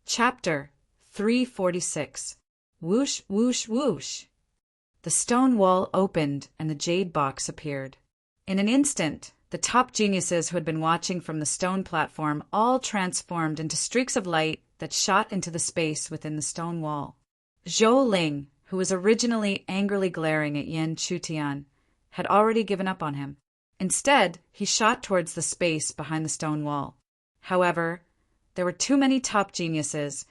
Chapter 346. Whoosh, whoosh, whoosh. The stone wall opened and the jade box appeared. In an instant, the top geniuses who had been watching from the stone platform all transformed into streaks of light that shot into the space within the stone wall. Zhou Ling, who was originally angrily glaring at Yan Chutian, had already given up on him. Instead, he shot towards the space behind the stone wall. However, there were too many top geniuses,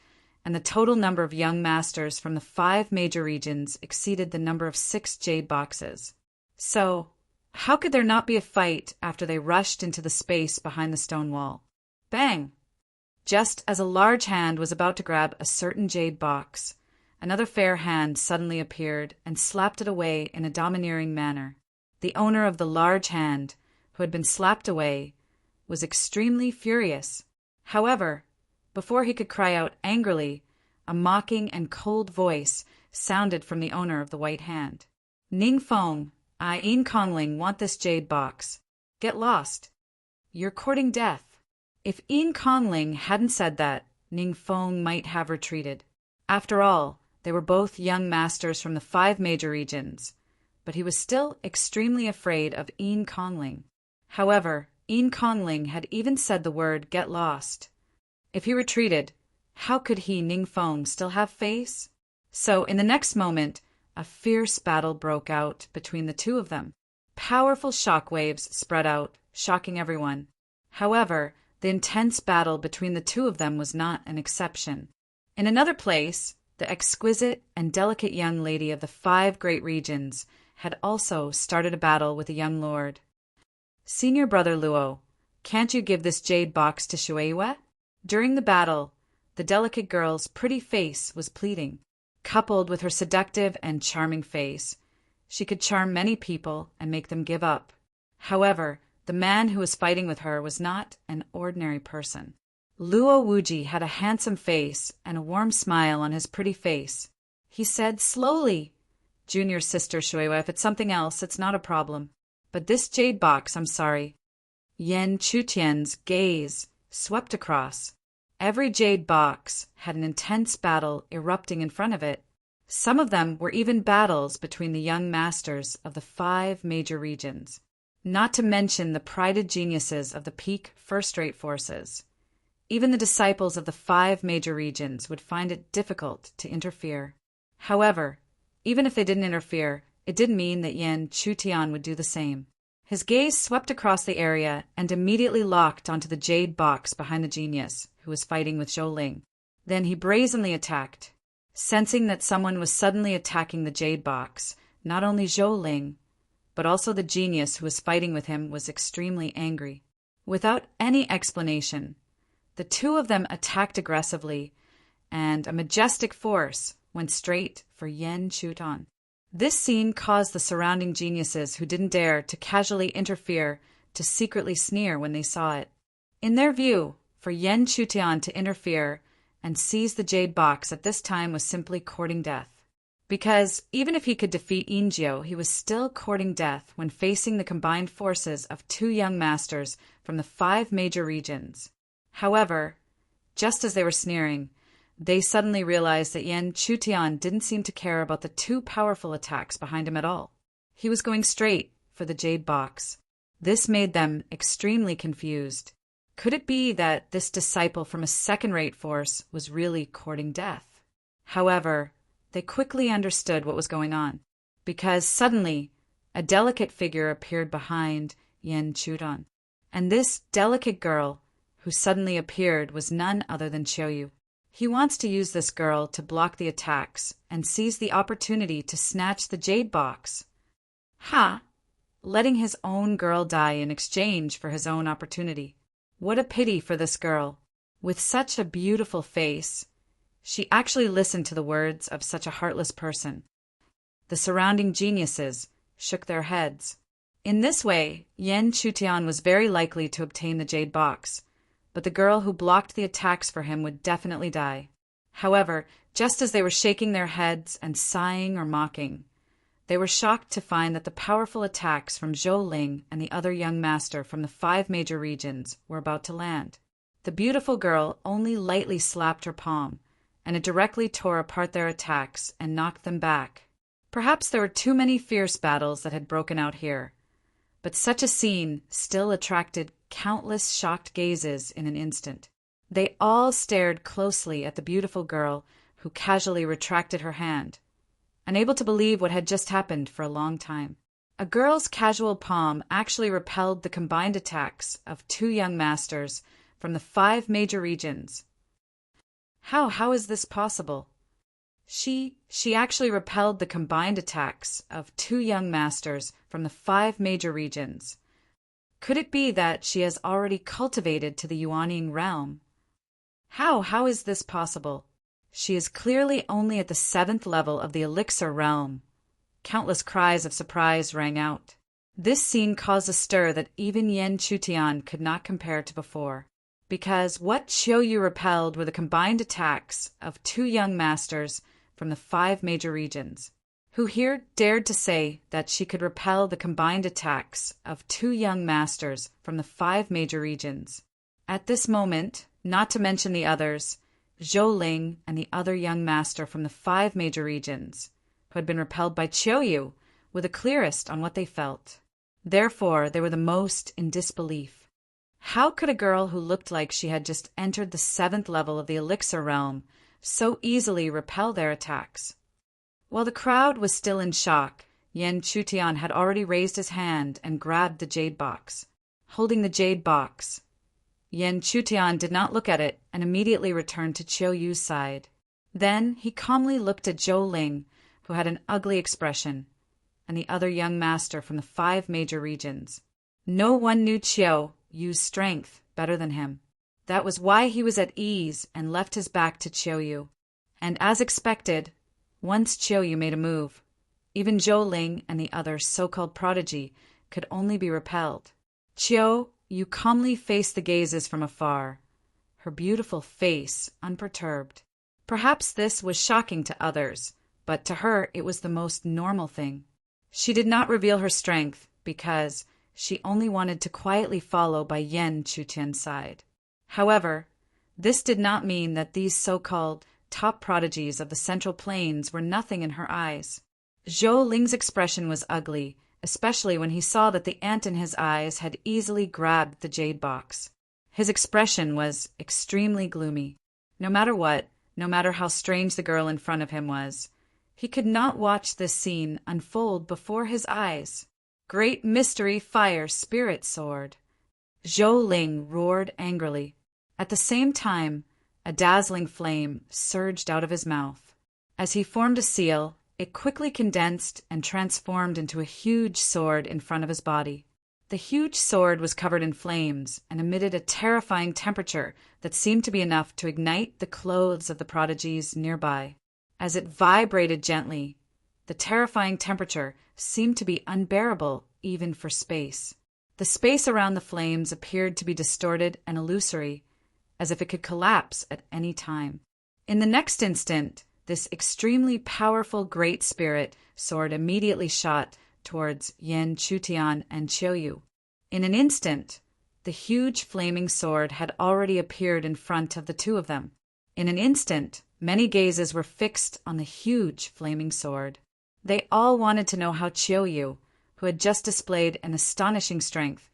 and the total number of young masters from the 5 major regions exceeded the number of 6 jade boxes. So, how could there not be a fight after they rushed into the space behind the stone wall? Bang! Just as a large hand was about to grab a certain jade box, another fair hand suddenly appeared and slapped it away in a domineering manner. The owner of the large hand, who had been slapped away, was extremely furious. However, before he could cry out angrily, a mocking and cold voice sounded from the owner of the white hand. Ning Feng, I, Yin Kongling, want this jade box. Get lost. You're courting death. If Yin Kongling hadn't said that, Ning Feng might have retreated. After all, they were both young masters from the 5 major regions, but he was still extremely afraid of Yin Kongling. However, Yin Kongling had even said the word get lost. If he retreated, how could he, Ning Feng, still have face? So, in the next moment, a fierce battle broke out between the two of them. Powerful shockwaves spread out, shocking everyone. However, the intense battle between the two of them was not an exception. In another place, the exquisite and delicate young lady of the 5 great regions had also started a battle with a young lord. Senior brother Luo, can't you give this jade box to Shuiwe? During the battle, the delicate girl's pretty face was pleading. Coupled with her seductive and charming face, she could charm many people and make them give up. However, the man who was fighting with her was not an ordinary person. Luo Wuji had a handsome face and a warm smile on his pretty face. He said slowly, Junior sister Shuiwe, if it's something else, it's not a problem. But this jade box, I'm sorry. Yan Chutian's gaze swept across. Every jade box had an intense battle erupting in front of it. Some of them were even battles between the young masters of the 5 major regions, not to mention the prided geniuses of the peak first-rate forces. Even the disciples of the 5 major regions would find it difficult to interfere. However, even if they didn't interfere, it didn't mean that Yan Chutian would do the same. His gaze swept across the area and immediately locked onto the jade box behind the genius, who was fighting with Zhou Ling. Then he brazenly attacked. Sensing that someone was suddenly attacking the jade box, not only Zhou Ling, but also the genius who was fighting with him was extremely angry. Without any explanation, the two of them attacked aggressively, and a majestic force went straight for Yan Chutian. This scene caused the surrounding geniuses who didn't dare to casually interfere to secretly sneer when they saw it. In their view, for Yan Chutian to interfere and seize the jade box at this time was simply courting death. Because even if he could defeat Injio, he was still courting death when facing the combined forces of 2 young masters from the 5 major regions. However, just as they were sneering, they suddenly realized that Yan Chutian didn't seem to care about the 2 powerful attacks behind him at all. He was going straight for the jade box. This made them extremely confused. Could it be that this disciple from a second-rate force was really courting death? However, they quickly understood what was going on, because suddenly a delicate figure appeared behind Yan Chutian. And this delicate girl who suddenly appeared was none other than Qiuyu. He wants to use this girl to block the attacks and seize the opportunity to snatch the jade box. Ha! Letting his own girl die in exchange for his own opportunity. What a pity for this girl. With such a beautiful face, she actually listened to the words of such a heartless person. The surrounding geniuses shook their heads. In this way, Yan Chutian was very likely to obtain the jade box, but the girl who blocked the attacks for him would definitely die. However, just as they were shaking their heads and sighing or mocking, they were shocked to find that the powerful attacks from Zhou Ling and the other young master from the 5 major regions were about to land. The beautiful girl only lightly slapped her palm, and it directly tore apart their attacks and knocked them back. Perhaps there were too many fierce battles that had broken out here, but such a scene still attracted countless shocked gazes in an instant. They all stared closely at the beautiful girl who casually retracted her hand, unable to believe what had just happened for a long time. A girl's casual palm actually repelled the combined attacks of 2 young masters from the 5 major regions. How is this possible? She actually repelled the combined attacks of 2 young masters from the 5 major regions. Could it be that she has already cultivated to the Yuaning realm? How is this possible? She is clearly only at the 7th level of the elixir realm. Countless cries of surprise rang out. This scene caused a stir that even Yan Chutian could not compare to before, because what Qiuyu repelled were the combined attacks of 2 young masters from the 5 major regions. Who here dared to say that she could repel the combined attacks of 2 young masters from the 5 major regions? At this moment, not to mention the others, Zhou Ling and the other young master from the 5 major regions, who had been repelled by Qiuyu, were the clearest on what they felt. Therefore, they were the most in disbelief. How could a girl who looked like she had just entered the 7th level of the elixir realm so easily repel their attacks? While the crowd was still in shock, Yan Chutian had already raised his hand and grabbed the jade box. Holding the jade box, Yan Chutian did not look at it and immediately returned to Qiuyu's side. Then he calmly looked at Zhou Ling, who had an ugly expression, and the other young master from the 5 major regions. No one knew Qiuyu's strength better than him. That was why he was at ease and left his back to Qiuyu. And as expected, once Qiuyu made a move, even Zhou Ling and the other so-called prodigy could only be repelled. Qiuyu calmly faced the gazes from afar, her beautiful face unperturbed. Perhaps this was shocking to others, but to her it was the most normal thing. She did not reveal her strength because she only wanted to quietly follow by Yan Chutian's side. However, this did not mean that these so-called top prodigies of the Central Plains were nothing in her eyes. Zhou Ling's expression was ugly, especially when he saw that the ant in his eyes had easily grabbed the jade box. His expression was extremely gloomy. No matter how strange the girl in front of him was, he could not watch this scene unfold before his eyes. Great Mystery Fire Spirit Sword! Zhou Ling roared angrily. At the same time, a dazzling flame surged out of his mouth. As he formed a seal, it quickly condensed and transformed into a huge sword in front of his body. The huge sword was covered in flames and emitted a terrifying temperature that seemed to be enough to ignite the clothes of the prodigies nearby. As it vibrated gently, the terrifying temperature seemed to be unbearable even for space. The space around the flames appeared to be distorted and illusory, as if it could collapse at any time. In the next instant, this extremely powerful Great Spirit sword immediately shot towards Yan Chutian and Qiuyu. In an instant, the huge flaming sword had already appeared in front of the 2 of them. In an instant, many gazes were fixed on the huge flaming sword. They all wanted to know how Qiuyu, who had just displayed an astonishing strength,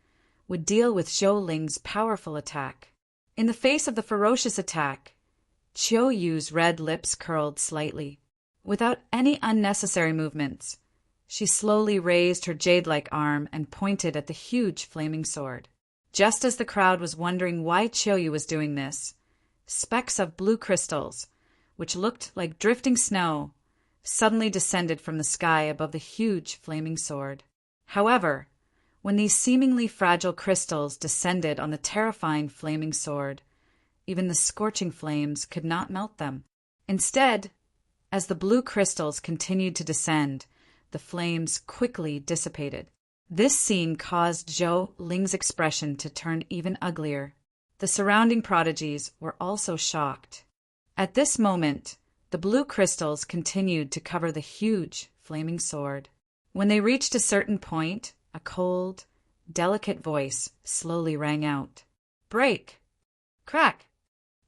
would deal with Zhou Ling's powerful attack. In the face of the ferocious attack, Qiuyu's red lips curled slightly. Without any unnecessary movements, she slowly raised her jade-like arm and pointed at the huge flaming sword. Just as the crowd was wondering why Qiuyu was doing this, specks of blue crystals, which looked like drifting snow, suddenly descended from the sky above the huge flaming sword. However, when these seemingly fragile crystals descended on the terrifying flaming sword, even the scorching flames could not melt them. Instead, as the blue crystals continued to descend, the flames quickly dissipated. This scene caused Zhou Ling's expression to turn even uglier. The surrounding prodigies were also shocked. At this moment, the blue crystals continued to cover the huge flaming sword. When they reached a certain point, a cold, delicate voice slowly rang out. "Break! Crack!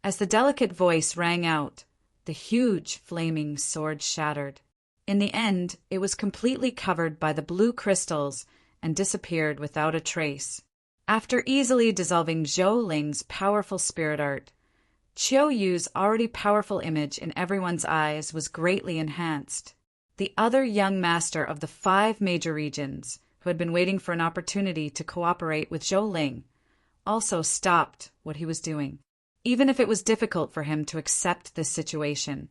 As the delicate voice rang out, the huge flaming sword shattered. In the end, it was completely covered by the blue crystals and disappeared without a trace. After easily dissolving Zhou Ling's powerful spirit art, Qiu Yu's already powerful image in everyone's eyes was greatly enhanced. The other young master of the 5 major regions, who had been waiting for an opportunity to cooperate with Zhou Ling, also stopped what he was doing. Even if it was difficult for him to accept this situation,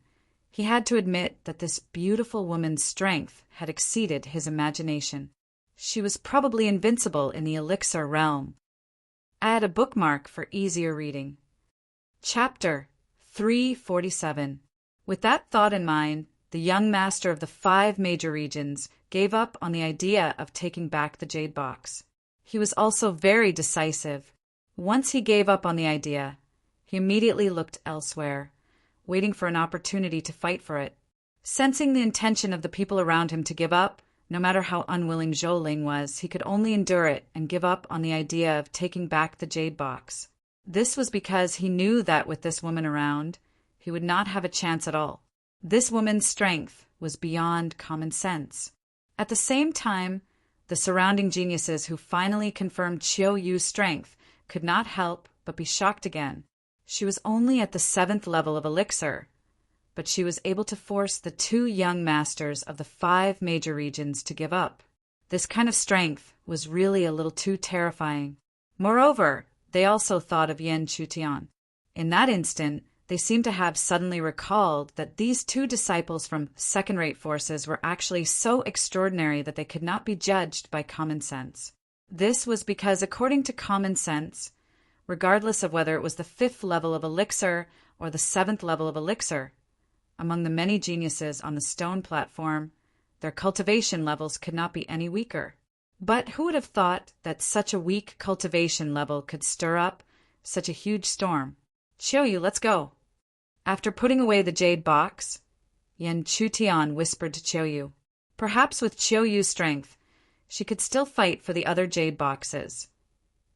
he had to admit that this beautiful woman's strength had exceeded his imagination. She was probably invincible in the elixir realm. Add a bookmark for easier reading. Chapter 347. With that thought in mind, the young master of the 5 major regions gave up on the idea of taking back the jade box. He was also very decisive. Once he gave up on the idea, he immediately looked elsewhere, waiting for an opportunity to fight for it. Sensing the intention of the people around him to give up, no matter how unwilling Zhou Ling was, he could only endure it and give up on the idea of taking back the jade box. This was because he knew that with this woman around, he would not have a chance at all. This woman's strength was beyond common sense. At the same time, the surrounding geniuses who finally confirmed Qiu Yu's strength could not help but be shocked again. She was only at the 7th level of elixir, but she was able to force the 2 young masters of the 5 major regions to give up. This kind of strength was really a little too terrifying. Moreover, they also thought of Yan Chutian. In that instant, they seemed to have suddenly recalled that these 2 disciples from second-rate forces were actually so extraordinary that they could not be judged by common sense. This was because, according to common sense, regardless of whether it was the 5th level of elixir or the 7th level of elixir, among the many geniuses on the stone platform, their cultivation levels could not be any weaker. But who would have thought that such a weak cultivation level could stir up such a huge storm? Qiu Yu, let's go. After putting away the jade box, Yan Chutian whispered to Qiu Yu. Perhaps with Qiu Yu's strength, she could still fight for the other jade boxes.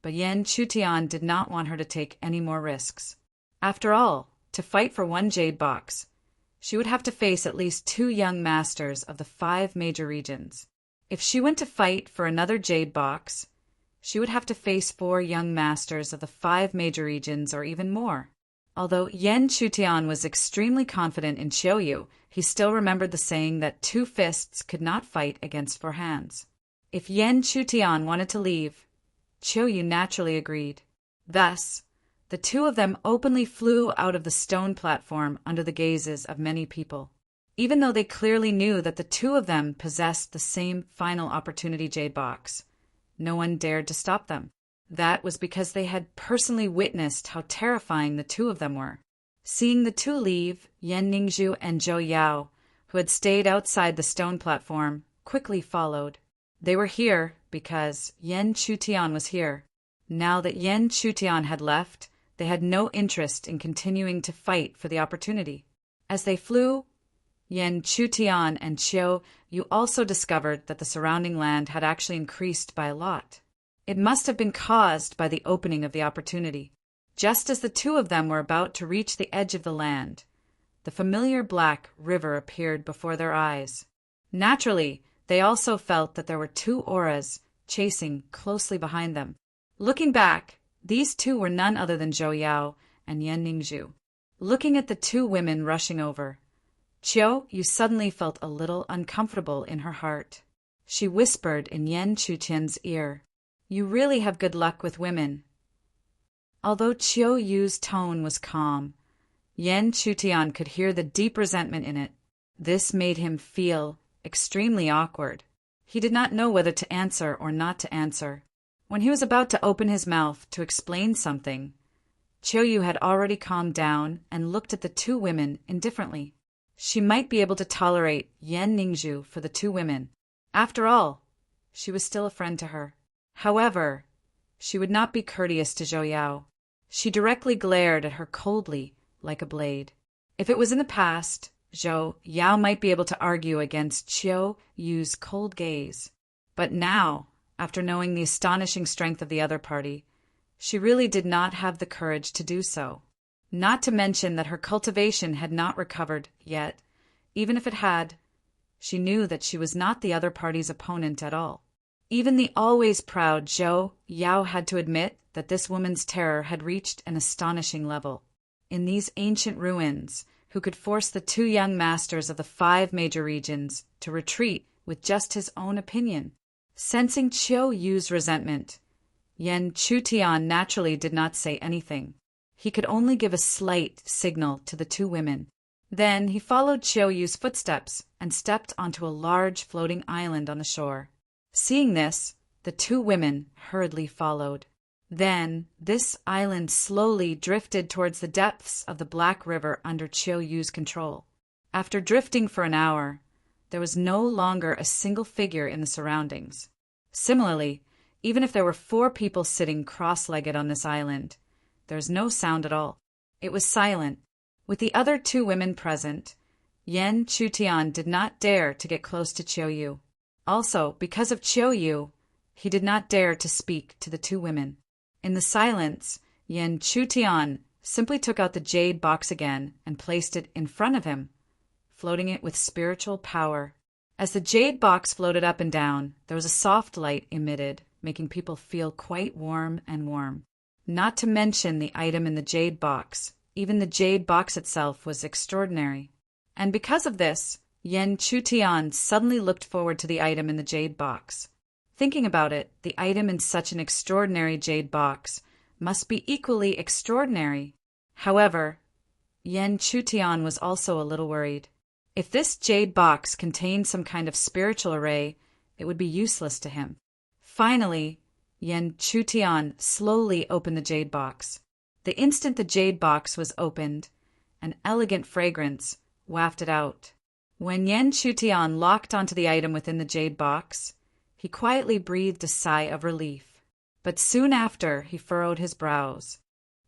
But Yan Chutian did not want her to take any more risks. After all, to fight for 1 jade box, she would have to face at least 2 young masters of the 5 major regions. If she went to fight for another jade box, she would have to face 4 young masters of the 5 major regions or even more. Although Yan Chutian was extremely confident in Qiu Yu, he still remembered the saying that 2 fists could not fight against 4 hands. If Yan Chutian wanted to leave, Qiu Yu naturally agreed. Thus, the 2 of them openly flew out of the stone platform under the gazes of many people. Even though they clearly knew that the 2 of them possessed the same final opportunity jade box, no one dared to stop them. That was because they had personally witnessed how terrifying the 2 of them were. Seeing the 2 leave, Yan Ningzhu and Zhou Yao, who had stayed outside the stone platform, quickly followed. They were here because Yan Chutian was here. Now that Yan Chutian had left, they had no interest in continuing to fight for the opportunity. As they flew, Yan Chutian and Qiu Yu also discovered that the surrounding land had actually increased by a lot. It must have been caused by the opening of the opportunity. Just as the 2 of them were about to reach the edge of the land, the familiar black river appeared before their eyes. Naturally, they also felt that there were 2 auras chasing closely behind them. Looking back, these 2 were none other than Zhou Yao and Yan Ningzhu. Looking at the 2 women rushing over, Qiu Yu suddenly felt a little uncomfortable in her heart. She whispered in Yan Chutian's ear, "You really have good luck with women." Although Qiu Yu's tone was calm, Yan Chutian could hear the deep resentment in it. This made him feel extremely awkward. He did not know whether to answer or not to answer. When he was about to open his mouth to explain something, Qiu Yu had already calmed down and looked at the 2 women indifferently. She might be able to tolerate Yan Ningzhu for the 2 women. After all, she was still a friend to her. However, she would not be courteous to Zhou Yao. She directly glared at her coldly, like a blade. If it was in the past, Zhou Yao might be able to argue against Qiu Yu's cold gaze. But now, after knowing the astonishing strength of the other party, she really did not have the courage to do so. Not to mention that her cultivation had not recovered yet. Even if it had, she knew that she was not the other party's opponent at all. Even the always proud Zhou Yao had to admit that this woman's terror had reached an astonishing level. In these ancient ruins, who could force the two young masters of the 5 major regions to retreat with just his own opinion? Sensing Qiu Yu's resentment, Yan Chutian naturally did not say anything. He could only give a slight signal to the two women. Then he followed Qiu Yu's footsteps and stepped onto a large floating island on the shore. Seeing this, the two women hurriedly followed. Then this island slowly drifted towards the depths of the Black River under Qiu Yu's control. After drifting for an hour, there was no longer a single figure in the surroundings. Similarly, even if there were 4 people sitting cross-legged on this island, there was no sound at all. It was silent. With the other 2 women present, Yan Chutian did not dare to get close to Qiu Yu. Also, because of Qiu Yu, he did not dare to speak to the 2 women. In the silence, Yan Chutian simply took out the jade box again and placed it in front of him, floating it with spiritual power. As the jade box floated up and down, there was a soft light emitted, making people feel quite warm and warm. Not to mention the item in the jade box. Even the jade box itself was extraordinary. And because of this, Yan Chutian suddenly looked forward to the item in the jade box. Thinking about it, the item in such an extraordinary jade box must be equally extraordinary. However, Yan Chutian was also a little worried. If this jade box contained some kind of spiritual array, it would be useless to him. Finally, Yan Chutian slowly opened the jade box. The instant the jade box was opened, an elegant fragrance wafted out. When Yan Chutian locked onto the item within the jade box, he quietly breathed a sigh of relief. But soon after, he furrowed his brows.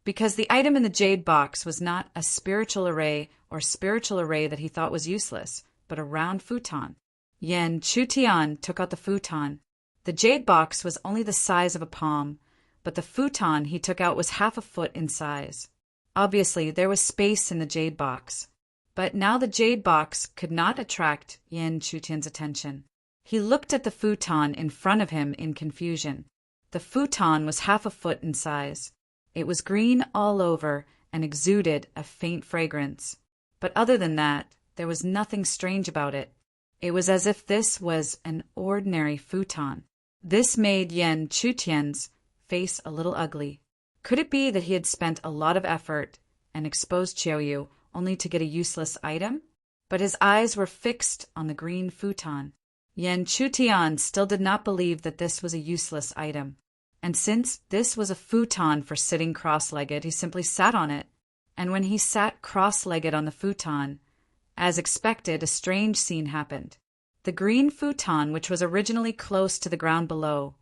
Because the item in the jade box was not a spiritual array or spiritual array that he thought was useless, but a round futon. Yan Chutian took out the futon. The jade box was only the size of a palm, but the futon he took out was half a foot in size. Obviously, there was space in the jade box. But now the jade box could not attract Yan Chutian's attention. He looked at the futon in front of him in confusion. The futon was half a foot in size. It was green all over and exuded a faint fragrance. But other than that, there was nothing strange about it. It was as if this was an ordinary futon. This made Yan Chutian's face a little ugly. Could it be that he had spent a lot of effort and exposed Qiu Yu only to get a useless item? But his eyes were fixed on the green futon. Yan Chutian still did not believe that this was a useless item. And since this was a futon for sitting cross-legged, he simply sat on it. And when he sat cross-legged on the futon, as expected, a strange scene happened. The green futon, which was originally close to the ground below,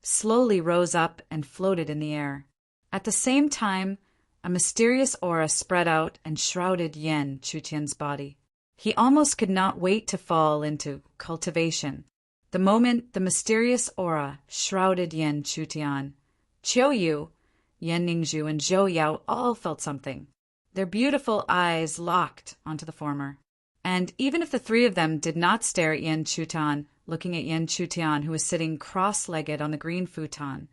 slowly rose up and floated in the air. At the same time, a mysterious aura spread out and shrouded Yan Chutian's body. He almost could not wait to fall into cultivation. The moment the mysterious aura shrouded Yan Chutian, Qiu Yu, Yan Ningzhu, and Zhou Yao all felt something. Their beautiful eyes locked onto the former. And even if the 3 of them did not stare at Yan Chutian, looking at Yan Chutian, who was sitting cross-legged on the green futon,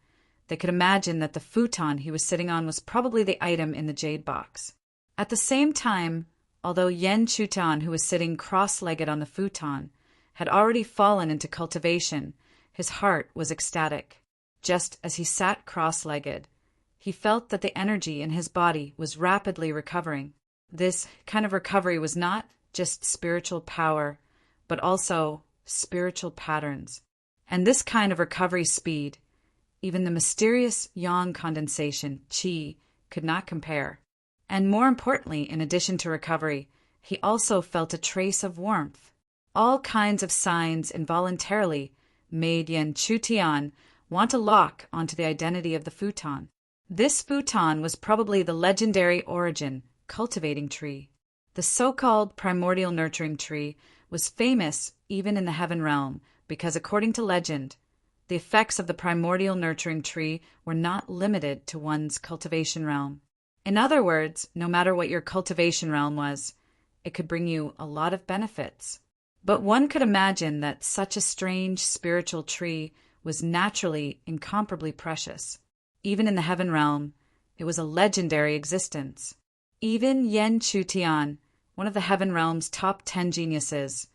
they could imagine that the futon he was sitting on was probably the item in the jade box. At the same time, although Yan Chutian, who was sitting cross-legged on the futon, had already fallen into cultivation, his heart was ecstatic. Just as he sat cross-legged, he felt that the energy in his body was rapidly recovering. This kind of recovery was not just spiritual power, but also spiritual patterns. And this kind of recovery speed, even the mysterious yang condensation, qi, could not compare. And more importantly, in addition to recovery, he also felt a trace of warmth. All kinds of signs involuntarily made Yan Chutian want to lock onto the identity of the futon. This futon was probably the legendary origin cultivating tree. The so-called primordial nurturing tree was famous even in the heaven realm because, according to legend, The effects of the primordial nurturing tree were not limited to one's cultivation realm. In other words, no matter what your cultivation realm was, it could bring you a lot of benefits. But one could imagine that such a strange spiritual tree was naturally incomparably precious. Even in the heaven realm, it was a legendary existence. Even Yen Chutian, one of the heaven realm's top 10 geniuses,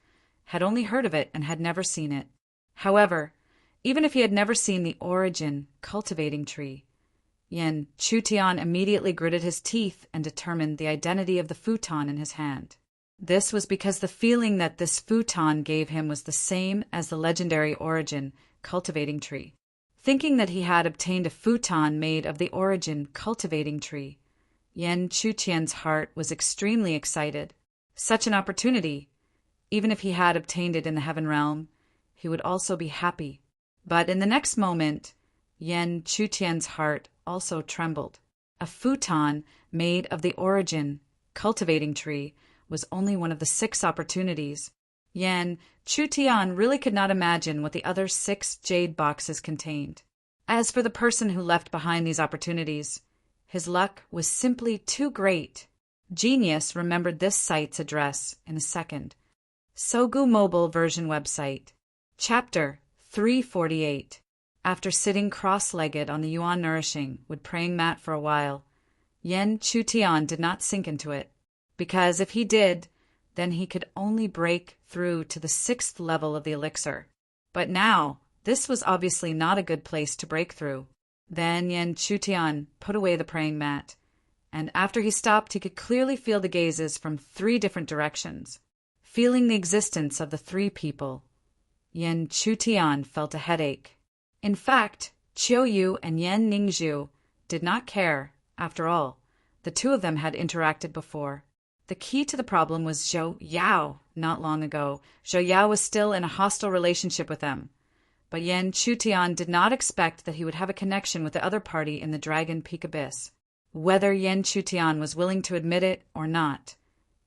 had only heard of it and had never seen it. However, even if he had never seen the origin cultivating tree, Yen Chutian immediately gritted his teeth and determined the identity of the futon in his hand. This was because the feeling that this futon gave him was the same as the legendary origin cultivating tree. Thinking that he had obtained a futon made of the origin cultivating tree, Yen Chutian's heart was extremely excited. Such an opportunity, even if he had obtained it in the heaven realm, he would also be happy. But in the next moment, Yen Chutian's heart also trembled. A futon made of the origin cultivating tree was only one of the 6 opportunities. Yen Chutian really could not imagine what the other 6 jade boxes contained. As for the person who left behind these opportunities, his luck was simply too great. Genius remembered this site's address in a second. Sogu Mobile Version Website. Chapter 348. After sitting cross-legged on the Yuan Nourishing wood praying mat for a while, Yen Chutian did not sink into it, because if he did, then he could only break through to the 6th level of the elixir. But now, this was obviously not a good place to break through. Then Yen Chutian put away the praying mat, and after he stopped he could clearly feel the gazes from 3 different directions. Feeling the existence of the 3 people, Yen Chutian felt a headache. In fact, Chiu Yu and Yen Ningzhu did not care, after all. The 2 of them had interacted before. The key to the problem was Zhou Yao. Not long ago, Zhou Yao was still in a hostile relationship with them. But Yen Chutian did not expect that he would have a connection with the other party in the Dragon Peak Abyss. Whether Yen Chutian was willing to admit it or not,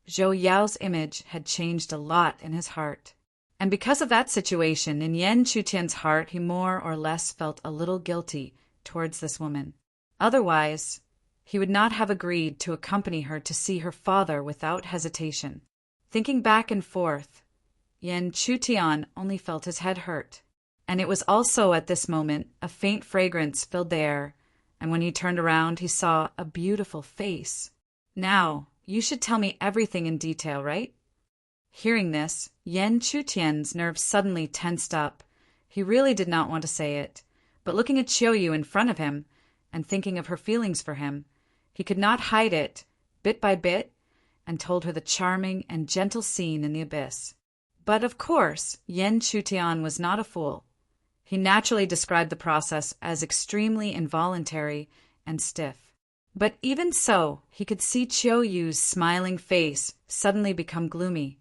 Zhou Yao's image had changed a lot in his heart. And because of that situation, in Yen Chutian's heart, he more or less felt a little guilty towards this woman. Otherwise, he would not have agreed to accompany her to see her father without hesitation. Thinking back and forth, Yen Chutian only felt his head hurt. And it was also at this moment a faint fragrance filled the air, and when he turned around he saw a beautiful face. Now, you should tell me everything in detail, right? Hearing this, Yen Chutian's nerves suddenly tensed up. He really did not want to say it, but looking at Chiu Yu in front of him, and thinking of her feelings for him, he could not hide it, bit by bit, and told her the charming and gentle scene in the abyss. But of course, Yen Chutian was not a fool. He naturally described the process as extremely involuntary and stiff. But even so, he could see Chiu Yu's smiling face suddenly become gloomy,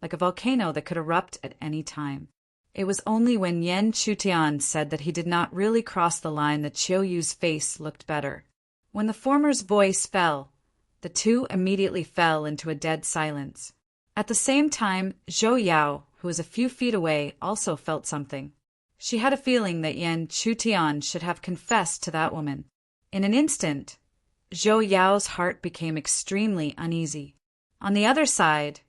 like a volcano that could erupt at any time. It was only when Yen Chutian said that he did not really cross the line that Chiu Yu's face looked better. When the former's voice fell, the 2 immediately fell into a dead silence. At the same time, Zhou Yao, who was a few feet away, also felt something. She had a feeling that Yen Chutian should have confessed to that woman. In an instant, Zhou Yao's heart became extremely uneasy. On the other side,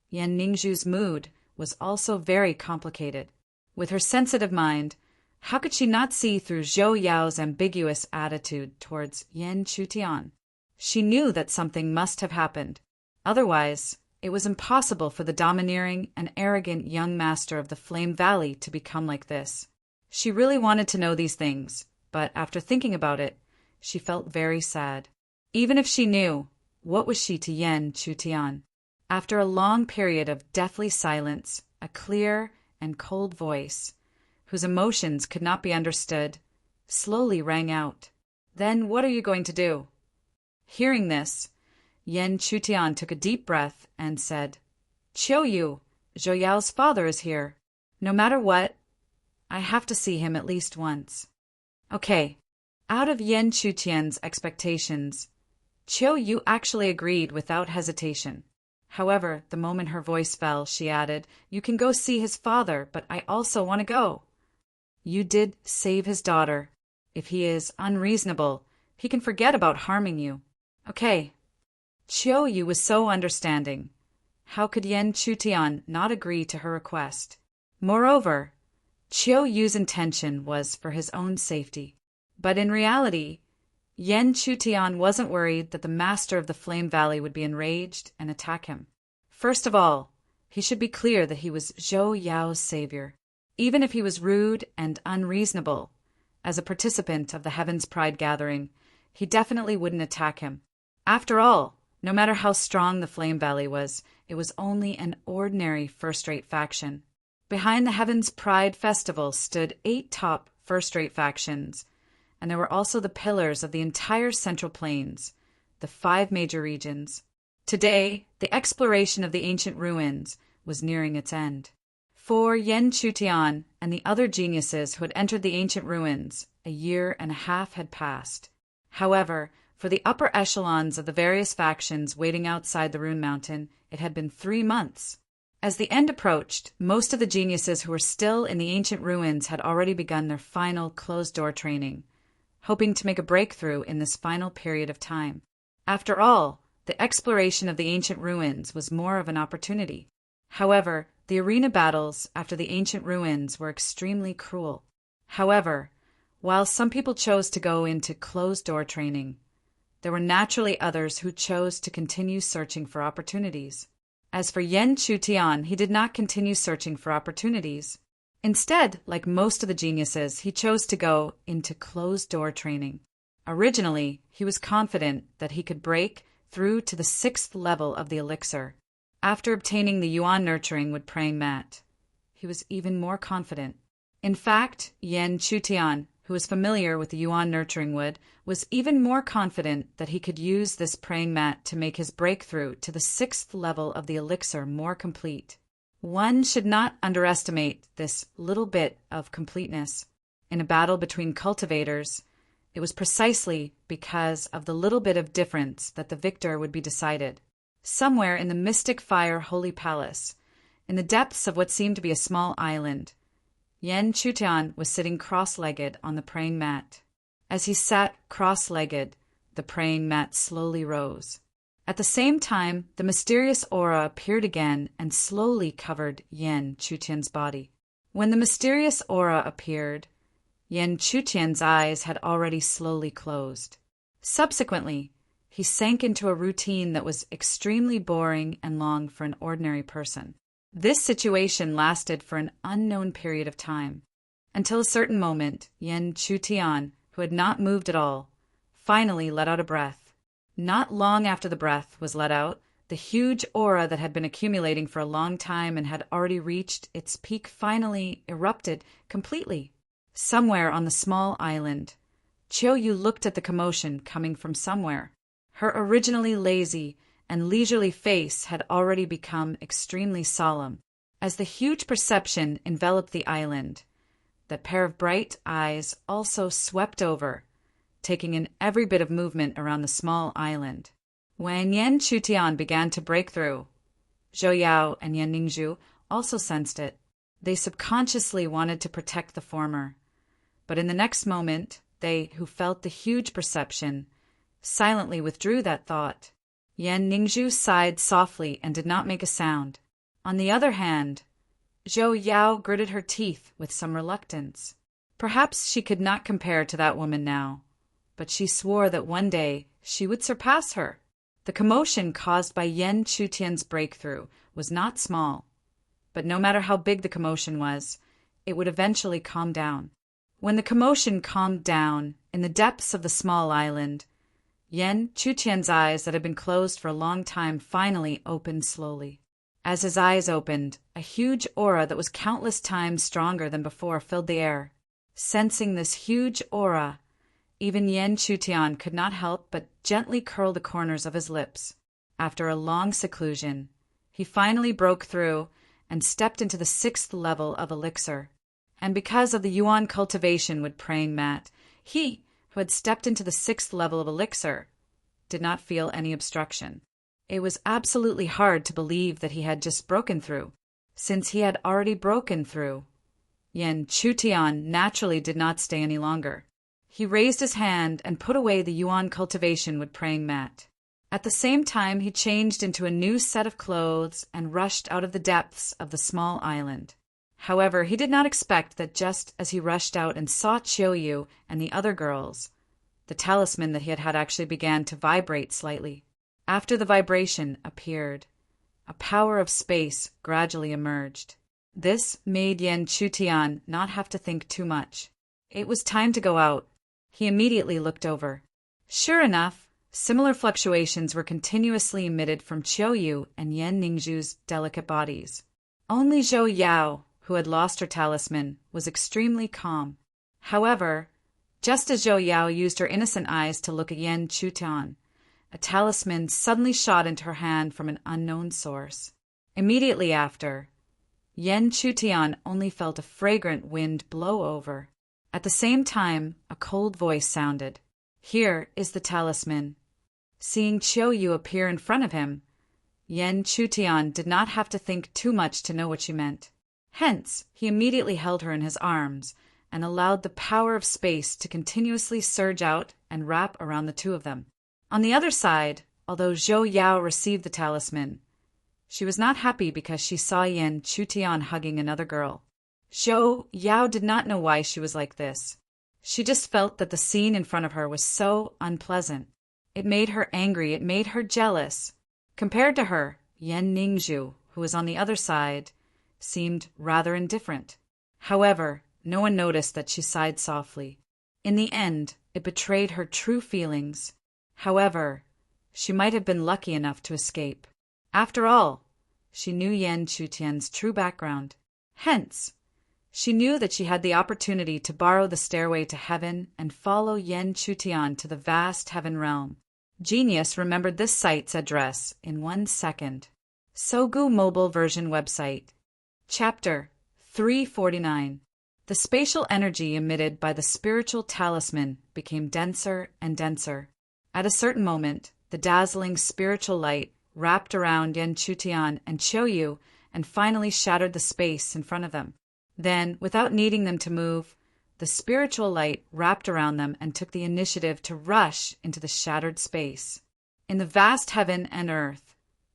Yen Ningzhu's mood was also very complicated. With her sensitive mind, how could she not see through Zhou Yao's ambiguous attitude towards Yen Chutian? She knew that something must have happened. Otherwise, it was impossible for the domineering and arrogant young master of the Flame Valley to become like this. She really wanted to know these things, but after thinking about it, she felt very sad. Even if she knew, what was she to Yen Chutian? After a long period of deathly silence, a clear and cold voice, whose emotions could not be understood, slowly rang out. Then what are you going to do? Hearing this, Yen Chutian took a deep breath and said, Chiu Yu, Zhou Yao's father is here. No matter what, I have to see him at least once. Okay. Out of Yen Chutian's expectations, Chiu Yu actually agreed without hesitation. However, the moment her voice fell, she added, You can go see his father, but I also want to go. You did save his daughter. If he is unreasonable, he can forget about harming you. Okay. Qiu Yu was so understanding. How could Yan Chutian not agree to her request? Moreover, Qiu Yu's intention was for his own safety. But in reality, Yan Chutian wasn't worried that the master of the Flame Valley would be enraged and attack him. First of all, he should be clear that he was Zhou Yao's savior. Even if he was rude and unreasonable, as a participant of the Heaven's Pride gathering, he definitely wouldn't attack him. After all, no matter how strong the Flame Valley was, it was only an ordinary first-rate faction. Behind the Heaven's Pride festival stood 8 top first-rate factions, and there were also the pillars of the entire Central Plains, the 5 major regions. Today, the exploration of the ancient ruins was nearing its end. For Yan Chutian and the other geniuses who had entered the ancient ruins, a year and a half had passed. However, for the upper echelons of the various factions waiting outside the Rune Mountain, it had been 3 months. As the end approached, most of the geniuses who were still in the ancient ruins had already begun their final closed-door training, hoping to make a breakthrough in this final period of time. After all, the exploration of the ancient ruins was more of an opportunity. However, the arena battles after the ancient ruins were extremely cruel. However, while some people chose to go into closed-door training, there were naturally others who chose to continue searching for opportunities. As for Yan Chutian, he did not continue searching for opportunities. Instead, like most of the geniuses, he chose to go into closed-door training. Originally, he was confident that he could break through to the 6th level of the elixir. After obtaining the Yuan nurturing wood praying mat, he was even more confident. In fact, Yan Chutian, who was familiar with the Yuan nurturing wood, was even more confident that he could use this praying mat to make his breakthrough to the 6th level of the elixir more complete. One should not underestimate this little bit of completeness. In a battle between cultivators, it was precisely because of the little bit of difference that the victor would be decided. Somewhere in the Mystic Fire Holy Palace, in the depths of what seemed to be a small island, Yan Chutian was sitting cross-legged on the praying mat. As he sat cross-legged, the praying mat slowly rose. At the same time, the mysterious aura appeared again and slowly covered Yan Chutian's body. When the mysterious aura appeared, Yan Chutian's eyes had already slowly closed. Subsequently, he sank into a routine that was extremely boring and long for an ordinary person. This situation lasted for an unknown period of time, until a certain moment, Yan Chutian, who had not moved at all, finally let out a breath. Not long after the breath was let out, the huge aura that had been accumulating for a long time and had already reached its peak finally erupted completely. Somewhere on the small island, Qiu Yu looked at the commotion coming from somewhere. Her originally lazy and leisurely face had already become extremely solemn. As the huge perception enveloped the island, that pair of bright eyes also swept over, taking in every bit of movement around the small island. When Yan Chutian began to break through, Zhou Yao and Yan Ningzhu also sensed it. They subconsciously wanted to protect the former. But in the next moment, they who felt the huge perception silently withdrew that thought. Yan Ningzhu sighed softly and did not make a sound. On the other hand, Zhou Yao gritted her teeth with some reluctance. Perhaps she could not compare to that woman now, but she swore that one day she would surpass her. The commotion caused by Yan Chutian's breakthrough was not small, but no matter how big the commotion was, it would eventually calm down. When the commotion calmed down, in the depths of the small island, Yan Chutian's eyes that had been closed for a long time finally opened slowly. As his eyes opened, a huge aura that was countless times stronger than before filled the air. Sensing this huge aura, even Yan Chutian could not help but gently curl the corners of his lips. After a long seclusion, he finally broke through and stepped into the 6th level of elixir. And because of the Yuan cultivation wood praying mat, he, who had stepped into the 6th level of elixir, did not feel any obstruction. It was absolutely hard to believe that he had just broken through, since he had already broken through. Yen Chutian naturally did not stay any longer. He raised his hand and put away the yuan cultivation wood praying mat. At the same time, he changed into a new set of clothes and rushed out of the depths of the small island. However, he did not expect that just as he rushed out and saw Chiu and the other girls, the talisman that he had actually began to vibrate slightly. After the vibration appeared, a power of space gradually emerged. This made Yen Chutian not have to think too much. It was time to go out. He immediately looked over. Sure enough, similar fluctuations were continuously emitted from Chiu and Yen Ningzhu's delicate bodies. Only Zhou Yao, who had lost her talisman, was extremely calm. However, just as Zhou Yao used her innocent eyes to look at Yen Chutian, a talisman suddenly shot into her hand from an unknown source. Immediately after, Yen Chutian only felt a fragrant wind blow over. At the same time, a cold voice sounded. Here is the talisman. Seeing Chiu appear in front of him, Yen Chutian did not have to think too much to know what she meant. Hence, he immediately held her in his arms and allowed the power of space to continuously surge out and wrap around the two of them. On the other side, although Zhou Yao received the talisman, she was not happy because she saw Yen Chutian hugging another girl. Zhou Yao did not know why she was like this. She just felt that the scene in front of her was so unpleasant. It made her angry, it made her jealous. Compared to her, Yen Ningzhu, who was on the other side, seemed rather indifferent. However, no one noticed that she sighed softly. In the end, it betrayed her true feelings. However, she might have been lucky enough to escape. After all, she knew Yen Chutian's true background. Hence, she knew that she had the opportunity to borrow the stairway to heaven and follow Yen Chutian to the vast heaven realm. Genius remembered this site's address in 1 second. Sogu Mobile Version Website. Chapter 349. The spatial energy emitted by the spiritual talisman became denser and denser. At a certain moment, the dazzling spiritual light wrapped around Yen Chutian and Chiu and finally shattered the space in front of them. Then, without needing them to move, the spiritual light wrapped around them and took the initiative to rush into the shattered space. In the vast heaven and earth,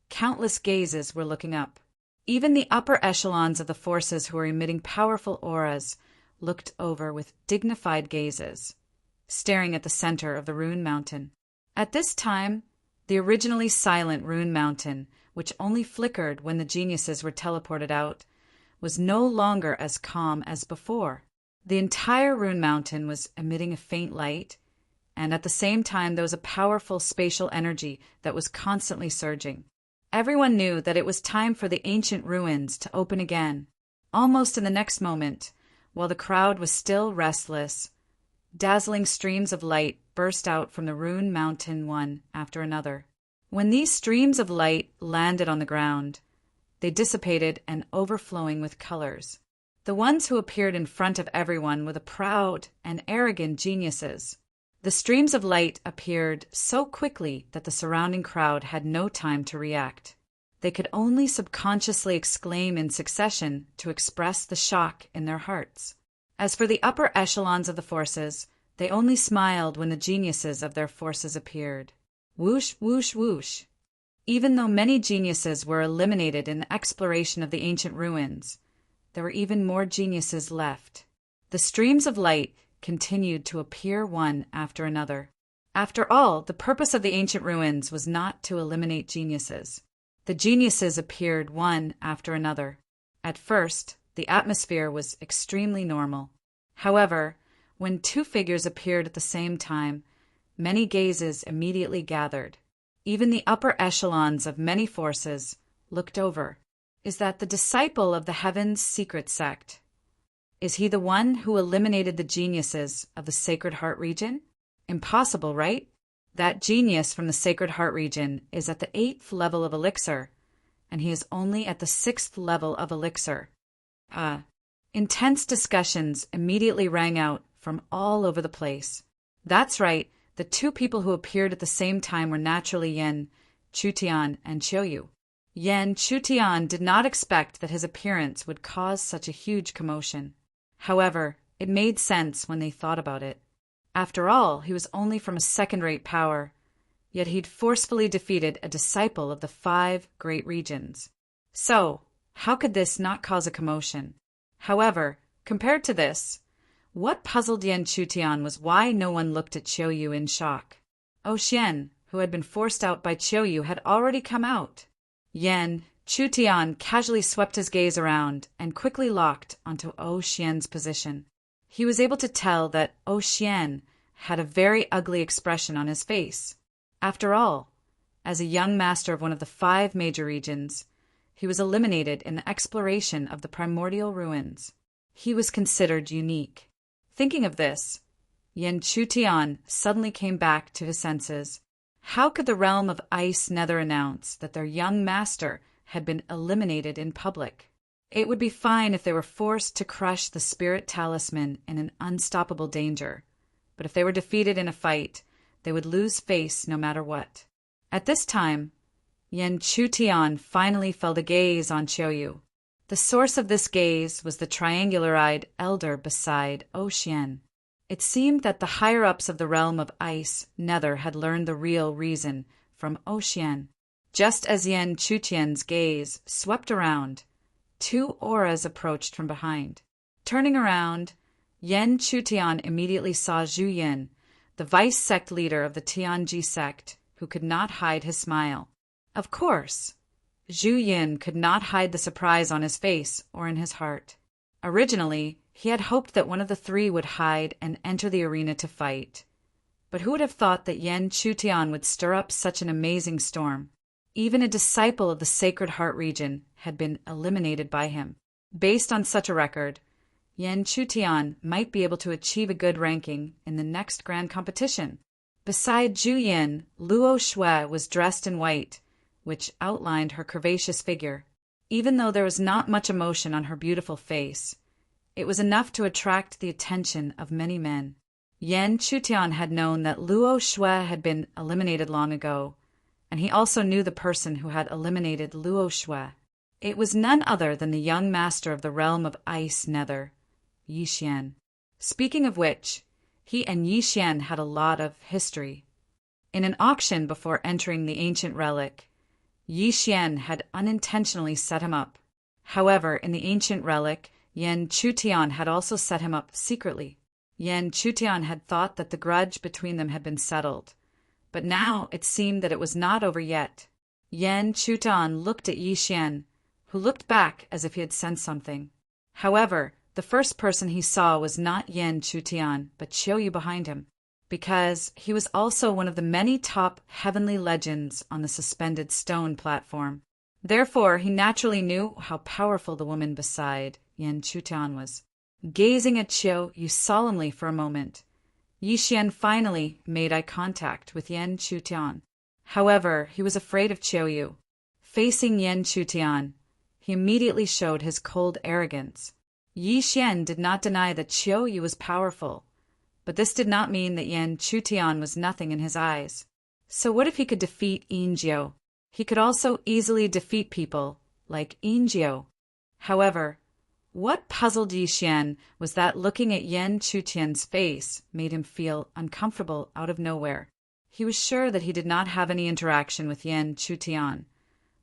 countless gazes were looking up. Even the upper echelons of the forces who were emitting powerful auras looked over with dignified gazes, staring at the center of the Rune Mountain. At this time, the originally silent Rune Mountain, which only flickered when the geniuses were teleported out, was no longer as calm as before. The entire Rune Mountain was emitting a faint light, and at the same time there was a powerful spatial energy that was constantly surging. Everyone knew that it was time for the ancient ruins to open again. Almost in the next moment, while the crowd was still restless, dazzling streams of light burst out from the Rune Mountain one after another. When these streams of light landed on the ground, they dissipated and overflowing with colors. The ones who appeared in front of everyone were the proud and arrogant geniuses. The streams of light appeared so quickly that the surrounding crowd had no time to react. They could only subconsciously exclaim in succession to express the shock in their hearts. As for the upper echelons of the forces, they only smiled when the geniuses of their forces appeared. Whoosh, whoosh, whoosh. Even though many geniuses were eliminated in the exploration of the ancient ruins, there were even more geniuses left. The streams of light continued to appear one after another. After all, the purpose of the ancient ruins was not to eliminate geniuses. The geniuses appeared one after another. At first, the atmosphere was extremely normal. However, when two figures appeared at the same time, many gazes immediately gathered. Even the upper echelons of many forces looked over. Is that the disciple of the Heaven's secret sect? Is he the one who eliminated the geniuses of the Sacred Heart region? Impossible, right? That genius from the Sacred Heart region is at the 8th level of elixir, and he is only at the 6th level of elixir. Intense discussions immediately rang out from all over the place. That's right, the two people who appeared at the same time were naturally Yen Chutian and Chiu. Yen Chutian did not expect that his appearance would cause such a huge commotion. However, it made sense when they thought about it. After all, he was only from a second-rate power, yet he'd forcefully defeated a disciple of the 5 great regions. So, how could this not cause a commotion? However, compared to this, what puzzled Yan Chutian was why no one looked at Qiu Yu in shock. O Xian, who had been forced out by Qiu Yu, had already come out. Yan Chutian casually swept his gaze around and quickly locked onto O Xian's position. He was able to tell that O Xian had a very ugly expression on his face. After all, as a young master of one of the 5 major regions, he was eliminated in the exploration of the primordial ruins. He was considered unique. Thinking of this, Yan Chutian suddenly came back to his senses. How could the realm of ice nether announce that their young master had been eliminated in public? It would be fine if they were forced to crush the spirit talisman in an unstoppable danger, but if they were defeated in a fight, they would lose face no matter what. At this time, Yan Chutian finally fell to gaze on Qiu Yu. The source of this gaze was the triangular-eyed elder beside O Xian. It seemed that the higher-ups of the realm of ice nether had learned the real reason from O Xian. Just as Yan Chutian's gaze swept around, 2 auras approached from behind. Turning around, Yan Chutian immediately saw Zhu Yin, the vice-sect leader of the Tianji sect, who could not hide his smile. Of course, Zhu Yin could not hide the surprise on his face or in his heart. Originally, he had hoped that one of the 3 would hide and enter the arena to fight. But who would have thought that Yan Chutian would stir up such an amazing storm? Even a disciple of the Sacred Heart region had been eliminated by him. Based on such a record, Yan Chutian might be able to achieve a good ranking in the next grand competition. Beside Zhu Yin, Luo Shui was dressed in white, which outlined her curvaceous figure. Even though there was not much emotion on her beautiful face, it was enough to attract the attention of many men. Yan Chutian had known that Luo Shui had been eliminated long ago, and he also knew the person who had eliminated Luo Shui. It was none other than the young master of the realm of ice nether, Yi Xian. Speaking of which, he and Yi Xian had a lot of history. In an auction before entering the ancient relic, Yi Xian had unintentionally set him up. However, in the ancient relic, Yan Chutian had also set him up secretly. Yan Chutian had thought that the grudge between them had been settled, but now it seemed that it was not over yet. Yan Chutian looked at Yi Xian, who looked back as if he had sensed something. However, the first person he saw was not Yan Chutian, but Qiu Yu behind him, because he was also one of the many top heavenly legends on the suspended stone platform. Therefore, he naturally knew how powerful the woman beside Yan Chutian was. Gazing at Qiu Yu solemnly for a moment, Yi Xian finally made eye contact with Yan Chutian. However, he was afraid of Qiu Yu. Facing Yan Chutian, he immediately showed his cold arrogance. Yi Xian did not deny that Qiu Yu was powerful, but this did not mean that Yan Chutian was nothing in his eyes. So what if he could defeat Yinjiu? He could also easily defeat people like Yinjiu. However, what puzzled Yi Xian was that looking at Yan Chutian's face made him feel uncomfortable out of nowhere. He was sure that he did not have any interaction with Yan Chutian,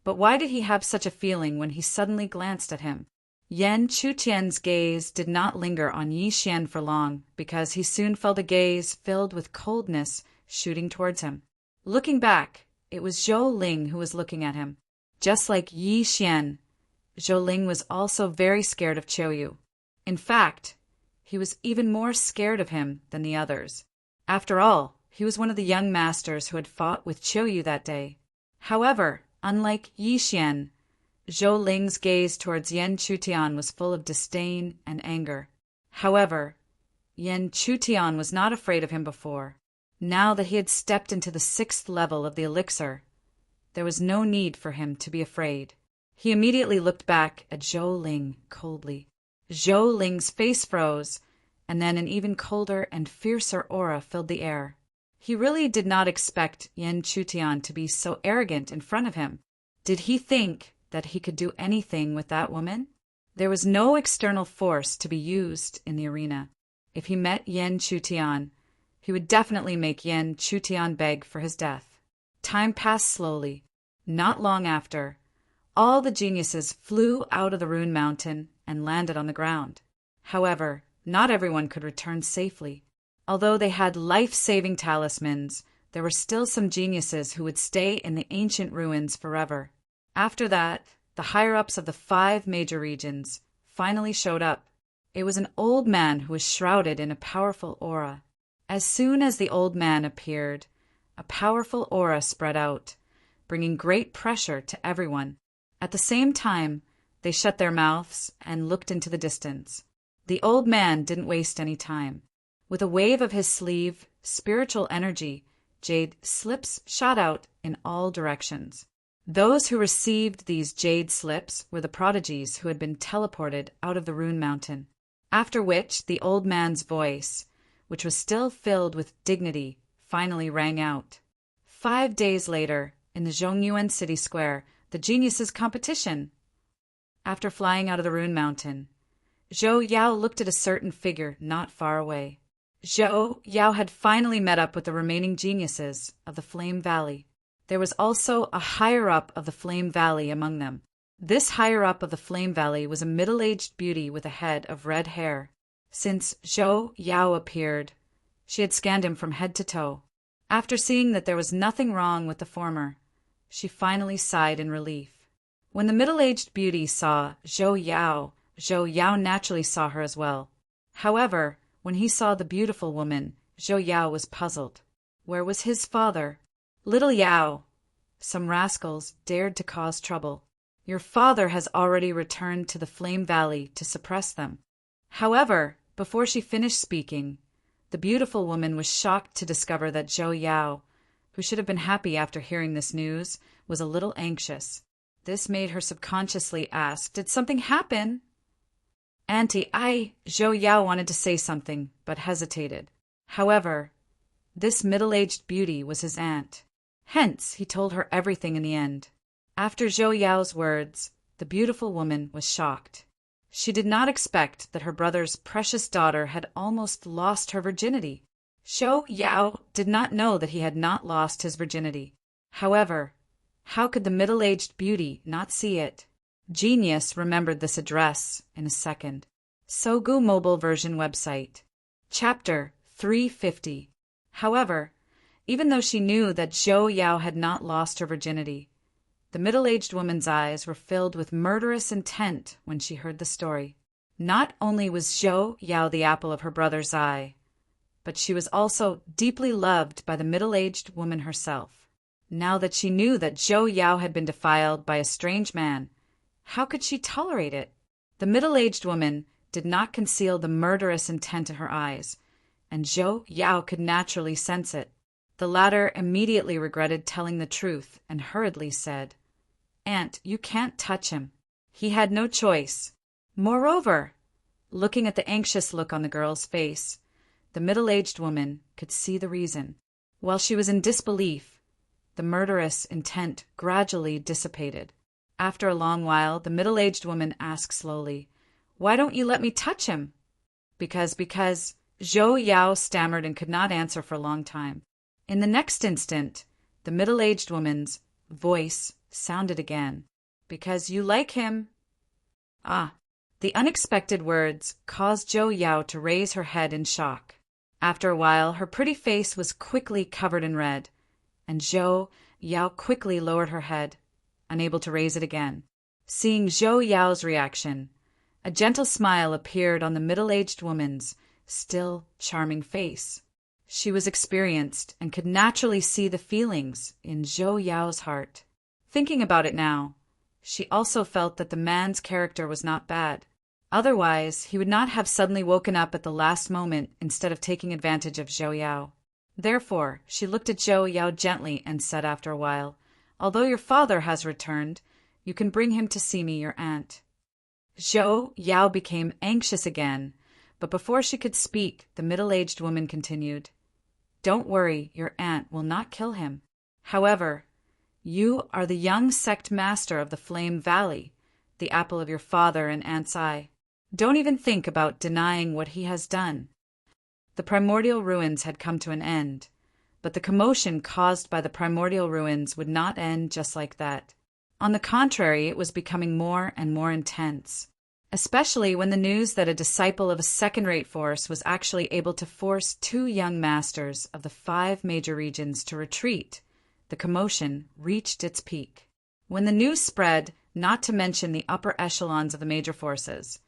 but why did he have such a feeling when he suddenly glanced at him? Yan Chutian's gaze did not linger on Yi Xian for long, because he soon felt a gaze filled with coldness shooting towards him. Looking back, it was Zhou Ling who was looking at him. Just like Yi Xian, Zhou Ling was also very scared of Qiu Yu. In fact, he was even more scared of him than the others. After all, he was one of the young masters who had fought with Qiu Yu that day. However, unlike Yi Xian, Zhou Ling's gaze towards Yan Chutian was full of disdain and anger. However, Yan Chutian was not afraid of him before. Now that he had stepped into the 6th level of the elixir, there was no need for him to be afraid. He immediately looked back at Zhou Ling coldly. Zhou Ling's face froze, and then an even colder and fiercer aura filled the air. He really did not expect Yan Chutian to be so arrogant in front of him. Did he think that he could do anything with that woman? There was no external force to be used in the arena. If he met Yan Chutian, he would definitely make Yan Chutian beg for his death. Time passed slowly. Not long after, all the geniuses flew out of the Rune Mountain and landed on the ground. However, not everyone could return safely. Although they had life-saving talismans, there were still some geniuses who would stay in the ancient ruins forever. After that, the higher-ups of the 5 major regions finally showed up. It was an old man who was shrouded in a powerful aura. As soon as the old man appeared, a powerful aura spread out, bringing great pressure to everyone. At the same time, they shut their mouths and looked into the distance. The old man didn't waste any time. With a wave of his sleeve, spiritual energy, jade slips shot out in all directions. Those who received these jade slips were the prodigies who had been teleported out of the Rune Mountain. After which, the old man's voice, which was still filled with dignity, finally rang out. 5 days later, in the Zhongyuan city square, the geniuses' competition. After flying out of the Rune Mountain, Zhou Yao looked at a certain figure not far away. Zhou Yao had finally met up with the remaining geniuses of the Flame Valley. There was also a higher-up of the Flame Valley among them. This higher-up of the Flame Valley was a middle-aged beauty with a head of red hair. Since Zhou Yao appeared, she had scanned him from head to toe. After seeing that there was nothing wrong with the former, she finally sighed in relief. When the middle-aged beauty saw Zhou Yao naturally saw her as well. However, when he saw the beautiful woman, Zhou Yao was puzzled. Where was his father? Little Yao, some rascals dared to cause trouble. Your father has already returned to the Flame Valley to suppress them. However, before she finished speaking, the beautiful woman was shocked to discover that Zhou Yao, who should have been happy after hearing this news, was a little anxious. This made her subconsciously ask, "Did something happen?" "Auntie, Zhou Yao wanted to say something, but hesitated. However, this middle-aged beauty was his aunt. Hence, he told her everything in the end. After Zhou Yao's words, the beautiful woman was shocked. She did not expect that her brother's precious daughter had almost lost her virginity. Zhou Yao did not know that he had not lost his virginity. However, how could the middle-aged beauty not see it? Genius remembered this address in a second. Sogu mobile version website. Chapter 350. However, even though she knew that Zhou Yao had not lost her virginity, the middle-aged woman's eyes were filled with murderous intent when she heard the story. Not only was Zhou Yao the apple of her brother's eye, but she was also deeply loved by the middle-aged woman herself. Now that she knew that Zhou Yao had been defiled by a strange man, how could she tolerate it? The middle-aged woman did not conceal the murderous intent in her eyes, and Zhou Yao could naturally sense it. The latter immediately regretted telling the truth and hurriedly said, "Aunt, you can't touch him." He had no choice. Moreover, looking at the anxious look on the girl's face, the middle-aged woman could see the reason. While she was in disbelief, the murderous intent gradually dissipated. After a long while, the middle-aged woman asked slowly, "Why don't you let me touch him?" Because Zhou Yao stammered and could not answer for a long time. In the next instant, the middle-aged woman's voice sounded again. "Because you like him." The unexpected words caused Zhou Yao to raise her head in shock. After a while, her pretty face was quickly covered in red, and Zhou Yao quickly lowered her head, unable to raise it again. Seeing Zhou Yao's reaction, a gentle smile appeared on the middle-aged woman's still charming face. She was experienced and could naturally see the feelings in Zhou Yao's heart. Thinking about it now, she also felt that the man's character was not bad. Otherwise, he would not have suddenly woken up at the last moment instead of taking advantage of Zhou Yao. Therefore, she looked at Zhou Yao gently and said after a while, "Although your father has returned, you can bring him to see me, your aunt." Zhou Yao became anxious again, but before she could speak, the middle-aged woman continued, "Don't worry, your aunt will not kill him. However, you are the young sect master of the Flame Valley. the apple of your father and aunt's eye. Don't even think about denying what he has done." The primordial ruins had come to an end, but the commotion caused by the primordial ruins would not end just like that. On the contrary, it was becoming more and more intense, especially when the news that a disciple of a second-rate force was actually able to force 2 young masters of the 5 major regions to retreat. The commotion reached its peak. When the news spread, not to mention the upper echelons of the major forces,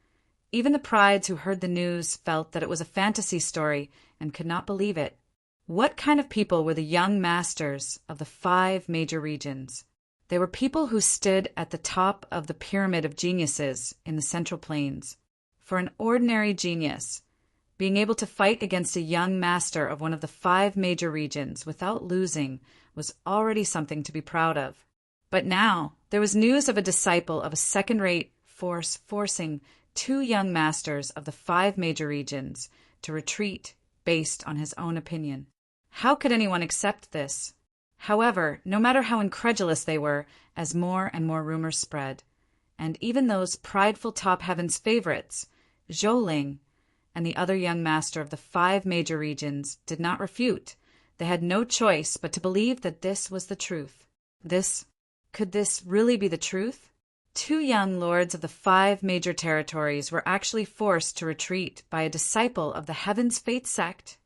even the prides who heard the news felt that it was a fantasy story and could not believe it. What kind of people were the young masters of the 5 major regions? They were people who stood at the top of the pyramid of geniuses in the Central Plains. For an ordinary genius, being able to fight against a young master of one of the 5 major regions without losing was already something to be proud of. But now there was news of a disciple of a second-rate force forcing 2 young masters of the 5 major regions to retreat based on his own opinion. How could anyone accept this? However, no matter how incredulous they were, as more and more rumors spread, and even those prideful top heavens favorites, Zhou Ling and the other young master of the 5 major regions did not refute. They had no choice but to believe that this was the truth. Could this really be the truth? 2 young lords of the 5 major territories were actually forced to retreat by a disciple of the Heaven's Fate sect.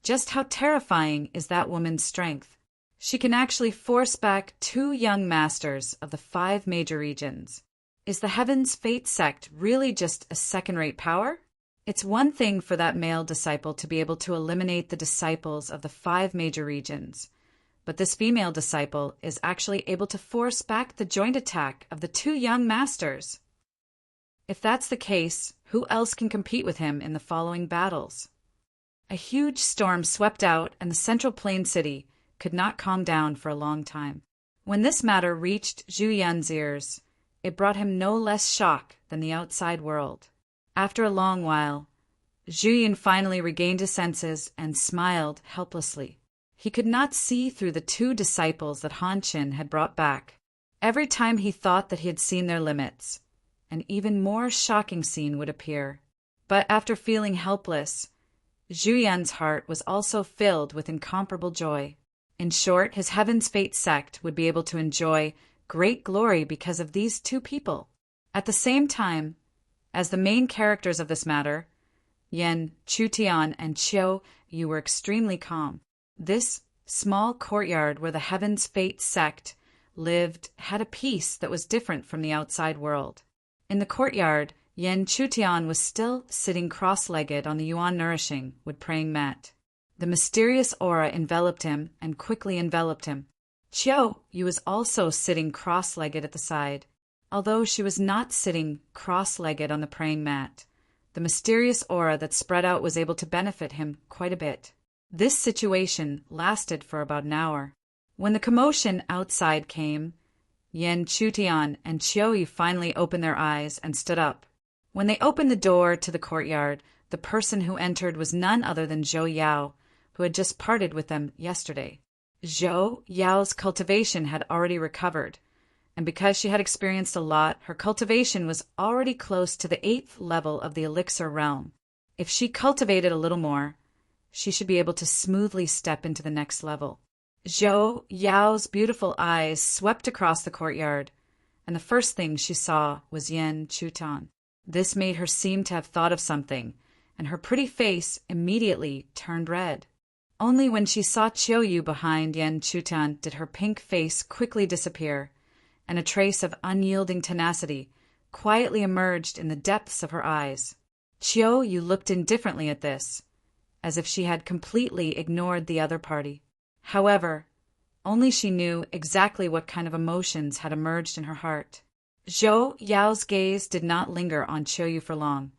Just how terrifying is that woman's strength? She can actually force back 2 young masters of the 5 major regions. Is the Heaven's Fate sect really just a second-rate power? It's one thing for that male disciple to be able to eliminate the disciples of the 5 major regions, but this female disciple is actually able to force back the joint attack of the 2 young masters. If that's the case, who else can compete with him in the following battles? A huge storm swept out, and the Central Plain city could not calm down for a long time. When this matter reached Zhu Yan's ears, it brought him no less shock than the outside world. After a long while, Zhu Yan finally regained his senses and smiled helplessly. He could not see through the 2 disciples that Han Qin had brought back. Every time he thought that he had seen their limits, an even more shocking scene would appear. But after feeling helpless, Zhu Yan's heart was also filled with incomparable joy. In short, his Heaven's Fate sect would be able to enjoy great glory because of these 2 people. At the same time, as the main characters of this matter, Yan Chutian and Qiu Yu were extremely calm. This small courtyard where the Heaven's Fate sect lived had a peace that was different from the outside world. In the courtyard, Yan Chutian was still sitting cross-legged on the Yuan nourishing wood praying mat. The mysterious aura enveloped him and quickly enveloped him. Qiu Yu was also sitting cross-legged at the side. Although she was not sitting cross-legged on the praying mat, the mysterious aura that spread out was able to benefit him quite a bit. This situation lasted for about an hour. When the commotion outside came, Yan Chutian and Qiu Yu finally opened their eyes and stood up. When they opened the door to the courtyard, the person who entered was none other than Zhou Yao, who had just parted with them yesterday. Zhou Yao's cultivation had already recovered, and because she had experienced a lot, her cultivation was already close to the 8th level of the elixir realm. If she cultivated a little more, she should be able to smoothly step into the next level. Zhou Yao's beautiful eyes swept across the courtyard, and the first thing she saw was Yan Chutian. This made her seem to have thought of something, and her pretty face immediately turned red. Only when she saw Qiu Yu behind Yan Chutian did her pink face quickly disappear, and a trace of unyielding tenacity quietly emerged in the depths of her eyes. Qiu Yu looked indifferently at this, as if she had completely ignored the other party. However, only she knew exactly what kind of emotions had emerged in her heart. Zhou Yao's gaze did not linger on Qiu Yu for long,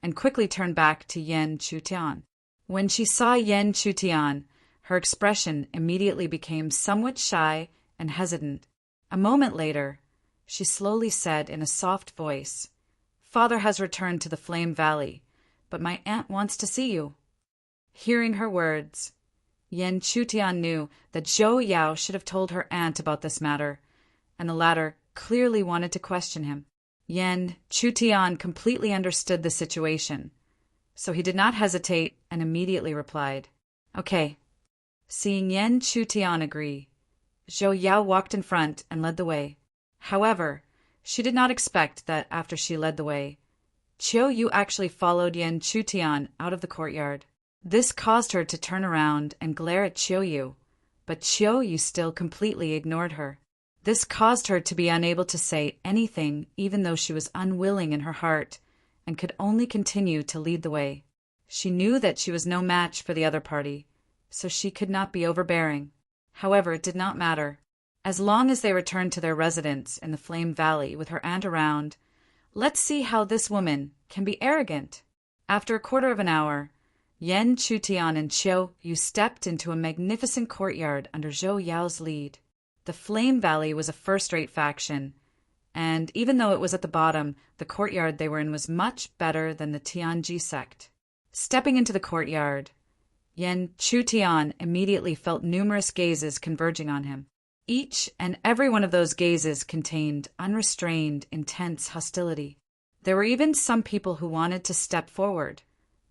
and quickly turned back to Yan Chutian. When she saw Yan Chutian, her expression immediately became somewhat shy and hesitant. A moment later, she slowly said in a soft voice, "Father has returned to the Flame Valley, but my aunt wants to see you." Hearing her words, Yan Chutian knew that Zhou Yao should have told her aunt about this matter, and the latter clearly wanted to question him. Yan Chutian completely understood the situation, so he did not hesitate and immediately replied, "Okay." Seeing Yan Chutian agree, Zhou Yao walked in front and led the way. However, she did not expect that after she led the way, Qiu Yu actually followed Yan Chutian out of the courtyard. This caused her to turn around and glare at Qiu Yu, but Qiu Yu still completely ignored her. This caused her to be unable to say anything, even though she was unwilling in her heart and could only continue to lead the way. She knew that she was no match for the other party, so she could not be overbearing. However, it did not matter. As long as they returned to their residence in the Flame Valley with her aunt around, let's see how this woman can be arrogant. After a quarter of an hour, Yan Chutian and Qiu Yu stepped into a magnificent courtyard under Zhou Yao's lead. The Flame Valley was a first-rate faction, and even though it was at the bottom, the courtyard they were in was much better than the Tianji sect. Stepping into the courtyard, Yan Chutian immediately felt numerous gazes converging on him. Each and every one of those gazes contained unrestrained, intense hostility. There were even some people who wanted to step forward,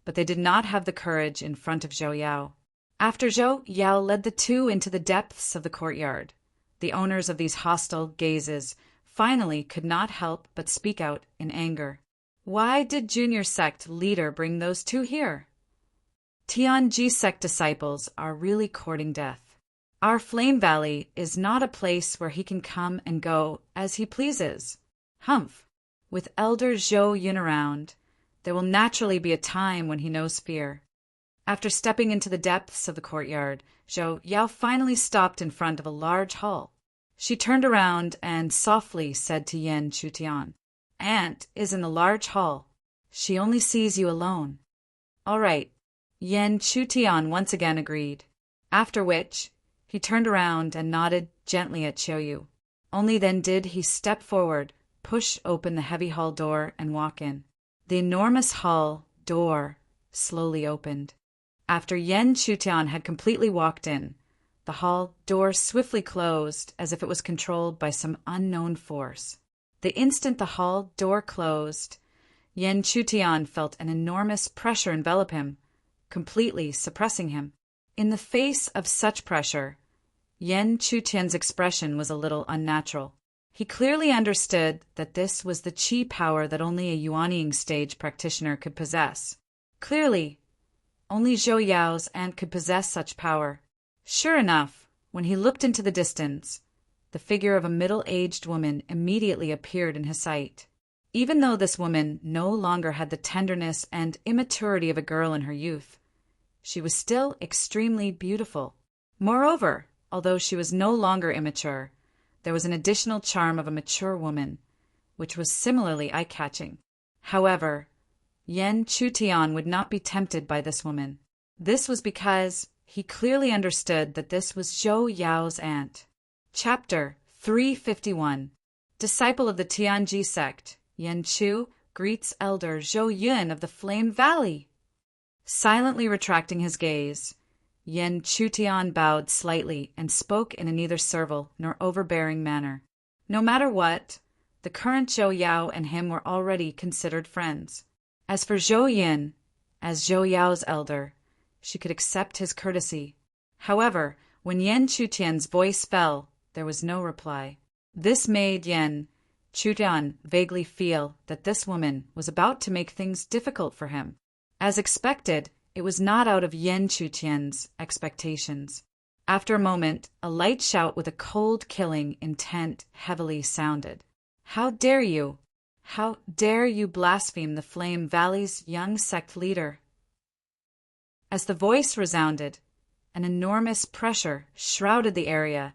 but they did not have the courage in front of Zhou Yao. After Zhou Yao led the two into the depths of the courtyard, the owners of these hostile gazes finally could not help but speak out in anger. Why did junior sect leader bring those two here? Tianji sect disciples are really courting death. Our Flame Valley is not a place where he can come and go as he pleases. Humph! With Elder Zhou Yun around, there will naturally be a time when he knows fear. After stepping into the depths of the courtyard, Zhou Yao finally stopped in front of a large hall. She turned around and softly said to Yan Chutian, "Aunt is in the large hall. She only sees you alone." "All right." Yan Chutian once again agreed, after which he turned around and nodded gently at Qiu Yu. Only then did he step forward, push open the heavy hall door, and walk in. The enormous hall door slowly opened. After Yan Chutian had completely walked in, the hall door swiftly closed as if it was controlled by some unknown force. The instant the hall door closed, Yan Chutian felt an enormous pressure envelop him, completely suppressing him. In the face of such pressure, Yan Chutian's expression was a little unnatural. He clearly understood that this was the qi power that only a Yuanying stage practitioner could possess. Clearly, only Zhou Yao's aunt could possess such power. Sure enough, when he looked into the distance, the figure of a middle-aged woman immediately appeared in his sight. Even though this woman no longer had the tenderness and immaturity of a girl in her youth, she was still extremely beautiful. Moreover, although she was no longer immature, there was an additional charm of a mature woman, which was similarly eye-catching. However, Yan Chutian would not be tempted by this woman. This was because he clearly understood that this was Zhou Yao's aunt. Chapter 351. Disciple of the Tianji sect, Yan Chu greets Elder Zhou Yun of the Flame Valley. Silently retracting his gaze, Yan Chutian bowed slightly and spoke in a neither servile nor overbearing manner. No matter what, the current Zhou Yao and him were already considered friends. As for Zhou Yin, as Zhou Yao's elder, she could accept his courtesy. However, when Yan Chutian's voice fell, there was no reply. This made Yan Chutian vaguely feel that this woman was about to make things difficult for him. As expected, it was not out of Yan Chutian's expectations. After a moment, a light shout with a cold, killing intent heavily sounded. "How dare you? How dare you blaspheme the Flame Valley's young sect leader?" As the voice resounded, an enormous pressure shrouded the area,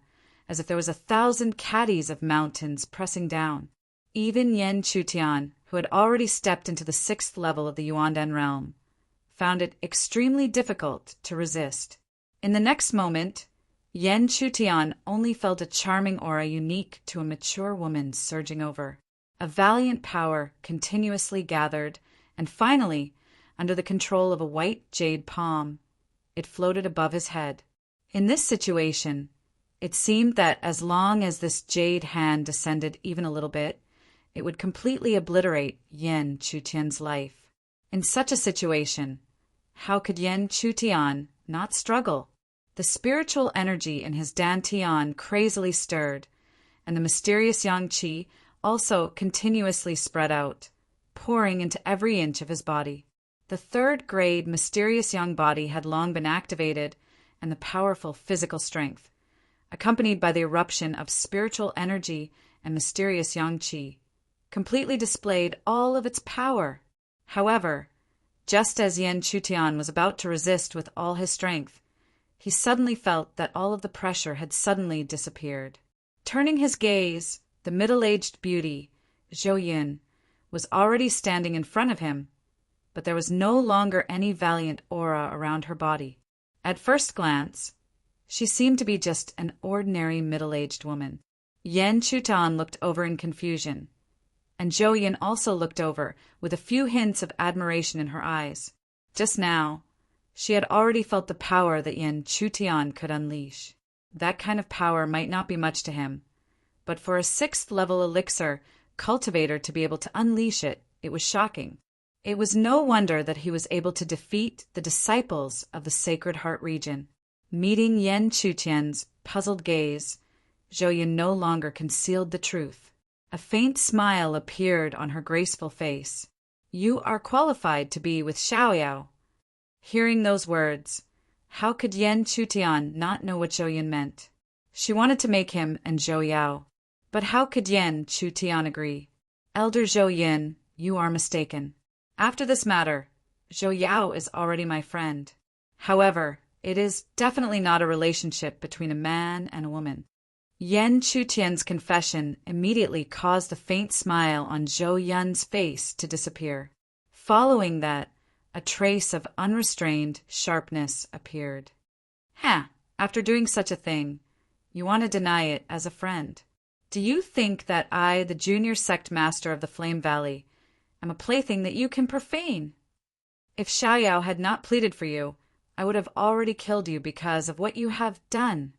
as if there was 1,000 caddies of mountains pressing down. Even Yan Chutian, who had already stepped into the 6th level of the Yuandan realm, found it extremely difficult to resist. In the next moment, Yan Chutian only felt a charming aura unique to a mature woman surging over. A valiant power continuously gathered, and finally, under the control of a white jade palm, it floated above his head. In this situation, It seemed that as long as this jade hand descended even a little bit, it would completely obliterate Yan Chutian's life. In such a situation, how could Yan Chutian not struggle? The spiritual energy in his dantian crazily stirred, and the mysterious yang qi also continuously spread out, pouring into every inch of his body. The third-grade mysterious yang body had long been activated, and the powerful physical strength, accompanied by the eruption of spiritual energy and mysterious yang qi, completely displayed all of its power. However, just as Yan Chutian was about to resist with all his strength, he suddenly felt that all of the pressure had suddenly disappeared. Turning his gaze, the middle-aged beauty, Zhou Yun, was already standing in front of him, but there was no longer any valiant aura around her body. At first glance, she seemed to be just an ordinary middle-aged woman. Yan Chutian looked over in confusion, and Zhou Yun also looked over with a few hints of admiration in her eyes. Just now, she had already felt the power that Yan Chutian could unleash. That kind of power might not be much to him, but for a 6th-level elixir cultivator to be able to unleash it, it was shocking. It was no wonder that he was able to defeat the disciples of the Sacred Heart region. Meeting Yan Chutian's puzzled gaze, Zhou Yun no longer concealed the truth. A faint smile appeared on her graceful face. "You are qualified to be with Xiaoyao." Hearing those words, how could Yan Chutian not know what Zhou Yun meant? She wanted to make him and Zhou Yao, but how could Yan Chutian agree? "Elder Zhou Yun, you are mistaken. After this matter, Zhou Yao is already my friend. However, it is definitely not a relationship between a man and a woman." Yan Chutian's confession immediately caused the faint smile on Zhou Yun's face to disappear. Following that, a trace of unrestrained sharpness appeared. After doing such a thing, you want to deny it as a friend. Do you think that I, the junior sect master of the Flame Valley, am a plaything that you can profane? If Xiaoyao had not pleaded for you, I would have already killed you because of what you have done.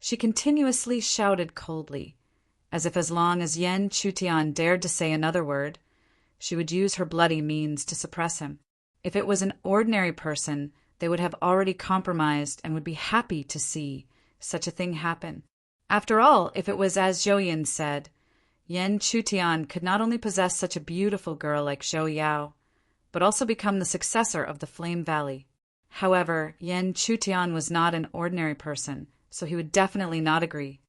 She continuously shouted coldly, as if as long as Yan Chutian dared to say another word, she would use her bloody means to suppress him. If it was an ordinary person, they would have already compromised and would be happy to see such a thing happen. After all, if it was as Zhou Yun said, Yan Chutian could not only possess such a beautiful girl like Zhou Yao, but also become the successor of the Flame Valley. However, Yan Chutian was not an ordinary person, so he would definitely not agree.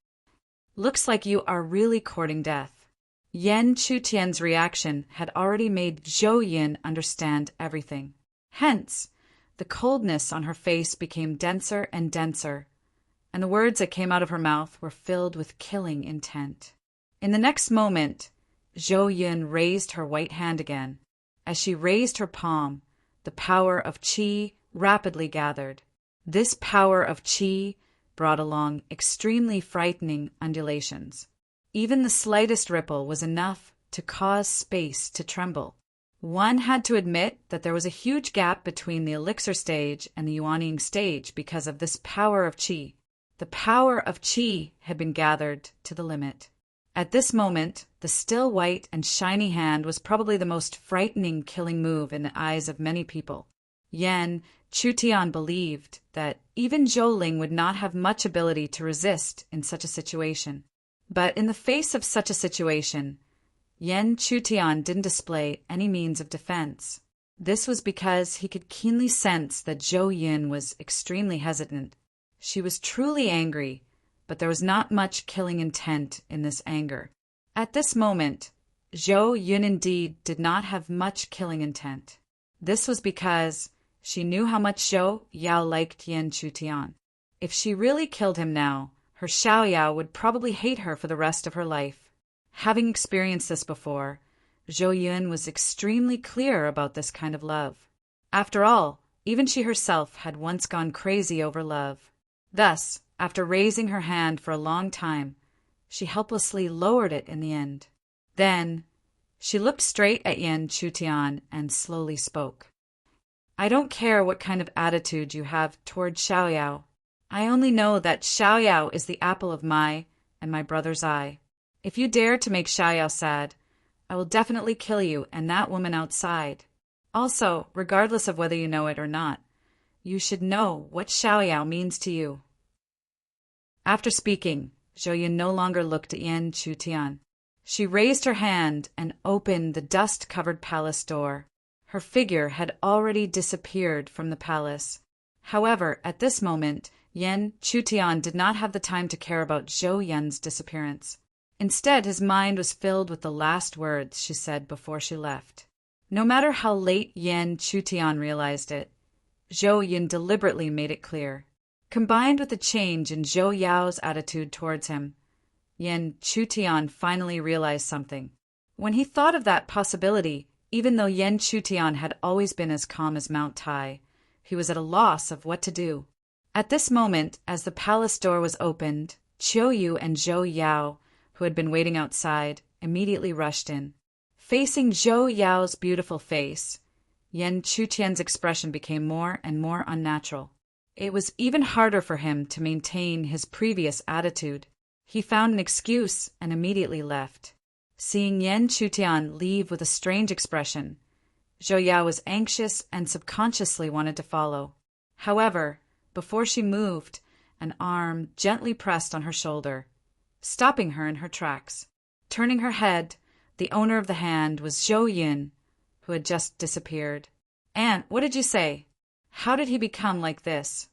"Looks like you are really courting death." Yan Chutian's reaction had already made Zhou Yun understand everything. Hence, the coldness on her face became denser and denser, and the words that came out of her mouth were filled with killing intent. In the next moment, Zhou Yun raised her white hand again. As she raised her palm, the power of qi rapidly gathered. This power of qi brought along extremely frightening undulations. Even the slightest ripple was enough to cause space to tremble. One had to admit that there was a huge gap between the elixir stage and the yuanying stage because of this power of qi. The power of qi had been gathered to the limit. At this moment, the still white and shiny hand was probably the most frightening killing move in the eyes of many people. Yan Chutian believed that even Zhou Ling would not have much ability to resist in such a situation. But in the face of such a situation, Yan Chutian didn't display any means of defense. This was because he could keenly sense that Zhou Yun was extremely hesitant. She was truly angry, but there was not much killing intent in this anger. At this moment, Zhou Yun indeed did not have much killing intent. This was because she knew how much Zhou Yao liked Yan Chutian. If she really killed him now, her Xiaoyao would probably hate her for the rest of her life. Having experienced this before, Zhou Yun was extremely clear about this kind of love. After all, even she herself had once gone crazy over love. Thus, after raising her hand for a long time, she helplessly lowered it in the end. Then, she looked straight at Yan Chutian and slowly spoke. "I don't care what kind of attitude you have toward Xiaoyao. I only know that Xiaoyao is the apple of my and my brother's eye. If you dare to make Xiaoyao sad, I will definitely kill you and that woman outside. Also, regardless of whether you know it or not, you should know what Xiaoyao means to you." After speaking, Zhou Yun no longer looked at Yan Chutian. She raised her hand and opened the dust-covered palace door. Her figure had already disappeared from the palace. However, at this moment, Yan Chutian did not have the time to care about Zhou Yun's disappearance. Instead, his mind was filled with the last words she said before she left. No matter how late Yan Chutian realized it, Zhou Yun deliberately made it clear. Combined with the change in Zhou Yao's attitude towards him, Yan Chutian finally realized something. When he thought of that possibility, even though Yan Chutian had always been as calm as Mount Tai, he was at a loss of what to do. At this moment, as the palace door was opened, Qiu Yu and Zhou Yao, who had been waiting outside, immediately rushed in. Facing Zhou Yao's beautiful face, Yan Chutian's expression became more and more unnatural. It was even harder for him to maintain his previous attitude. He found an excuse and immediately left. Seeing Yan Chutian leave with a strange expression, Zhou Yao was anxious and subconsciously wanted to follow. However, before she moved, an arm gently pressed on her shoulder, stopping her in her tracks. Turning her head, the owner of the hand was Zhou Yun, who had just disappeared. "Aunt, what did you say? How did he become like this?"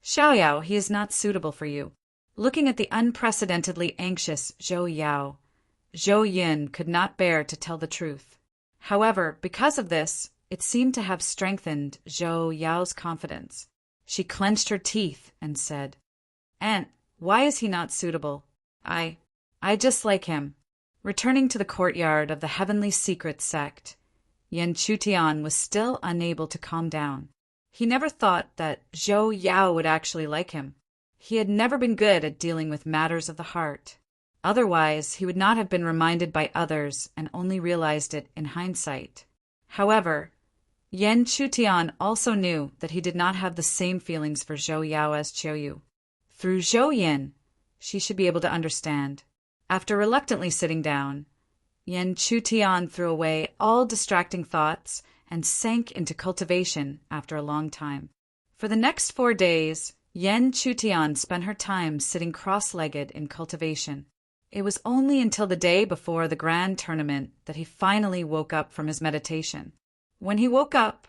"Xiaoyao, he is not suitable for you." Looking at the unprecedentedly anxious Zhou Yao, Zhou Yun could not bear to tell the truth. However, because of this, it seemed to have strengthened Zhou Yao's confidence. She clenched her teeth and said, "Aunt, why is he not suitable? I just like him." Returning to the courtyard of the Heavenly Secret sect, Yan Chutian was still unable to calm down. He never thought that Zhou Yao would actually like him. He had never been good at dealing with matters of the heart. Otherwise, he would not have been reminded by others and only realized it in hindsight. However, Yan Chutian also knew that he did not have the same feelings for Zhou Yao as Qiu Yu. Through Zhou Yun, she should be able to understand. After reluctantly sitting down, Yan Chutian threw away all distracting thoughts and sank into cultivation after a long time. For the next 4 days, Yan Chutian spent her time sitting cross-legged in cultivation. It was only until the day before the grand tournament that he finally woke up from his meditation. When he woke up,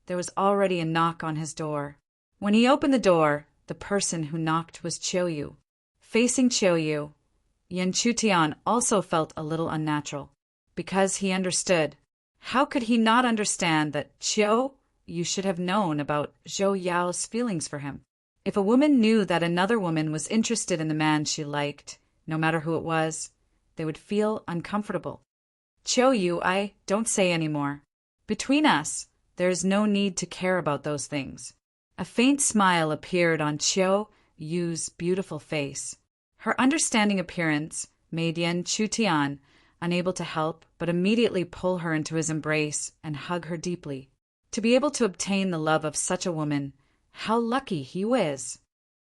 there was already a knock on his door. When he opened the door, the person who knocked was Qiu Yu. Facing Qiu Yu, Yan Chutian also felt a little unnatural, because he understood. How could he not understand that Qiu Yu should have known about Zhou Yao's feelings for him? If a woman knew that another woman was interested in the man she liked, no matter who it was, they would feel uncomfortable. "Qiu Yu, don't say any more. Between us, there is no need to care about those things." A faint smile appeared on Qiu Yu's beautiful face. Her understanding appearance made Yan Chutian unable to help but immediately pull her into his embrace and hug her deeply. To be able to obtain the love of such a woman, how lucky he was!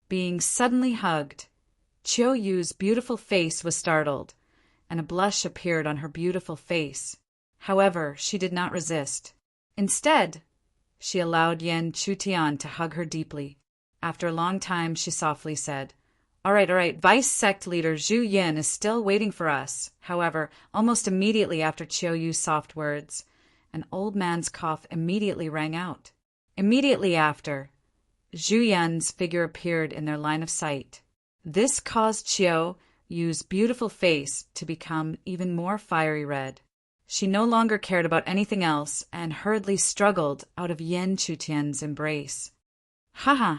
Being suddenly hugged, Qiu Yu's beautiful face was startled, and a blush appeared on her beautiful face. However, she did not resist. Instead, she allowed Yan Chutian to hug her deeply. After a long time, she softly said, All right, Vice Sect Leader Zhu Yin is still waiting for us." However, almost immediately after Qiu Yu's soft words, an old man's cough immediately rang out. Immediately after, Zhu Yin's figure appeared in their line of sight. This caused Qiu Yu's beautiful face to become even more fiery red. She no longer cared about anything else and hurriedly struggled out of Yan Chutian's embrace. "Haha,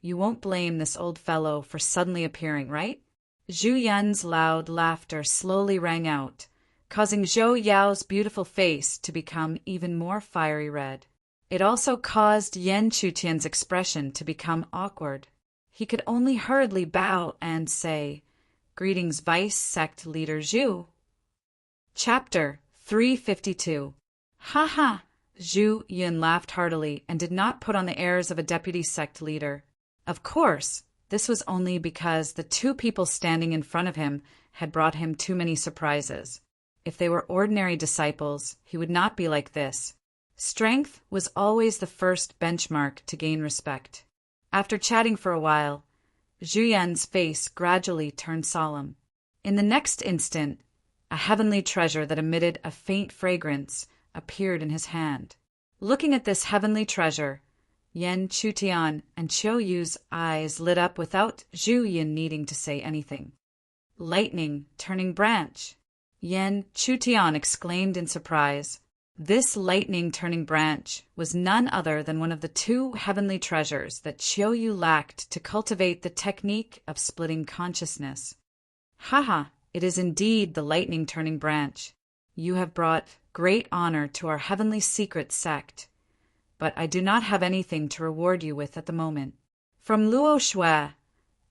you won't blame this old fellow for suddenly appearing, right?" Zhu Yin's loud laughter slowly rang out, causing Zhou Yao's beautiful face to become even more fiery red. It also caused Yan Chutian's expression to become awkward. He could only hurriedly bow and say, "Greetings, Vice Sect Leader Zhu." Chapter 352. Ha! Zhu Yin laughed heartily and did not put on the airs of a deputy sect leader. Of course, this was only because the two people standing in front of him had brought him too many surprises. If they were ordinary disciples, he would not be like this. Strength was always the first benchmark to gain respect. After chatting for a while, Zhu Yan's face gradually turned solemn. In the next instant, a heavenly treasure that emitted a faint fragrance appeared in his hand. Looking at this heavenly treasure, Yan Chutian and Qiu Yu's eyes lit up without Zhu Yin needing to say anything. Lightning turning branch! Yan Chutian exclaimed in surprise. This lightning turning branch was none other than one of the two heavenly treasures that Qiu Yu lacked to cultivate the technique of splitting consciousness. Haha, it is indeed the lightning turning branch. You have brought great honor to our heavenly secret sect, but I do not have anything to reward you with at the moment. From Luo Shui,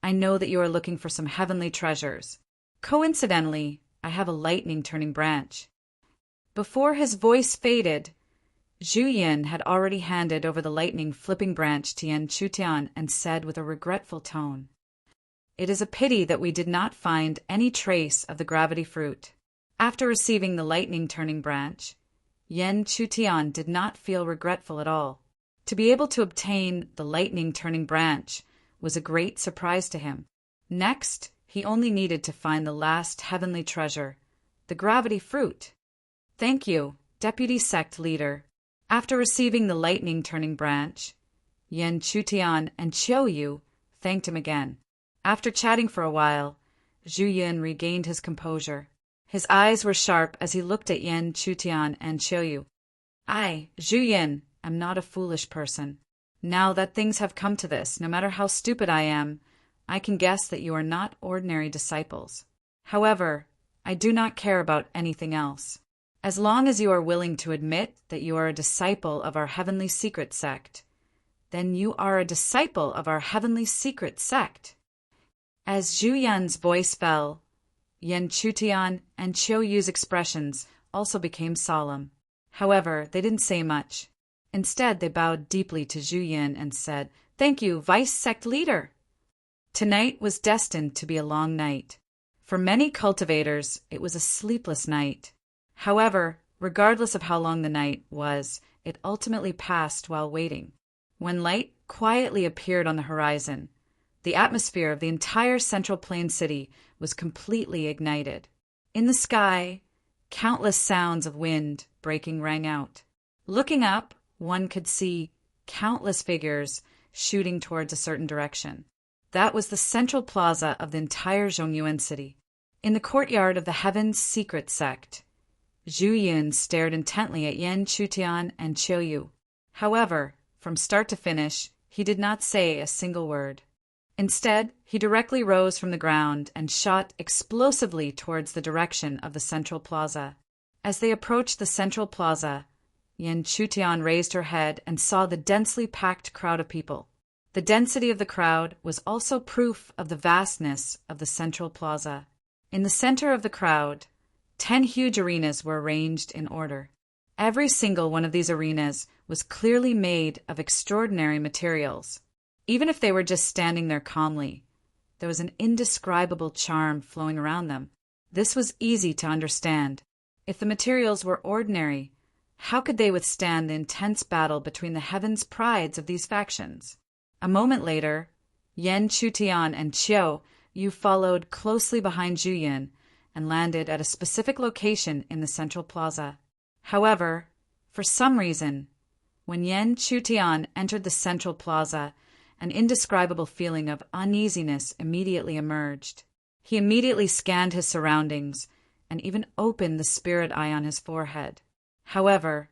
I know that you are looking for some heavenly treasures. Coincidentally, I have a lightning turning branch. Before his voice faded, Zhu Yin had already handed over the lightning flipping branch to Yan Chutian and said with a regretful tone, "It is a pity that we did not find any trace of the gravity fruit." After receiving the lightning turning branch, Yan Chutian did not feel regretful at all. To be able to obtain the lightning turning branch was a great surprise to him. Next, he only needed to find the last heavenly treasure, the gravity fruit. Thank you, Deputy Sect Leader. After receiving the lightning turning branch, Yan Chutian and Qiu Yu thanked him again. After chatting for a while, Zhu Yin regained his composure. His eyes were sharp as he looked at Yan Chutian and Qiu Yu. I, Zhu Yin, am not a foolish person. Now that things have come to this, no matter how stupid I am, I can guess that you are not ordinary disciples. However, I do not care about anything else. As long as you are willing to admit that you are a disciple of our heavenly secret sect, then you are a disciple of our heavenly secret sect. As Zhu Yan's voice fell, Yan Chutian and Qiu Yu's expressions also became solemn. However, they didn't say much. Instead, they bowed deeply to Zhu Yin and said, "Thank you, Vice Sect Leader." Tonight was destined to be a long night. For many cultivators, it was a sleepless night. However, regardless of how long the night was, it ultimately passed while waiting. When light quietly appeared on the horizon, the atmosphere of the entire Central Plain city was completely ignited. In the sky, countless sounds of wind breaking rang out. Looking up, one could see countless figures shooting towards a certain direction. That was the central plaza of the entire Zhongyuan city. In the courtyard of the Heaven's Secret Sect, Zhu Yin stared intently at Yan Chutian and Qiu Yu. However, from start to finish, he did not say a single word. Instead, he directly rose from the ground and shot explosively towards the direction of the central plaza. As they approached the central plaza, Yan Chutian raised her head and saw the densely packed crowd of people. The density of the crowd was also proof of the vastness of the central plaza. In the center of the crowd, 10 huge arenas were arranged in order. Every single one of these arenas was clearly made of extraordinary materials. Even if they were just standing there calmly, there was an indescribable charm flowing around them. This was easy to understand. If the materials were ordinary, how could they withstand the intense battle between the heaven's prides of these factions? A moment later, Yan Chutian and Qiu Yu followed closely behind Zhu Yin and landed at a specific location in the central plaza. However, for some reason, when Yan Chutian entered the central plaza, an indescribable feeling of uneasiness immediately emerged. He immediately scanned his surroundings and even opened the spirit eye on his forehead. However,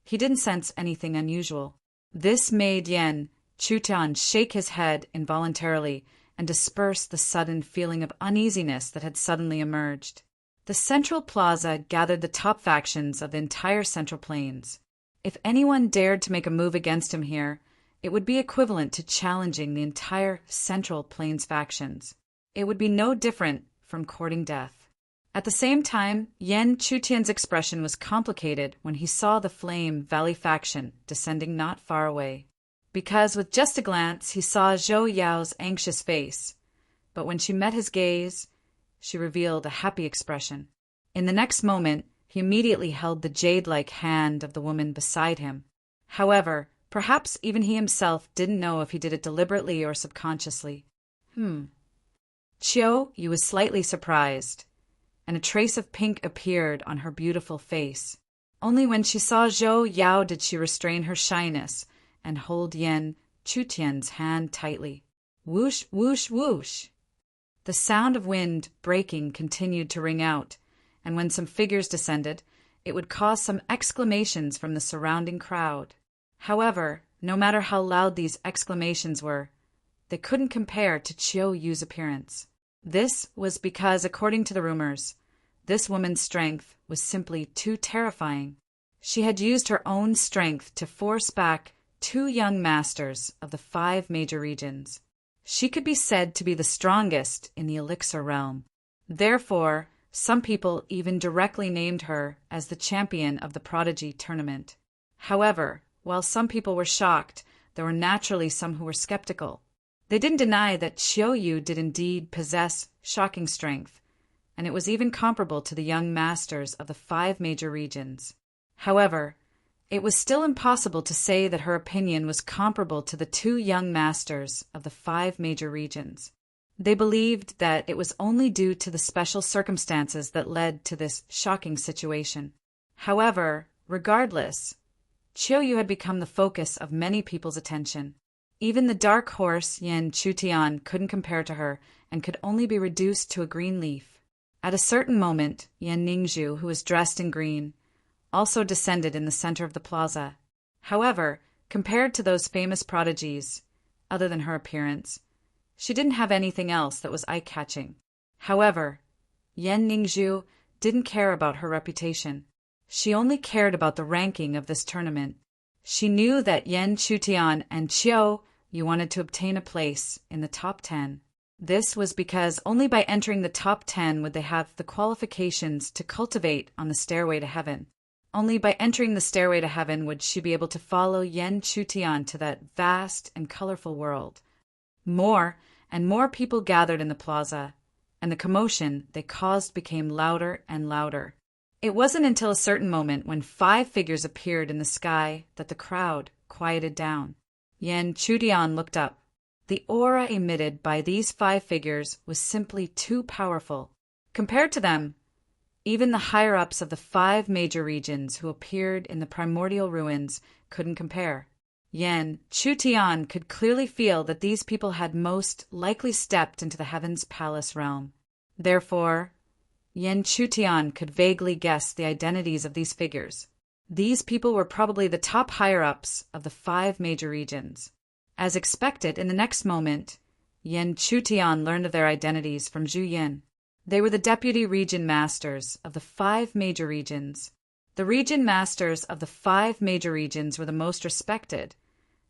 he didn't sense anything unusual. This made Yan Chutian shake his head involuntarily and disperse the sudden feeling of uneasiness that had suddenly emerged. The central plaza gathered the top factions of the entire Central Plains. If anyone dared to make a move against him here, it would be equivalent to challenging the entire Central Plains factions. It would be no different from courting death. At the same time, Yan Chutian's expression was complicated when he saw the Flame Valley faction descending not far away. because with just a glance he saw Zhou Yao's anxious face, but when she met his gaze, she revealed a happy expression. In the next moment, he immediately held the jade-like hand of the woman beside him. However, perhaps even he himself didn't know if he did it deliberately or subconsciously. Qiu Yu was slightly surprised, and a trace of pink appeared on her beautiful face. Only when she saw Zhou Yao did she restrain her shyness and hold Yan Chutian's hand tightly. Whoosh, whoosh, whoosh! The sound of wind breaking continued to ring out, and when some figures descended, it would cause some exclamations from the surrounding crowd. However, no matter how loud these exclamations were, they couldn't compare to Qiu Yu's appearance. This was because, according to the rumors, this woman's strength was simply too terrifying. She had used her own strength to force back 2 young masters of the 5 major regions. She could be said to be the strongest in the elixir realm. Therefore, some people even directly named her as the champion of the Prodigy tournament. However, while some people were shocked, there were naturally some who were skeptical. They didn't deny that Qiu Yu did indeed possess shocking strength, and it was even comparable to the young masters of the 5 major regions. However, it was still impossible to say that her opinion was comparable to the 2 young masters of the 5 major regions. They believed that it was only due to the special circumstances that led to this shocking situation. However, regardless, Qiu Yu had become the focus of many people's attention. Even the dark horse Yan Chutian couldn't compare to her and could only be reduced to a green leaf. At a certain moment, Yan Ningzhu, who was dressed in green, also descended in the center of the plaza. However, compared to those famous prodigies, other than her appearance, she didn't have anything else that was eye-catching. However, Yan Ningzhu didn't care about her reputation. She only cared about the ranking of this tournament. She knew that Yan Chutian and Qiu Yu wanted to obtain a place in the top 10. This was because only by entering the top 10 would they have the qualifications to cultivate on the stairway to heaven. Only by entering the stairway to heaven would she be able to follow Yan Chutian to that vast and colorful world. More and more people gathered in the plaza, and the commotion they caused became louder and louder. It wasn't until a certain moment when 5 figures appeared in the sky that the crowd quieted down. Yan Chutian looked up. The aura emitted by these 5 figures was simply too powerful. Compared to them, even the higher-ups of the 5 major regions who appeared in the primordial ruins couldn't compare. Yan Chutian could clearly feel that these people had most likely stepped into the Heaven's Palace realm. Therefore, Yan Chutian could vaguely guess the identities of these figures. These people were probably the top higher-ups of the 5 major regions. As expected, in the next moment, Yan Chutian learned of their identities from Zhu Yin. They were the deputy region masters of the 5 major regions. The region masters of the 5 major regions were the most respected,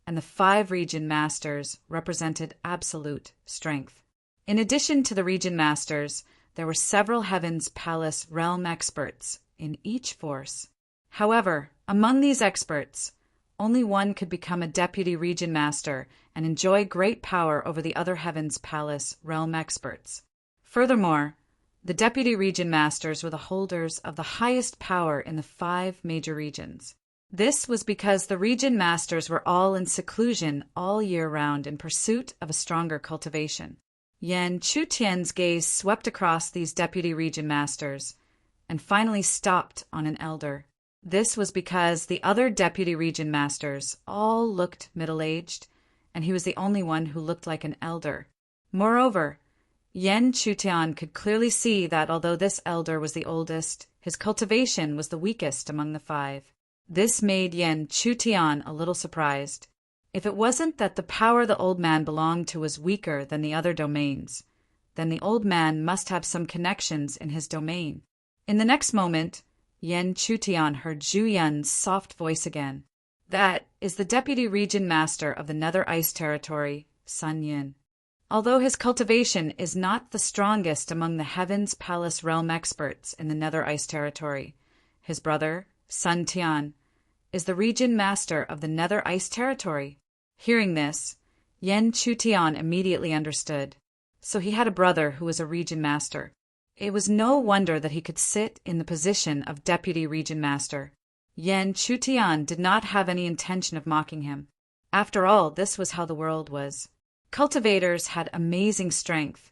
and the 5 region masters represented absolute strength. In addition to the region masters, there were several Heaven's Palace realm experts in each force. However, among these experts, only one could become a deputy region master and enjoy great power over the other Heaven's Palace realm experts. Furthermore, the deputy region masters were the holders of the highest power in the 5 major regions. This was because the region masters were all in seclusion all year round in pursuit of a stronger cultivation. Yan Chutian's gaze swept across these deputy region masters and finally stopped on an elder. This was because the other deputy region masters all looked middle-aged, and he was the only one who looked like an elder. Moreover, Yan Chutian could clearly see that although this elder was the oldest, his cultivation was the weakest among the 5. This made Yan Chutian a little surprised. If it wasn't that the power the old man belonged to was weaker than the other domains, then the old man must have some connections in his domain. In the next moment, Yan Chutian heard Zhu Yun's soft voice again. That is the deputy region master of the Nether Ice Territory, Sun Yin. Although his cultivation is not the strongest among the Heaven's Palace realm experts in the Nether Ice Territory, his brother, Sun Tian, is the region master of the Nether Ice Territory. Hearing this, Yen Chutian immediately understood. So he had a brother who was a region master. It was no wonder that he could sit in the position of deputy region master. Yen Chutian did not have any intention of mocking him. After all, this was how the world was. Cultivators had amazing strength,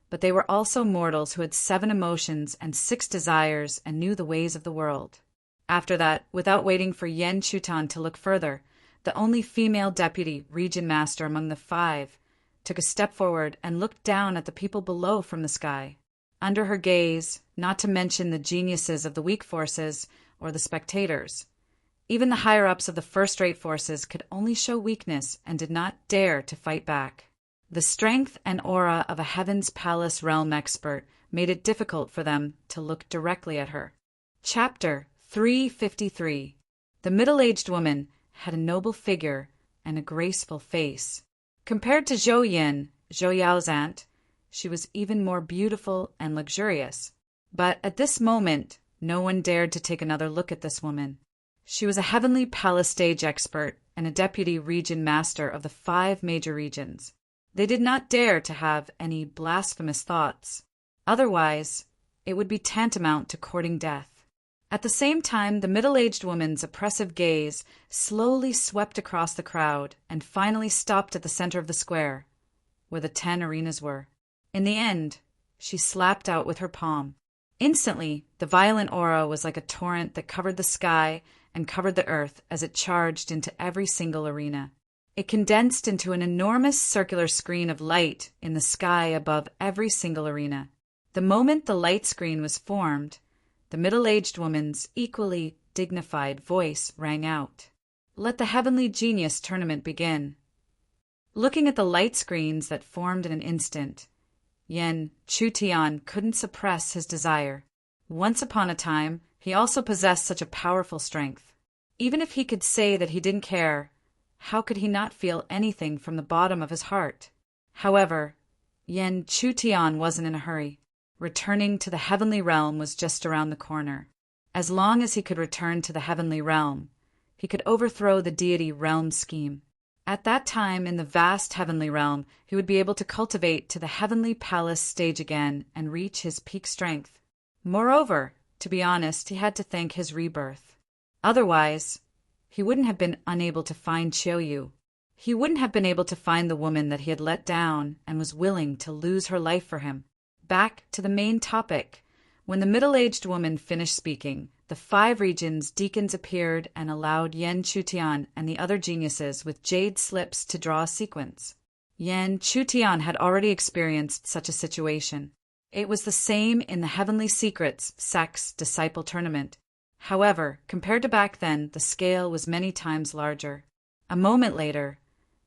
but they were also mortals who had 7 emotions and 6 desires and knew the ways of the world. After that, without waiting for Yen Chutian to look further, the only female deputy region master among the 5 took a step forward and looked down at the people below from the sky. Under her gaze, not to mention the geniuses of the weak forces or the spectators, even the higher-ups of the first-rate forces could only show weakness and did not dare to fight back. The strength and aura of a Heaven's Palace realm expert made it difficult for them to look directly at her. Chapter 353. The middle-aged woman had a noble figure and a graceful face. Compared to Zhou Yin, Zhou Yao's aunt, she was even more beautiful and luxurious. But at this moment, no one dared to take another look at this woman. She was a Heavenly Palace stage expert and a deputy region master of the 5 major regions. They did not dare to have any blasphemous thoughts. Otherwise, it would be tantamount to courting death. At the same time, the middle-aged woman's oppressive gaze slowly swept across the crowd and finally stopped at the center of the square, where the 10 arenas were. In the end, she slapped out with her palm. Instantly, the violent aura was like a torrent that covered the sky and covered the earth as it charged into every single arena. It condensed into an enormous circular screen of light in the sky above every single arena. The moment the light screen was formed, the middle-aged woman's equally dignified voice rang out. "Let the Heavenly Genius Tournament begin." Looking at the light screens that formed in an instant, Yen Chutian couldn't suppress his desire. Once upon a time, he also possessed such a powerful strength. Even if he could say that he didn't care, how could he not feel anything from the bottom of his heart? However, Yen Chutian wasn't in a hurry. Returning to the heavenly realm was just around the corner. As long as he could return to the heavenly realm, he could overthrow the deity realm scheme. At that time, in the vast heavenly realm, he would be able to cultivate to the Heavenly Palace stage again and reach his peak strength. Moreover, to be honest, he had to thank his rebirth. Otherwise, he wouldn't have been unable to find Qiuyu. He wouldn't have been able to find the woman that he had let down and was willing to lose her life for him. Back to the main topic. When the middle-aged woman finished speaking, the 5 regions' deacons appeared and allowed Yen Chutian and the other geniuses with jade slips to draw a sequence. Yen Chutian had already experienced such a situation. It was the same in the Heavenly Secrets Sex Disciple Tournament. However, compared to back then, the scale was many times larger. A moment later,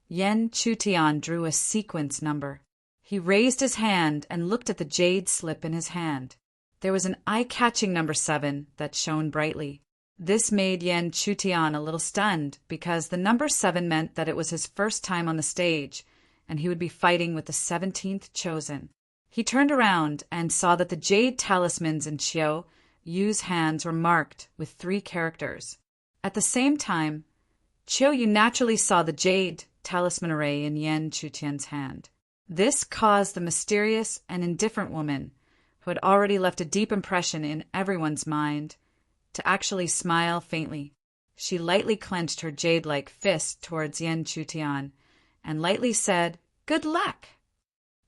Yen Chutian drew a sequence number. He raised his hand and looked at the jade slip in his hand. There was an eye-catching number 7 that shone brightly. This made Yen Chutian a little stunned because the number 7 meant that it was his first time on the stage and he would be fighting with the 17th chosen. He turned around and saw that the jade talismans in Qiuyu's hands were marked with 3 characters. At the same time, Qiuyu naturally saw the jade talisman array in Yen Chutian's hand. This caused the mysterious and indifferent woman, who had already left a deep impression in everyone's mind, to actually smile faintly. She lightly clenched her jade-like fist towards Yen Chutian and lightly said, "Good luck!"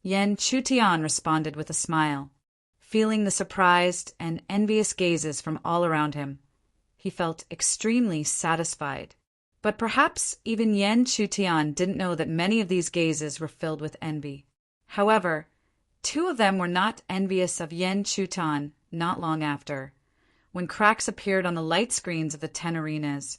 Yen Chutian responded with a smile. Feeling the surprised and envious gazes from all around him, he felt extremely satisfied. But perhaps even Yen Chutian didn't know that many of these gazes were filled with envy. However, 2 of them were not envious of Yen Chutian not long after. When cracks appeared on the light screens of the 10 arenas,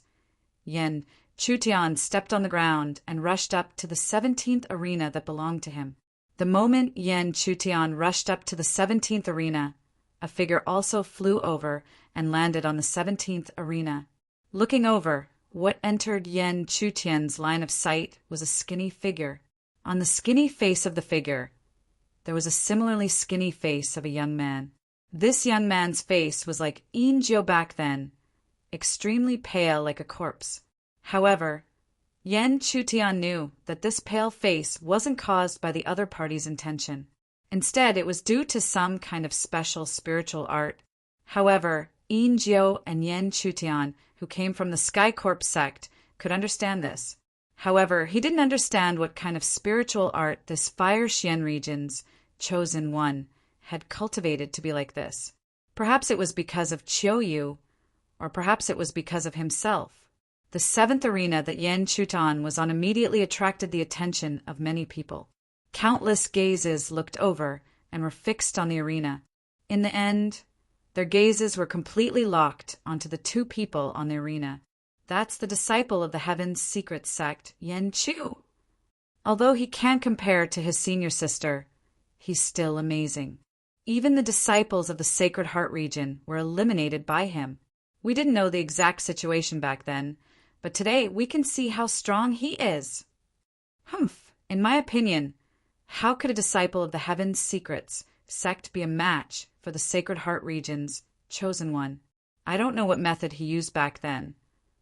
Yen Chutian stepped on the ground and rushed up to the 17th arena that belonged to him. The moment Yen Chutian rushed up to the 17th arena, a figure also flew over and landed on the 17th arena. Looking over, what entered Yen Chutian's line of sight was a skinny figure. On the skinny face of the figure, there was a similarly skinny face of a young man. This young man's face was like Yin Jiu back then, extremely pale like a corpse. However, Yan Chutian knew that this pale face wasn't caused by the other party's intention. Instead, it was due to some kind of special spiritual art. However, Yin Jiu and Yan Chutian, who came from the Sky Corp sect, could understand this. However, he didn't understand what kind of spiritual art this Fire Xian region's chosen one had cultivated to be like this. Perhaps it was because of Qiuyu, or perhaps it was because of himself. The seventh arena that Yan Chutan was on immediately attracted the attention of many people. Countless gazes looked over and were fixed on the arena. In the end, their gazes were completely locked onto the two people on the arena. That's the disciple of the Heaven's secret sect, Yan Chu. Although he can't compare to his senior sister, he's still amazing. Even the disciples of the Sacred Heart region were eliminated by him. We didn't know the exact situation back then, but today we can see how strong he is. In my opinion, how could a disciple of the Heaven's Secrets sect be a match for the Sacred Heart region's chosen one? I don't know what method he used back then,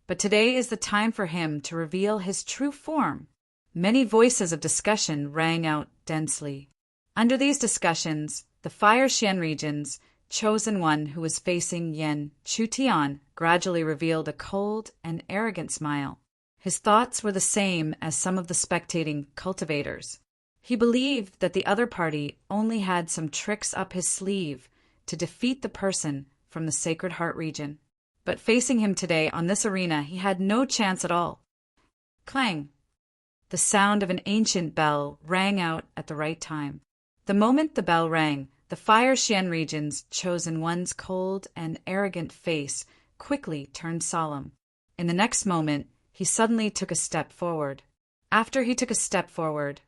but today is the time for him to reveal his true form. Many voices of discussion rang out densely. Under these discussions, the Fire Xian region's chosen one who was facing Yan Chutian gradually revealed a cold and arrogant smile. His thoughts were the same as some of the spectating cultivators. He believed that the other party only had some tricks up his sleeve to defeat the person from the Sacred Heart region. But facing him today on this arena, he had no chance at all. Clang! The sound of an ancient bell rang out at the right time. The moment the bell rang, the Fire Xian region's chosen one's cold and arrogant face quickly turned solemn. In the next moment, he suddenly took a step forward. After he took a step forward,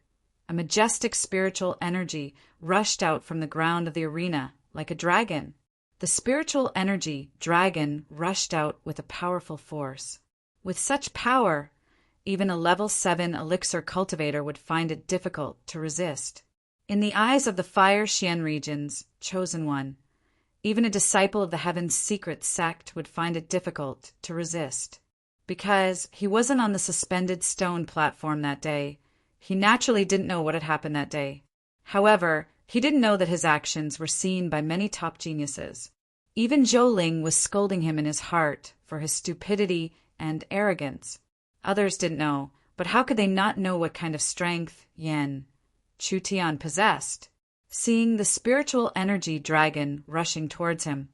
a majestic spiritual energy rushed out from the ground of the arena like a dragon. The spiritual energy dragon rushed out with a powerful force. With such power, even a level 7 elixir cultivator would find it difficult to resist. In the eyes of the Fire Xian region's chosen one, even a disciple of the Heaven's secret sect would find it difficult to resist. Because he wasn't on the suspended stone platform that day, he naturally didn't know what had happened that day. However, he didn't know that his actions were seen by many top geniuses. Even Zhou Ling was scolding him in his heart for his stupidity and arrogance. Others didn't know, but how could they not know what kind of strength Yan Chutian possessed? Seeing the spiritual energy dragon rushing towards him,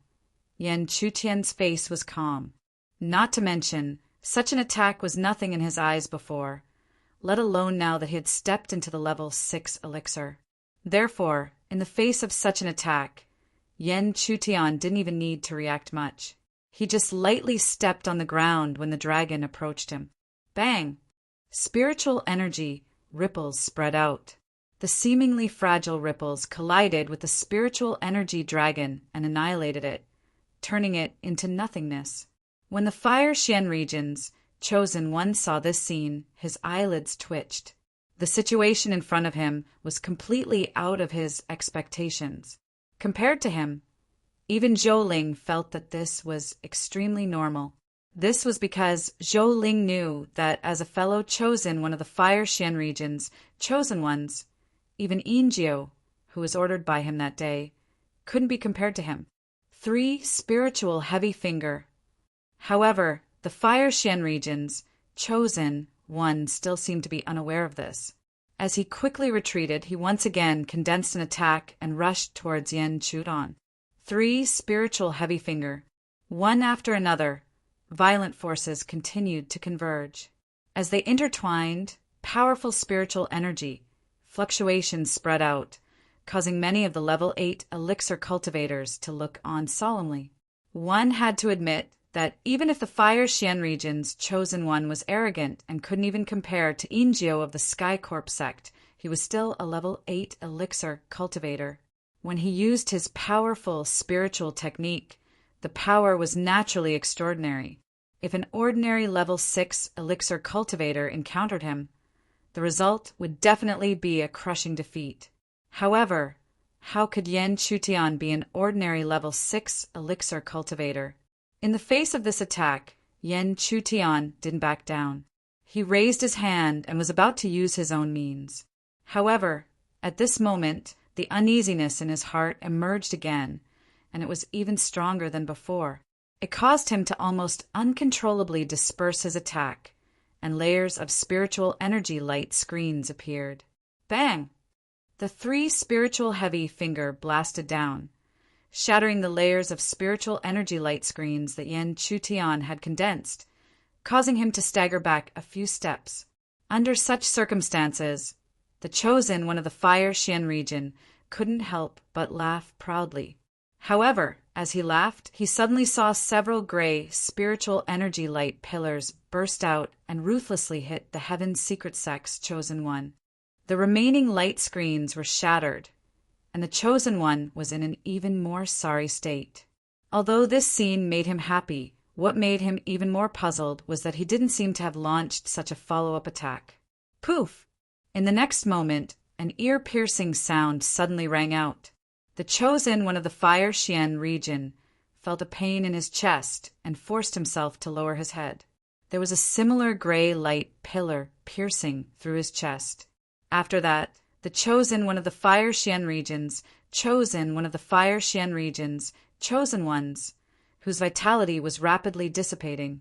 Yan Chutian's face was calm. Not to mention, such an attack was nothing in his eyes before, let alone now that he had stepped into the level 6 elixir. Therefore, in the face of such an attack, Yan Chutian didn't even need to react much. He just lightly stepped on the ground when the dragon approached him. Bang! Spiritual energy ripples spread out. The seemingly fragile ripples collided with the spiritual energy dragon and annihilated it, turning it into nothingness. When the Fire Xian region's chosen one saw this scene, his eyelids twitched. The situation in front of him was completely out of his expectations. Compared to him, even Zhou Ling felt that this was extremely normal. This was because Zhou Ling knew that as a fellow chosen one of the Fire Xian region's chosen ones, even Yinjiu, who was ordered by him that day, couldn't be compared to him. 3 spiritual heavy finger. However, the Fire Xian region's chosen one still seemed to be unaware of this. As he quickly retreated, he once again condensed an attack and rushed towards Yan Chudan. 3 spiritual heavy finger. One after another, violent forces continued to converge. As they intertwined, powerful spiritual energy fluctuations spread out, causing many of the level 8 elixir cultivators to look on solemnly. One had to admit that even if the Fire Xian region's chosen one was arrogant and couldn't even compare to Injio of the Sky Corp sect, he was still a level 8 elixir cultivator. When he used his powerful spiritual technique, the power was naturally extraordinary. If an ordinary level 6 elixir cultivator encountered him, the result would definitely be a crushing defeat. However, how could Yan Chutian be an ordinary level 6 elixir cultivator? In the face of this attack, Yan Chutian didn't back down. He raised his hand and was about to use his own means. However, at this moment, the uneasiness in his heart emerged again, and it was even stronger than before. It caused him to almost uncontrollably disperse his attack, and layers of spiritual energy light screens appeared. Bang! The 3 spiritual heavy finger blasted down, shattering the layers of spiritual energy light screens that Yan Chutian had condensed, causing him to stagger back a few steps. Under such circumstances, the chosen one of the Fire Xian region couldn't help but laugh proudly. However, as he laughed, he suddenly saw several gray, spiritual energy light pillars burst out and ruthlessly hit the Heaven's Secret Sect's chosen one. The remaining light screens were shattered, and the chosen one was in an even more sorry state. Although this scene made him happy, what made him even more puzzled was that he didn't seem to have launched such a follow-up attack. Poof! In the next moment, an ear-piercing sound suddenly rang out. The chosen one of the Fire Xian region felt a pain in his chest and forced himself to lower his head. There was a similar gray light pillar piercing through his chest. After that, the chosen one of the Fire Xian regions, chosen ones, whose vitality was rapidly dissipating,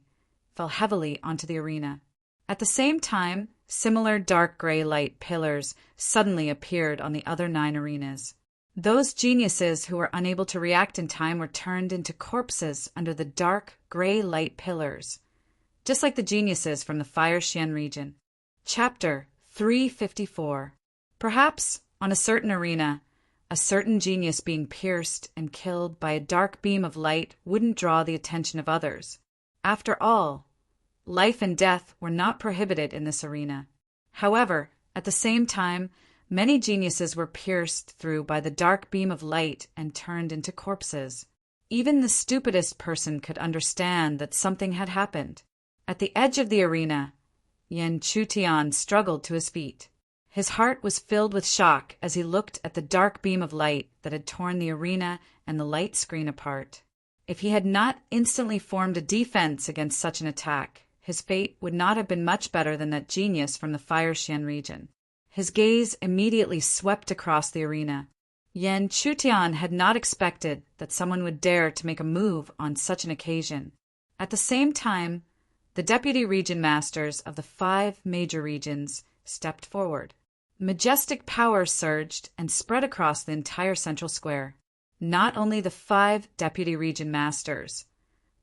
fell heavily onto the arena. At the same time, similar dark gray light pillars suddenly appeared on the other 9 arenas. Those geniuses who were unable to react in time were turned into corpses under the dark gray light pillars, just like the geniuses from the Fire Xian region. Chapter 354. Perhaps, on a certain arena, a certain genius being pierced and killed by a dark beam of light wouldn't draw the attention of others. After all, life and death were not prohibited in this arena. However, at the same time, many geniuses were pierced through by the dark beam of light and turned into corpses. Even the stupidest person could understand that something had happened. At the edge of the arena, Yan Chutian struggled to his feet. His heart was filled with shock as he looked at the dark beam of light that had torn the arena and the light screen apart. If he had not instantly formed a defense against such an attack, his fate would not have been much better than that genius from the Fire Xian region. His gaze immediately swept across the arena. Yan Chutian had not expected that someone would dare to make a move on such an occasion. At the same time, the deputy region masters of the 5 major regions stepped forward. Majestic power surged and spread across the entire central square. Not only the 5 deputy region masters,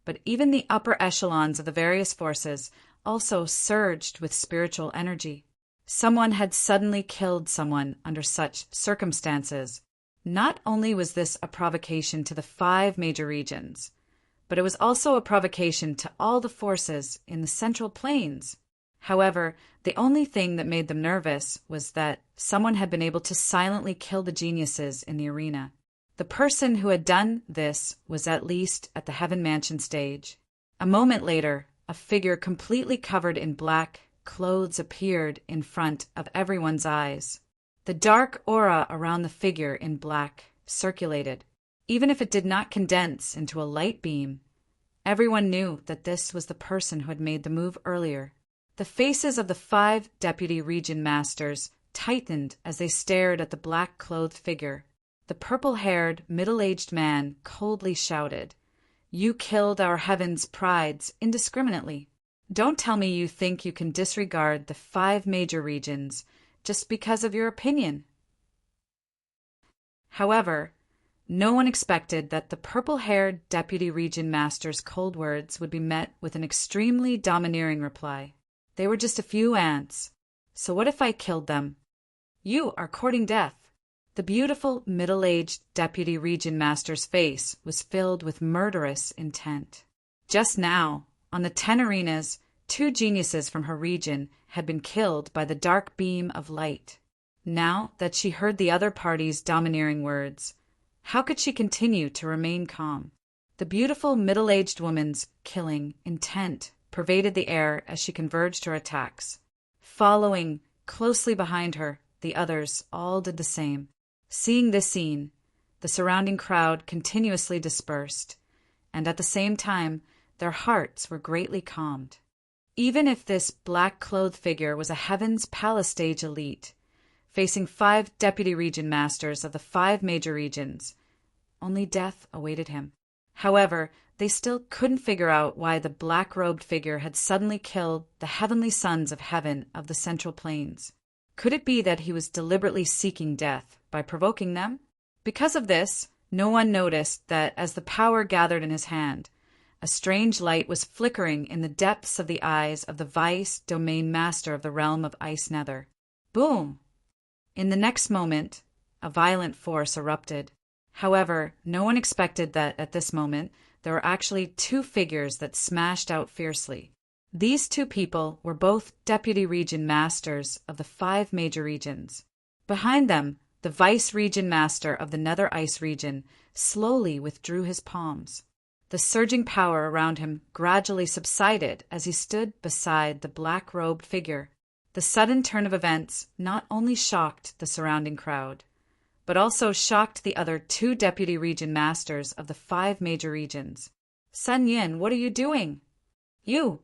but even the upper echelons of the various forces also surged with spiritual energy. Someone had suddenly killed someone under such circumstances. Not only was this a provocation to the 5 major regions, but it was also a provocation to all the forces in the Central Plains. However, the only thing that made them nervous was that someone had been able to silently kill the geniuses in the arena. The person who had done this was at least at the Heaven Mansion stage. A moment later, a figure completely covered in black clothes appeared in front of everyone's eyes. The dark aura around the figure in black circulated. Even if it did not condense into a light beam, everyone knew that this was the person who had made the move earlier. The faces of the 5 deputy region masters tightened as they stared at the black-clothed figure. The purple-haired, middle-aged man coldly shouted, "You killed our heaven's prides indiscriminately. Don't tell me you think you can disregard the 5 major regions just because of your opinion." However, no one expected that the purple-haired deputy region master's cold words would be met with an extremely domineering reply. They were just a few ants. So what if I killed them? You are courting death. The beautiful middle-aged deputy region master's face was filled with murderous intent. Just now, on the 10 arenas, 2 geniuses from her region had been killed by the dark beam of light. Now that she heard the other party's domineering words, how could she continue to remain calm? The beautiful middle-aged woman's killing intent pervaded the air as she converged her attacks. Following closely behind her, the others all did the same. Seeing this scene, the surrounding crowd continuously dispersed, and at the same time, their hearts were greatly calmed. even if this black-clothed figure was a Heaven's Palace stage elite, facing 5 deputy region masters of the 5 major regions, only death awaited him. However, they still couldn't figure out why the black-robed figure had suddenly killed the heavenly sons of heaven of the Central Plains. Could it be that he was deliberately seeking death by provoking them? Because of this, no one noticed that as the power gathered in his hand, a strange light was flickering in the depths of the eyes of the vice domain master of the realm of Ice Nether. Boom! In the next moment, a violent force erupted. However, no one expected that at this moment there were actually 2 figures that smashed out fiercely. These 2 people were both deputy region masters of the 5 major regions. Behind them, the vice region master of the Nether Ice region slowly withdrew his palms. The surging power around him gradually subsided as he stood beside the black-robed figure. The sudden turn of events not only shocked the surrounding crowd, but also shocked the other 2 deputy region masters of the 5 major regions. Sun Yin, what are you doing? You!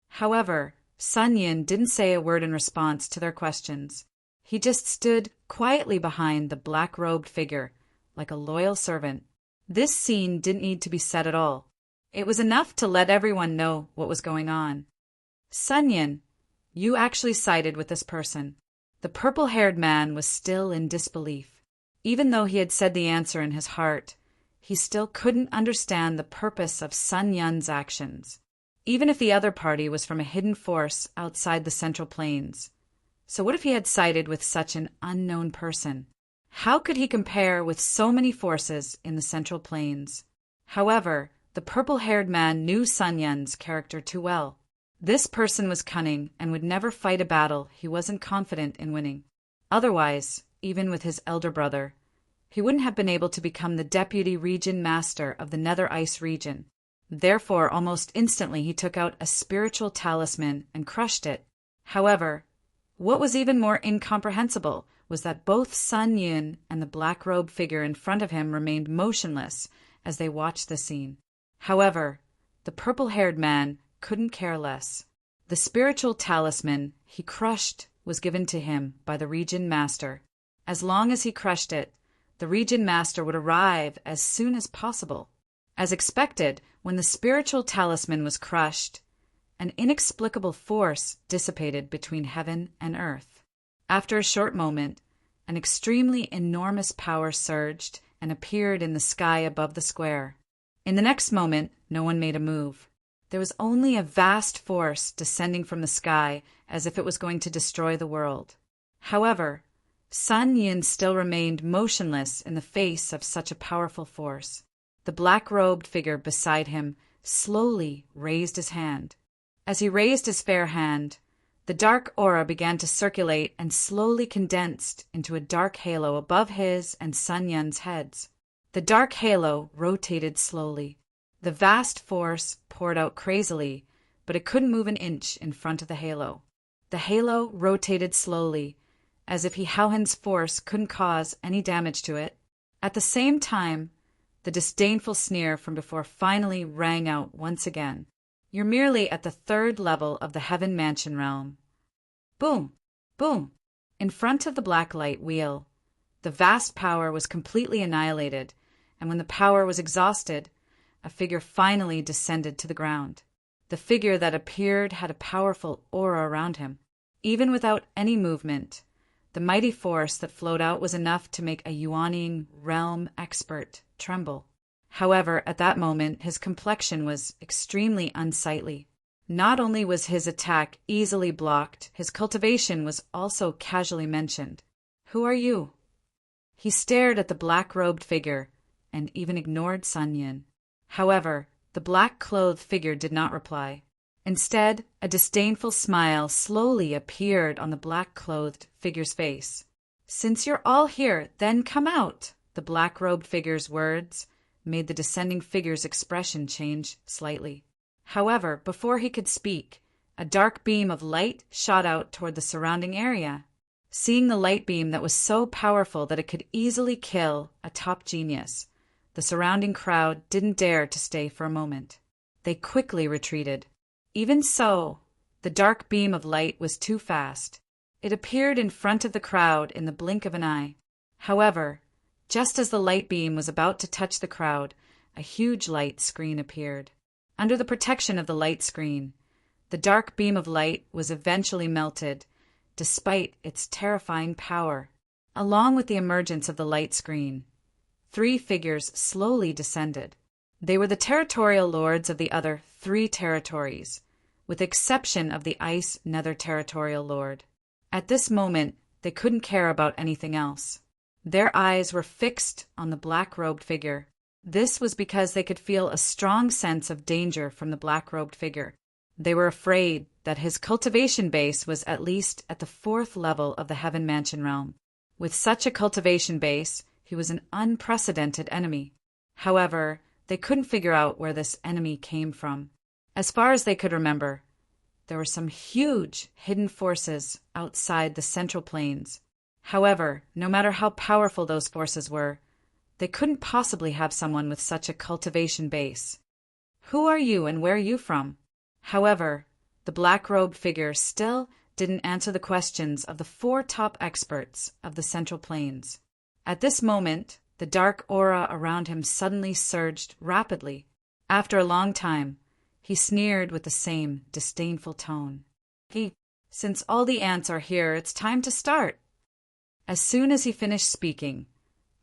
However, Sun Yin didn't say a word in response to their questions. He just stood quietly behind the black-robed figure, like a loyal servant. This scene didn't need to be said at all. It was enough to let everyone know what was going on. Sun Yin, you actually sided with this person. The purple-haired man was still in disbelief. Even though he had said the answer in his heart, he still couldn't understand the purpose of Sun Yun's actions, even if the other party was from a hidden force outside the Central Plains. So what if he had sided with such an unknown person? How could he compare with so many forces in the Central Plains? However, the purple-haired man knew Sun Yun's character too well. This person was cunning and would never fight a battle he wasn't confident in winning. Otherwise, even with his elder brother, he wouldn't have been able to become the deputy region master of the Nether Ice region. Therefore, almost instantly he took out a spiritual talisman and crushed it. However, what was even more incomprehensible was that both Sun Yin and the black-robed figure in front of him remained motionless as they watched the scene. However, the purple-haired man couldn't care less. The spiritual talisman he crushed was given to him by the region master. As long as he crushed it, the region master would arrive as soon as possible. As expected, when the spiritual talisman was crushed, an inexplicable force dissipated between heaven and earth. After a short moment, an extremely enormous power surged and appeared in the sky above the square. In the next moment, no one made a move. There was only a vast force descending from the sky as if it was going to destroy the world. However, Sun Yin still remained motionless in the face of such a powerful force. The black-robed figure beside him slowly raised his hand. As he raised his fair hand, the dark aura began to circulate and slowly condensed into a dark halo above his and Sun Yun's heads. The dark halo rotated slowly. The vast force poured out crazily, but it couldn't move an inch in front of the halo. The halo rotated slowly, as if Hauhen's force couldn't cause any damage to it. At the same time, the disdainful sneer from before finally rang out once again. You're merely at the 3rd level of the Heaven Mansion realm. Boom! Boom! In front of the black light wheel, the vast power was completely annihilated, and when the power was exhausted, a figure finally descended to the ground. The figure that appeared had a powerful aura around him. Even without any movement, the mighty force that flowed out was enough to make a Yuaning realm expert tremble. However, at that moment, his complexion was extremely unsightly. Not only was his attack easily blocked, his cultivation was also casually mentioned. Who are you? He stared at the black-robed figure and even ignored Sun Yin. However, the black-clothed figure did not reply. Instead, a disdainful smile slowly appeared on the black-clothed figure's face. Since you're all here, then come out. The black-robed figure's words made the descending figure's expression change slightly. However, before he could speak, a dark beam of light shot out toward the surrounding area. Seeing the light beam that was so powerful that it could easily kill a top genius, the surrounding crowd didn't dare to stay for a moment. They quickly retreated. Even so, The dark beam of light was too fast. It appeared in front of the crowd in the blink of an eye. However, just as the light beam was about to touch the crowd, a huge light screen appeared. Under the protection of the light screen, the dark beam of light was eventually melted, despite its terrifying power. Along with the emergence of the light screen, 3 figures slowly descended. They were the territorial lords of the other 3 territories, with exception of the Ice Nether Territorial Lord. At this moment, they couldn't care about anything else. Their eyes were fixed on the black-robed figure. This was because they could feel a strong sense of danger from the black-robed figure. They were afraid that his cultivation base was at least at the 4th level of the Heaven Mansion realm. With such a cultivation base, he was an unprecedented enemy. However, they couldn't figure out where this enemy came from. As far as they could remember, there were some huge hidden forces outside the Central Plains. However, no matter how powerful those forces were, they couldn't possibly have someone with such a cultivation base. Who are you and where are you from? However, the black-robed figure still didn't answer the questions of the 4 top experts of the Central Plains. At this moment, the dark aura around him suddenly surged rapidly. After a long time, he sneered with the same disdainful tone. Since all the ants are here, it's time to start. As soon as he finished speaking,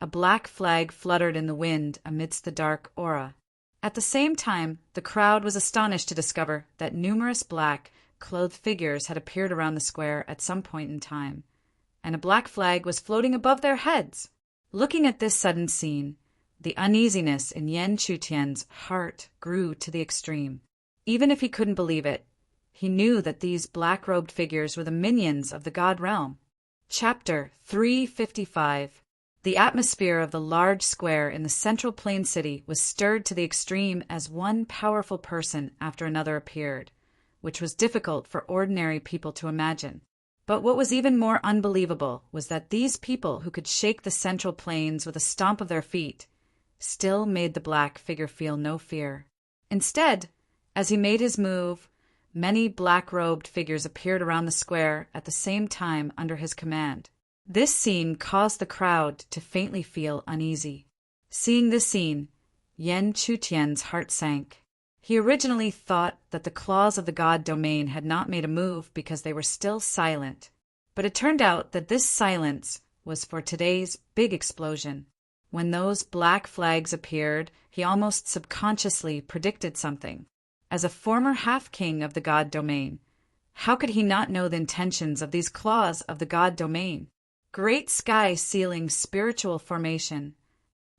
a black flag fluttered in the wind amidst the dark aura. At the same time, the crowd was astonished to discover that numerous black-clothed figures had appeared around the square at some point in time, and a black flag was floating above their heads. Looking at this sudden scene, the uneasiness in Yan Chutian's heart grew to the extreme. Even if he couldn't believe it, he knew that these black-robed figures were the minions of the god realm. Chapter 355. The atmosphere of the large square in the Central Plain City was stirred to the extreme as one powerful person after another appeared, which was difficult for ordinary people to imagine. But what was even more unbelievable was that these people who could shake the Central Plains with a stomp of their feet still made the black figure feel no fear. Instead, as he made his move, many black-robed figures appeared around the square at the same time under his command. This scene caused the crowd to faintly feel uneasy. Seeing this scene, Yan Chutian's heart sank. He originally thought that the claws of the god domain had not made a move because they were still silent, but it turned out that this silence was for today's big explosion. When those black flags appeared, he almost subconsciously predicted something. As a former half-king of the god domain, how could he not know the intentions of these claws of the god domain? Great sky sealing spiritual formation.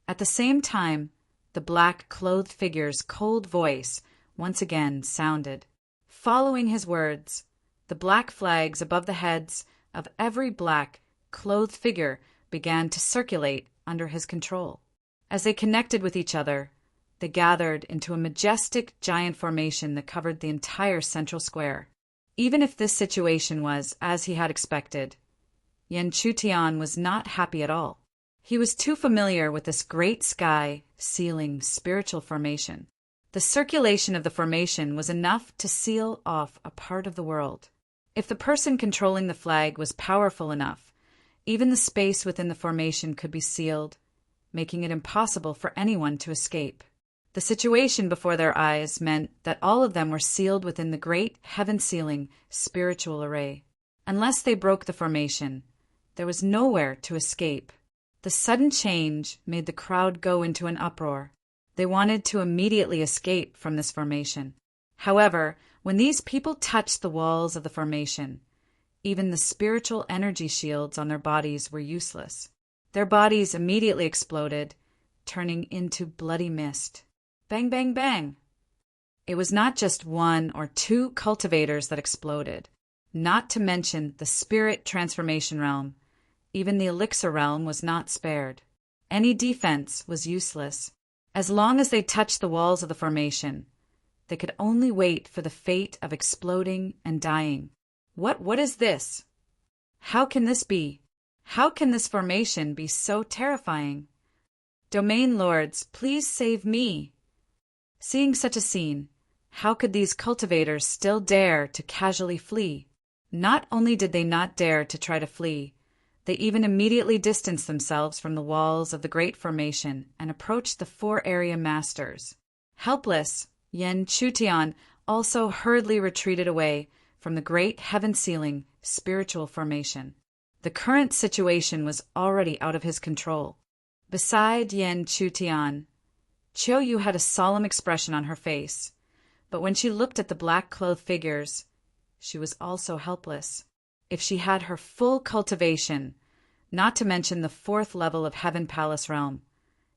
At the same time, the black-clothed figure's cold voice once again sounded. Following his words, the black flags above the heads of every black-clothed figure began to circulate under his control. As they connected with each other, they gathered into a majestic giant formation that covered the entire central square. Even if this situation was as he had expected, Yan Chutian was not happy at all. He was too familiar with this great sky-sealing spiritual formation. The circulation of the formation was enough to seal off a part of the world. If the person controlling the flag was powerful enough, even the space within the formation could be sealed, making it impossible for anyone to escape. The situation before their eyes meant that all of them were sealed within the great heaven-sealing spiritual array. Unless they broke the formation, there was nowhere to escape. The sudden change made the crowd go into an uproar. They wanted to immediately escape from this formation. However, when these people touched the walls of the formation, even the spiritual energy shields on their bodies were useless. Their bodies immediately exploded, turning into bloody mist. Bang, bang, bang! It was not just 1 or 2 cultivators that exploded, not to mention the spirit transformation realm. Even the elixir realm was not spared. Any defense was useless. As long as they touched the walls of the formation, they could only wait for the fate of exploding and dying. What is this? How can this be? How can this formation be so terrifying? Domain lords, please save me. Seeing such a scene, How could these cultivators still dare to casually flee? Not only did they not dare to try to flee, they even immediately distanced themselves from the walls of the Great Formation and approached the four area masters. Helpless, Yen Chutian also hurriedly retreated away from the great heaven-sealing spiritual formation. The current situation was already out of his control. Beside Yen Chutian, Chiu Yu had a solemn expression on her face, but when she looked at the black-clothed figures, she was also helpless. If she had her full cultivation, not to mention the 4th level of Heaven Palace Realm,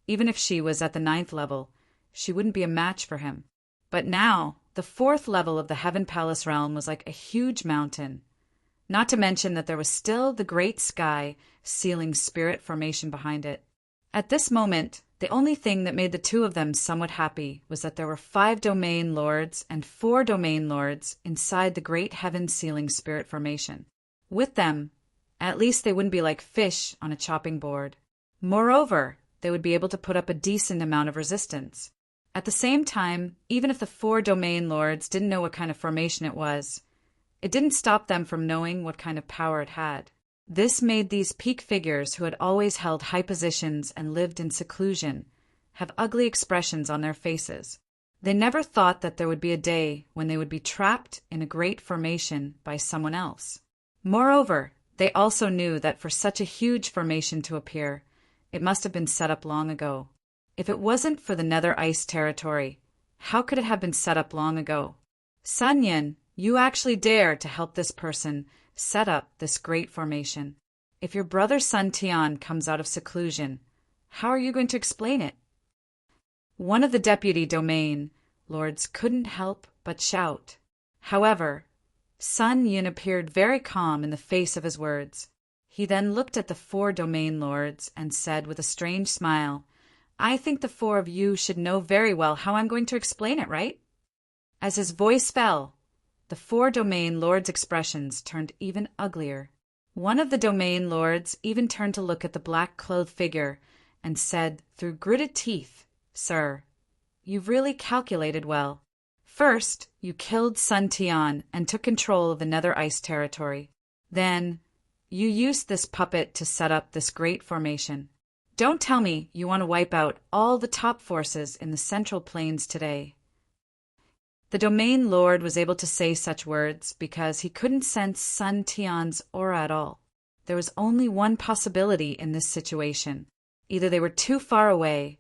even if she was at the 9th level, she wouldn't be a match for him. But now, the 4th level of the Heaven Palace Realm was like a huge mountain, not to mention that there was still the great sky sealing spirit formation behind it. At this moment, the only thing that made the two of them somewhat happy was that there were 5 domain lords and 4 domain lords inside the great heaven-sealing spirit formation. With them, at least they wouldn't be like fish on a chopping board. Moreover, they would be able to put up a decent amount of resistance. At the same time, even if the 4 domain lords didn't know what kind of formation it was, it didn't stop them from knowing what kind of power it had. This made these peak figures who had always held high positions and lived in seclusion have ugly expressions on their faces. They never thought that there would be a day when they would be trapped in a great formation by someone else. Moreover, they also knew that for such a huge formation to appear, it must have been set up long ago. If it wasn't for the Nether Ice territory, how could it have been set up long ago? Sun Yin, you actually dare to help this person set up this great formation. If your brother Sun Tian comes out of seclusion, how are you going to explain it? One of the deputy domain lords couldn't help but shout. However, Sun Yin appeared very calm in the face of his words. He then looked at the 4 domain lords and said with a strange smile, I think the 4 of you should know very well how I'm going to explain it, right? As his voice fell, the 4 domain lords' expressions turned even uglier. One of the domain lords even turned to look at the black-clothed figure and said through gritted teeth, Sir, you've really calculated well. First, you killed Sun Tian and took control of the Nether Ice territory. Then, you used this puppet to set up this great formation. Don't tell me you want to wipe out all the top forces in the Central Plains today. The domain lord was able to say such words because he couldn't sense Sun Tian's aura at all. There was only one possibility in this situation. Either they were too far away,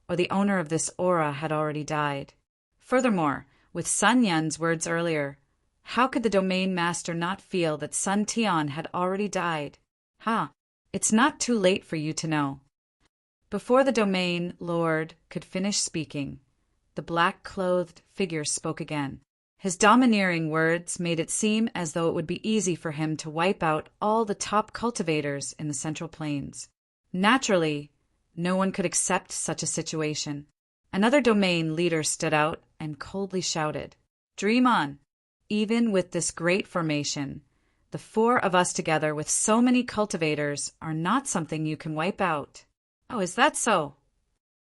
or the owner of this aura had already died. Furthermore, with Sun Yan's words earlier, how could the domain master not feel that Sun Tian had already died? It's not too late for you to know. Before the domain lord could finish speaking, the black-clothed figure spoke again. His domineering words made it seem as though it would be easy for him to wipe out all the top cultivators in the Central Plains. Naturally, no one could accept such a situation. Another domain leader stood out and coldly shouted, Dream on! Even with this great formation, the 4 of us together with so many cultivators are not something you can wipe out. Oh, is that so?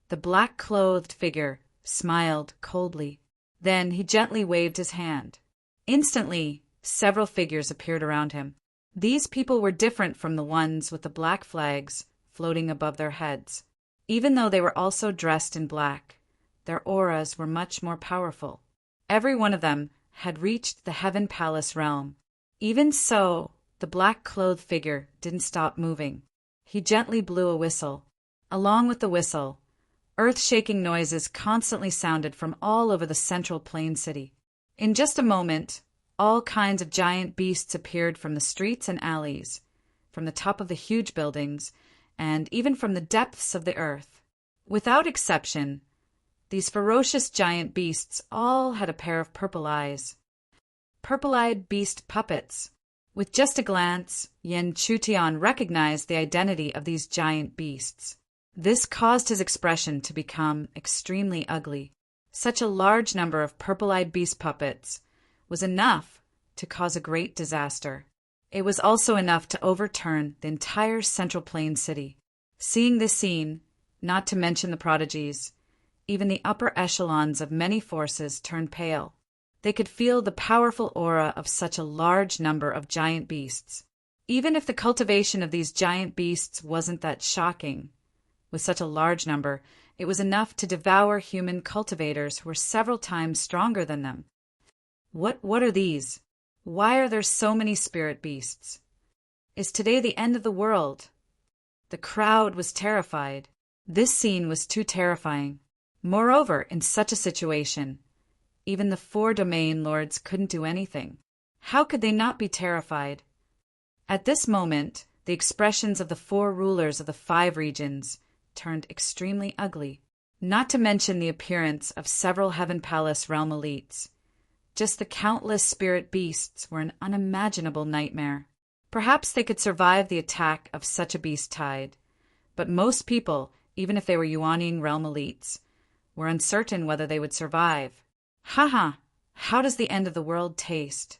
The black-clothed figure smiled coldly. Then he gently waved his hand. Instantly, several figures appeared around him. These people were different from the ones with the black flags floating above their heads. Even though they were also dressed in black, their auras were much more powerful. Every one of them had reached the Heaven Palace realm. Even so, the black-clothed figure didn't stop moving. He gently blew a whistle. Along with the whistle, earth-shaking noises constantly sounded from all over the Central Plain city. In just a moment, all kinds of giant beasts appeared from the streets and alleys, from the top of the huge buildings, and even from the depths of the earth. Without exception, these ferocious giant beasts all had a pair of purple eyes. Purple-eyed beast puppets. With just a glance, Yen Chutian recognized the identity of these giant beasts. This caused his expression to become extremely ugly. Such a large number of purple-eyed beast puppets was enough to cause a great disaster. It was also enough to overturn the entire Central Plain city. Seeing this scene, not to mention the prodigies, even the upper echelons of many forces turned pale. They could feel the powerful aura of such a large number of giant beasts. Even if the cultivation of these giant beasts wasn't that shocking, with such a large number, it was enough to devour human cultivators who were several times stronger than them. What are these? Why are there so many spirit beasts? Is today the end of the world? The crowd was terrified. This scene was too terrifying. Moreover, in such a situation, even the 4 domain lords couldn't do anything. How could they not be terrified? At this moment, the expressions of the 4 rulers of the 5 regions turned extremely ugly, not to mention the appearance of several Heaven Palace realm elites. Just the countless spirit beasts were an unimaginable nightmare. Perhaps they could survive the attack of such a beast tide, but most people, even if they were Yuanian realm elites, were uncertain whether they would survive. Haha, how does the end of the world taste?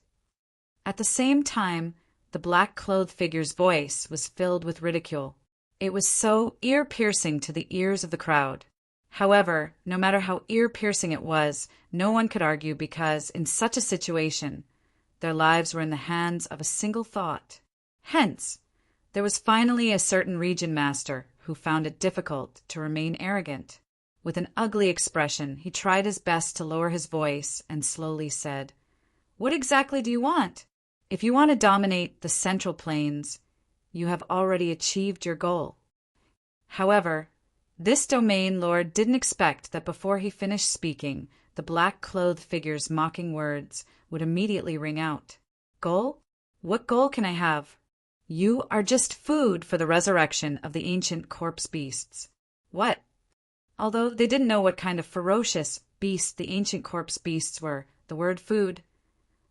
At the same time, the black-clothed figure's voice was filled with ridicule. It was so ear-piercing to the ears of the crowd. However, no matter how ear-piercing it was, no one could argue because, in such a situation, their lives were in the hands of a single thought. Hence, there was finally a certain region master who found it difficult to remain arrogant. With an ugly expression, he tried his best to lower his voice and slowly said, "What exactly do you want? If you want to dominate the Central Plains, you have already achieved your goal." However, this domain lord didn't expect that before he finished speaking, the black-clothed figure's mocking words would immediately ring out. "Goal? What goal can I have? You are just food for the resurrection of the ancient corpse beasts." What? Although they didn't know what kind of ferocious beasts the ancient corpse beasts were, the word food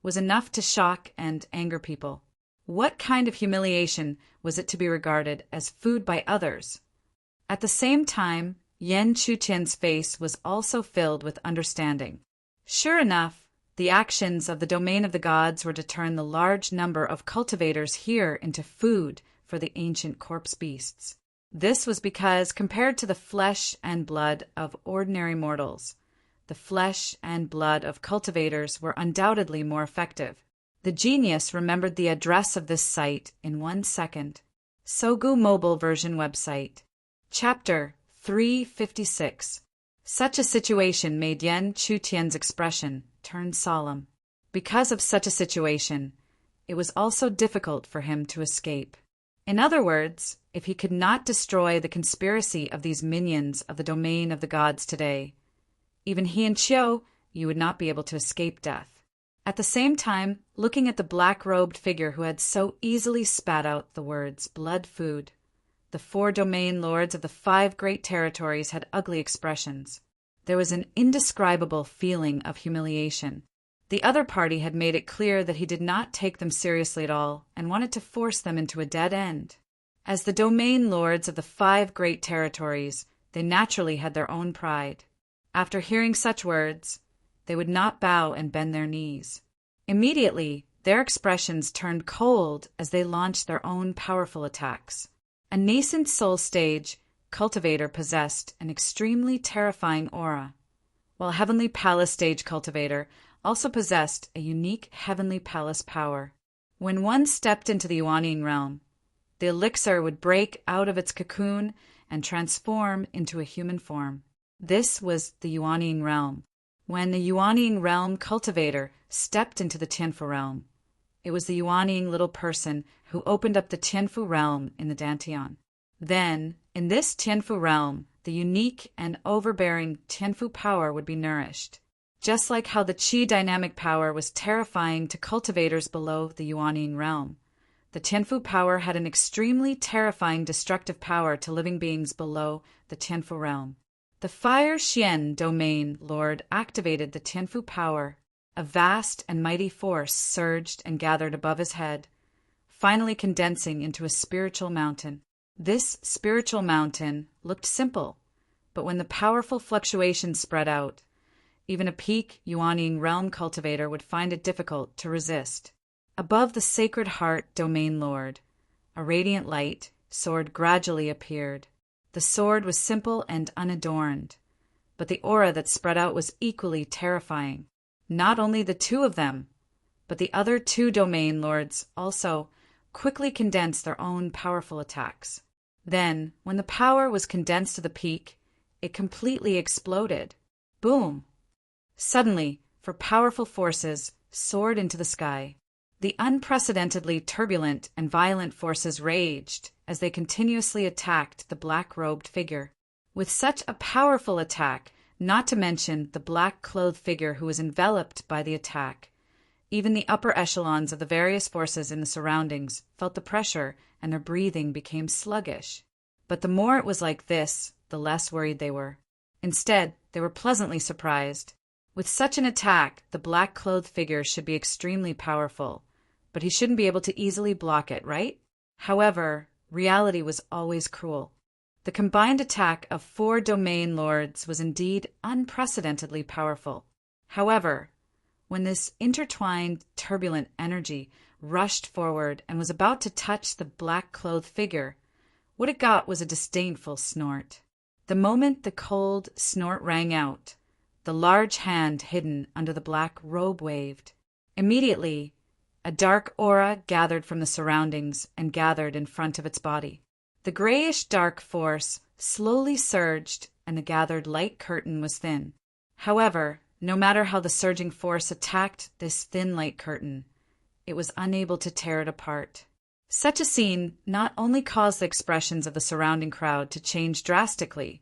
was enough to shock and anger people. What kind of humiliation was it to be regarded as food by others? At the same time, Yan Chutian's face was also filled with understanding. Sure enough, the actions of the domain of the gods were to turn the large number of cultivators here into food for the ancient corpse beasts. This was because, compared to the flesh and blood of ordinary mortals, the flesh and blood of cultivators were undoubtedly more effective. The genius remembered the address of this site in 1 second. Sogu Mobile Version Website. Chapter 356. Such a situation made Yan Chutian's expression turn solemn. Because of such a situation, it was also difficult for him to escape. In other words, if he could not destroy the conspiracy of these minions of the domain of the gods today, even he and Chiu, you would not be able to escape death. At the same time, looking at the black-robed figure who had so easily spat out the words blood food, the 4 domain lords of the 5 great territories had ugly expressions. There was an indescribable feeling of humiliation. The other party had made it clear that he did not take them seriously at all and wanted to force them into a dead end. As the domain lords of the 5 great territories, they naturally had their own pride. After hearing such words, they would not bow and bend their knees. Immediately, their expressions turned cold as they launched their own powerful attacks. A nascent soul stage cultivator possessed an extremely terrifying aura, while Heavenly Palace stage cultivator also possessed a unique Heavenly Palace power. When one stepped into the Yuanian realm, the elixir would break out of its cocoon and transform into a human form. This was the Yuanian realm. When the Yuanian realm cultivator stepped into the Tianfu realm, it was the Yuanian little person who opened up the Tianfu realm in the Dantian. Then, in this Tianfu realm, the unique and overbearing Tianfu power would be nourished. Just like how the Qi dynamic power was terrifying to cultivators below the Yuanian realm, the Tianfu power had an extremely terrifying destructive power to living beings below the Tianfu realm. The Fire Xian domain lord activated the Tianfu power. A vast and mighty force surged and gathered above his head, finally condensing into a spiritual mountain. This spiritual mountain looked simple, but when the powerful fluctuations spread out, even a peak Yuanian realm cultivator would find it difficult to resist. Above the Sacred Heart domain lord, a radiant light sword gradually appeared. The sword was simple and unadorned, but the aura that spread out was equally terrifying. Not only the two of them, but the other two domain lords also quickly condensed their own powerful attacks. Then, when the power was condensed to the peak, it completely exploded. Boom! Suddenly, four powerful forces soared into the sky. The unprecedentedly turbulent and violent forces raged as they continuously attacked the black-robed figure. With such a powerful attack, not to mention the black-clothed figure who was enveloped by the attack, even the upper echelons of the various forces in the surroundings felt the pressure and their breathing became sluggish. But the more it was like this, the less worried they were. Instead, they were pleasantly surprised. With such an attack, the black-clothed figure should be extremely powerful, but he shouldn't be able to easily block it, right? However, reality was always cruel. The combined attack of 4 domain lords was indeed unprecedentedly powerful. However, when this intertwined, turbulent energy rushed forward and was about to touch the black-clothed figure, what it got was a disdainful snort. The moment the cold snort rang out, the large hand hidden under the black robe waved. Immediately, a dark aura gathered from the surroundings and gathered in front of its body. The grayish-dark force slowly surged, and the gathered light curtain was thin. However, no matter how the surging force attacked this thin light curtain, it was unable to tear it apart. Such a scene not only caused the expressions of the surrounding crowd to change drastically,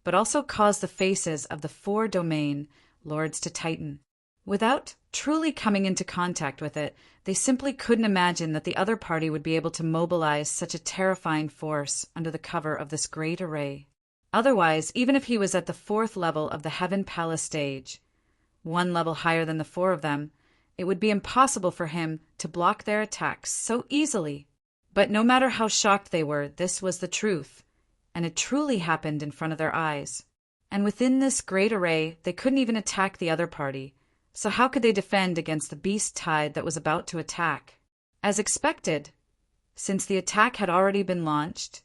but also caused the faces of the 4 domain lords to tighten. Without truly coming into contact with it, they simply couldn't imagine that the other party would be able to mobilize such a terrifying force under the cover of this great array. Otherwise, even if he was at the 4th level of the Heaven Palace stage, 1 level higher than the 4 of them, it would be impossible for him to block their attacks so easily. But no matter how shocked they were, this was the truth, and it truly happened in front of their eyes. And within this great array, they couldn't even attack the other party, so how could they defend against the beast tide that was about to attack? As expected, since the attack had already been launched,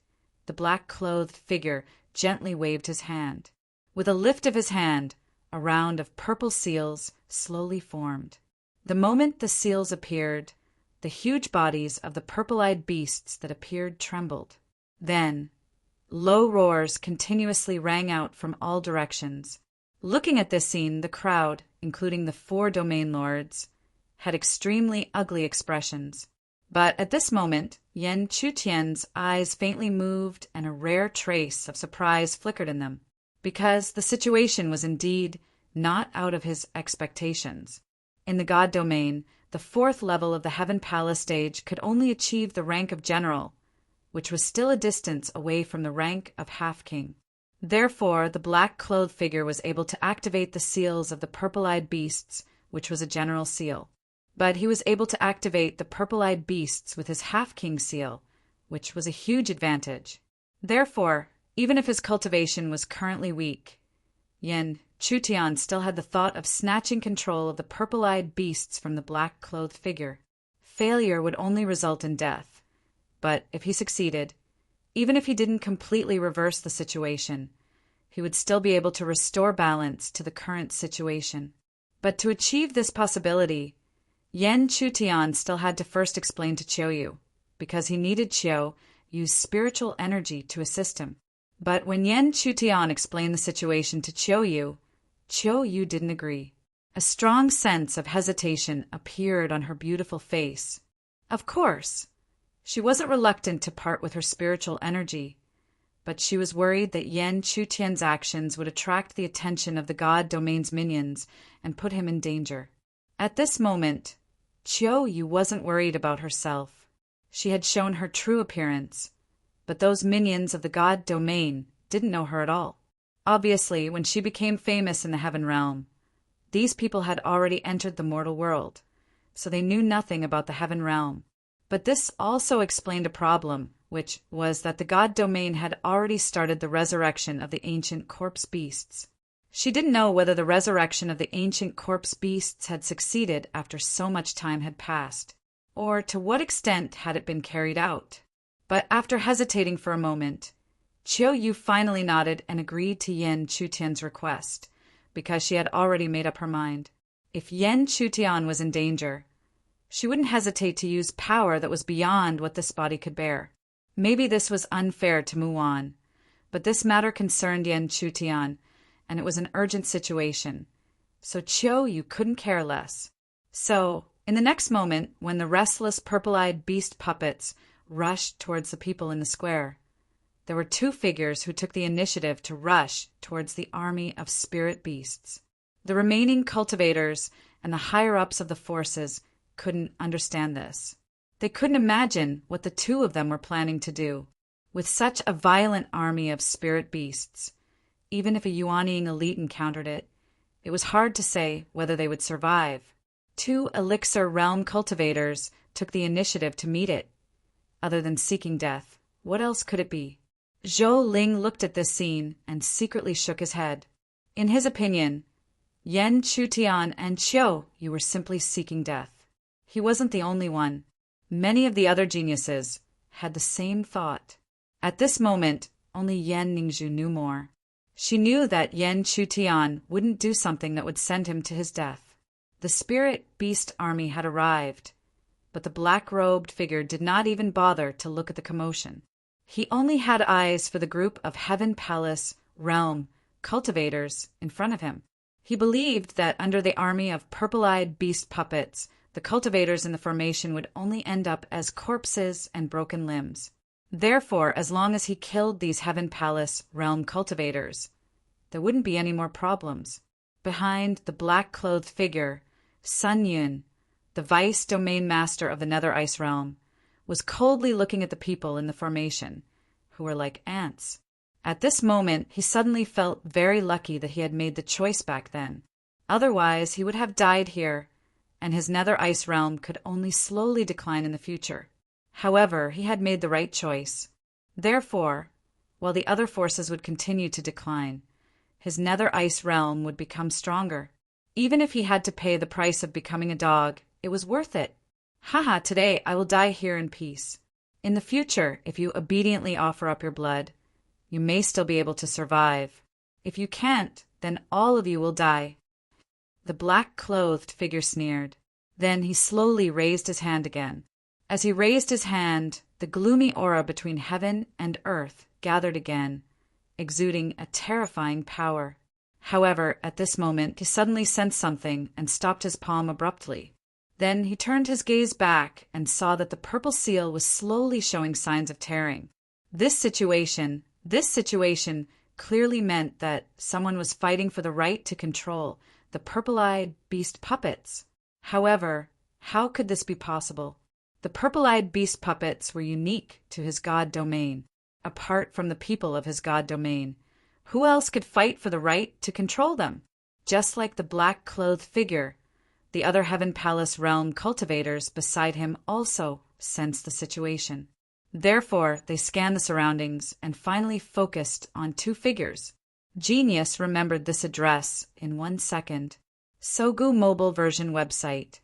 the black-clothed figure gently waved his hand. With a lift of his hand, a round of purple seals slowly formed. The moment the seals appeared, the huge bodies of the purple-eyed beasts that appeared trembled. Then, low roars continuously rang out from all directions. Looking at this scene, the crowd, including the 4 domain lords, had extremely ugly expressions. But at this moment, Yan Chutian's eyes faintly moved and a rare trace of surprise flickered in them, because the situation was indeed not out of his expectations. In the God domain, the 4th level of the Heaven Palace stage could only achieve the rank of general, which was still a distance away from the rank of half-king. Therefore, the black-clothed figure was able to activate the seals of the purple-eyed beasts, which was a general seal. But he was able to activate the purple-eyed beasts with his half-king seal, which was a huge advantage. Therefore, even if his cultivation was currently weak, Yan Chutian still had the thought of snatching control of the purple-eyed beasts from the black-clothed figure. Failure would only result in death, but if he succeeded, even if he didn't completely reverse the situation, he would still be able to restore balance to the current situation. But to achieve this possibility, Yan Chutian still had to first explain to Qiuyu, because he needed Qiu use spiritual energy to assist him. But when Yan Chutian explained the situation to Qiuyu didn't agree. A strong sense of hesitation appeared on her beautiful face. Of course, she wasn't reluctant to part with her spiritual energy, but she was worried that Yan Chutian's actions would attract the attention of the God Domain's minions and put him in danger. At this moment, Qiuyu wasn't worried about herself. She had shown her true appearance, but those minions of the God Domain didn't know her at all. Obviously, when she became famous in the Heaven Realm, these people had already entered the mortal world, so they knew nothing about the Heaven Realm. But this also explained a problem, which was that the God Domain had already started the resurrection of the ancient corpse beasts. She didn't know whether the resurrection of the ancient corpse beasts had succeeded after so much time had passed, or to what extent had it been carried out. But after hesitating for a moment, Chiu Yu finally nodded and agreed to Yen Chutian's request, because she had already made up her mind. If Yen Chutian was in danger, she wouldn't hesitate to use power that was beyond what this body could bear. Maybe this was unfair to Muan, but this matter concerned Yen Chutian, and it was an urgent situation, so Chiu Yu couldn't care less. So, in the next moment, when the restless purple-eyed beast puppets rushed towards the people in the square, there were two figures who took the initiative to rush towards the army of spirit beasts. The remaining cultivators and the higher-ups of the forces couldn't understand this. They couldn't imagine what the two of them were planning to do. With such a violent army of spirit beasts, even if a Yuaniing elite encountered it, it was hard to say whether they would survive. Two elixir realm cultivators took the initiative to meet it. Other than seeking death, what else could it be? Zhou Ling looked at this scene and secretly shook his head. In his opinion, Yen Chutian and Chiu Yu were simply seeking death. He wasn't the only one. Many of the other geniuses had the same thought. At this moment, only Yan Ningzhu knew more. She knew that Yen Chutian wouldn't do something that would send him to his death. The spirit beast army had arrived, but the black-robed figure did not even bother to look at the commotion. He only had eyes for the group of Heaven Palace realm cultivators in front of him. He believed that under the army of purple-eyed beast puppets, the cultivators in the formation would only end up as corpses and broken limbs. Therefore, as long as he killed these Heaven Palace realm cultivators, there wouldn't be any more problems. Behind the black-clothed figure, Sun Yun, the vice domain master of the Nether Ice Realm, was coldly looking at the people in the formation, who were like ants. At this moment, he suddenly felt very lucky that he had made the choice back then. Otherwise, he would have died here, and his Nether Ice Realm could only slowly decline in the future. However, he had made the right choice. Therefore, while the other forces would continue to decline, his Nether Ice Realm would become stronger. Even if he had to pay the price of becoming a dog, it was worth it. Haha, today I will die here in peace. In the future, if you obediently offer up your blood, you may still be able to survive. If you can't, then all of you will die. The black-clothed figure sneered. Then he slowly raised his hand again. As he raised his hand, the gloomy aura between heaven and earth gathered again, exuding a terrifying power. However, at this moment, he suddenly sensed something and stopped his palm abruptly. Then he turned his gaze back and saw that the purple seal was slowly showing signs of tearing. This situation clearly meant that someone was fighting for the right to control the purple-eyed beast puppets. However, how could this be possible? The purple-eyed beast puppets were unique to his god domain. Apart from the people of his god domain, who else could fight for the right to control them? Just like the black-clothed figure, the other Heaven Palace realm cultivators beside him also sensed the situation. Therefore, they scanned the surroundings and finally focused on two figures. Genius remembered this address in 1 second. Sogu mobile version website.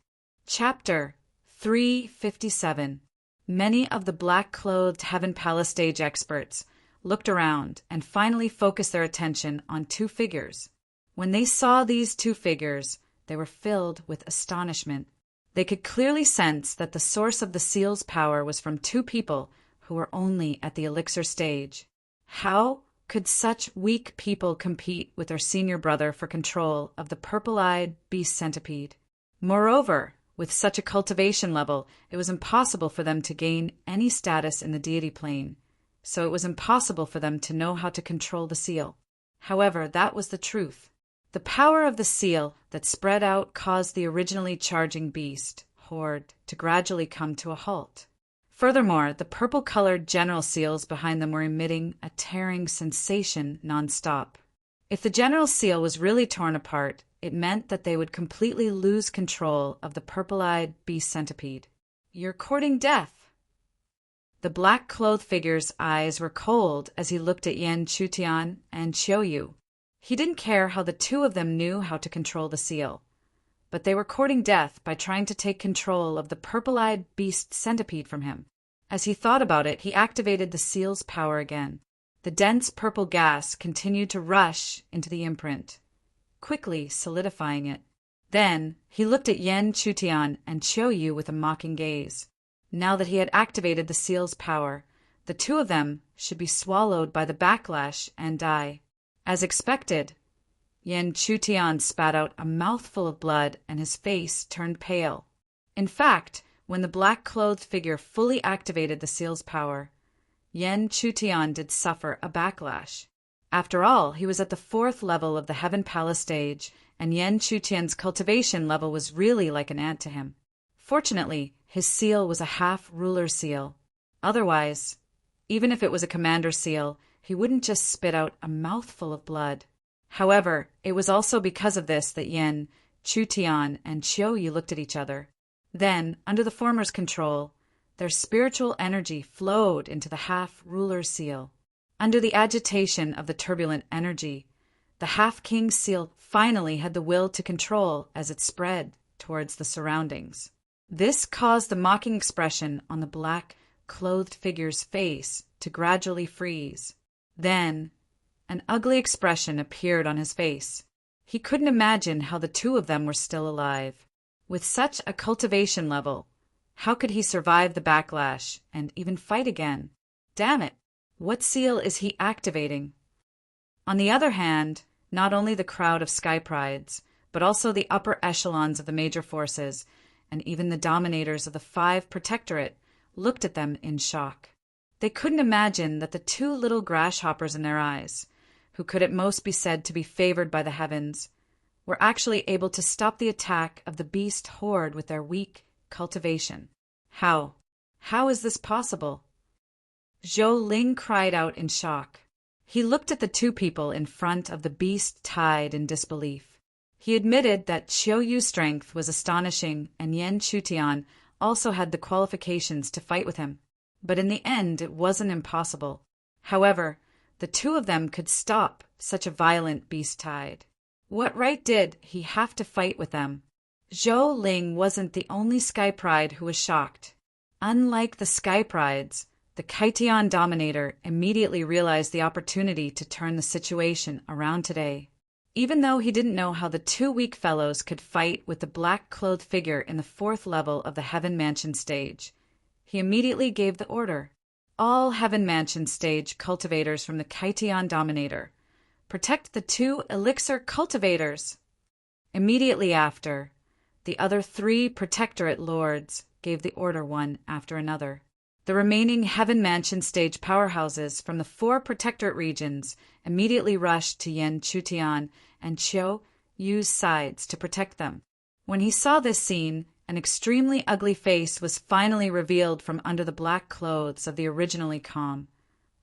Chapter 357. Many of the black-clothed Heaven Palace stage experts looked around and finally focused their attention on two figures. When they saw these two figures, they were filled with astonishment. They could clearly sense that the source of the seal's power was from two people who were only at the elixir stage. How could such weak people compete with their senior brother for control of the purple-eyed beast centipede? Moreover, with such a cultivation level, it was impossible for them to gain any status in the deity plane, so it was impossible for them to know how to control the seal. However, that was the truth. The power of the seal that spread out caused the originally charging beast horde to gradually come to a halt. Furthermore, the purple-colored general seals behind them were emitting a tearing sensation nonstop. If the general seal was really torn apart, it meant that they would completely lose control of the purple-eyed beast centipede. "You're courting death." The black-clothed figure's eyes were cold as he looked at Yen Chutian and Chiu Yu. He didn't care how the two of them knew how to control the seal, but they were courting death by trying to take control of the purple-eyed beast centipede from him. As he thought about it, he activated the seal's power again. The dense purple gas continued to rush into the imprint, quickly solidifying it. Then he looked at Yen Chutian and Qiuyu with a mocking gaze. Now that he had activated the seal's power, the two of them should be swallowed by the backlash and die. As expected, Yen Chutian spat out a mouthful of blood and his face turned pale. In fact, when the black-clothed figure fully activated the seal's power, Yen Chutian did suffer a backlash. After all, he was at the 4th level of the Heaven Palace stage, and Yen Chutian's cultivation level was really like an ant to him. Fortunately, his seal was a half-ruler seal. Otherwise, even if it was a commander seal, he wouldn't just spit out a mouthful of blood. However, it was also because of this that Yen Chutian and Qiuyu looked at each other. Then, under the former's control, their spiritual energy flowed into the half-ruler seal. Under the agitation of the turbulent energy, the half-king seal finally had the will to control as it spread towards the surroundings. This caused the mocking expression on the black-clothed figure's face to gradually freeze. Then, an ugly expression appeared on his face. He couldn't imagine how the two of them were still alive. With such a cultivation level, how could he survive the backlash and even fight again? Damn it! What seal is he activating? On the other hand, not only the crowd of Sky Prides, but also the upper echelons of the major forces, and even the dominators of the 5 Protectorate, looked at them in shock. They couldn't imagine that the 2 little grasshoppers in their eyes, who could at most be said to be favored by the heavens, were actually able to stop the attack of the beast horde with their weak cultivation. How? How is this possible? Zhou Ling cried out in shock. He looked at the 2 people in front of the beast tide in disbelief. He admitted that Qiuyu's strength was astonishing and Yen Chutian also had the qualifications to fight with him. But in the end, it wasn't impossible. However, the 2 of them could stop such a violent beast tide. What right did he have to fight with them? Zhou Ling wasn't the only Sky Pride who was shocked. Unlike the Sky Prides, the Kaitian Dominator immediately realized the opportunity to turn the situation around today. Even though he didn't know how the 2 weak fellows could fight with the black-clothed figure in the 4th level of the Heaven Mansion stage, he immediately gave the order. All Heaven Mansion stage cultivators from the Kaitian Dominator, protect the 2 elixir cultivators. Immediately after, the other 3 Protectorate lords gave the order one after another. The remaining Heaven Mansion stage powerhouses from the 4 Protectorate regions immediately rushed to Yen Chutian and Qiuyu's sides to protect them. When he saw this scene, an extremely ugly face was finally revealed from under the black clothes of the originally calm,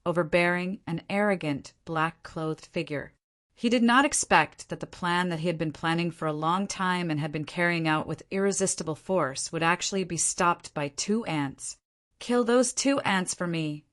overbearing, and arrogant black-clothed figure. He did not expect that the plan that he had been planning for a long time and had been carrying out with irresistible force would actually be stopped by 2 ants. Kill those 2 ants for me.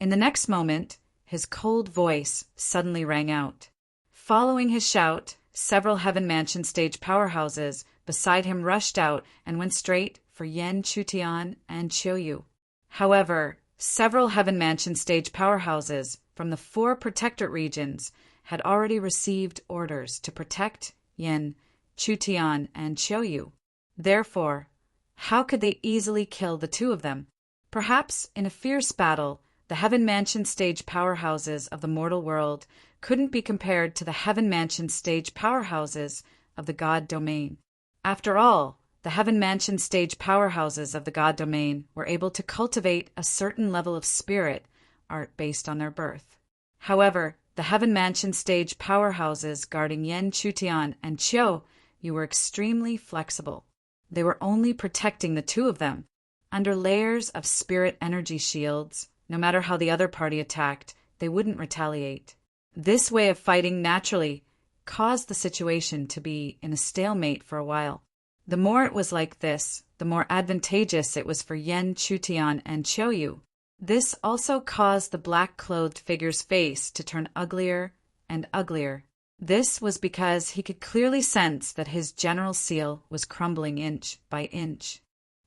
In the next moment, his cold voice suddenly rang out. Following his shout, several Heaven Mansion stage powerhouses beside him rushed out and went straight for Yen Chutian and Qiuyu. However, several Heaven Mansion stage powerhouses from the 4 Protectorate regions had already received orders to protect Yen Chutian and Qiuyu. Therefore, how could they easily kill the 2 of them? Perhaps in a fierce battle, the Heaven Mansion stage powerhouses of the mortal world couldn't be compared to the Heaven Mansion stage powerhouses of the God Domain. After all, the Heaven Mansion stage powerhouses of the God Domain were able to cultivate a certain level of spirit art based on their birth. However, the Heaven Mansion stage powerhouses guarding Yen Chutian and Qiuyu were extremely flexible. They were only protecting the 2 of them. Under layers of spirit energy shields, no matter how the other party attacked, they wouldn't retaliate. This way of fighting naturally caused the situation to be in a stalemate for a while. The more it was like this, the more advantageous it was for Yen Chutian and Qiuyu. This also caused the black-clothed figure's face to turn uglier and uglier. This was because he could clearly sense that his general seal was crumbling inch by inch.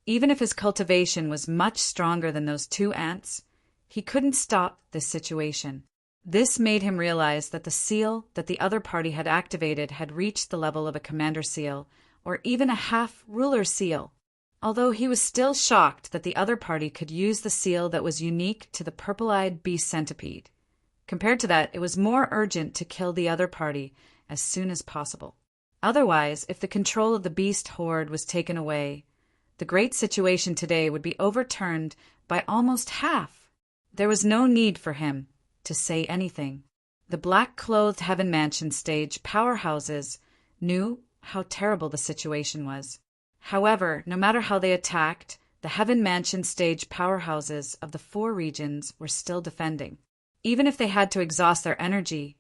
Even if his cultivation was much stronger than those 2 ants, he couldn't stop this situation. This made him realize that the seal that the other party had activated had reached the level of a commander seal, or even a half-ruler seal. Although he was still shocked that the other party could use the seal that was unique to the purple-eyed beast centipede. Compared to that, it was more urgent to kill the other party as soon as possible. Otherwise, if the control of the beast horde was taken away, the great situation today would be overturned by almost half. There was no need for him to say anything. The black-clothed Heaven Mansion stage powerhouses knew how terrible the situation was. However, no matter how they attacked, the Heaven Mansion stage powerhouses of the 4 regions were still defending. Even if they had to exhaust their energy,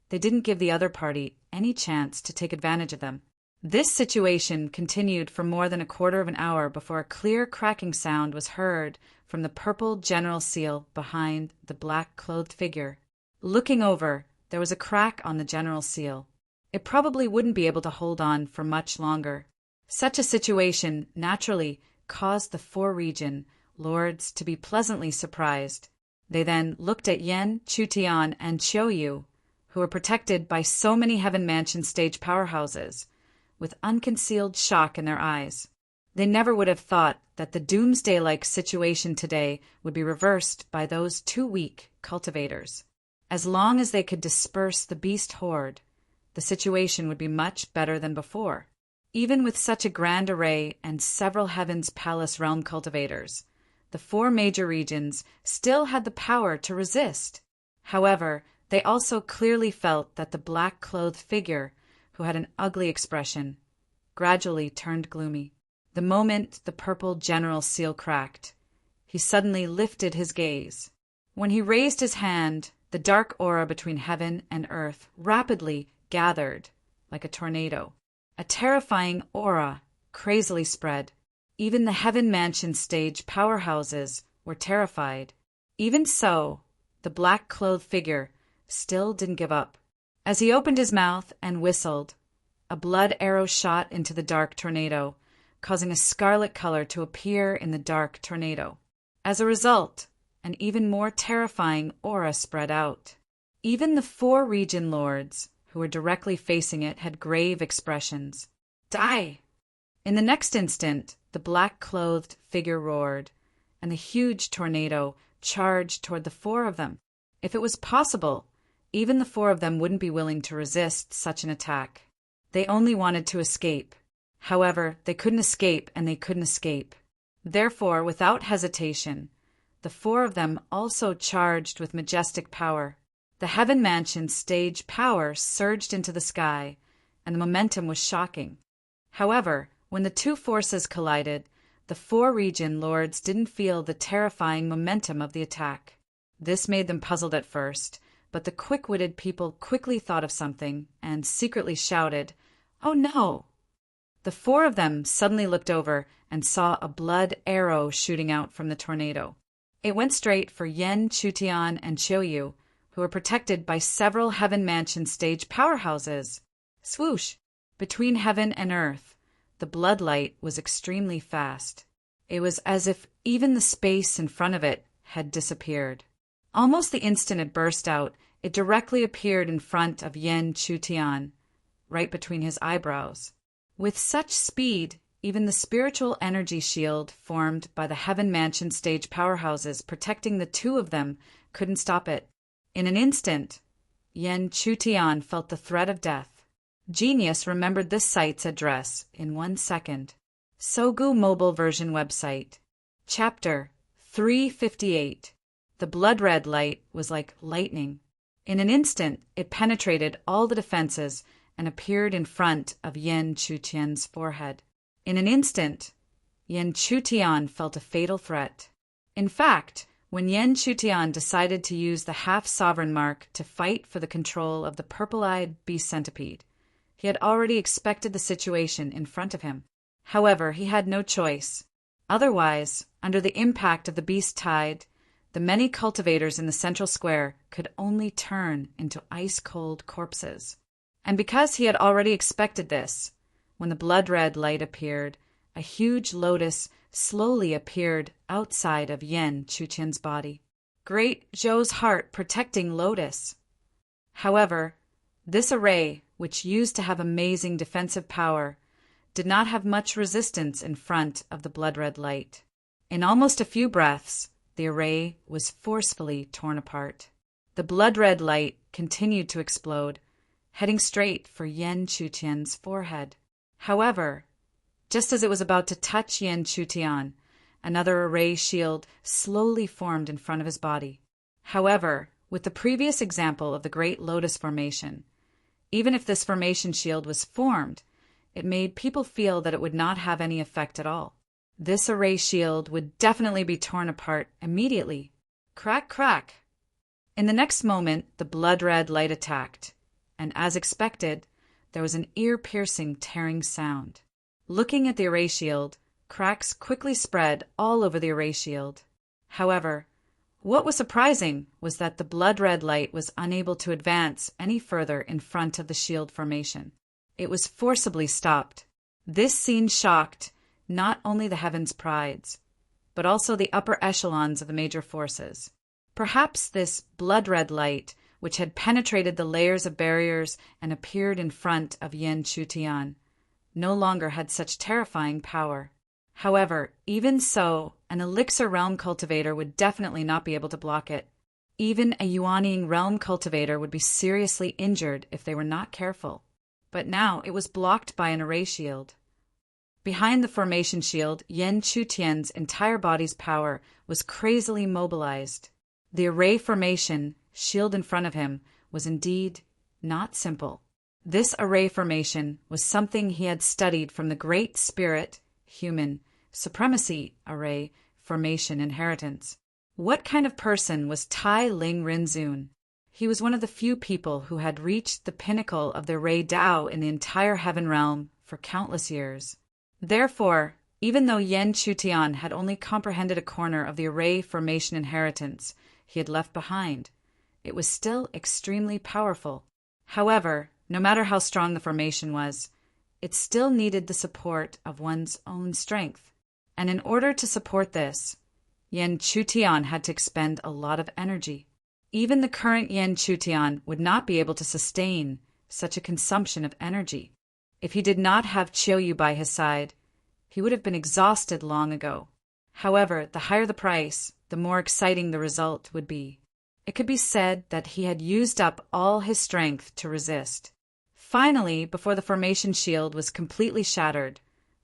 they didn't give the other party any chance to take advantage of them. This situation continued for more than a quarter of an hour before a clear cracking sound was heard from the purple general seal behind the black-clothed figure. Looking over, there was a crack on the general seal. It probably wouldn't be able to hold on for much longer. Such a situation naturally caused the 4-region lords to be pleasantly surprised. They then looked at Yen, Chutian, and Qiuyu, who were protected by so many Heaven Mansion stage powerhouses, with unconcealed shock in their eyes. They never would have thought that the doomsday-like situation today would be reversed by those 2 weak cultivators. As long as they could disperse the beast horde, the situation would be much better than before. Even with such a grand array and several Heaven's Palace realm cultivators, the 4 major regions still had the power to resist. However, they also clearly felt that the black-clothed figure, who had an ugly expression, gradually turned gloomy. The moment the purple general seal cracked, he suddenly lifted his gaze. When he raised his hand, the dark aura between heaven and earth rapidly gathered like a tornado. A terrifying aura crazily spread. Even the Heaven Mansion stage powerhouses were terrified. Even so, the black-clothed figure still didn't give up. As he opened his mouth and whistled, a blood arrow shot into the dark tornado, causing a scarlet color to appear in the dark tornado. As a result, an even more terrifying aura spread out. Even the 4 region lords who were directly facing it had grave expressions. Die! In the next instant, the black-clothed figure roared, and the huge tornado charged toward the 4 of them. If it was possible, even the 4 of them wouldn't be willing to resist such an attack. They only wanted to escape. However, they couldn't escape, and they couldn't escape. Therefore, without hesitation, the 4 of them also charged with majestic power. The Heaven Mansion stage power surged into the sky, and the momentum was shocking. However, when the 2 forces collided, the 4 region lords didn't feel the terrifying momentum of the attack. This made them puzzled at first, but the quick-witted people quickly thought of something and secretly shouted, "Oh no!" The 4 of them suddenly looked over and saw a blood arrow shooting out from the tornado. It went straight for Yen, Chutian, and Qiuyu, who were protected by several Heaven Mansion stage powerhouses. Swoosh! Between heaven and earth, the bloodlight was extremely fast. It was as if even the space in front of it had disappeared. Almost the instant it burst out, it directly appeared in front of Yen Chutian, right between his eyebrows. With such speed, even the spiritual energy shield formed by the Heaven Mansion stage powerhouses protecting the 2 of them couldn't stop it. In an instant, Yen Chutian felt the threat of death. Genius remembered this site's address in 1 second. Sogu mobile version website. Chapter 358. The blood-red light was like lightning. In an instant, it penetrated all the defenses and appeared in front of Yen Chutian's forehead. In an instant, Yen Chutian felt a fatal threat. In fact, when Yen Chutian decided to use the half-sovereign mark to fight for the control of the purple-eyed beast centipede, he had already expected the situation in front of him. However, he had no choice. Otherwise, under the impact of the beast tide, the many cultivators in the central square could only turn into ice-cold corpses. And because he had already expected this, when the blood-red light appeared, a huge lotus slowly appeared outside of Yen Chutian's body. Great Zhou's heart protecting Lotus. However, this array, which used to have amazing defensive power, did not have much resistance in front of the blood-red light. In almost a few breaths, the array was forcefully torn apart. The blood-red light continued to explode, heading straight for Yan Chutian's forehead. However, just as it was about to touch Yan Chutian, another array shield slowly formed in front of his body. However, with the previous example of the Great Lotus Formation, even if this formation shield was formed, it made people feel that it would not have any effect at all. This array shield would definitely be torn apart immediately. Crack, crack! In the next moment, the blood-red light attacked, and as expected, there was an ear-piercing tearing sound. Looking at the array shield, cracks quickly spread all over the array shield. However, what was surprising was that the blood-red light was unable to advance any further in front of the shield formation. It was forcibly stopped. This scene shocked not only the Heaven's prides, but also the upper echelons of the major forces. Perhaps this blood-red light, which had penetrated the layers of barriers and appeared in front of Yan Chutian, no longer had such terrifying power. However, even so, an elixir realm cultivator would definitely not be able to block it. Even a Yuanying realm cultivator would be seriously injured if they were not careful. But now it was blocked by an array shield. Behind the formation shield, Yan Chutian's entire body's power was crazily mobilized. The array formation, shield in front of him, was indeed not simple. This array formation was something he had studied from the Great Spirit, Human, Supremacy Array Formation Inheritance. What kind of person was Tai Ling Rinzun? He was one of the few people who had reached the pinnacle of the Array Dao in the entire heaven realm for countless years. Therefore, even though Yan Chutian had only comprehended a corner of the Array Formation Inheritance he had left behind, it was still extremely powerful. However, no matter how strong the formation was, it still needed the support of one's own strength. And in order to support this, Yan Chutian had to expend a lot of energy. Even the current Yan Chutian would not be able to sustain such a consumption of energy. If he did not have Qiuyu by his side, he would have been exhausted long ago. However, the higher the price, the more exciting the result would be. It could be said that he had used up all his strength to resist. Finally, before the formation shield was completely shattered,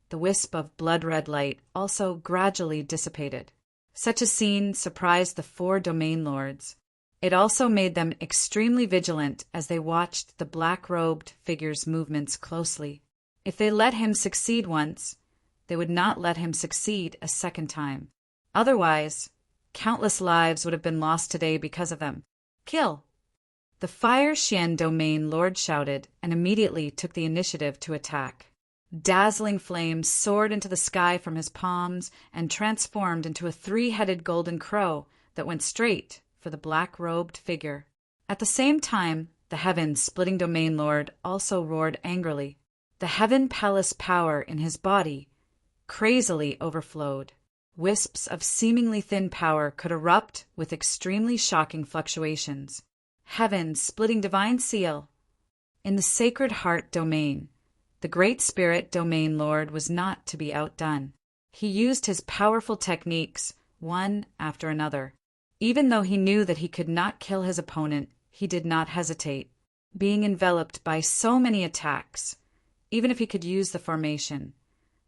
the wisp of blood-red light also gradually dissipated. Such a scene surprised the 4 domain lords. It also made them extremely vigilant as they watched the black-robed figure's movements closely. If they let him succeed once, they would not let him succeed a second time. Otherwise, countless lives would have been lost today because of them. Kill! The Fire Xian domain lord shouted and immediately took the initiative to attack. Dazzling flames soared into the sky from his palms and transformed into a 3-headed golden crow that went straight for the black-robed figure. At the same time, the Heaven-splitting domain lord also roared angrily. The Heaven Palace power in his body crazily overflowed. Wisps of seemingly thin power could erupt with extremely shocking fluctuations. Heaven-splitting divine seal. In the Sacred Heart domain, the Great Spirit domain lord was not to be outdone. He used his powerful techniques, one after another. Even though he knew that he could not kill his opponent, he did not hesitate. Being enveloped by so many attacks, even if he could use the formation,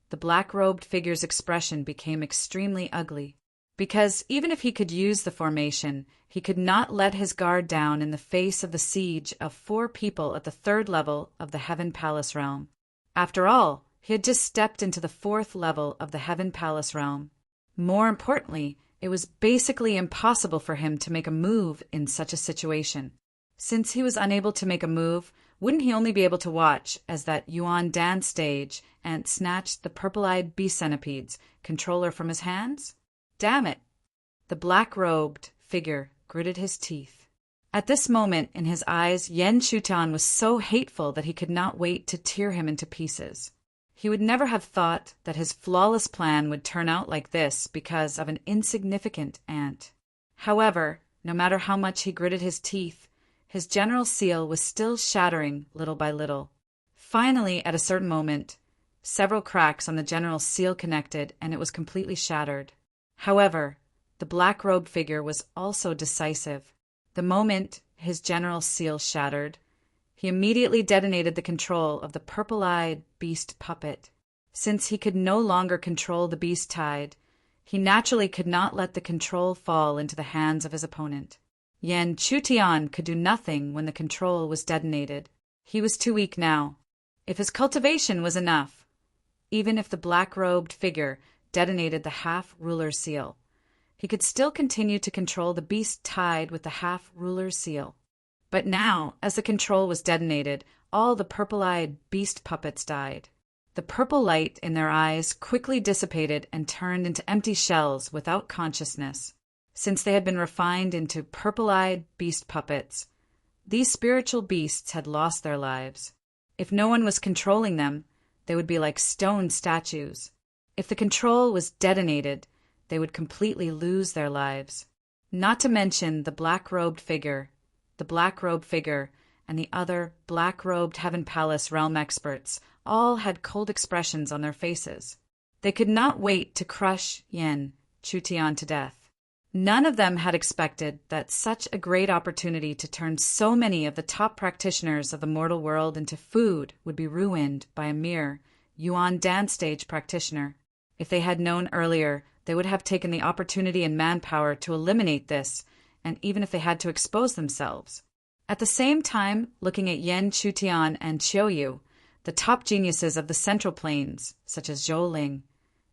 the black-robed figure's expression became extremely ugly. Because even if he could use the formation, he could not let his guard down in the face of the siege of 4 people at the 3rd level of the Heaven Palace realm. After all, he had just stepped into the 4th level of the Heaven Palace realm. More importantly, it was basically impossible for him to make a move in such a situation. Since he was unable to make a move, wouldn't he only be able to watch as that Yuan Dan stage and snatched the purple-eyed bee centipede's controller from his hands? Damn it! The black-robed figure gritted his teeth. At this moment in his eyes, Yan Chutian was so hateful that he could not wait to tear him into pieces. He would never have thought that his flawless plan would turn out like this because of an insignificant ant. However, no matter how much he gritted his teeth, his general seal was still shattering little by little. Finally, at a certain moment, several cracks on the general seal connected and it was completely shattered. However, the black-robed figure was also decisive. The moment his general seal shattered, he immediately detonated the control of the purple-eyed beast puppet. Since he could no longer control the beast tide, he naturally could not let the control fall into the hands of his opponent. Yan Chutian could do nothing when the control was detonated. He was too weak now. If his cultivation was enough, even if the black-robed figure detonated the half-ruler seal, he could still continue to control the beast tide with the half-ruler seal. But now, as the control was detonated, all the purple-eyed beast puppets died. The purple light in their eyes quickly dissipated and turned into empty shells without consciousness. Since they had been refined into purple-eyed beast puppets, these spiritual beasts had lost their lives. If no one was controlling them, they would be like stone statues. If the control was detonated, they would completely lose their lives. Not to mention the black-robed figure, and the other black-robed Heaven Palace realm experts all had cold expressions on their faces. They could not wait to crush Yan Chutian to death. None of them had expected that such a great opportunity to turn so many of the top practitioners of the mortal world into food would be ruined by a mere Yuan dance stage practitioner. If they had known earlier, they would have taken the opportunity and manpower to eliminate this, and even if they had to expose themselves. At the same time, looking at Yan Chutian and Qiuyu, the top geniuses of the Central Plains, such as Zhou Ling,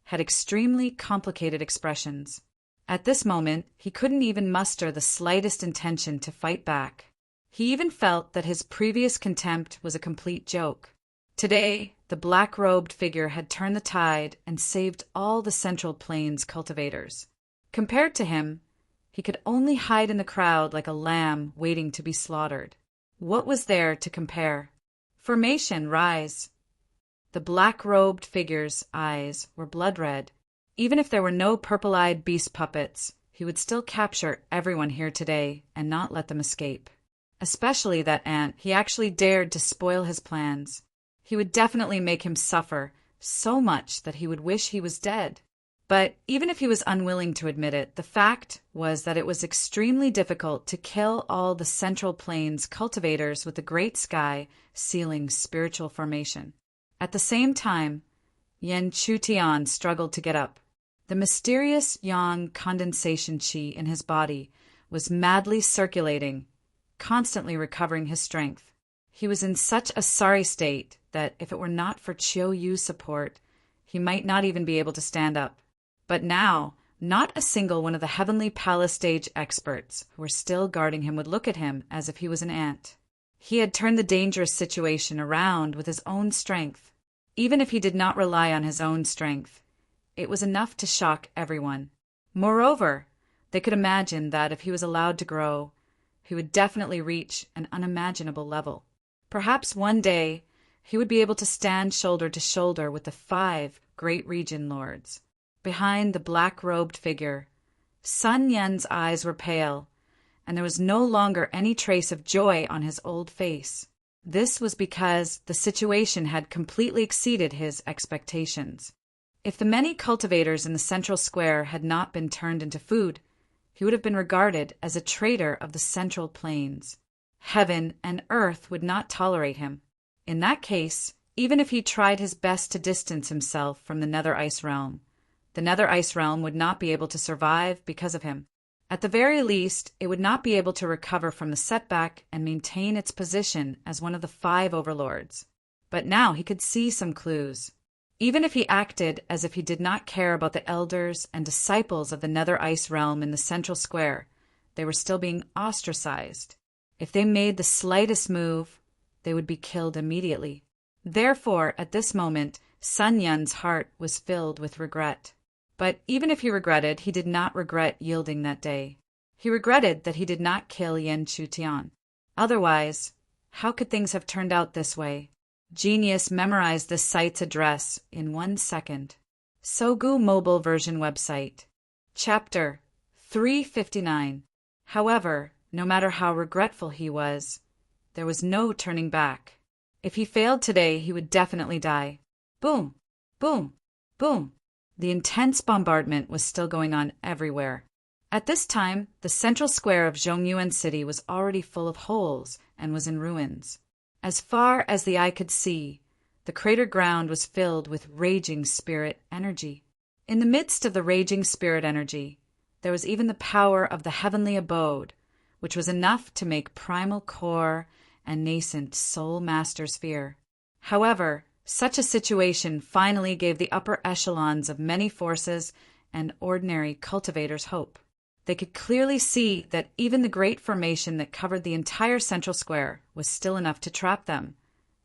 had extremely complicated expressions. At this moment, he couldn't even muster the slightest intention to fight back. He even felt that his previous contempt was a complete joke. Today, the black-robed figure had turned the tide and saved all the Central Plains cultivators. Compared to him, he could only hide in the crowd like a lamb waiting to be slaughtered. What was there to compare? Formation, rise. The black-robed figure's eyes were blood-red. Even if there were no purple-eyed beast puppets, he would still capture everyone here today and not let them escape. Especially that ant. He actually dared to spoil his plans. He would definitely make him suffer so much that he would wish he was dead. But even if he was unwilling to admit it, the fact was that it was extremely difficult to kill all the Central Plains cultivators with the Great Sky sealing spiritual formation. At the same time, Yan Chutian struggled to get up. The mysterious yang condensation qi in his body was madly circulating, constantly recovering his strength. He was in such a sorry state that if it were not for Qiuyu's support, he might not even be able to stand up. But now, not a single one of the Heavenly Palace stage experts who were still guarding him would look at him as if he was an ant. He had turned the dangerous situation around with his own strength. Even if he did not rely on his own strength, it was enough to shock everyone. Moreover, they could imagine that if he was allowed to grow, he would definitely reach an unimaginable level. Perhaps one day he would be able to stand shoulder to shoulder with the 5 great region lords. Behind the black-robed figure, Sun Yan's eyes were pale, and there was no longer any trace of joy on his old face. This was because the situation had completely exceeded his expectations. If the many cultivators in the central square had not been turned into food, he would have been regarded as a traitor of the Central Plains. Heaven and earth would not tolerate him. In that case, even if he tried his best to distance himself from the Nether Ice Realm, the Nether Ice Realm would not be able to survive because of him. At the very least, it would not be able to recover from the setback and maintain its position as one of the 5 overlords. But now he could see some clues. Even if he acted as if he did not care about the elders and disciples of the Nether Ice Realm in the central square, they were still being ostracized. If they made the slightest move, they would be killed immediately. Therefore, at this moment, Sun Yan's heart was filled with regret. But even if he regretted, he did not regret yielding that day. He regretted that he did not kill Yan Chutian. Otherwise, how could things have turned out this way? Genius memorized this site's address in 1 second. Sogu mobile version website. Chapter 3:59. However, no matter how regretful he was, there was no turning back. If he failed today, he would definitely die. Boom! Boom! Boom! The intense bombardment was still going on everywhere. At this time, the central square of Zhongyuan City was already full of holes and was in ruins. As far as the eye could see, the crater ground was filled with raging spirit energy. In the midst of the raging spirit energy, there was even the power of the heavenly abode, which was enough to make primal core and nascent soul masters fear. However, such a situation finally gave the upper echelons of many forces and ordinary cultivators hope. They could clearly see that even the great formation that covered the entire central square was still enough to trap them,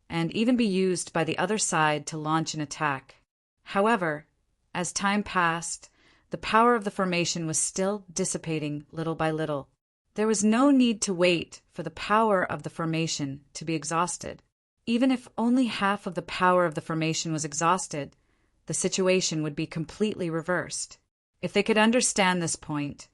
and even be used by the other side to launch an attack. However, as time passed, the power of the formation was still dissipating little by little. There was no need to wait for the power of the formation to be exhausted. Even if only half of the power of the formation was exhausted, the situation would be completely reversed. If they could understand this point,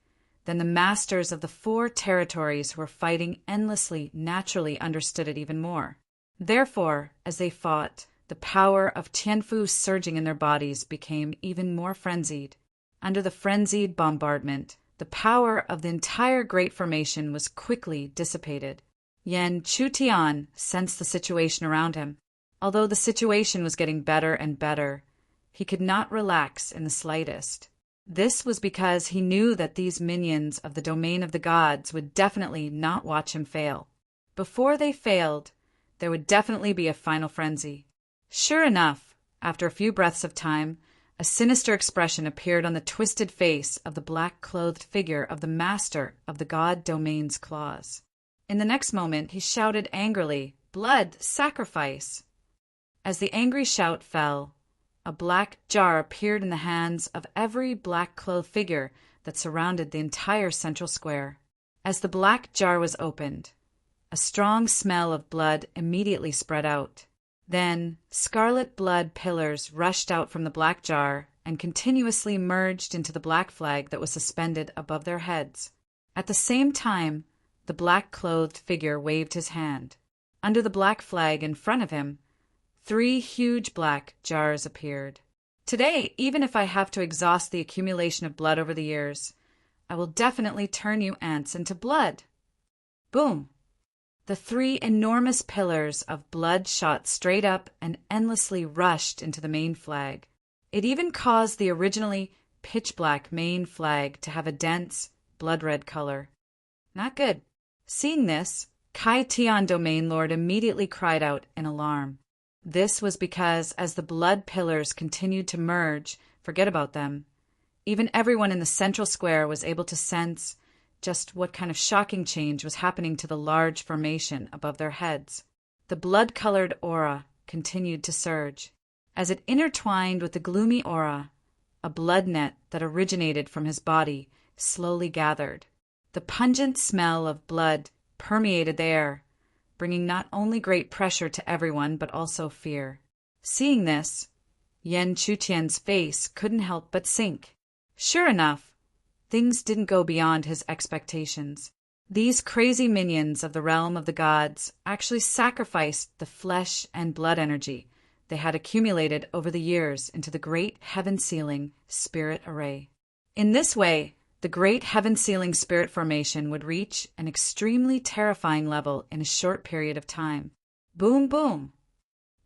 then the masters of the 4 territories who were fighting endlessly naturally understood it even more. Therefore, as they fought, the power of Tianfu surging in their bodies became even more frenzied. Under the frenzied bombardment, the power of the entire Great Formation was quickly dissipated. Yan Chutian sensed the situation around him. Although the situation was getting better and better, he could not relax in the slightest. This was because he knew that these minions of the domain of the gods would definitely not watch him fail. Before they failed, there would definitely be a final frenzy. Sure enough, after a few breaths of time, a sinister expression appeared on the twisted face of the black-clothed figure of the master of the god domain's claws. In the next moment, he shouted angrily, "Blood! Sacrifice!" As the angry shout fell, a black jar appeared in the hands of every black-clothed figure that surrounded the entire central square. As the black jar was opened, a strong smell of blood immediately spread out. Then, scarlet blood pillars rushed out from the black jar and continuously merged into the black flag that was suspended above their heads. At the same time, the black-clothed figure waved his hand. Under the black flag in front of him, 3 huge black jars appeared. Today, even if I have to exhaust the accumulation of blood over the years, I will definitely turn you ants into blood. Boom! The 3 enormous pillars of blood shot straight up and endlessly rushed into the main flag. It even caused the originally pitch-black main flag to have a dense, blood-red color. Not good. Seeing this, Kai Tian Domain Lord immediately cried out in alarm. This was because as the blood pillars continued to merge, forget about them, even everyone in the central square was able to sense just what kind of shocking change was happening to the large formation above their heads. The blood-colored aura continued to surge. As it intertwined with the gloomy aura, a blood net that originated from his body slowly gathered. The pungent smell of blood permeated the air, bringing not only great pressure to everyone but also fear. Seeing this, Yan Chutian's face couldn't help but sink. Sure enough, things didn't go beyond his expectations. These crazy minions of the realm of the gods actually sacrificed the flesh and blood energy they had accumulated over the years into the great heaven-sealing spirit array. In this way, the great heaven-sealing spirit formation would reach an extremely terrifying level in a short period of time. Boom, boom!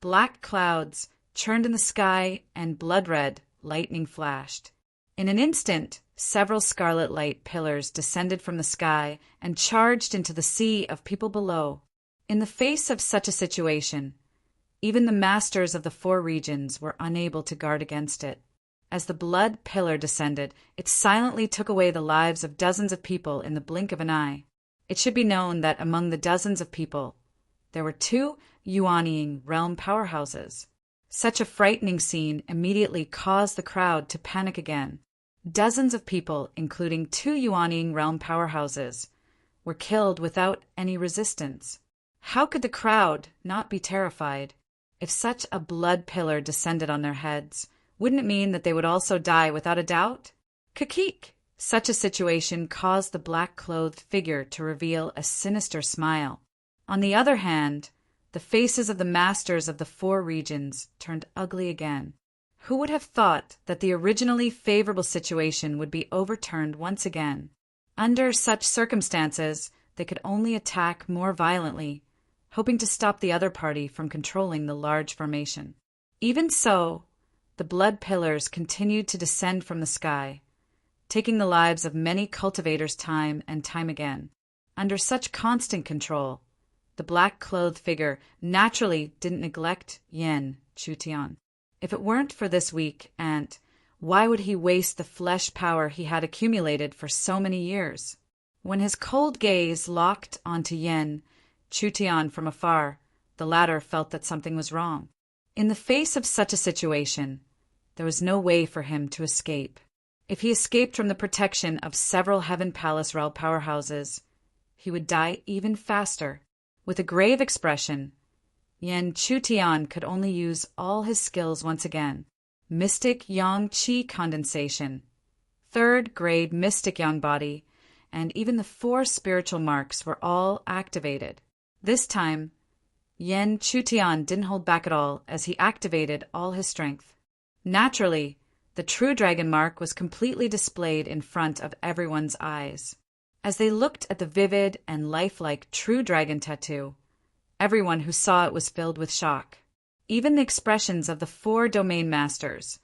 Black clouds churned in the sky and blood-red lightning flashed. In an instant, several scarlet light pillars descended from the sky and charged into the sea of people below. In the face of such a situation, even the masters of the 4 regions were unable to guard against it. As the blood pillar descended, it silently took away the lives of dozens of people in the blink of an eye. It should be known that among the dozens of people, there were 2 Yuanying realm powerhouses. Such a frightening scene immediately caused the crowd to panic again. Dozens of people, including 2 Yuanying realm powerhouses, were killed without any resistance. How could the crowd not be terrified? If such a blood pillar descended on their heads, wouldn't it mean that they would also die without a doubt? Kakik! Such a situation caused the black-clothed figure to reveal a sinister smile. On the other hand, the faces of the masters of the four regions turned ugly again. Who would have thought that the originally favorable situation would be overturned once again? Under such circumstances, they could only attack more violently, hoping to stop the other party from controlling the large formation. Even so, the blood pillars continued to descend from the sky, taking the lives of many cultivators time and time again. Under such constant control, the black-clothed figure naturally didn't neglect Yen Chutian. If it weren't for this weak ant, why would he waste the flesh power he had accumulated for so many years? When his cold gaze locked onto Yen Chutian from afar, the latter felt that something was wrong. In the face of such a situation, there was no way for him to escape. If he escaped from the protection of several Heaven Palace realm powerhouses, he would die even faster. With a grave expression, Yen Chutian could only use all his skills once again. Mystic Yang Qi condensation, third-grade Mystic Yang body, and even the 4 spiritual marks were all activated. This time, Yen Chutian didn't hold back at all as he activated all his strength. Naturally, the true dragon mark was completely displayed in front of everyone's eyes. As they looked at the vivid and lifelike true dragon tattoo, everyone who saw it was filled with shock. Even the expressions of the 4 domain masters,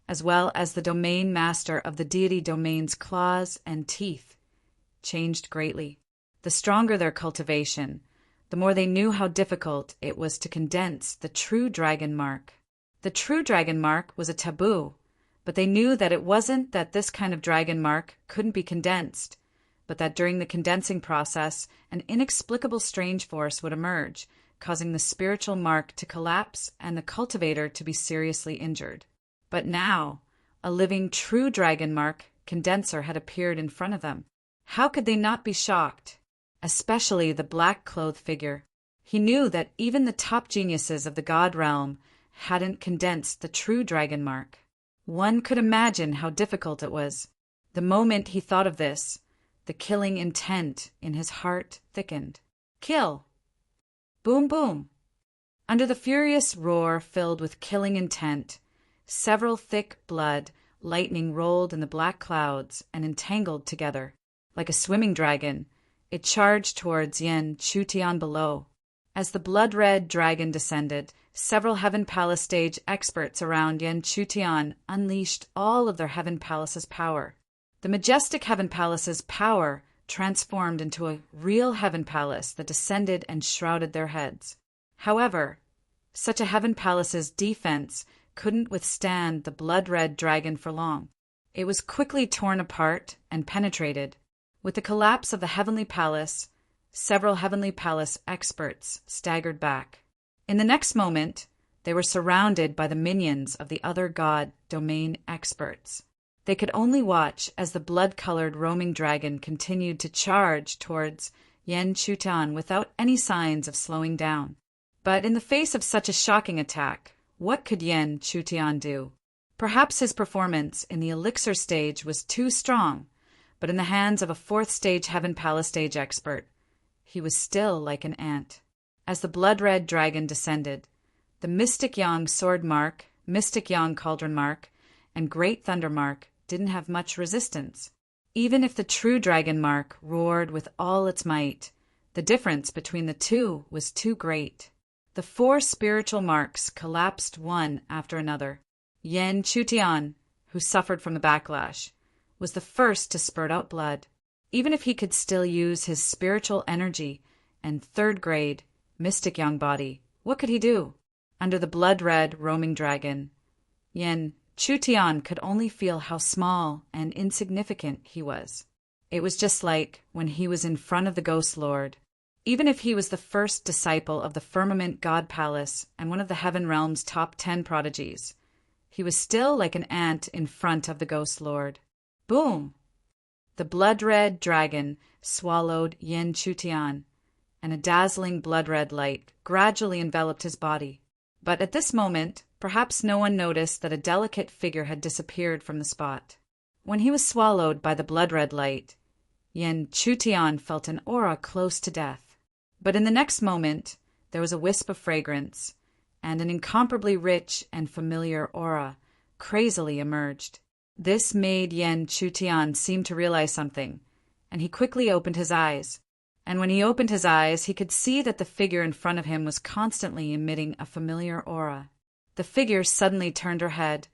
as well as the domain master of the deity domain's claws and teeth, changed greatly. The stronger their cultivation, the more they knew how difficult it was to condense the true dragon mark. The true dragon mark was a taboo, but they knew that it wasn't that this kind of dragon mark couldn't be condensed, but that during the condensing process, an inexplicable strange force would emerge, causing the spiritual mark to collapse and the cultivator to be seriously injured. But now, a living true dragon mark condenser had appeared in front of them. How could they not be shocked? Especially the black-clothed figure. He knew that even the top geniuses of the god realm hadn't condensed the true dragon mark. One could imagine how difficult it was. The moment he thought of this, the killing intent in his heart thickened. Kill! Boom, boom! Under the furious roar filled with killing intent, several thick blood lightning rolled in the black clouds and entangled together. Like a swimming dragon, it charged towards Yen Chutian below. As the blood-red dragon descended, several Heaven Palace stage experts around Yen Chutian unleashed all of their Heaven Palace's power. The majestic Heaven Palace's power transformed into a real Heaven Palace that descended and shrouded their heads. However, such a Heaven Palace's defense couldn't withstand the blood-red dragon for long. It was quickly torn apart and penetrated. With the collapse of the Heavenly Palace, several Heavenly Palace experts staggered back. In the next moment, they were surrounded by the minions of the other god domain experts. They could only watch as the blood-colored roaming dragon continued to charge towards Yen Chutian without any signs of slowing down. But in the face of such a shocking attack, what could Yen Chutian do? Perhaps his performance in the elixir stage was too strong, but in the hands of a 4th stage Heaven Palace stage expert, he was still like an ant. As the blood-red dragon descended, the Mystic Yang sword mark, Mystic Yang cauldron mark, and Great Thunder mark didn't have much resistance. Even if the true dragon mark roared with all its might, the difference between the two was too great. The 4 spiritual marks collapsed one after another. Yen Chutian, who suffered from the backlash, was the first to spurt out blood. Even if he could still use his spiritual energy and 3rd grade Mystic Yang body, what could he do? Under the blood-red roaming dragon, Yen Chutian could only feel how small and insignificant he was. It was just like when he was in front of the Ghost Lord. Even if he was the first disciple of the Firmament God Palace and one of the Heaven Realm's top 10 prodigies, he was still like an ant in front of the Ghost Lord. Boom! The blood-red dragon swallowed Yen Chutian, and a dazzling blood-red light gradually enveloped his body. But at this moment, perhaps no one noticed that a delicate figure had disappeared from the spot. When he was swallowed by the blood-red light, Yen Chutian felt an aura close to death. But in the next moment, there was a wisp of fragrance, and an incomparably rich and familiar aura crazily emerged. This made Yen Chutian seem to realize something, and he quickly opened his eyes. And when he opened his eyes, he could see that the figure in front of him was constantly emitting a familiar aura. The figure suddenly turned her head,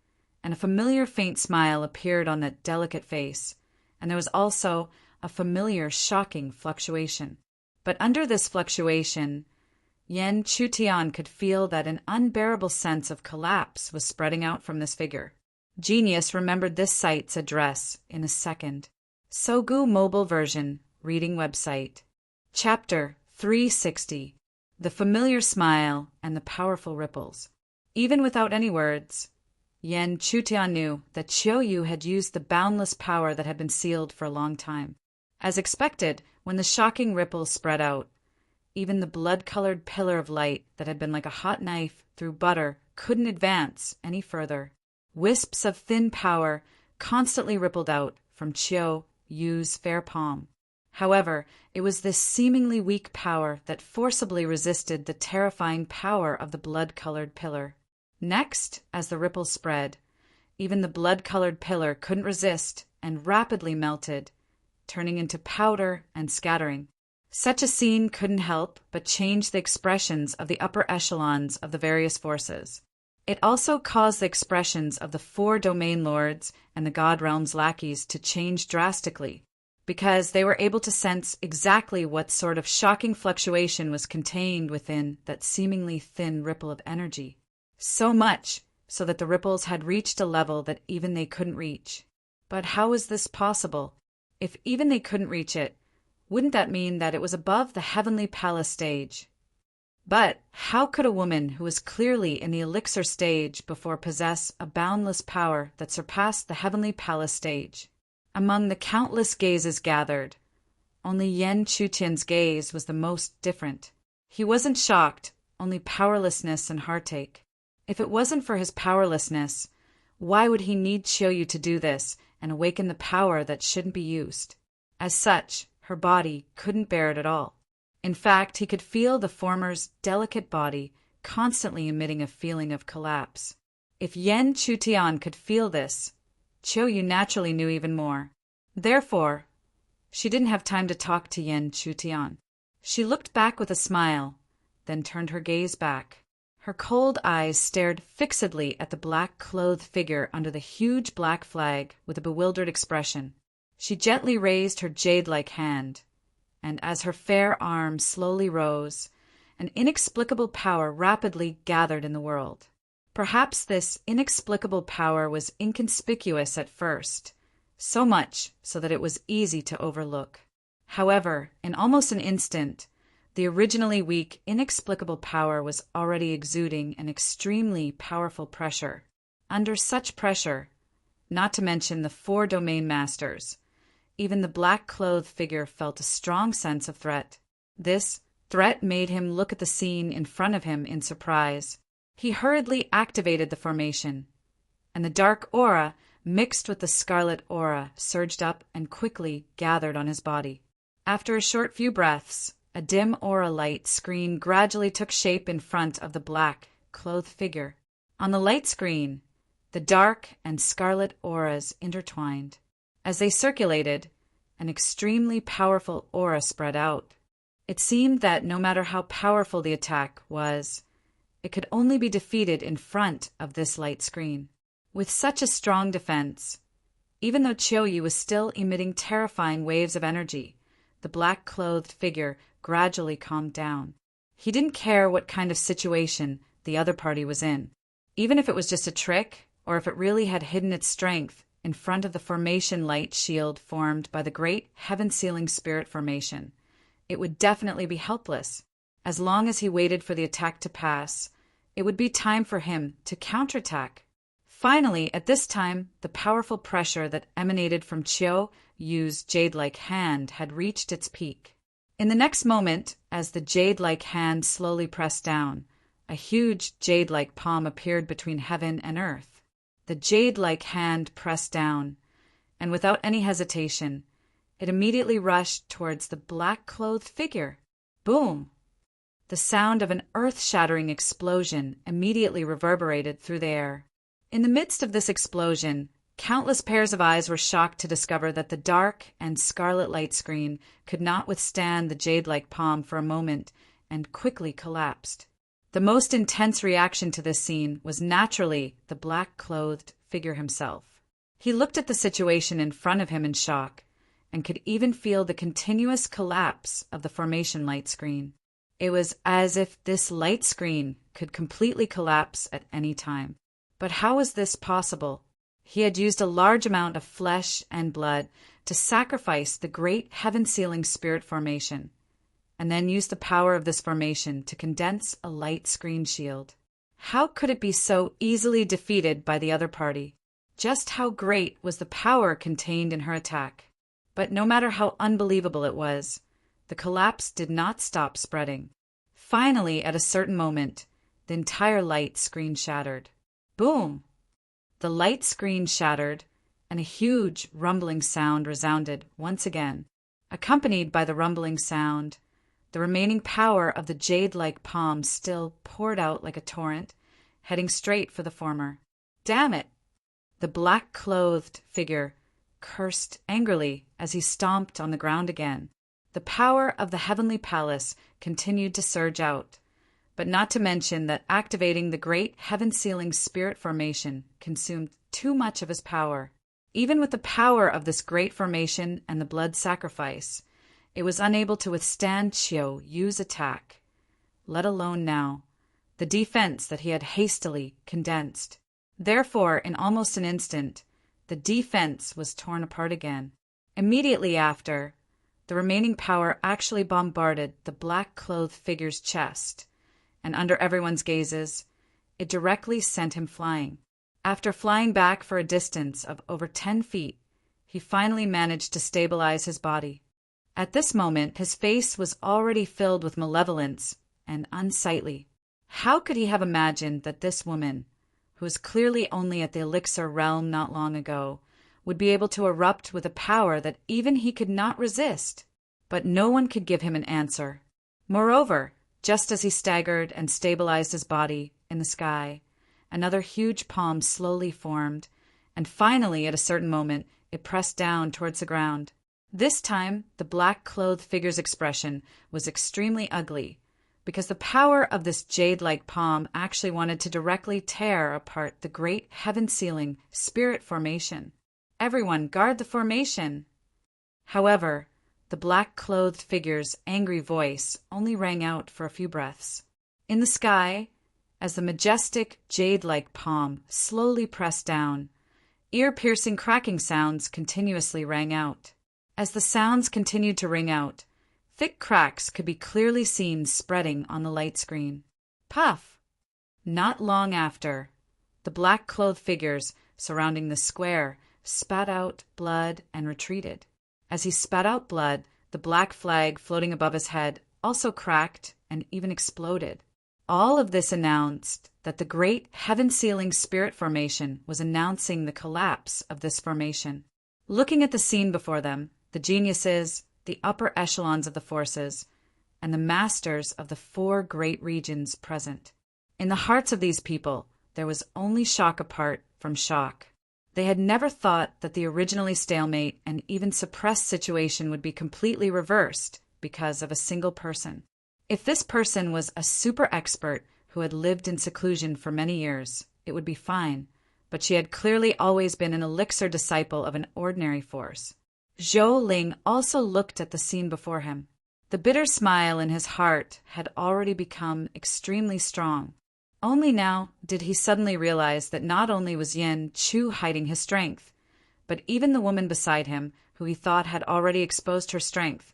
and a familiar faint smile appeared on that delicate face, and there was also a familiar shocking fluctuation. But under this fluctuation, Yen Chutian could feel that an unbearable sense of collapse was spreading out from this figure. Genius remembered this site's address in a second. Sogu Mobile Version Reading Website. Chapter 360. The Familiar Smile and the Powerful Ripples. Even without any words, Yen Chutian knew that Chiu had used the boundless power that had been sealed for a long time. As expected, when the shocking ripples spread out, even the blood-colored pillar of light that had been like a hot knife through butter couldn't advance any further. Wisps of thin power constantly rippled out from Chiu-Yu's fair palm. However, it was this seemingly weak power that forcibly resisted the terrifying power of the blood-colored pillar. Next, as the ripples spread, even the blood-colored pillar couldn't resist and rapidly melted, turning into powder and scattering. Such a scene couldn't help but change the expressions of the upper echelons of the various forces. It also caused the expressions of the 4 domain lords and the God Realm's lackeys to change drastically, because they were able to sense exactly what sort of shocking fluctuation was contained within that seemingly thin ripple of energy. So much so that the ripples had reached a level that even they couldn't reach. But how was this possible? If even they couldn't reach it, wouldn't that mean that it was above the heavenly palace stage? But how could a woman who was clearly in the elixir stage before possess a boundless power that surpassed the heavenly palace stage? Among the countless gazes gathered, only Yen Chutian's gaze was the most different. He wasn't shocked, only powerlessness and heartache. If it wasn't for his powerlessness, why would he need Chiu to do this and awaken the power that shouldn't be used? As such, her body couldn't bear it at all. In fact, he could feel the former's delicate body constantly emitting a feeling of collapse. If Yen Chutian could feel this, Chiu naturally knew even more. Therefore, she didn't have time to talk to Yen Chutian. She looked back with a smile, then turned her gaze back. Her cold eyes stared fixedly at the black-clothed figure under the huge black flag with a bewildered expression. She gently raised her jade-like hand, and as her fair arm slowly rose, an inexplicable power rapidly gathered in the world. Perhaps this inexplicable power was inconspicuous at first, so much so that it was easy to overlook. However, in almost an instant, the originally weak, inexplicable power was already exuding an extremely powerful pressure. Under such pressure, not to mention the 4 domain masters, even the black-clothed figure felt a strong sense of threat. This threat made him look at the scene in front of him in surprise. He hurriedly activated the formation, and the dark aura mixed with the scarlet aura surged up and quickly gathered on his body. After a short few breaths, a dim aura light screen gradually took shape in front of the black-clothed figure. On the light screen, the dark and scarlet auras intertwined. As they circulated, an extremely powerful aura spread out. It seemed that no matter how powerful the attack was, it could only be defeated in front of this light screen. With such a strong defense, even though Chiu was still emitting terrifying waves of energy, the black-clothed figure gradually calmed down. He didn't care what kind of situation the other party was in. Even if it was just a trick, or if it really had hidden its strength in front of the formation light shield formed by the great heaven-sealing spirit formation, it would definitely be helpless. As long as he waited for the attack to pass, it would be time for him to counterattack. Finally, at this time, the powerful pressure that emanated from Chiu-Yu's jade-like hand had reached its peak. In the next moment, as the jade-like hand slowly pressed down, a huge jade-like palm appeared between heaven and earth. The jade-like hand pressed down, and without any hesitation, it immediately rushed towards the black-clothed figure. Boom! The sound of an earth-shattering explosion immediately reverberated through the air. In the midst of this explosion, countless pairs of eyes were shocked to discover that the dark and scarlet light screen could not withstand the jade-like palm for a moment and quickly collapsed. The most intense reaction to this scene was naturally the black-clothed figure himself. He looked at the situation in front of him in shock and could even feel the continuous collapse of the formation light screen. It was as if this light screen could completely collapse at any time. But how was this possible? He had used a large amount of flesh and blood to sacrifice the great heaven-sealing spirit formation, and then used the power of this formation to condense a light screen shield. How could it be so easily defeated by the other party? Just how great was the power contained in her attack? But no matter how unbelievable it was, the collapse did not stop spreading. Finally, at a certain moment, the entire light screen shattered. Boom! The light screen shattered, and a huge rumbling sound resounded once again. Accompanied by the rumbling sound, the remaining power of the jade-like palm still poured out like a torrent, heading straight for the former. Damn it! The black-clothed figure cursed angrily as he stomped on the ground again. The power of the heavenly palace continued to surge out, but not to mention that activating the great heaven-sealing spirit formation consumed too much of his power. Even with the power of this great formation and the blood sacrifice, it was unable to withstand Qiu Yu's attack, let alone now the defense that he had hastily condensed. Therefore, in almost an instant, the defense was torn apart again. Immediately after, the remaining power actually bombarded the black-clothed figure's chest, and under everyone's gazes, it directly sent him flying. After flying back for a distance of over 10 feet, he finally managed to stabilize his body. At this moment, his face was already filled with malevolence and unsightly. How could he have imagined that this woman, who was clearly only at the elixir realm not long ago, would be able to erupt with a power that even he could not resist? But no one could give him an answer. Moreover, just as he staggered and stabilized his body in the sky, another huge palm slowly formed, and finally, at a certain moment, it pressed down towards the ground. This time, the black-clothed figure's expression was extremely ugly, because the power of this jade-like palm actually wanted to directly tear apart the great heaven-sealing spirit formation. Everyone, guard the formation! However, the black-clothed figure's angry voice only rang out for a few breaths. In the sky, as the majestic jade-like palm slowly pressed down, ear-piercing cracking sounds continuously rang out. As the sounds continued to ring out, thick cracks could be clearly seen spreading on the light screen. Puff! Not long after, the black-clothed figures surrounding the square spat out blood and retreated. As he spat out blood, the black flag floating above his head also cracked and even exploded. All of this announced that the great heaven-sealing spirit formation was announcing the collapse of this formation. Looking at the scene before them, the geniuses, the upper echelons of the forces, and the masters of the 4 great regions present. In the hearts of these people, there was only shock apart from shock. They had never thought that the originally stalemate and even suppressed situation would be completely reversed because of a single person. If this person was a super expert who had lived in seclusion for many years, it would be fine, but she had clearly always been an elixir disciple of an ordinary force. Zhou Ling also looked at the scene before him. The bitter smile in his heart had already become extremely strong. Only now did he suddenly realize that not only was Yin Chu hiding his strength, but even the woman beside him, who he thought had already exposed her strength,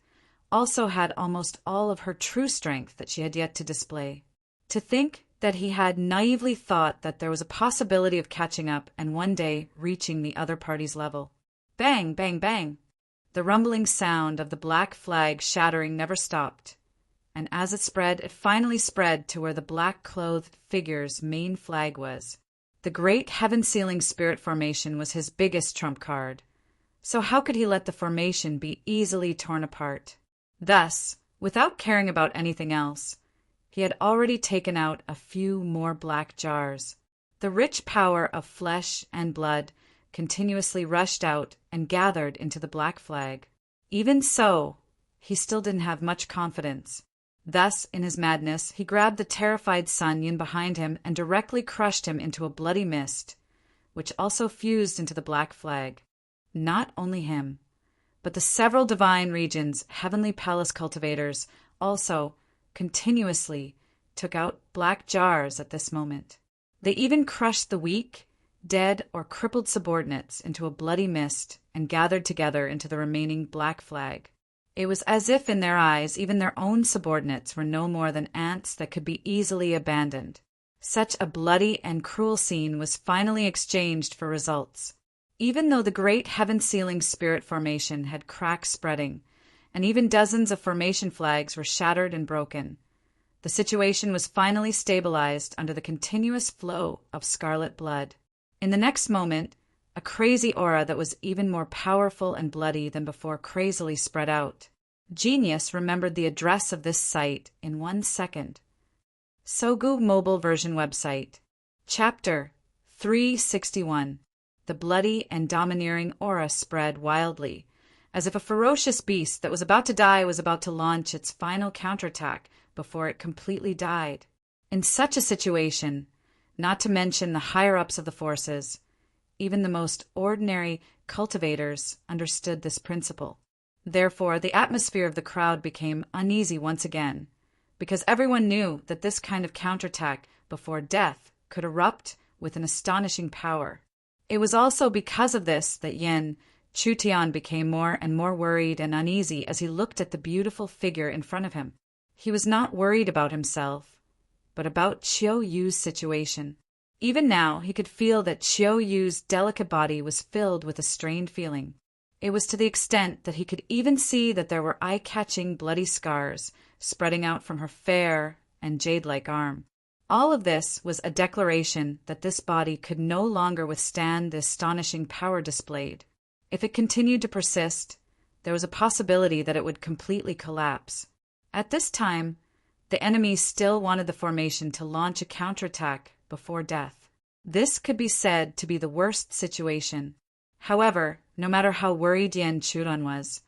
also had almost all of her true strength that she had yet to display. To think that he had naively thought that there was a possibility of catching up and one day reaching the other party's level. Bang, bang, bang! The rumbling sound of the black flag shattering never stopped, and as it spread, it finally spread to where the black-clothed figure's main flag was. The great heaven-sealing spirit formation was his biggest trump card, So how could he let the formation be easily torn apart? Thus, without caring about anything else, he had already taken out a few more black jars. The rich power of flesh and blood continuously rushed out and gathered into the black flag. Even so, he still didn't have much confidence. Thus, in his madness, he grabbed the terrified Sun Yin behind him and directly crushed him into a bloody mist, which also fused into the black flag. Not only him, but the several divine regions, heavenly palace cultivators, also continuously took out black jars at this moment. They even crushed the weak, dead, or crippled subordinates into a bloody mist and gathered together into the remaining black flag. It was as if in their eyes even their own subordinates were no more than ants that could be easily abandoned. Such a bloody and cruel scene was finally exchanged for results. Even though the great heaven-sealing spirit formation had cracks spreading, and even dozens of formation flags were shattered and broken, the situation was finally stabilized under the continuous flow of scarlet blood. In the next moment, a crazy aura that was even more powerful and bloody than before crazily spread out. Genius remembered the address of this site in 1 second. Sogu Mobile Version Website. Chapter 361. The bloody and domineering aura spread wildly, as if a ferocious beast that was about to die was about to launch its final counterattack before it completely died. In such a situation, not to mention the higher-ups of the forces, even the most ordinary cultivators understood this principle. Therefore, the atmosphere of the crowd became uneasy once again, because everyone knew that this kind of counterattack before death could erupt with an astonishing power. It was also because of this that Yin Chutian became more and more worried and uneasy as he looked at the beautiful figure in front of him. He was not worried about himself, but about Qiu Yu's situation. Even now, he could feel that Qiu Yu's delicate body was filled with a strained feeling. It was to the extent that he could even see that there were eye-catching bloody scars spreading out from her fair and jade-like arm. All of this was a declaration that this body could no longer withstand the astonishing power displayed. If it continued to persist, there was a possibility that it would completely collapse. At this time, the enemy still wanted the formation to launch a counterattack before death. This could be said to be the worst situation. However, no matter how worried Yin Churan was,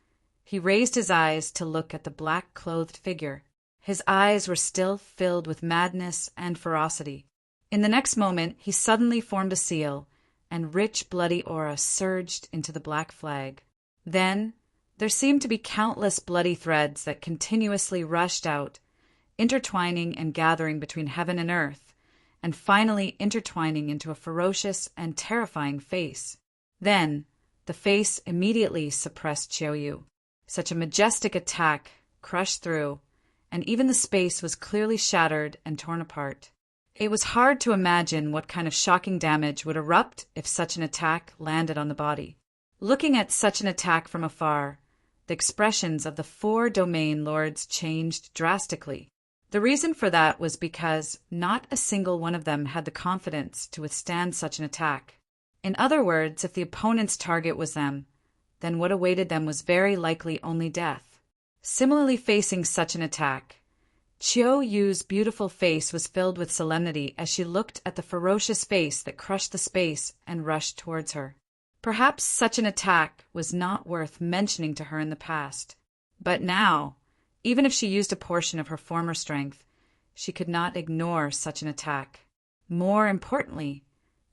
he raised his eyes to look at the black-clothed figure. His eyes were still filled with madness and ferocity. In the next moment, he suddenly formed a seal, and rich bloody aura surged into the black flag. Then, there seemed to be countless bloody threads that continuously rushed out, intertwining and gathering between heaven and earth, and finally intertwining into a ferocious and terrifying face. Then, the face immediately suppressed Qiu Yu. Such a majestic attack crushed through, and even the space was clearly shattered and torn apart. It was hard to imagine what kind of shocking damage would erupt if such an attack landed on the body. Looking at such an attack from afar, the expressions of the 4 domain lords changed drastically. The reason for that was because not a single one of them had the confidence to withstand such an attack. In other words, if the opponent's target was them, then what awaited them was very likely only death. Similarly, facing such an attack, Qiu Yu's beautiful face was filled with solemnity as she looked at the ferocious face that crushed the space and rushed towards her. Perhaps such an attack was not worth mentioning to her in the past, but now, even if she used a portion of her former strength, she could not ignore such an attack. More importantly,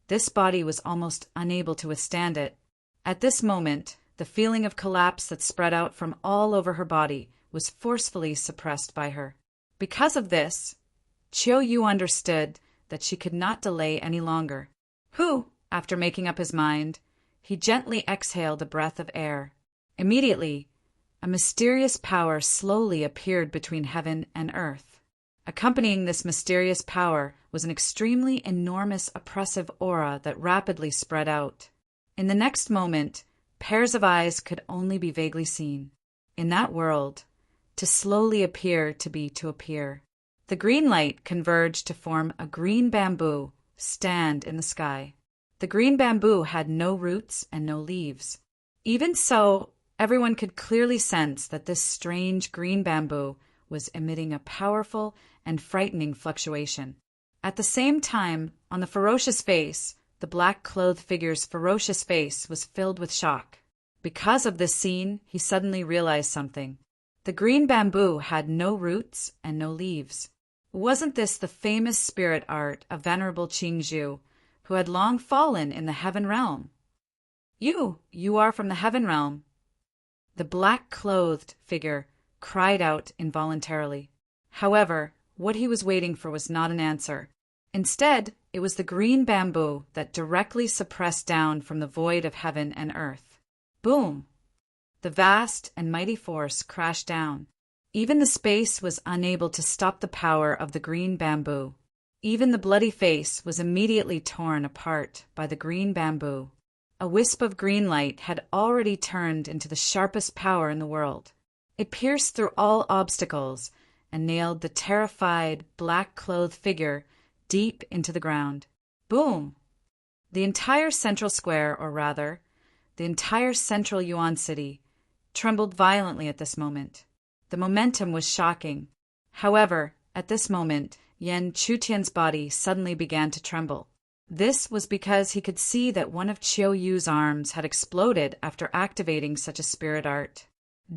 this body was almost unable to withstand it. At this moment, the feeling of collapse that spread out from all over her body was forcefully suppressed by her. Because of this, Qiu Yu understood that she could not delay any longer. After making up his mind, he gently exhaled a breath of air. Immediately, a mysterious power slowly appeared between heaven and earth. Accompanying this mysterious power was an extremely enormous oppressive aura that rapidly spread out. In the next moment, pairs of eyes could only be vaguely seen. In that world, to slowly appear to be to appear. The green light converged to form a green bamboo stand in the sky. The green bamboo had no roots and no leaves. Even so, everyone could clearly sense that this strange green bamboo was emitting a powerful and frightening fluctuation. At the same time, on the black-clothed figure's ferocious face was filled with shock. Because of this scene, he suddenly realized something. The green bamboo had no roots and no leaves. Wasn't this the famous spirit art of Venerable Qingzhu, who had long fallen in the heaven realm? You are from the heaven realm. The black-clothed figure cried out involuntarily. However, what he was waiting for was not an answer. Instead, it was the green bamboo that directly suppressed down from the void of heaven and earth. Boom! The vast and mighty force crashed down. Even the space was unable to stop the power of the green bamboo. Even the bloody face was immediately torn apart by the green bamboo. A wisp of green light had already turned into the sharpest power in the world. It pierced through all obstacles and nailed the terrified, black-clothed figure deep into the ground. Boom! The entire central square, or rather, the entire central Yuan city, trembled violently at this moment. The momentum was shocking. However, at this moment, Yan Chutian's body suddenly began to tremble. This was because he could see that one of Qiu Yu's arms had exploded after activating such a spirit art.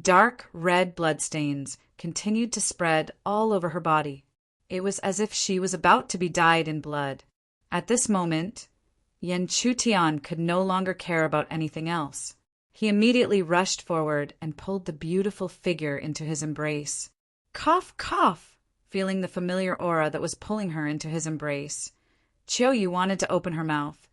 Dark red bloodstains continued to spread all over her body. It was as if she was about to be dyed in blood. At this moment, Yan Chutian could no longer care about anything else. He immediately rushed forward and pulled the beautiful figure into his embrace. Cough, cough! Feeling the familiar aura that was pulling her into his embrace, Qiu Yu wanted to open her mouth,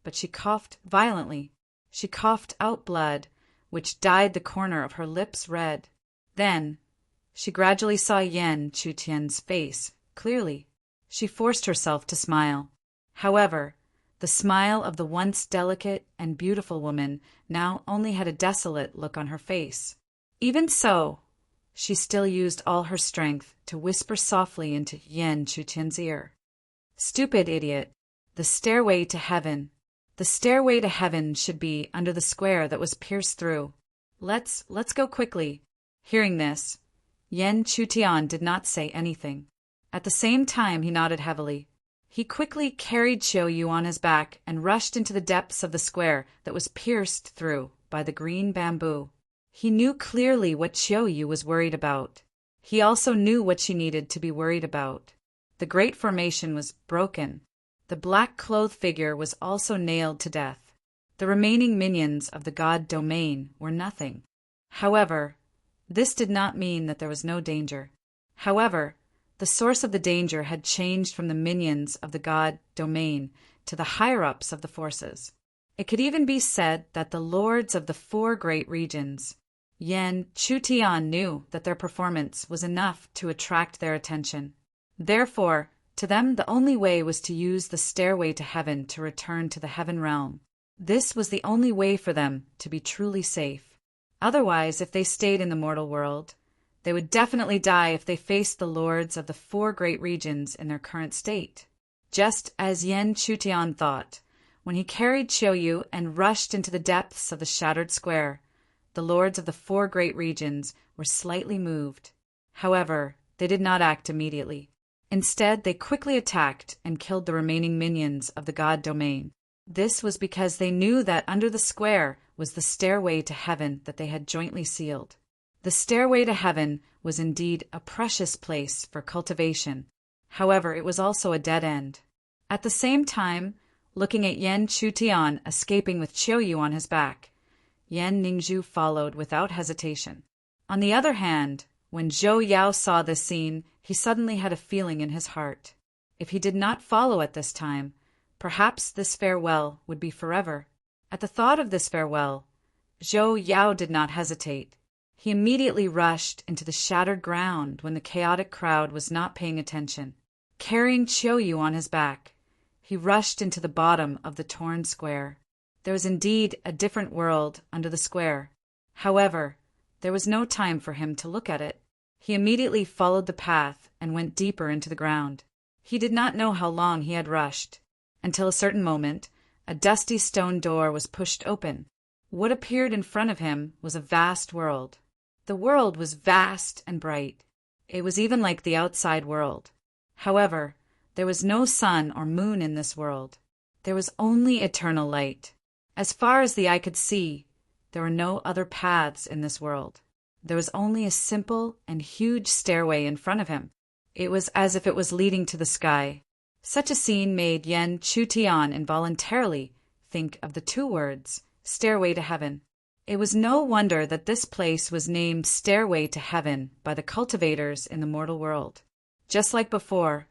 but she coughed violently. She coughed out blood, which dyed the corner of her lips red. Then, she gradually saw Yan Chutian's face clearly. She forced herself to smile. However, the smile of the once delicate and beautiful woman now only had a desolate look on her face. Even so, she still used all her strength to whisper softly into Yan Chutian's ear. Stupid idiot! The stairway to heaven. The stairway to heaven should be under the square that was pierced through. Let's go quickly. Hearing this, Yan Chutian did not say anything. At the same time, he nodded heavily. He quickly carried Qiu Yu on his back and rushed into the depths of the square that was pierced through by the green bamboo. He knew clearly what Qiu Yu was worried about. He also knew what she needed to be worried about. The great formation was broken. The black-clothed figure was also nailed to death. The remaining minions of the god domain were nothing. However, this did not mean that there was no danger. However, the source of the danger had changed from the minions of the god domain to the higher-ups of the forces. It could even be said that the lords of the 4 great regions, Yan Chutian, knew that their performance was enough to attract their attention. Therefore, to them the only way was to use the stairway to heaven to return to the heaven realm. This was the only way for them to be truly safe. Otherwise, if they stayed in the mortal world, they would definitely die if they faced the lords of the 4 great regions in their current state. Just as Yan Chutian thought, when he carried Qiu Yu and rushed into the depths of the shattered square, the lords of the 4 great regions were slightly moved. However, they did not act immediately. Instead, they quickly attacked and killed the remaining minions of the god domain. This was because they knew that under the square was the stairway to heaven that they had jointly sealed. The stairway to heaven was indeed a precious place for cultivation. However, it was also a dead end. At the same time, looking at Yan Chutian escaping with Qiu Yu on his back, Yan Ningzhu followed without hesitation. On the other hand, when Zhou Yao saw this scene, he suddenly had a feeling in his heart. If he did not follow at this time, perhaps this farewell would be forever. At the thought of this farewell, Zhou Yao did not hesitate. He immediately rushed into the shattered ground when the chaotic crowd was not paying attention. Carrying Qiu Yu on his back, he rushed into the bottom of the torn square. There was indeed a different world under the square. However, there was no time for him to look at it. He immediately followed the path and went deeper into the ground. He did not know how long he had rushed, until a certain moment, a dusty stone door was pushed open. What appeared in front of him was a vast world. The world was vast and bright. It was even like the outside world. However, there was no sun or moon in this world. There was only eternal light. As far as the eye could see, there were no other paths in this world. There was only a simple and huge stairway in front of him. It was as if it was leading to the sky. Such a scene made Yen Chutian involuntarily think of the two words, stairway to heaven. It was no wonder that this place was named Stairway to Heaven by the cultivators in the mortal world. Just like before,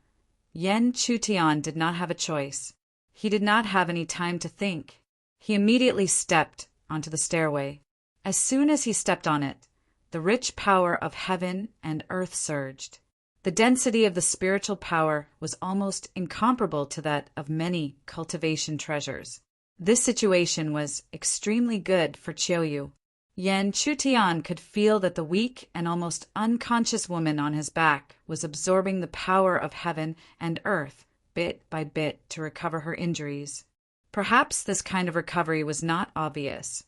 Yen Chutian did not have a choice. He did not have any time to think. He immediately stepped onto the stairway. As soon as he stepped on it, the rich power of heaven and earth surged. The density of the spiritual power was almost incomparable to that of many cultivation treasures. This situation was extremely good for Chiuyu. Yen Chutian could feel that the weak and almost unconscious woman on his back was absorbing the power of heaven and earth bit by bit to recover her injuries. Perhaps this kind of recovery was not obvious,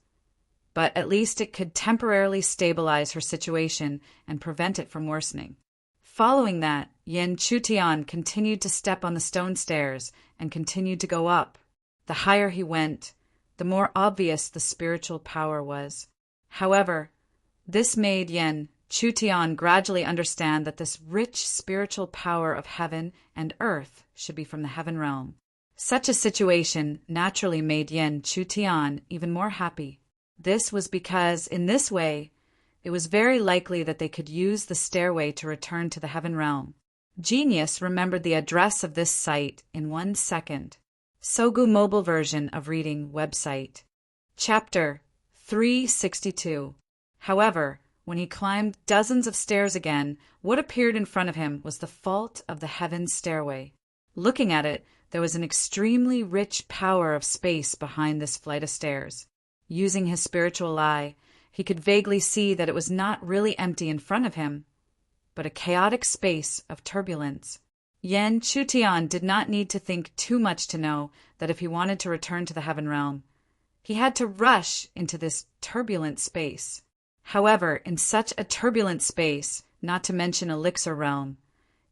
but at least it could temporarily stabilize her situation and prevent it from worsening. Following that, Yen Chutian continued to step on the stone stairs and continued to go up. The higher he went, the more obvious the spiritual power was. However, this made Yen Chutian gradually understand that this rich spiritual power of heaven and earth should be from the heaven realm. Such a situation naturally made Yen Chutian even more happy. This was because, in this way, it was very likely that they could use the stairway to return to the heaven realm. Genius remembered the address of this site in 1 second. Sogu mobile version of reading website. Chapter 362. However, when he climbed dozens of stairs again, what appeared in front of him was the fault of the heaven stairway. Looking at it, there was an extremely rich power of space behind this flight of stairs. Using his spiritual eye, he could vaguely see that it was not really empty in front of him, but a chaotic space of turbulence. Yen Chutian did not need to think too much to know that if he wanted to return to the heaven realm, he had to rush into this turbulent space. However, in such a turbulent space, not to mention Elixir realm,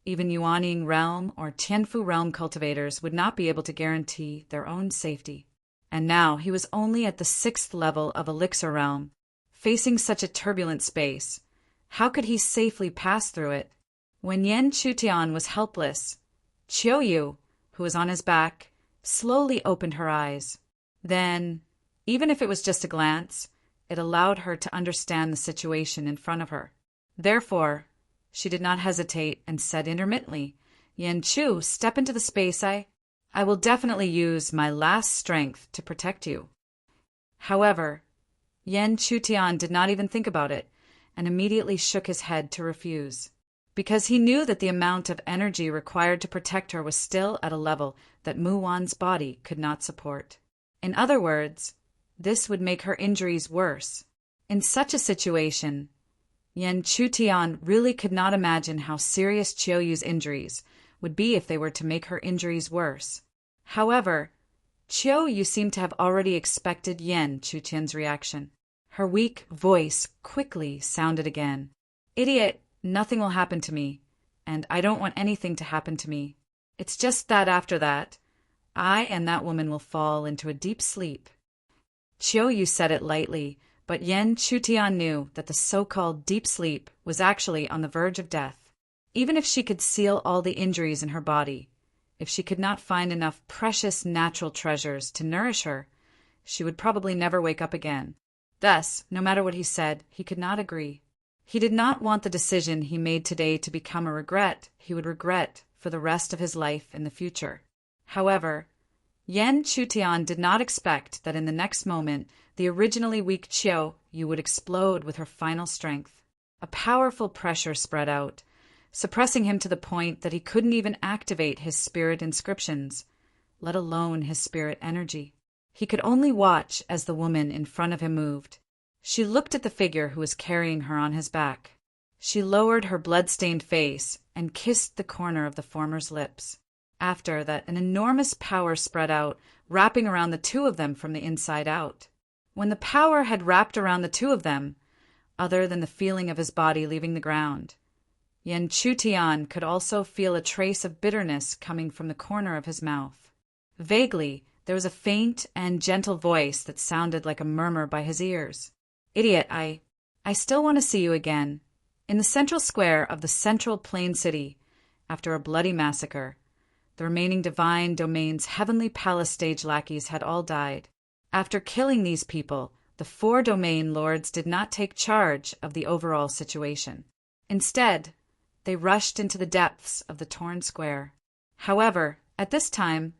even Yuanying realm or Tianfu realm cultivators would not be able to guarantee their own safety. And now he was only at the 6th level of Elixir realm. Facing such a turbulent space, how could he safely pass through it? When Yen Chutian was helpless, Chiuyu, who was on his back, slowly opened her eyes. Then, even if it was just a glance, it allowed her to understand the situation in front of her. Therefore, she did not hesitate and said intermittently, "Yen Chu, step into the space. I will definitely use my last strength to protect you." However, Yen Chutian did not even think about it and immediately shook his head to refuse, because he knew that the amount of energy required to protect her was still at a level that Mu Wan's body could not support. In other words, this would make her injuries worse. In such a situation, Yen Chutian really could not imagine how serious Chiuyu's injuries would be if they were to make her injuries worse. However, Chiuyu seemed to have already expected Yen Chutian's reaction. Her weak voice quickly sounded again. "Idiot, nothing will happen to me, and I don't want anything to happen to me. It's just that after that, I and that woman will fall into a deep sleep." Chiuyu said it lightly, but Yen Chutian knew that the so-called deep sleep was actually on the verge of death. Even if she could seal all the injuries in her body, if she could not find enough precious natural treasures to nourish her, she would probably never wake up again. Thus, no matter what he said, he could not agree. He did not want the decision he made today to become a regret he would regret for the rest of his life in the future. However, Yen Chutian did not expect that in the next moment the originally weak Chiuyu would explode with her final strength. A powerful pressure spread out, suppressing him to the point that he couldn't even activate his spirit inscriptions, let alone his spirit energy. He could only watch as the woman in front of him moved. She looked at the figure who was carrying her on his back. She lowered her blood-stained face and kissed the corner of the former's lips. After that, an enormous power spread out, wrapping around the two of them from the inside out. When the power had wrapped around the two of them, other than the feeling of his body leaving the ground, Yen Chutian could also feel a trace of bitterness coming from the corner of his mouth. Vaguely, there was a faint and gentle voice that sounded like a murmur by his ears. "Idiot, I still want to see you again." In the central square of the central plain city, after a bloody massacre, the remaining divine domain's heavenly palace stage lackeys had all died. After killing these people, the 4 domain lords did not take charge of the overall situation. Instead, they rushed into the depths of the torn square. However, at this time,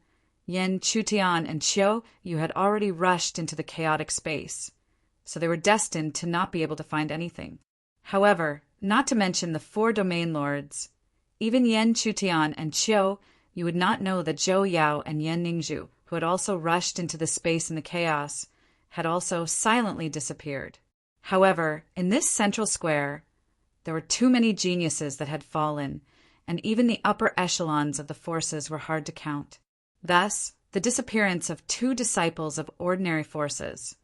Yen Chutian and Qiu Yu had already rushed into the chaotic space, so they were destined to not be able to find anything. However, not to mention the 4 domain lords, even Yen Chutian and Qiu Yu would not know that Zhou Yao and Yen Ningzhu, who had also rushed into the space in the chaos, had also silently disappeared. However, in this central square, there were too many geniuses that had fallen, and even the upper echelons of the forces were hard to count. Thus, the disappearance of 2 disciples of ordinary forces,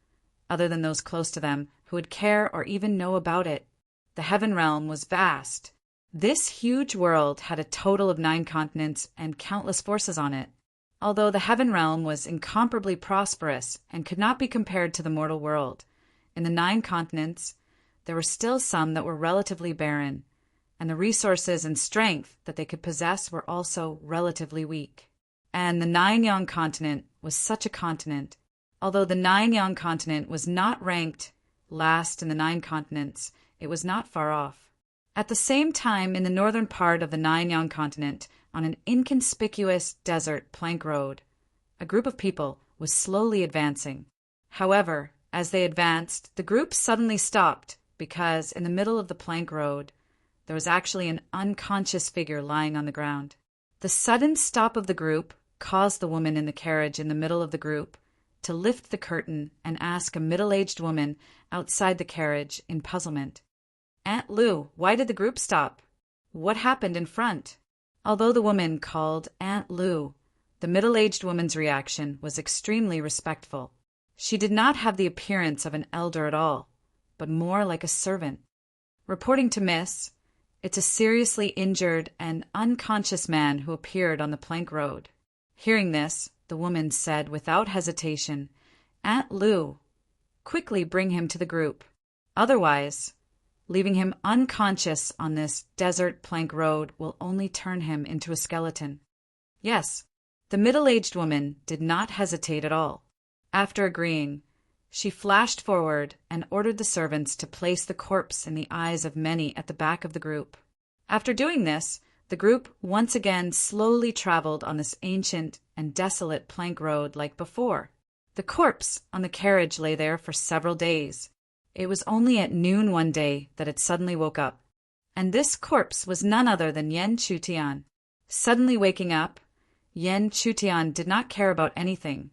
other than those close to them who would care or even know about it. The heaven realm was vast. This huge world had a total of 9 continents and countless forces on it. Although the heaven realm was incomparably prosperous and could not be compared to the mortal world, in the 9 continents, there were still some that were relatively barren, and the resources and strength that they could possess were also relatively weak. And the 9-Yang continent was such a continent. Although the 9-Yang continent was not ranked last in the 9 continents, it was not far off. At the same time, in the northern part of the 9-Yang continent, on an inconspicuous desert plank road, a group of people was slowly advancing. However, as they advanced, the group suddenly stopped because in the middle of the plank road, there was actually an unconscious figure lying on the ground. The sudden stop of the group caused the woman in the carriage in the middle of the group to lift the curtain and ask a middle-aged woman outside the carriage in puzzlement, "Aunt Lu, why did the group stop? What happened in front?" Although the woman called Aunt Lu, the middle-aged woman's reaction was extremely respectful. She did not have the appearance of an elder at all, but more like a servant. Reporting to Miss, it's a seriously injured and unconscious man who appeared on the plank road. Hearing this, the woman said without hesitation, "Aunt Lu, quickly bring him to the group. Otherwise, leaving him unconscious on this desert plank road will only turn him into a skeleton." Yes, the middle-aged woman did not hesitate at all. After agreeing, she flashed forward and ordered the servants to place the corpse in the eyes of many at the back of the group. After doing this, the group once again slowly traveled on this ancient and desolate plank road like before. The corpse on the carriage lay there for several days. It was only at noon one day that it suddenly woke up. And this corpse was none other than Yen Chutian. Suddenly waking up, Yen Chutian did not care about anything,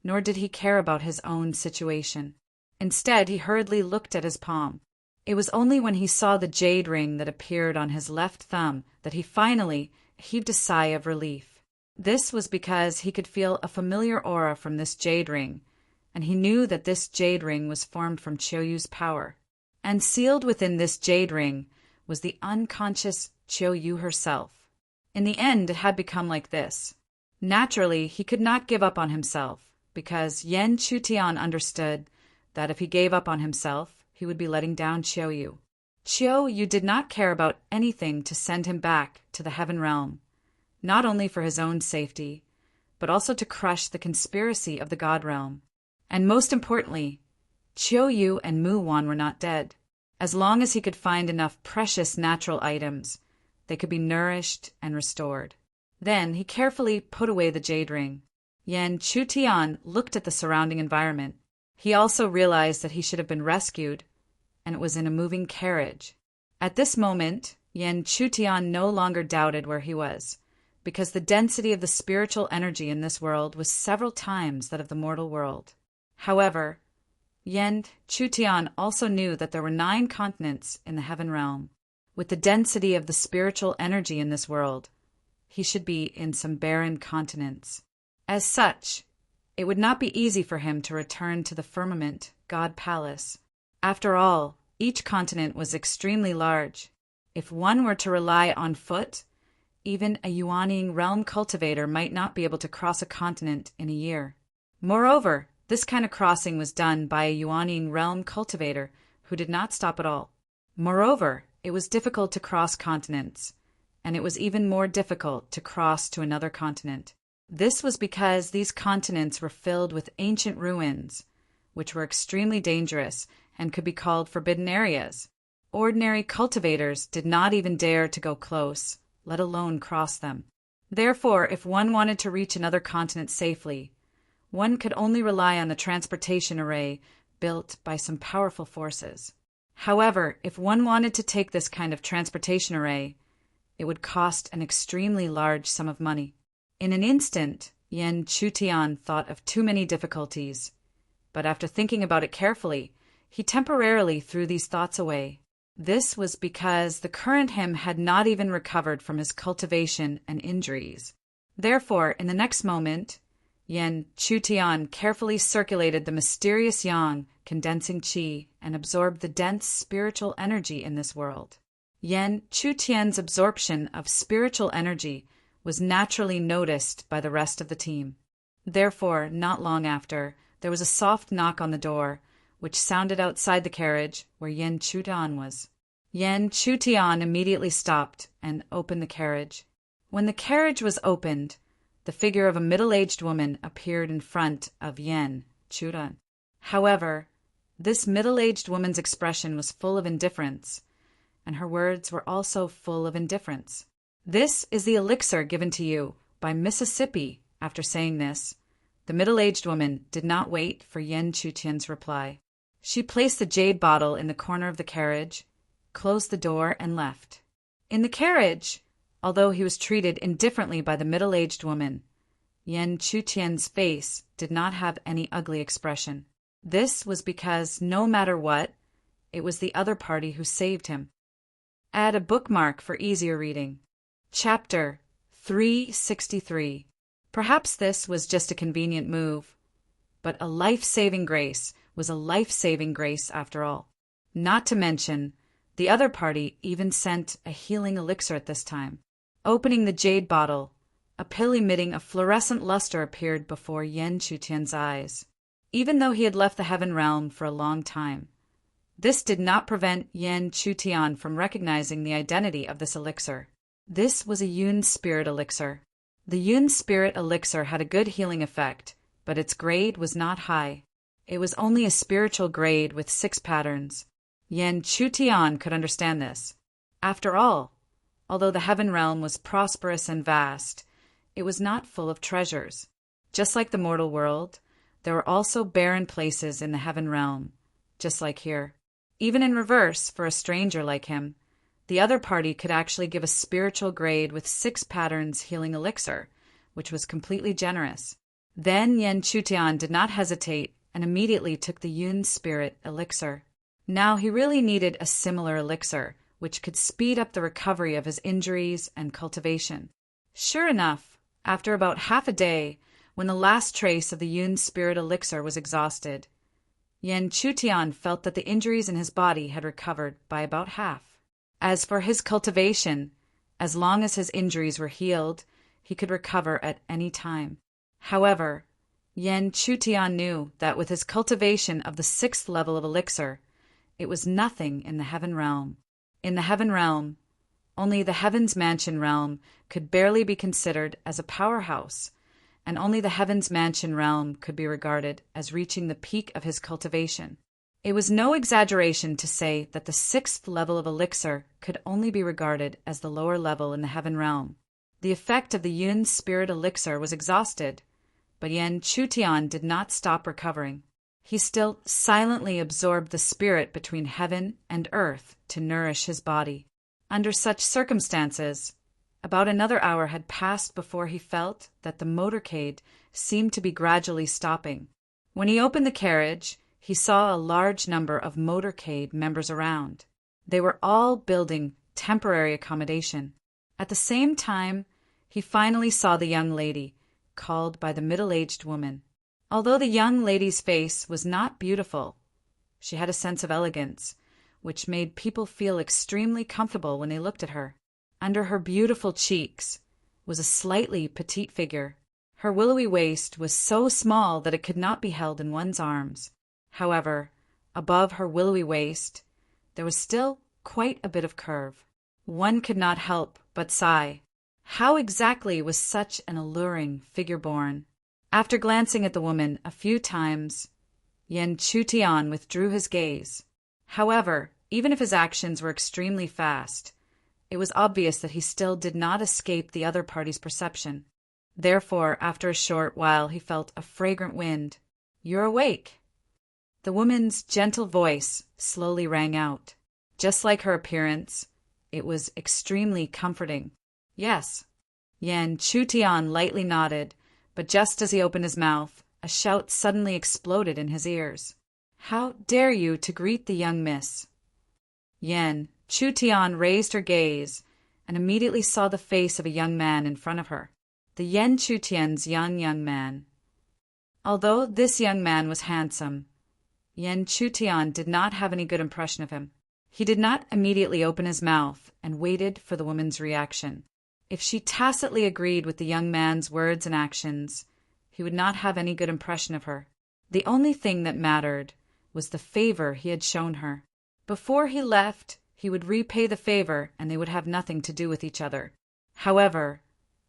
nor did he care about his own situation. Instead, he hurriedly looked at his palm. It was only when he saw the jade ring that appeared on his left thumb that he finally heaved a sigh of relief. This was because he could feel a familiar aura from this jade ring, and he knew that this jade ring was formed from Qiu-Yu's power. And sealed within this jade ring was the unconscious Qiu-Yu herself. In the end, it had become like this. Naturally, he could not give up on himself, because Yen Chutian understood that if he gave up on himself, he would be letting down Qiu-Yu. Qiu-Yu did not care about anything to send him back to the heaven realm, not only for his own safety, but also to crush the conspiracy of the God realm. And most importantly, Qiu-Yu and Mu Wan were not dead. As long as he could find enough precious natural items, they could be nourished and restored. Then he carefully put away the jade ring. Yen Chutian looked at the surrounding environment. He also realized that he should have been rescued, and it was in a moving carriage. At this moment, Yen Chutian no longer doubted where he was, because the density of the spiritual energy in this world was several times that of the mortal world. However, Yen Chutian also knew that there were 9 continents in the heaven realm. With the density of the spiritual energy in this world, he should be in some barren continents. As such, It would not be easy for him to return to the firmament god palace. After all, each continent was extremely large. If one were to rely on foot, even a Yuan realm cultivator might not be able to cross a continent in a year. Moreover, this kind of crossing was done by a Yuan realm cultivator who did not stop at all. Moreover, it was difficult to cross continents, and it was even more difficult to cross to another continent. This was because these continents were filled with ancient ruins, which were extremely dangerous and could be called forbidden areas. Ordinary cultivators did not even dare to go close, let alone cross them. Therefore, if one wanted to reach another continent safely, one could only rely on a transportation array built by some powerful forces. However, if one wanted to take this kind of transportation array, it would cost an extremely large sum of money. In an instant, Yan Chutian thought of too many difficulties, but after thinking about it carefully, he temporarily threw these thoughts away. This was because the current him had not even recovered from his cultivation and injuries. Therefore, in the next moment, Yan Chutian carefully circulated the mysterious yang, condensing qi, and absorbed the dense spiritual energy in this world. Yan Chutian's absorption of spiritual energy was naturally noticed by the rest of the team. Therefore, not long after, there was a soft knock on the door, which sounded outside the carriage where Yan Chutian was. Yan Chutian immediately stopped and opened the carriage. When the carriage was opened, the figure of a middle-aged woman appeared in front of Yan Chutian. However, this middle-aged woman's expression was full of indifference, and her words were also full of indifference. "This is the elixir given to you by Mississippi." After saying this, the middle-aged woman did not wait for Yan Chutian's reply. She placed the jade bottle in the corner of the carriage, closed the door, and left. In the carriage, although he was treated indifferently by the middle-aged woman, Yan Chutian's face did not have any ugly expression. This was because, no matter what, it was the other party who saved him. Add a bookmark for easier reading. Chapter 363. Perhaps this was just a convenient move, but a life-saving grace was a life-saving grace after all. Not to mention, the other party even sent a healing elixir at this time. Opening the jade bottle, a pill emitting a fluorescent luster appeared before Yan Chutian's eyes. Even though he had left the heaven realm for a long time, this did not prevent Yan Chutian from recognizing the identity of this elixir. This was a Yun spirit elixir. The Yun spirit elixir had a good healing effect, but its grade was not high. It was only a spiritual grade with 6 patterns. Yan Chutian could understand this. After all, although the heaven realm was prosperous and vast, it was not full of treasures. Just like the mortal world, there were also barren places in the heaven realm, just like here. Even in reverse, for a stranger like him, the other party could actually give a spiritual grade with 6 patterns healing elixir, which was completely generous. Then Yan Chutian did not hesitate and immediately took the Yun spirit elixir. Now he really needed a similar elixir, which could speed up the recovery of his injuries and cultivation. Sure enough, after about half a day, when the last trace of the Yun spirit elixir was exhausted, Yan Chutian felt that the injuries in his body had recovered by about half. As for his cultivation, as long as his injuries were healed, he could recover at any time. However, Yan Chutian knew that with his cultivation of the 6th level of elixir, it was nothing in the heaven realm. In the heaven realm, only the Heaven's Mansion realm could barely be considered as a powerhouse, and only the Heaven's Mansion realm could be regarded as reaching the peak of his cultivation. It was no exaggeration to say that the 6th level of elixir could only be regarded as the lower level in the heaven realm. The effect of the Yun spirit elixir was exhausted, but Yan Chutian did not stop recovering. He still silently absorbed the spirit between heaven and earth to nourish his body. Under such circumstances, about another hour had passed before he felt that the motorcade seemed to be gradually stopping. When he opened the carriage, he saw a large number of motorcade members around. They were all building temporary accommodation. At the same time, he finally saw the young lady, called by the middle-aged woman. Although the young lady's face was not beautiful, she had a sense of elegance, which made people feel extremely comfortable when they looked at her. Under her beautiful cheeks was a slightly petite figure. Her willowy waist was so small that it could not be held in one's arms. However, above her willowy waist, there was still quite a bit of curve. One could not help but sigh. How exactly was such an alluring figure born? After glancing at the woman a few times, Yen Chutian withdrew his gaze. However, even if his actions were extremely fast, it was obvious that he still did not escape the other party's perception. Therefore, after a short while, he felt a fragrant wind. "You're awake." The woman's gentle voice slowly rang out. Just like her appearance, it was extremely comforting. "Yes." Yen Chutian lightly nodded, but just as he opened his mouth, a shout suddenly exploded in his ears. "How dare you to greet the young miss?" Yen Chutian raised her gaze and immediately saw the face of a young man in front of her. The Yen Chutian's young man. Although this young man was handsome, Yen Chutian did not have any good impression of him. He did not immediately open his mouth and waited for the woman's reaction. If she tacitly agreed with the young man's words and actions, he would not have any good impression of her. The only thing that mattered was the favor he had shown her. Before he left, he would repay the favor and they would have nothing to do with each other. However,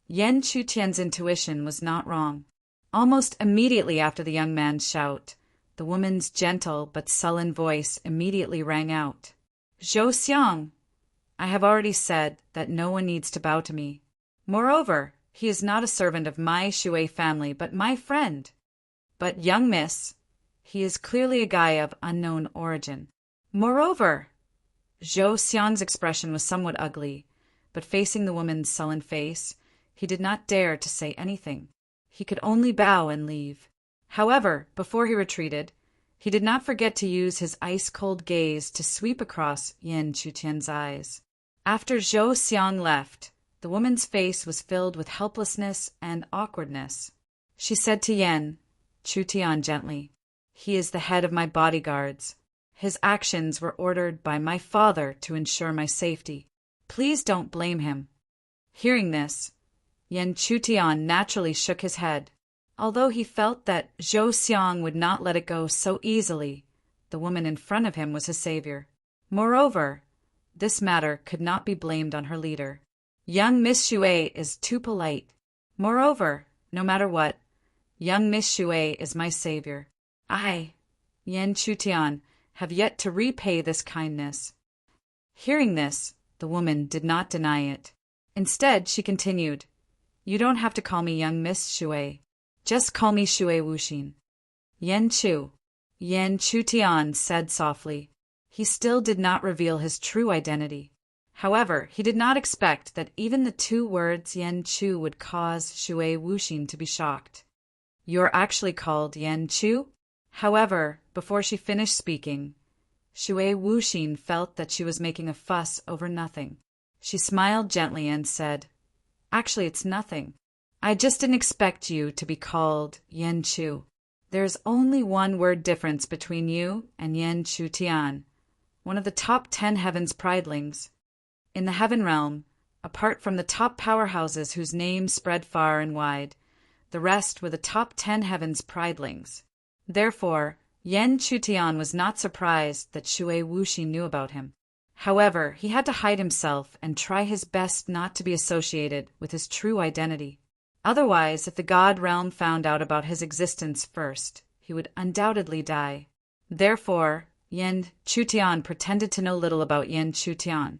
Yen Chutian's intuition was not wrong. Almost immediately after the young man's shout, the woman's gentle but sullen voice immediately rang out. "Zhou Xiang, I have already said that no one needs to bow to me. Moreover, he is not a servant of my Shui family, but my friend. But, young miss, he is clearly a guy of unknown origin. Moreover," Zhou Xiang's expression was somewhat ugly, but facing the woman's sullen face, he did not dare to say anything. He could only bow and leave. However, before he retreated, he did not forget to use his ice-cold gaze to sweep across Yen Chutian's eyes. After Zhou Xiang left, the woman's face was filled with helplessness and awkwardness. She said to Yen Chutian gently, "He is the head of my bodyguards. His actions were ordered by my father to ensure my safety. Please don't blame him." Hearing this, Yen Chutian naturally shook his head. Although he felt that Zhou Xiang would not let it go so easily, the woman in front of him was his savior. Moreover, this matter could not be blamed on her leader. Young Miss Shui is too polite. Moreover, no matter what, young Miss Shui is my savior. I, Yen Chutian, have yet to repay this kindness. Hearing this, the woman did not deny it. Instead, she continued, "You don't have to call me young Miss Shui. Just call me Shui Wuxin." Yen Chutian said softly. He still did not reveal his true identity. However, he did not expect that even the two words Yen Chu would cause Shui Wuxin to be shocked. "You're actually called Yen Chu?" However, before she finished speaking, Shui Wuxin felt that she was making a fuss over nothing. She smiled gently and said, "Actually, it's nothing. I just didn't expect you to be called Yen Chu. There's only one word difference between you and Yen Chutian, one of the top 10 heavens pridelings. In the heaven realm, apart from the top powerhouses whose names spread far and wide, the rest were the top 10 heavens pridelings. Therefore, Yen Chutian was not surprised that Shui Wuxin knew about him. However, he had to hide himself and try his best not to be associated with his true identity. Otherwise, if the God realm found out about his existence first, he would undoubtedly die. Therefore, Yen Chutian pretended to know little about Yen Chutian,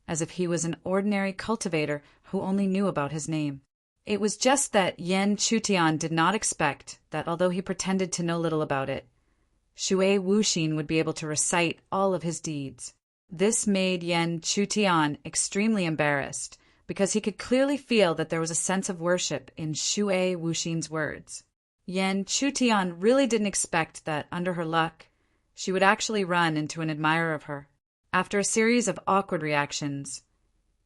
as if he was an ordinary cultivator who only knew about his name. It was just that Yen Chutian did not expect that although he pretended to know little about it, Shui Wuxin would be able to recite all of his deeds. This made Yen Chutian extremely embarrassed, because he could clearly feel that there was a sense of worship in Shui Wuxin's words. Yen Chutian really didn't expect that, under her luck, she would actually run into an admirer of her. After a series of awkward reactions,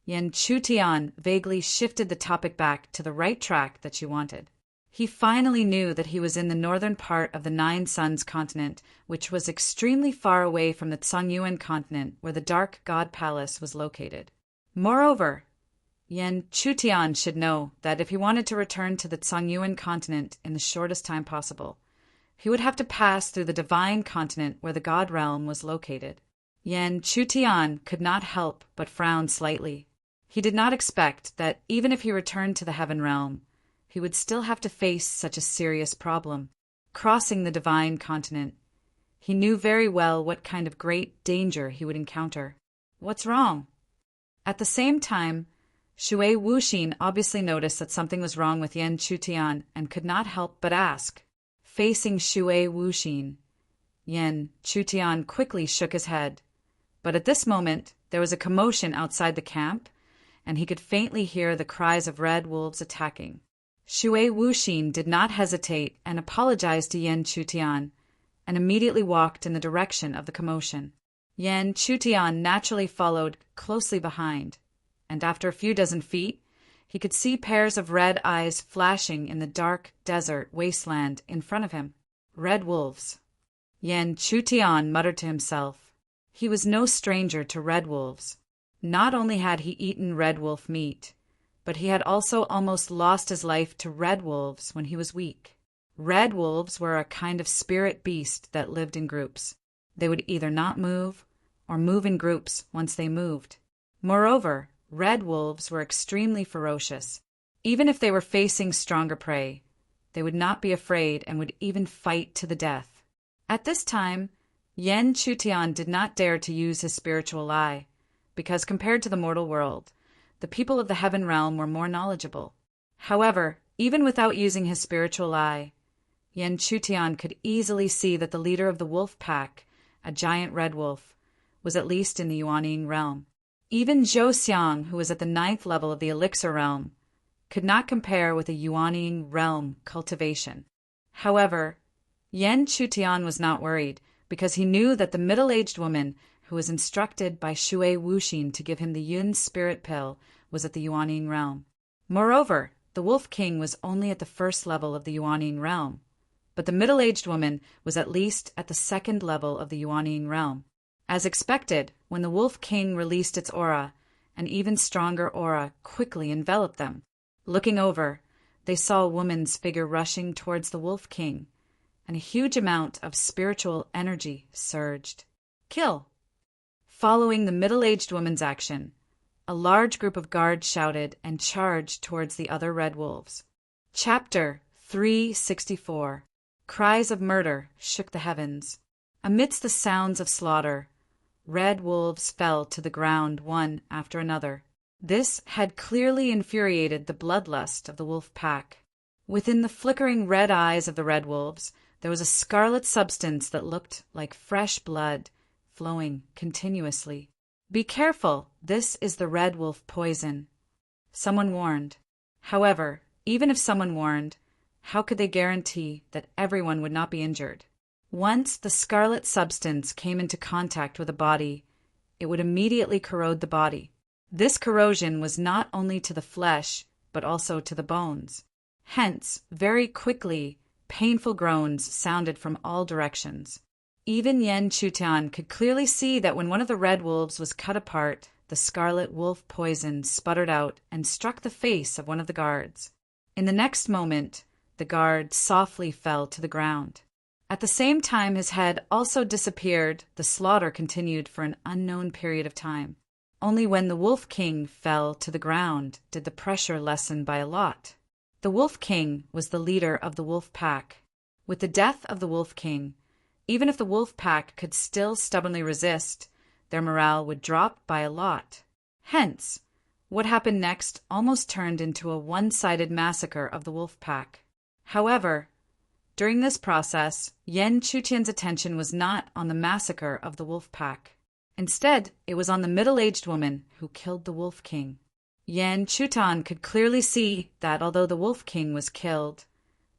Yen Chutian vaguely shifted the topic back to the right track that she wanted. He finally knew that he was in the northern part of the Nine Suns continent, which was extremely far away from the Tsungyuan continent where the Dark God Palace was located. Moreover, Yan Chutian should know that if he wanted to return to the Tsungyuan continent in the shortest time possible, he would have to pass through the divine continent where the God realm was located. Yan Chutian could not help but frown slightly. He did not expect that even if he returned to the heaven realm, he would still have to face such a serious problem, crossing the divine continent. He knew very well what kind of great danger he would encounter. What's wrong? At the same time, Shui Wuxin obviously noticed that something was wrong with Yan Chutian and could not help but ask. Facing Shui Wuxin, Yan Chutian quickly shook his head. But at this moment, there was a commotion outside the camp, and he could faintly hear the cries of red wolves attacking. Shui Wuxin did not hesitate and apologized to Yan Chutian, and immediately walked in the direction of the commotion. Yan Chutian naturally followed closely behind, and after a few dozen feet, he could see pairs of red eyes flashing in the dark desert wasteland in front of him. Red wolves. Yan Chutian muttered to himself. He was no stranger to red wolves. Not only had he eaten red wolf meat, but he had also almost lost his life to red wolves when he was weak. Red wolves were a kind of spirit beast that lived in groups. They would either not move or move in groups once they moved. Moreover, red wolves were extremely ferocious. Even if they were facing stronger prey, they would not be afraid and would even fight to the death. At this time, Yan Chutian did not dare to use his spiritual eye, because compared to the mortal world, the people of the heaven realm were more knowledgeable. However, even without using his spiritual eye, Yan Chutian could easily see that the leader of the wolf pack, a giant red wolf, was at least in the Yuanying realm. Even Zhou Xiang, who was at the 9th level of the elixir realm, could not compare with a Yuanying realm cultivation. However, Yan Chutian was not worried, because he knew that the middle-aged woman who was instructed by Shui Wuxin to give him the Yun spirit pill was at the Yuanying realm. Moreover, the Wolf King was only at the 1st level of the Yuanying realm, but the middle-aged woman was at least at the 2nd level of the Yuanying realm. As expected, when the Wolf King released its aura, an even stronger aura quickly enveloped them. Looking over, they saw a woman's figure rushing towards the Wolf King, and a huge amount of spiritual energy surged. Kill! Following the middle-aged woman's action, a large group of guards shouted and charged towards the other red wolves. Chapter 364. Cries of murder shook the heavens. Amidst the sounds of slaughter, red wolves fell to the ground one after another. This had clearly infuriated the bloodlust of the wolf pack. Within the flickering red eyes of the red wolves, there was a scarlet substance that looked like fresh blood, flowing continuously. Be careful, this is the red wolf poison. Someone warned. However, even if someone warned, how could they guarantee that everyone would not be injured? Once the scarlet substance came into contact with a body, it would immediately corrode the body. This corrosion was not only to the flesh, but also to the bones. Hence, very quickly, painful groans sounded from all directions. Even Yan Chutian could clearly see that when one of the red wolves was cut apart, the scarlet wolf poison sputtered out and struck the face of one of the guards. In the next moment, the guard softly fell to the ground. At the same time his head also disappeared, the slaughter continued for an unknown period of time. Only when the Wolf King fell to the ground did the pressure lessen by a lot. The Wolf King was the leader of the wolf pack. With the death of the Wolf King, even if the wolf pack could still stubbornly resist, their morale would drop by a lot. Hence, what happened next almost turned into a one-sided massacre of the wolf pack. However, during this process, Yan Chutian's attention was not on the massacre of the wolf pack. Instead, it was on the middle-aged woman who killed the Wolf King. Yan Chutian could clearly see that although the Wolf King was killed,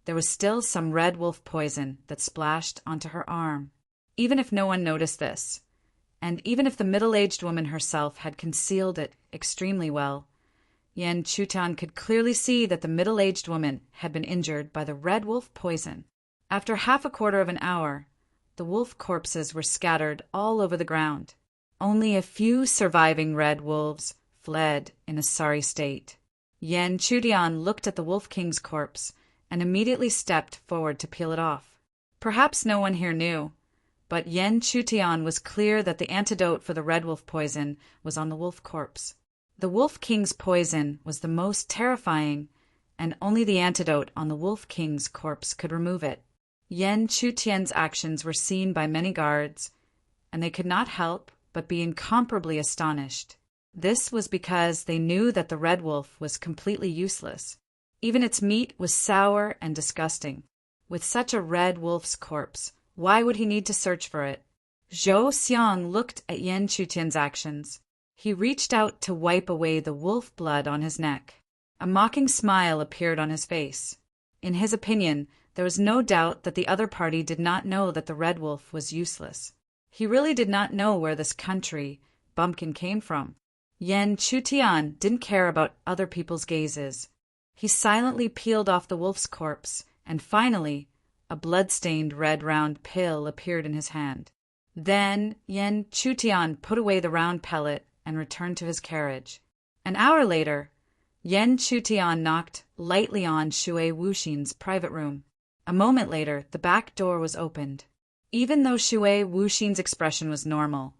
there was still some red wolf poison that splashed onto her arm. Even if no one noticed this, and even if the middle-aged woman herself had concealed it extremely well, Yan Chutan could clearly see that the middle-aged woman had been injured by the red wolf poison. After half a quarter of an hour, the wolf corpses were scattered all over the ground. Only a few surviving red wolves fled in a sorry state. Yan Chutian looked at the Wolf King's corpse and immediately stepped forward to peel it off. Perhaps no one here knew, but Yan Chutian was clear that the antidote for the red wolf poison was on the wolf corpse. The Wolf King's poison was the most terrifying, and only the antidote on the Wolf King's corpse could remove it. Yan Chutian's actions were seen by many guards, and they could not help but be incomparably astonished. This was because they knew that the red wolf was completely useless. Even its meat was sour and disgusting. With such a red wolf's corpse, why would he need to search for it? Zhou Xiang looked at Yan Chutian's actions. He reached out to wipe away the wolf blood on his neck. A mocking smile appeared on his face. In his opinion, there was no doubt that the other party did not know that the red wolf was useless. He really did not know where this country bumpkin came from. Yan Chutian didn't care about other people's gazes. He silently peeled off the wolf's corpse, and finally, a blood-stained red round pill appeared in his hand. Then Yan Chutian put away the round pellet and returned to his carriage. An hour later, Yan Chutian knocked lightly on Shui Wuxin's private room. A moment later, the back door was opened. Even though Shui Wuxin's expression was normal,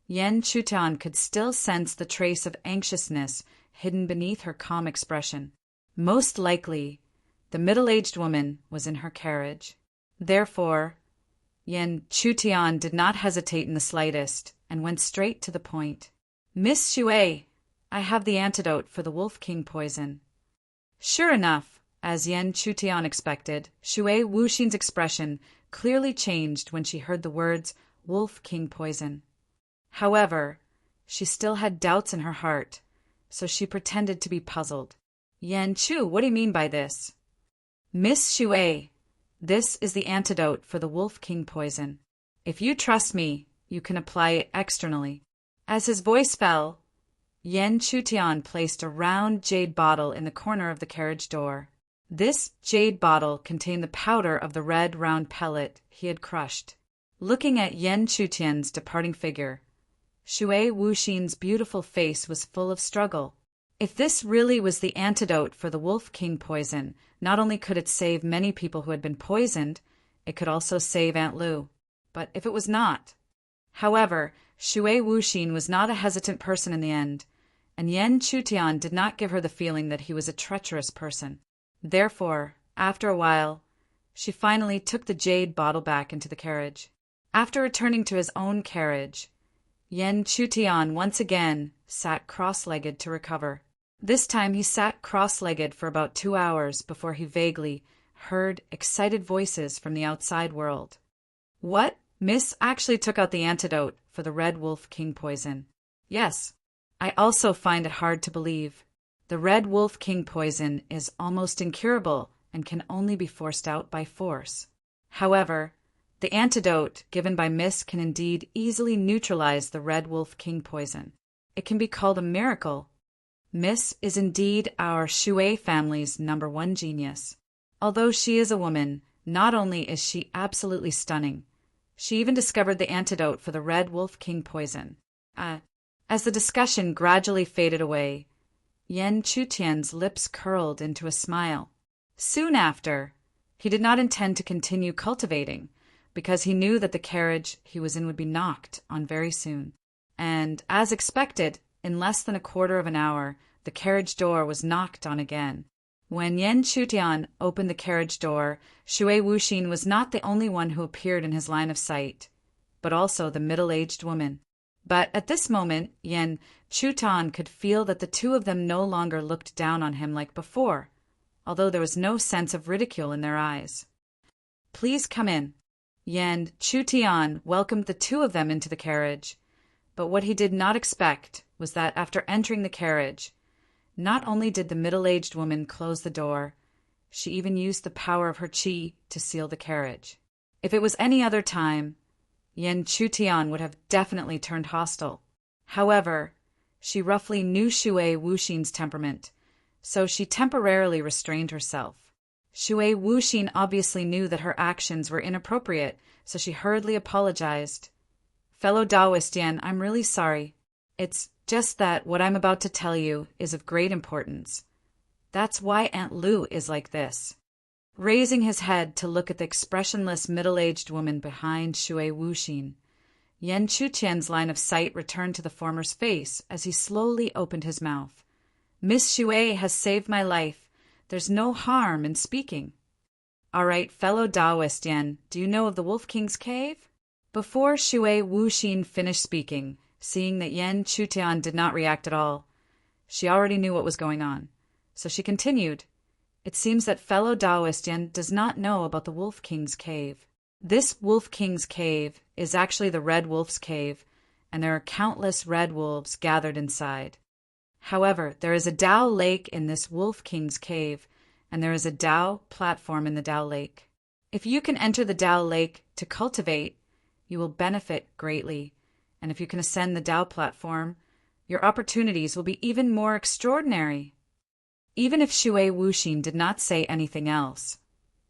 Yan Chutian could still sense the trace of anxiousness hidden beneath her calm expression. Most likely, the middle-aged woman was in her carriage. Therefore, Yan Chutian did not hesitate in the slightest and went straight to the point. "Miss Shui, I have the antidote for the Wolf King poison." Sure enough, as Yan Chutian expected, Shui Wuxin's expression clearly changed when she heard the words Wolf King poison. However, she still had doubts in her heart, so she pretended to be puzzled. "Yan Chu, what do you mean by this?" "Miss Shui, this is the antidote for the Wolf King poison. If you trust me, you can apply it externally." As his voice fell, Yan Chutian placed a round jade bottle in the corner of the carriage door. This jade bottle contained the powder of the red round pellet he had crushed. Looking at Yan Chutian's departing figure, Shui Wuxin's beautiful face was full of struggle. If this really was the antidote for the Wolf King poison, not only could it save many people who had been poisoned, it could also save Aunt Lu. But if it was not? However, Shui Wuxin was not a hesitant person in the end, and Yan Chutian did not give her the feeling that he was a treacherous person. Therefore, after a while, she finally took the jade bottle back into the carriage. After returning to his own carriage, Yan Chutian once again sat cross-legged to recover. This time he sat cross-legged for about 2 hours before he vaguely heard excited voices from the outside world. "What? Miss actually took out the antidote for the Red Wolf King poison." "Yes. I also find it hard to believe. The Red Wolf King poison is almost incurable and can only be forced out by force. However, the antidote given by Miss can indeed easily neutralize the Red Wolf King poison. It can be called a miracle. Miss is indeed our Shui family's #1 genius. Although she is a woman, not only is she absolutely stunning, she even discovered the antidote for the Red Wolf King poison." As the discussion gradually faded away, Yan Chutian's lips curled into a smile. Soon after, he did not intend to continue cultivating, because he knew that the carriage he was in would be knocked on very soon. And, as expected, in less than a quarter of an hour, the carriage door was knocked on again. When Yan Chutian opened the carriage door, Shui Wuxin was not the only one who appeared in his line of sight, but also the middle-aged woman. But at this moment, Yan Chutian could feel that the two of them no longer looked down on him like before, although there was no sense of ridicule in their eyes. "Please come in." Yan Chutian welcomed the two of them into the carriage, but what he did not expect was that after entering the carriage, not only did the middle-aged woman close the door, she even used the power of her qi to seal the carriage. If it was any other time, Yan Chutian would have definitely turned hostile. However, She roughly knew Shui Wuxin's temperament, so she temporarily restrained herself. Shui Wuxin obviously knew that her actions were inappropriate, so she hurriedly apologized. Fellow Taoist Yan, I'm really sorry. It's just that what I'm about to tell you is of great importance. That's why Aunt Lu is like this. Raising his head to look at the expressionless middle-aged woman behind Shui Wuxin, Yan Chutian's line of sight returned to the former's face as he slowly opened his mouth. Miss Shui has saved my life. There's no harm in speaking. All right, fellow Taoist Yan, do you know of the Wolf King's cave? Before Shui Wuxin finished speaking, seeing that Yan Chutian did not react at all, she already knew what was going on. So she continued, It seems that fellow Taoist Yan does not know about the Wolf King's cave. This Wolf King's cave is actually the Red Wolf's cave, and there are countless red wolves gathered inside. However, there is a Tao lake in this Wolf King's cave, and there is a Tao platform in the Tao lake. If you can enter the Tao lake to cultivate, you will benefit greatly, and if you can ascend the Tao platform, your opportunities will be even more extraordinary. Even if Shui Wuxin did not say anything else,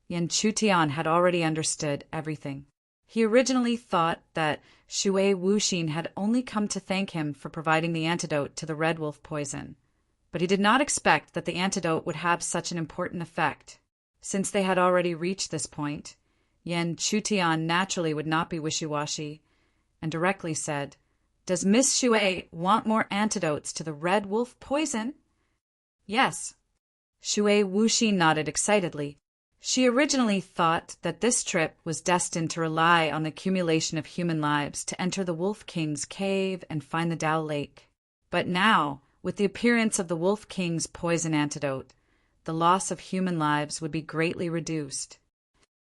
Yan Chutian had already understood everything. He originally thought that Shui Wuxin had only come to thank him for providing the antidote to the red wolf poison, but he did not expect that the antidote would have such an important effect. Since they had already reached this point, Yan Chutian naturally would not be wishy-washy, and directly said, Does Miss Shui want more antidotes to the red wolf poison? Yes. Shui Wuxin nodded excitedly. She originally thought that this trip was destined to rely on the accumulation of human lives to enter the Wolf King's cave and find the Tao Lake. But now, with the appearance of the Wolf King's poison antidote, the loss of human lives would be greatly reduced.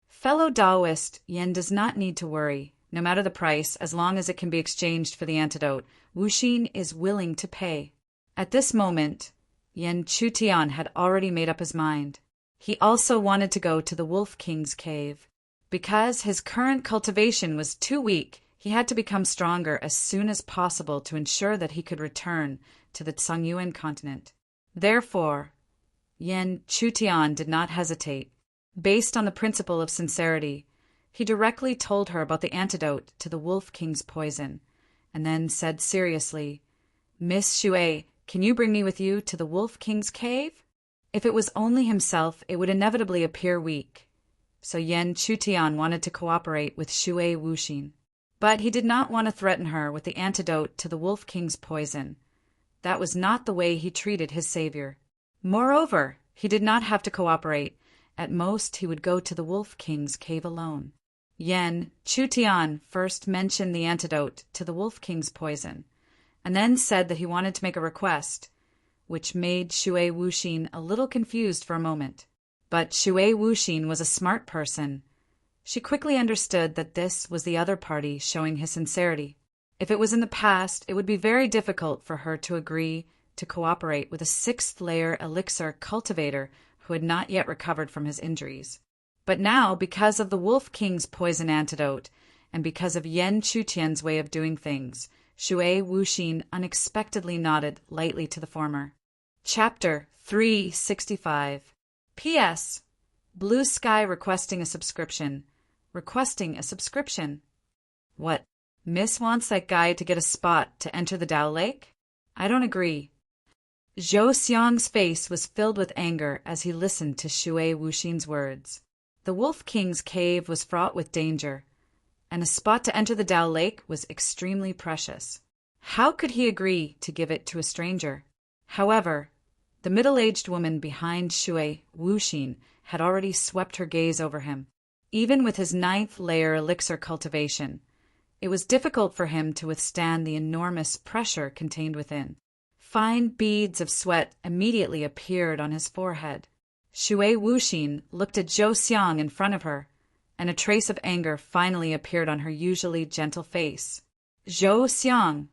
Fellow Taoist, Yan does not need to worry. No matter the price, as long as it can be exchanged for the antidote, Wuxin is willing to pay. At this moment, Yan Chutian had already made up his mind. He also wanted to go to the Wolf King's cave. Because his current cultivation was too weak, he had to become stronger as soon as possible to ensure that he could return to the Tsangyuan continent. Therefore, Yan Chutian did not hesitate. Based on the principle of sincerity, he directly told her about the antidote to the Wolf King's poison, and then said seriously, Miss Shui, can you bring me with you to the Wolf King's cave? If it was only himself, it would inevitably appear weak. So Yan Chutian wanted to cooperate with Shui Wuxin. But he did not want to threaten her with the antidote to the Wolf King's poison. That was not the way he treated his savior. Moreover, he did not have to cooperate. At most, he would go to the Wolf King's cave alone. Yan Chutian first mentioned the antidote to the Wolf King's poison, and then said that he wanted to make a request, which made Shui Wuxin a little confused for a moment. But Shui Wuxin was a smart person. She quickly understood that this was the other party showing his sincerity. If it was in the past, it would be very difficult for her to agree to cooperate with a sixth-layer elixir cultivator who had not yet recovered from his injuries. But now, because of the Wolf King's poison antidote, and because of Yan Chutian's way of doing things, Shui Wuxin unexpectedly nodded lightly to the former. Chapter 365. P.S. Blue Sky requesting a subscription. Requesting a subscription. What? Miss wants that guy to get a spot to enter the Tao Lake? I don't agree. Zhou Xiang's face was filled with anger as he listened to Shui Wuxin's words. The Wolf King's cave was fraught with danger, and a spot to enter the Tao Lake was extremely precious. How could he agree to give it to a stranger? However, the middle-aged woman behind Shui Wuxin had already swept her gaze over him. Even with his 9th-layer elixir cultivation, it was difficult for him to withstand the enormous pressure contained within. Fine beads of sweat immediately appeared on his forehead. Shui Wuxin looked at Zhou Xiang in front of her, and a trace of anger finally appeared on her usually gentle face. Zhou Xiang,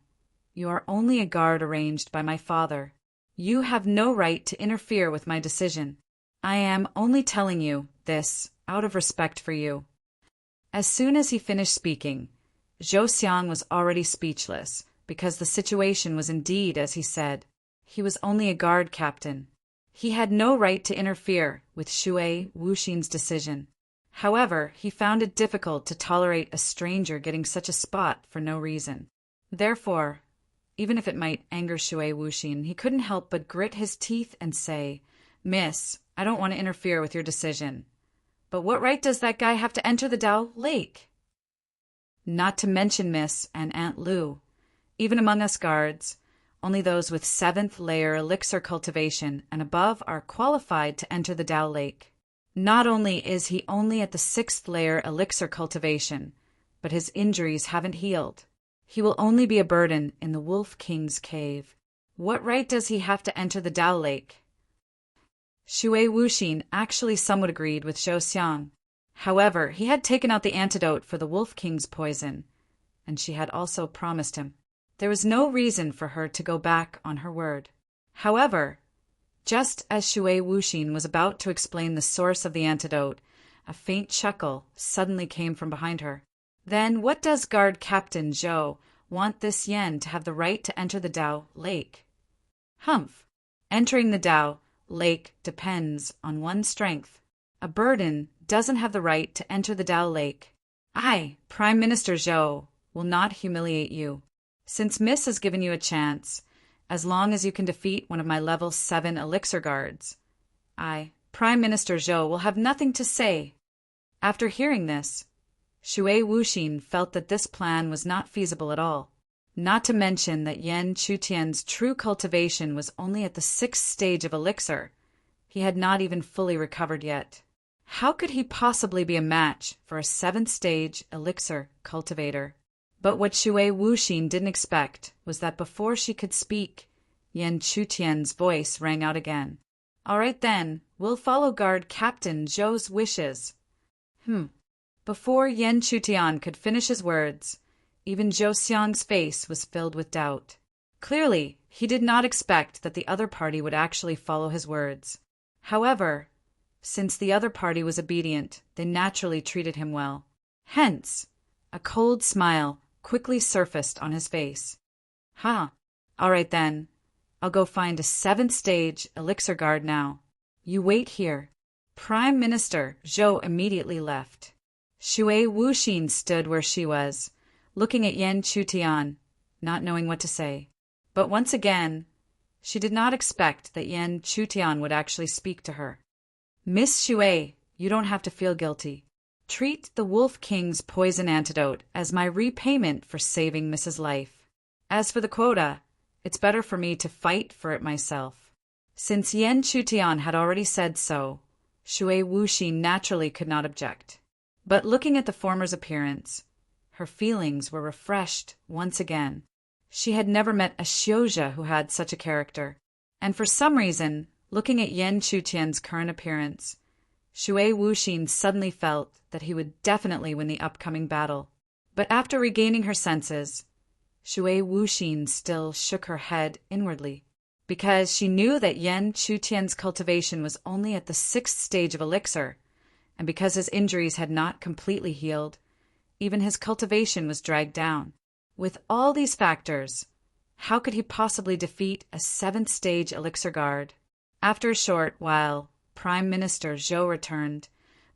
you are only a guard arranged by my father. You have no right to interfere with my decision. I am only telling you this out of respect for you. As soon as he finished speaking, Zhou Xiang was already speechless, because the situation was indeed as he said. He was only a guard captain. He had no right to interfere with Shui Wuxin's decision. However, he found it difficult to tolerate a stranger getting such a spot for no reason. Therefore, even if it might anger Shui Wuxin, he couldn't help but grit his teeth and say, "Miss, I don't want to interfere with your decision. But what right does that guy have to enter the Dao Lake? Not to mention, Miss, and Aunt Lu, even among us guards, only those with 7th layer elixir cultivation and above are qualified to enter the Dao Lake. Not only is he only at the 6th layer elixir cultivation, but his injuries haven't healed. He will only be a burden in the Wolf King's cave. What right does he have to enter the Dao Lake?" Shui Wuxin actually somewhat agreed with Zhou Xiang. However, he had taken out the antidote for the Wolf King's poison, and she had also promised him. There was no reason for her to go back on her word. However, just as Shui Wuxin was about to explain the source of the antidote, a faint chuckle suddenly came from behind her. "Then what does Guard Captain Zhou want this Yen to have the right to enter the Dao Lake?" "Humph. Entering the Dao Lake depends on one's strength. A burden doesn't have the right to enter the Dao Lake. I, Prime Minister Zhou, will not humiliate you. Since Miss has given you a chance, as long as you can defeat one of my level 7 elixir guards, I, Prime Minister Zhou, will have nothing to say." After hearing this, Shui Wuxin felt that this plan was not feasible at all. Not to mention that Yan Chutian's true cultivation was only at the 6th stage of elixir. He had not even fully recovered yet. How could he possibly be a match for a 7th stage elixir cultivator? But what Shui Wuxin didn't expect was that before she could speak, Yan Chutian's voice rang out again. "All right then, we'll follow Guard Captain Zhou's wishes." Before Yan Chutian could finish his words, even Zhou Xiang's face was filled with doubt. Clearly, he did not expect that the other party would actually follow his words. However, since the other party was obedient, they naturally treated him well. Hence, a cold smile quickly surfaced on his face. All right then. I'll go find a 7th stage elixir guard now. You wait here." Prime Minister Zhou immediately left. Shui Wuxin stood where she was, looking at Yan Chutian, not knowing what to say. But once again, she did not expect that Yan Chutian would actually speak to her. "Miss Shui, you don't have to feel guilty. Treat the Wolf King's poison antidote as my repayment for saving Mrs. Life. As for the quota, it's better for me to fight for it myself." Since Yan Chutian had already said so, Shui Wuxin naturally could not object. But looking at the former's appearance, her feelings were refreshed once again. She had never met a Xiuzhe who had such a character, and for some reason, looking at Yan Chutian's current appearance, Shui Wuxin suddenly felt that he would definitely win the upcoming battle. But after regaining her senses, Shui Wuxin still shook her head inwardly, because she knew that Yan Chutian's cultivation was only at the 6th stage of elixir, and because his injuries had not completely healed, even his cultivation was dragged down. With all these factors, how could he possibly defeat a 7th stage elixir guard? After a short while, Prime Minister Zhou returned,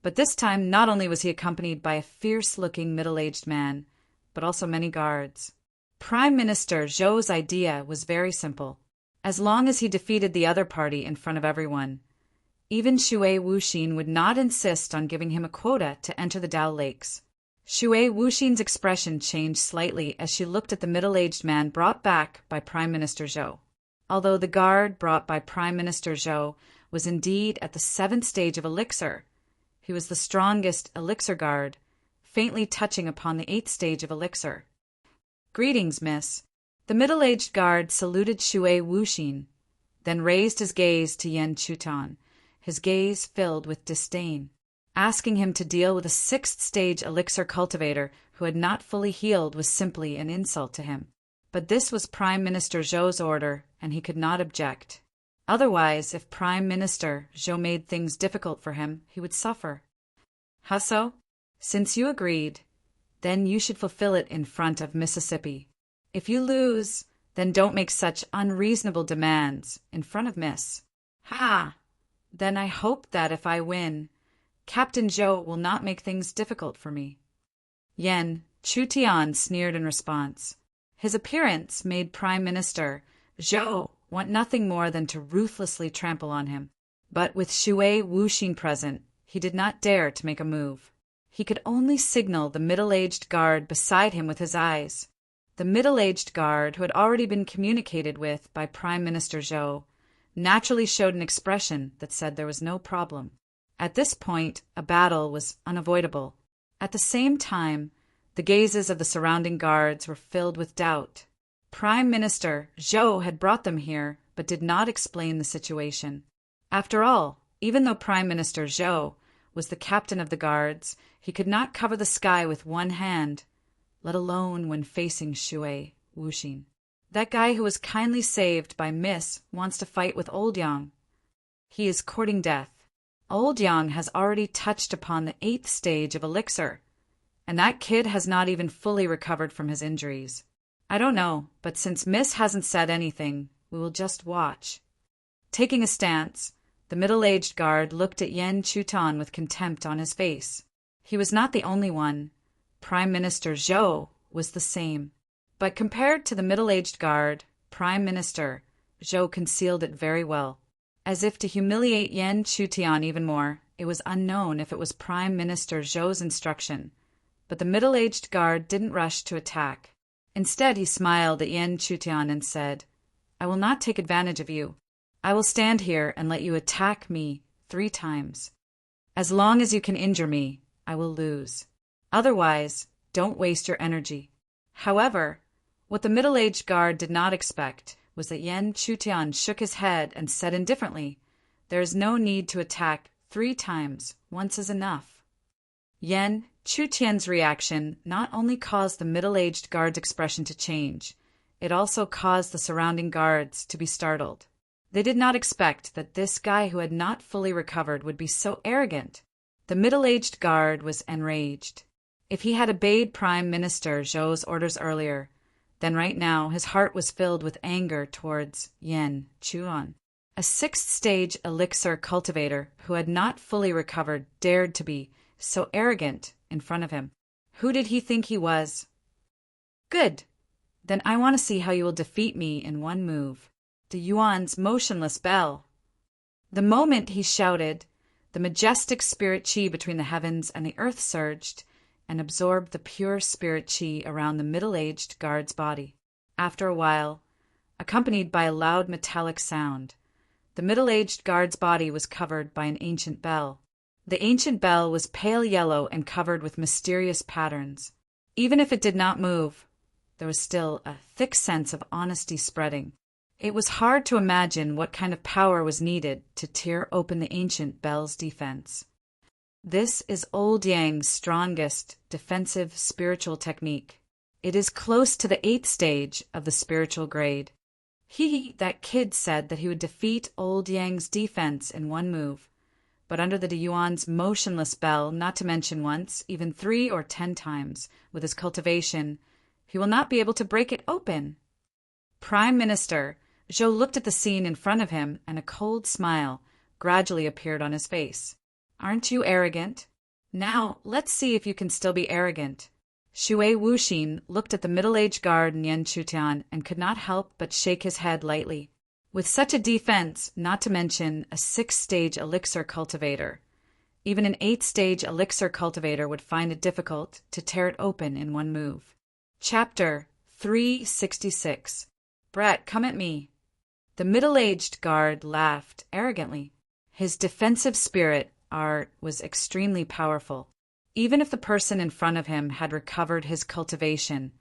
but this time not only was he accompanied by a fierce-looking middle-aged man, but also many guards. Prime Minister Zhou's idea was very simple. As long as he defeated the other party in front of everyone, even Shui Wuxin would not insist on giving him a quota to enter the Dao Lakes. Shui Wuxin's expression changed slightly as she looked at the middle-aged man brought back by Prime Minister Zhou. Although the guard brought by Prime Minister Zhou was indeed at the 7th stage of elixir, he was the strongest elixir guard, faintly touching upon the 8th stage of elixir. "Greetings, miss." The middle-aged guard saluted Shui Wuxin, then raised his gaze to Yan Chutian, his gaze filled with disdain. Asking him to deal with a 6th stage elixir cultivator who had not fully healed was simply an insult to him. But this was Prime Minister Zhou's order, and he could not object. Otherwise, if Prime Minister Zhou made things difficult for him, he would suffer. "How so?" "Since you agreed, then you should fulfill it in front of Mississippi." If you lose, then don't make such unreasonable demands in front of Miss. Ha! Then I hope that if I win, Captain Zhou will not make things difficult for me. Yan Chutian sneered in response. His appearance made Prime Minister Zhou want nothing more than to ruthlessly trample on him. But with Shui Wuxin present, he did not dare to make a move. He could only signal the middle-aged guard beside him with his eyes. The middle-aged guard, who had already been communicated with by Prime Minister Zhou, naturally showed an expression that said there was no problem. At this point, a battle was unavoidable. At the same time, the gazes of the surrounding guards were filled with doubt. Prime Minister Zhou had brought them here, but did not explain the situation. After all, even though Prime Minister Zhou was the captain of the guards, he could not cover the sky with one hand, let alone when facing Shui Wuxin. That guy who was kindly saved by Miss wants to fight with Old Yang. He is courting death. Old Yang has already touched upon the 8th stage of elixir, and that kid has not even fully recovered from his injuries. I don't know, but since Miss hasn't said anything, we will just watch. Taking a stance, the middle-aged guard looked at Yan Chutan with contempt on his face. He was not the only one. Prime Minister Zhou was the same. But compared to the middle-aged guard, Prime Minister Zhou concealed it very well. As if to humiliate Yan Chutian even more, it was unknown if it was Prime Minister Zhou's instruction. But the middle-aged guard didn't rush to attack. Instead, he smiled at Yan Chutian and said, "I will not take advantage of you. I will stand here and let you attack me 3 times. As long as you can injure me, I will lose. Otherwise, don't waste your energy." However, what the middle-aged guard did not expect was that Yan Chutian shook his head and said indifferently, "There is no need to attack 3 times. Once is enough." Yan Chutian's reaction not only caused the middle-aged guard's expression to change, it also caused the surrounding guards to be startled. They did not expect that this guy who had not fully recovered would be so arrogant. The middle-aged guard was enraged. If he had obeyed Prime Minister Zhou's orders earlier, then right now his heart was filled with anger towards Yan Chuan. A 6th-stage elixir cultivator who had not fully recovered dared to be so arrogant in front of him. Who did he think he was? Good. Then I want to see how you will defeat me in one move. The Yuan's motionless bell. The moment he shouted, the majestic spirit qi between the heavens and the earth surged and absorbed the pure spirit qi around the middle-aged guard's body. After a while, accompanied by a loud metallic sound, the middle-aged guard's body was covered by an ancient bell. The ancient bell was pale yellow and covered with mysterious patterns. Even if it did not move, there was still a thick sense of honesty spreading. It was hard to imagine what kind of power was needed to tear open the ancient bell's defense. This is Old Yang's strongest defensive spiritual technique. It is close to the 8th stage of the spiritual grade. That kid said that he would defeat Old Yang's defense in one move, but under the Yuan's motionless bell, not to mention once, even 3 or 10 times, with his cultivation, he will not be able to break it open. Prime Minister Zhou looked at the scene in front of him, and a cold smile gradually appeared on his face. "Aren't you arrogant? Now, let's see if you can still be arrogant." Shui Wuxin looked at the middle-aged guard in Yan Chutian and could not help but shake his head lightly. With such a defense, not to mention a 6th-stage elixir cultivator, even an 8th-stage elixir cultivator would find it difficult to tear it open in one move. Chapter 366. Brett, come at me. The middle-aged guard laughed arrogantly. His defensive spirit art was extremely powerful. Even if the person in front of him had recovered his cultivation,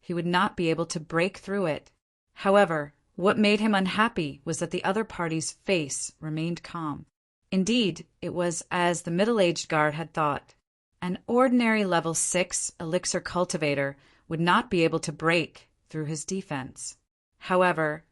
he would not be able to break through it. However, what made him unhappy was that the other party's face remained calm. Indeed, it was as the middle-aged guard had thought. An ordinary level 6 elixir cultivator would not be able to break through his defense. However,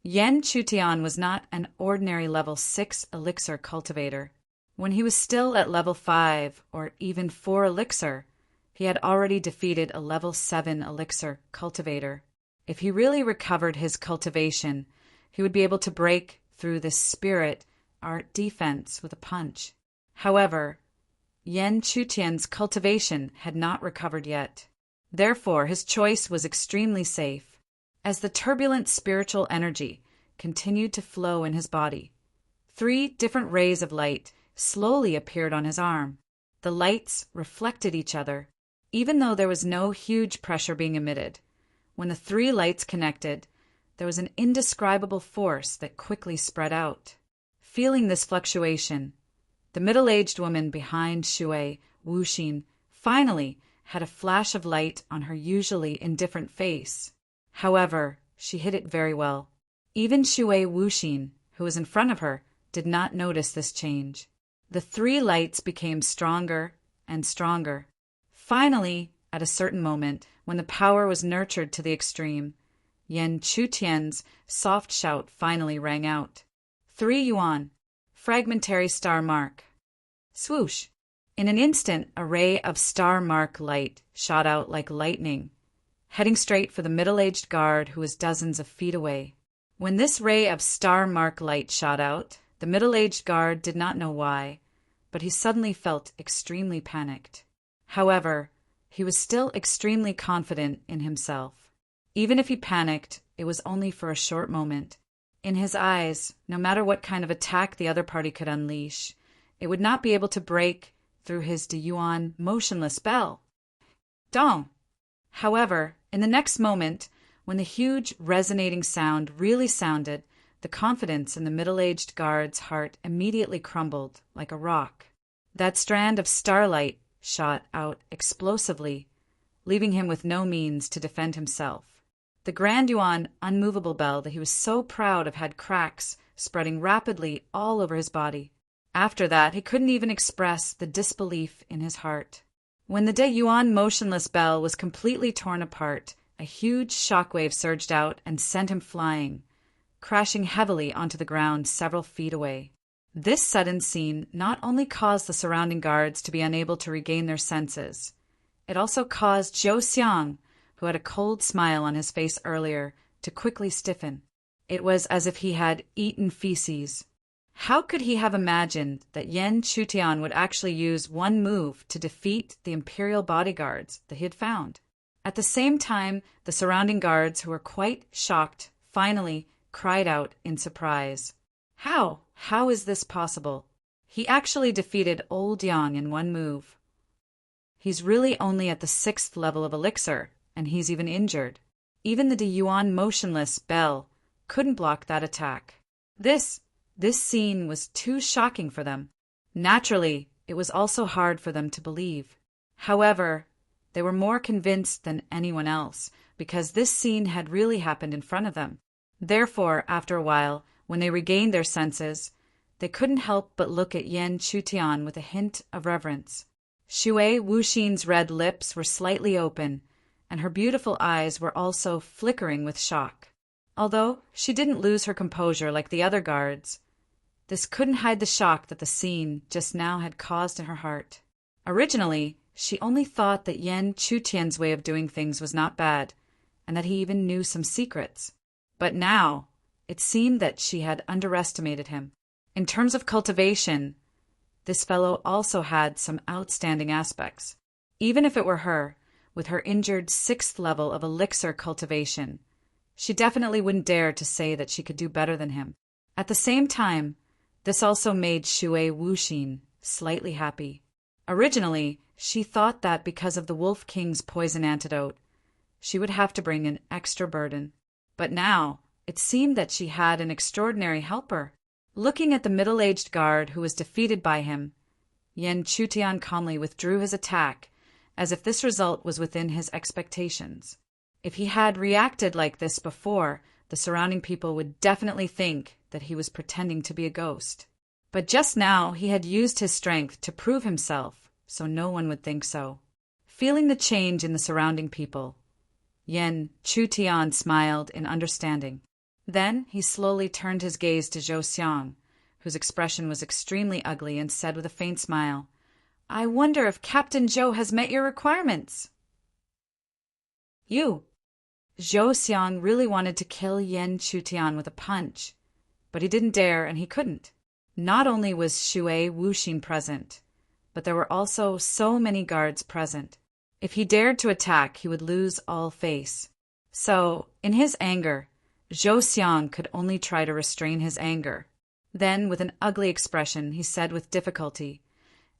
Yan Chutian was not an ordinary level 6 elixir cultivator. When he was still at level 5 or even 4 elixir, he had already defeated a level 7 elixir cultivator. If he really recovered his cultivation, he would be able to break through this spirit art defense with a punch. However, Yan Chutian's cultivation had not recovered yet. Therefore, his choice was extremely safe. As the turbulent spiritual energy continued to flow in his body, 3 different rays of light slowly appeared on his arm. The lights reflected each other, even though there was no huge pressure being emitted. When the 3 lights connected, there was an indescribable force that quickly spread out. Feeling this fluctuation, the middle-aged woman behind Shui Wuxin finally had a flash of light on her usually indifferent face. However, she hid it very well. Even Shui Wuxin, who was in front of her, did not notice this change. The 3 lights became stronger and stronger. Finally, at a certain moment, when the power was nurtured to the extreme, Yan Chutian's soft shout finally rang out. 3 yuan. Fragmentary star mark. Swoosh! In an instant, a ray of star mark light shot out like lightning, heading straight for the middle-aged guard who was dozens of feet away. When this ray of star mark light shot out, the middle-aged guard did not know why, but he suddenly felt extremely panicked. However, he was still extremely confident in himself. Even if he panicked, it was only for a short moment. In his eyes, no matter what kind of attack the other party could unleash, it would not be able to break through his Deyuan motionless bell. Dong! However, in the next moment, when the huge resonating sound really sounded, the confidence in the middle-aged guard's heart immediately crumbled like a rock. That strand of starlight shot out explosively, leaving him with no means to defend himself. The Grand Yuan unmovable bell that he was so proud of had cracks spreading rapidly all over his body. After that, he couldn't even express the disbelief in his heart. When the Deyuan motionless bell was completely torn apart, a huge shockwave surged out and sent him flying, crashing heavily onto the ground several feet away. This sudden scene not only caused the surrounding guards to be unable to regain their senses, it also caused Zhou Xiang, who had a cold smile on his face earlier, to quickly stiffen. It was as if he had eaten feces. How could he have imagined that Yan Chutian would actually use one move to defeat the imperial bodyguards that he had found? At the same time, the surrounding guards, who were quite shocked, finally cried out in surprise. How? How is this possible? He actually defeated Old Yang in one move. He's really only at the 6th level of elixir, and he's even injured. Even the Deyuan motionless bell couldn't block that attack. This scene was too shocking for them. Naturally, it was also hard for them to believe. However, they were more convinced than anyone else, because this scene had really happened in front of them. Therefore, after a while, when they regained their senses, they couldn't help but look at Yan Chutian with a hint of reverence. Shui Wuxin's red lips were slightly open, and her beautiful eyes were also flickering with shock. Although she didn't lose her composure like the other guards, this couldn't hide the shock that the scene just now had caused in her heart. Originally, she only thought that Yan Chutian's way of doing things was not bad, and that he even knew some secrets. But now, it seemed that she had underestimated him. In terms of cultivation, this fellow also had some outstanding aspects. Even if it were her, with her injured 6th level of elixir cultivation, she definitely wouldn't dare to say that she could do better than him. At the same time, this also made Shui Wuxin slightly happy. Originally, she thought that because of the Wolf King's poison antidote, she would have to bring an extra burden. But now, it seemed that she had an extraordinary helper. Looking at the middle-aged guard who was defeated by him, Yan Chutian calmly withdrew his attack, as if this result was within his expectations. If he had reacted like this before, the surrounding people would definitely think that he was pretending to be a ghost. But just now he had used his strength to prove himself, so no one would think so. Feeling the change in the surrounding people, Yan Chutian smiled in understanding. Then he slowly turned his gaze to Zhou Xiang, whose expression was extremely ugly, and said with a faint smile, "I wonder if Captain Zhou has met your requirements." "You." Zhou Xiang really wanted to kill Yan Chutian with a punch, but he didn't dare and he couldn't. Not only was Shui Wuxin present, but there were also so many guards present. If he dared to attack, he would lose all face. So, in his anger, Zhou Xiang could only try to restrain his anger. Then, with an ugly expression, he said with difficulty,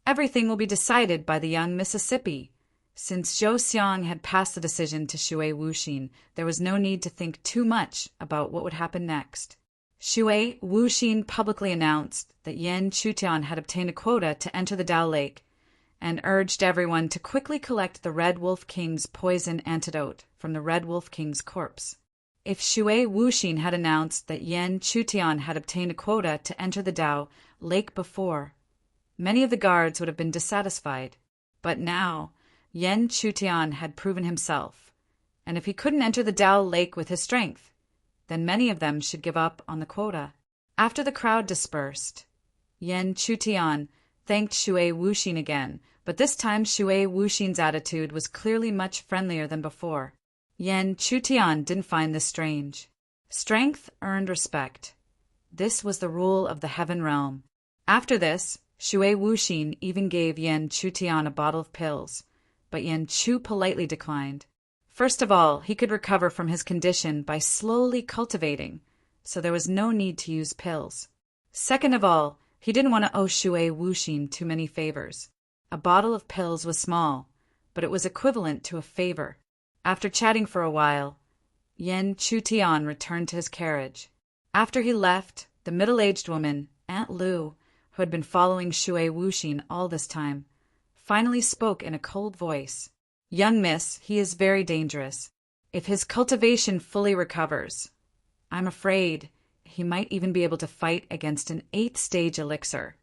"Everything will be decided by the young Mississippi." Since Zhou Xiang had passed the decision to Shui Wuxin, there was no need to think too much about what would happen next. Shui Wuxin publicly announced that Yan Chutian had obtained a quota to enter the Dao Lake and urged everyone to quickly collect the Red Wolf King's poison antidote from the Red Wolf King's corpse. If Shui Wuxin had announced that Yan Chutian had obtained a quota to enter the Dao Lake before, many of the guards would have been dissatisfied. But now, Yan Chutian had proven himself, and if he couldn't enter the Dao Lake with his strength, then many of them should give up on the quota. After the crowd dispersed, Yan Chutian thanked Shui Wuxin again, but this time Shui Wuxin's attitude was clearly much friendlier than before. Yan Chutian didn't find this strange. Strength earned respect. This was the rule of the Heaven Realm. After this, Shui Wuxin even gave Yan Chutian a bottle of pills, but Yan Chu politely declined. First of all, he could recover from his condition by slowly cultivating, so there was no need to use pills. Second of all, he didn't want to owe Shui Wuxin too many favors. A bottle of pills was small, but it was equivalent to a favor. After chatting for a while, Yan Chutian returned to his carriage. After he left, the middle-aged woman, Aunt Lu, who had been following Shui Wuxin all this time, finally spoke in a cold voice. "Young miss, he is very dangerous. If his cultivation fully recovers, I'm afraid he might even be able to fight against an 8th-stage elixir."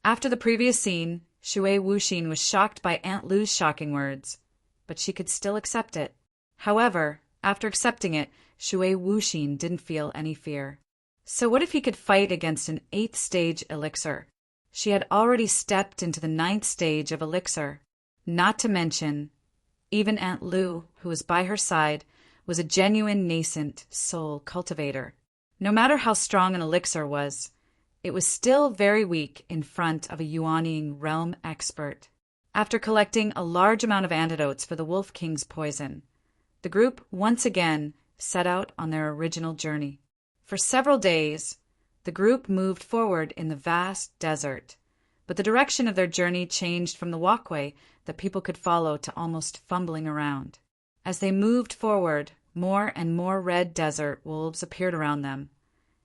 After the previous scene, Shui Wuxin was shocked by Aunt Lu's shocking words, but she could still accept it. However, after accepting it, Shui Wuxin didn't feel any fear. So what if he could fight against an 8th-stage elixir? She had already stepped into the 9th stage of elixir. Not to mention, even Aunt Lu, who was by her side, was a genuine nascent soul cultivator. No matter how strong an elixir was, it was still very weak in front of a Yuanying realm expert. After collecting a large amount of antidotes for the Wolf King's poison, the group once again set out on their original journey. For several days, the group moved forward in the vast desert, but the direction of their journey changed from the walkway that people could follow to almost fumbling around. As they moved forward, more and more red desert wolves appeared around them,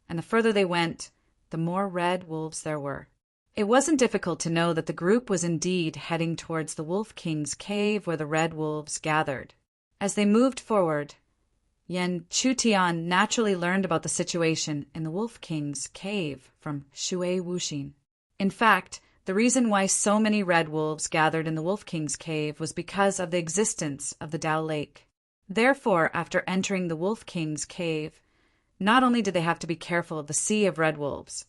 and the further they went, the more red wolves there were. It wasn't difficult to know that the group was indeed heading towards the Wolf King's cave where the red wolves gathered. As they moved forward, Yan Chutian naturally learned about the situation in the Wolf King's cave from Shui Wuxin. In fact, the reason why so many red wolves gathered in the Wolf King's cave was because of the existence of the Dao Lake. Therefore, after entering the Wolf King's cave, not only did they have to be careful of the sea of red wolves,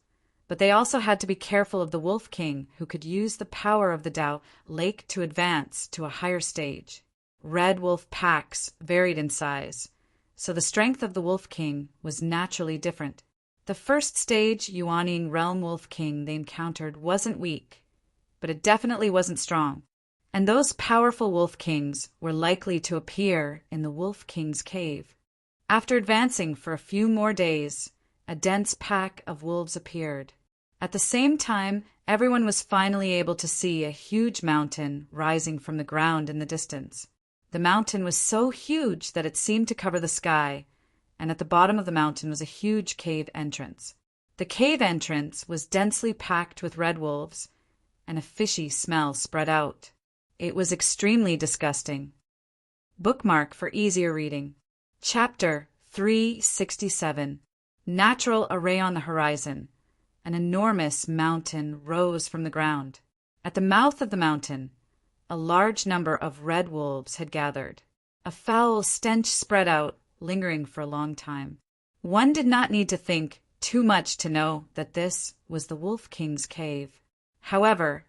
but they also had to be careful of the Wolf King, who could use the power of the Dao Lake to advance to a higher stage. Red wolf packs varied in size, so the strength of the Wolf King was naturally different. The first stage Yuanying Realm Wolf King they encountered wasn't weak, but it definitely wasn't strong, and those powerful Wolf Kings were likely to appear in the Wolf King's cave. After advancing for a few more days, a dense pack of wolves appeared. At the same time, everyone was finally able to see a huge mountain rising from the ground in the distance. The mountain was so huge that it seemed to cover the sky, and at the bottom of the mountain was a huge cave entrance. The cave entrance was densely packed with red wolves, and a fishy smell spread out. It was extremely disgusting. Bookmark for easier reading. Chapter 367. Natural array on the horizon. An enormous mountain rose from the ground. At the mouth of the mountain, a large number of red wolves had gathered. A foul stench spread out, lingering for a long time. One did not need to think too much to know that this was the Wolf King's cave. However,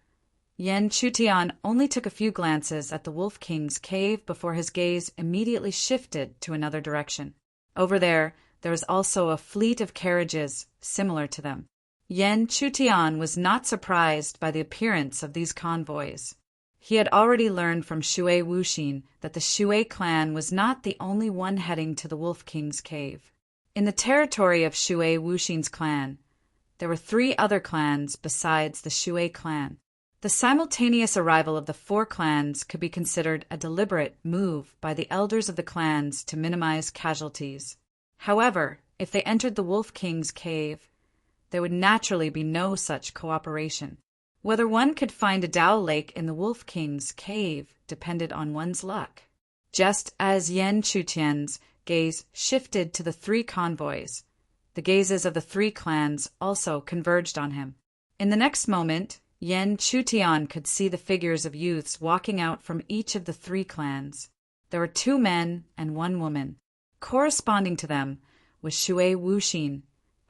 Yan Chutian only took a few glances at the Wolf King's cave before his gaze immediately shifted to another direction. Over there was also a fleet of carriages similar to them. Yan Chutian was not surprised by the appearance of these convoys. He had already learned from Shui Wuxin that the Shui clan was not the only one heading to the Wolf King's cave. In the territory of Shui Wuxin's clan, there were 3 other clans besides the Shui clan. The simultaneous arrival of the 4 clans could be considered a deliberate move by the elders of the clans to minimize casualties. However, if they entered the Wolf King's cave, there would naturally be no such cooperation. Whether one could find a Dao lake in the Wolf King's cave depended on one's luck. Just as Yan Chutian's gaze shifted to the 3 convoys, the gazes of the 3 clans also converged on him. In the next moment, Yan Chutian could see the figures of youths walking out from each of the 3 clans. There were 2 men and 1 woman. Corresponding to them was Shui Wuxin,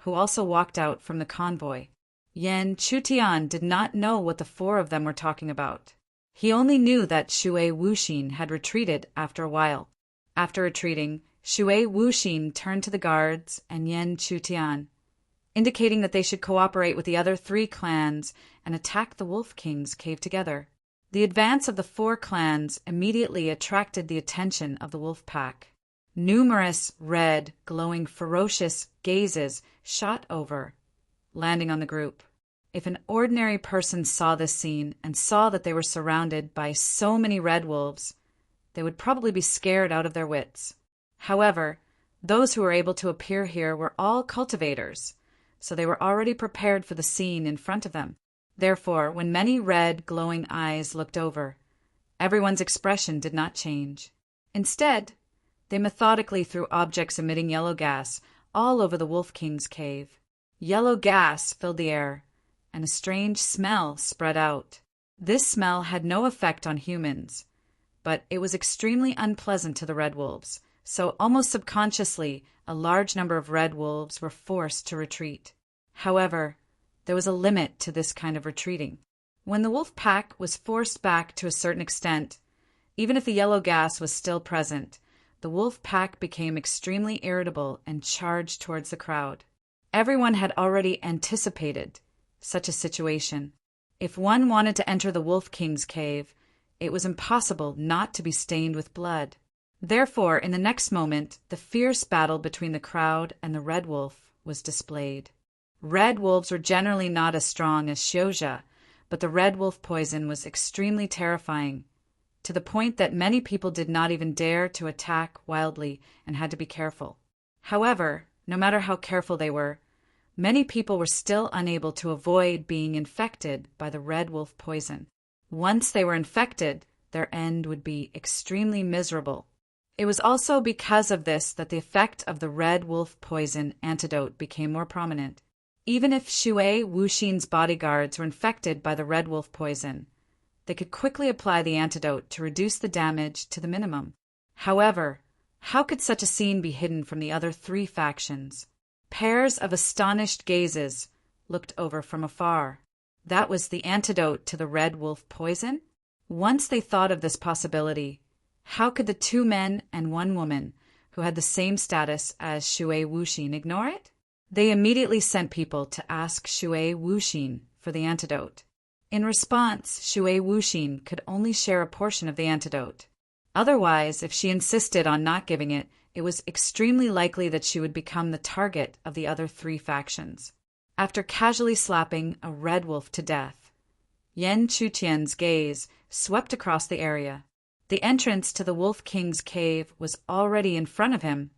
who also walked out from the convoy. Yan Chutian did not know what the 4 of them were talking about. He only knew that Shui Wuxin had retreated after a while. After retreating, Shui Wuxin turned to the guards and Yan Chutian, indicating that they should cooperate with the other 3 clans and attack the Wolf King's cave together. The advance of the 4 clans immediately attracted the attention of the wolf pack. Numerous red, glowing, ferocious gazes shot over, landing on the group. If an ordinary person saw this scene and saw that they were surrounded by so many red wolves, they would probably be scared out of their wits. However, those who were able to appear here were all cultivators, so they were already prepared for the scene in front of them. Therefore, when many red, glowing eyes looked over, everyone's expression did not change. Instead, they methodically threw objects emitting yellow gas all over the Wolf King's cave. Yellow gas filled the air, and a strange smell spread out. This smell had no effect on humans, but it was extremely unpleasant to the red wolves, so almost subconsciously a large number of red wolves were forced to retreat. However, there was a limit to this kind of retreating. When the wolf pack was forced back to a certain extent, even if the yellow gas was still present, the wolf pack became extremely irritable and charged towards the crowd. Everyone had already anticipated such a situation. If one wanted to enter the Wolf King's cave, it was impossible not to be stained with blood. Therefore, in the next moment, the fierce battle between the crowd and the red wolf was displayed. Red wolves were generally not as strong as Xiuzha, but the red wolf poison was extremely terrifying, to the point that many people did not even dare to attack wildly and had to be careful. However, no matter how careful they were, many people were still unable to avoid being infected by the red wolf poison. Once they were infected, their end would be extremely miserable. It was also because of this that the effect of the red wolf poison antidote became more prominent. Even if Shui Wuxin's bodyguards were infected by the red wolf poison, they could quickly apply the antidote to reduce the damage to the minimum. However, how could such a scene be hidden from the other 3 factions? Pairs of astonished gazes looked over from afar. That was the antidote to the red wolf poison? Once they thought of this possibility, how could the 2 men and 1 woman, who had the same status as Shui Wuxin, ignore it? They immediately sent people to ask Shui Wuxin for the antidote. In response, Shui Wuxin could only share a portion of the antidote. Otherwise, if she insisted on not giving it, it was extremely likely that she would become the target of the other 3 factions. After casually slapping a red wolf to death, Yan Chutian's gaze swept across the area. The entrance to the Wolf King's cave was already in front of him,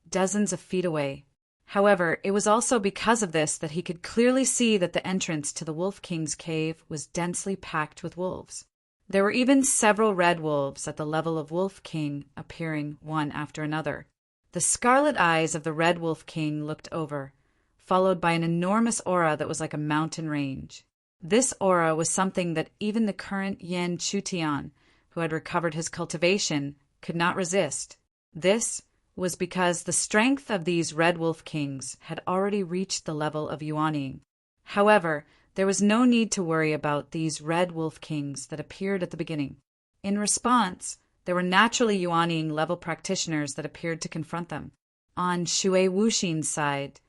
dozens of feet away. However, it was also because of this that he could clearly see that the entrance to the Wolf King's cave was densely packed with wolves. There were even several red wolves at the level of Wolf King appearing one after another. The scarlet eyes of the red Wolf King looked over, followed by an enormous aura that was like a mountain range. This aura was something that even the current Yan Chutian, who had recovered his cultivation, could not resist. This was because the strength of these red wolf kings had already reached the level of yuaning. However, there was no need to worry about these red wolf kings that appeared at the beginning. In response, there were naturally Yuanning level practitioners that appeared to confront them. On Shui Wuxin's side,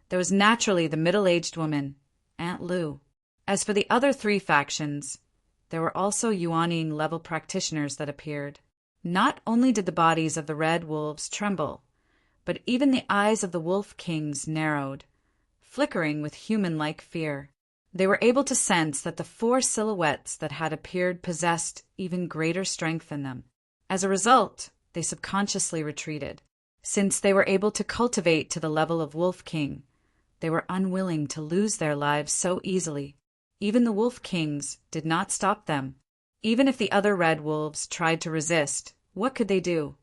there was naturally the middle-aged woman, Aunt Lu. As for the other three factions, there were also Yuanning level practitioners that appeared. Not only did the bodies of the red wolves tremble, but even the eyes of the wolf kings narrowed, flickering with human-like fear. They were able to sense that the four silhouettes that had appeared possessed even greater strength than them. As a result, they subconsciously retreated. Since they were able to cultivate to the level of Wolf King, they were unwilling to lose their lives so easily. Even the Wolf Kings did not stop them. Even if the other red wolves tried to resist, what could they do?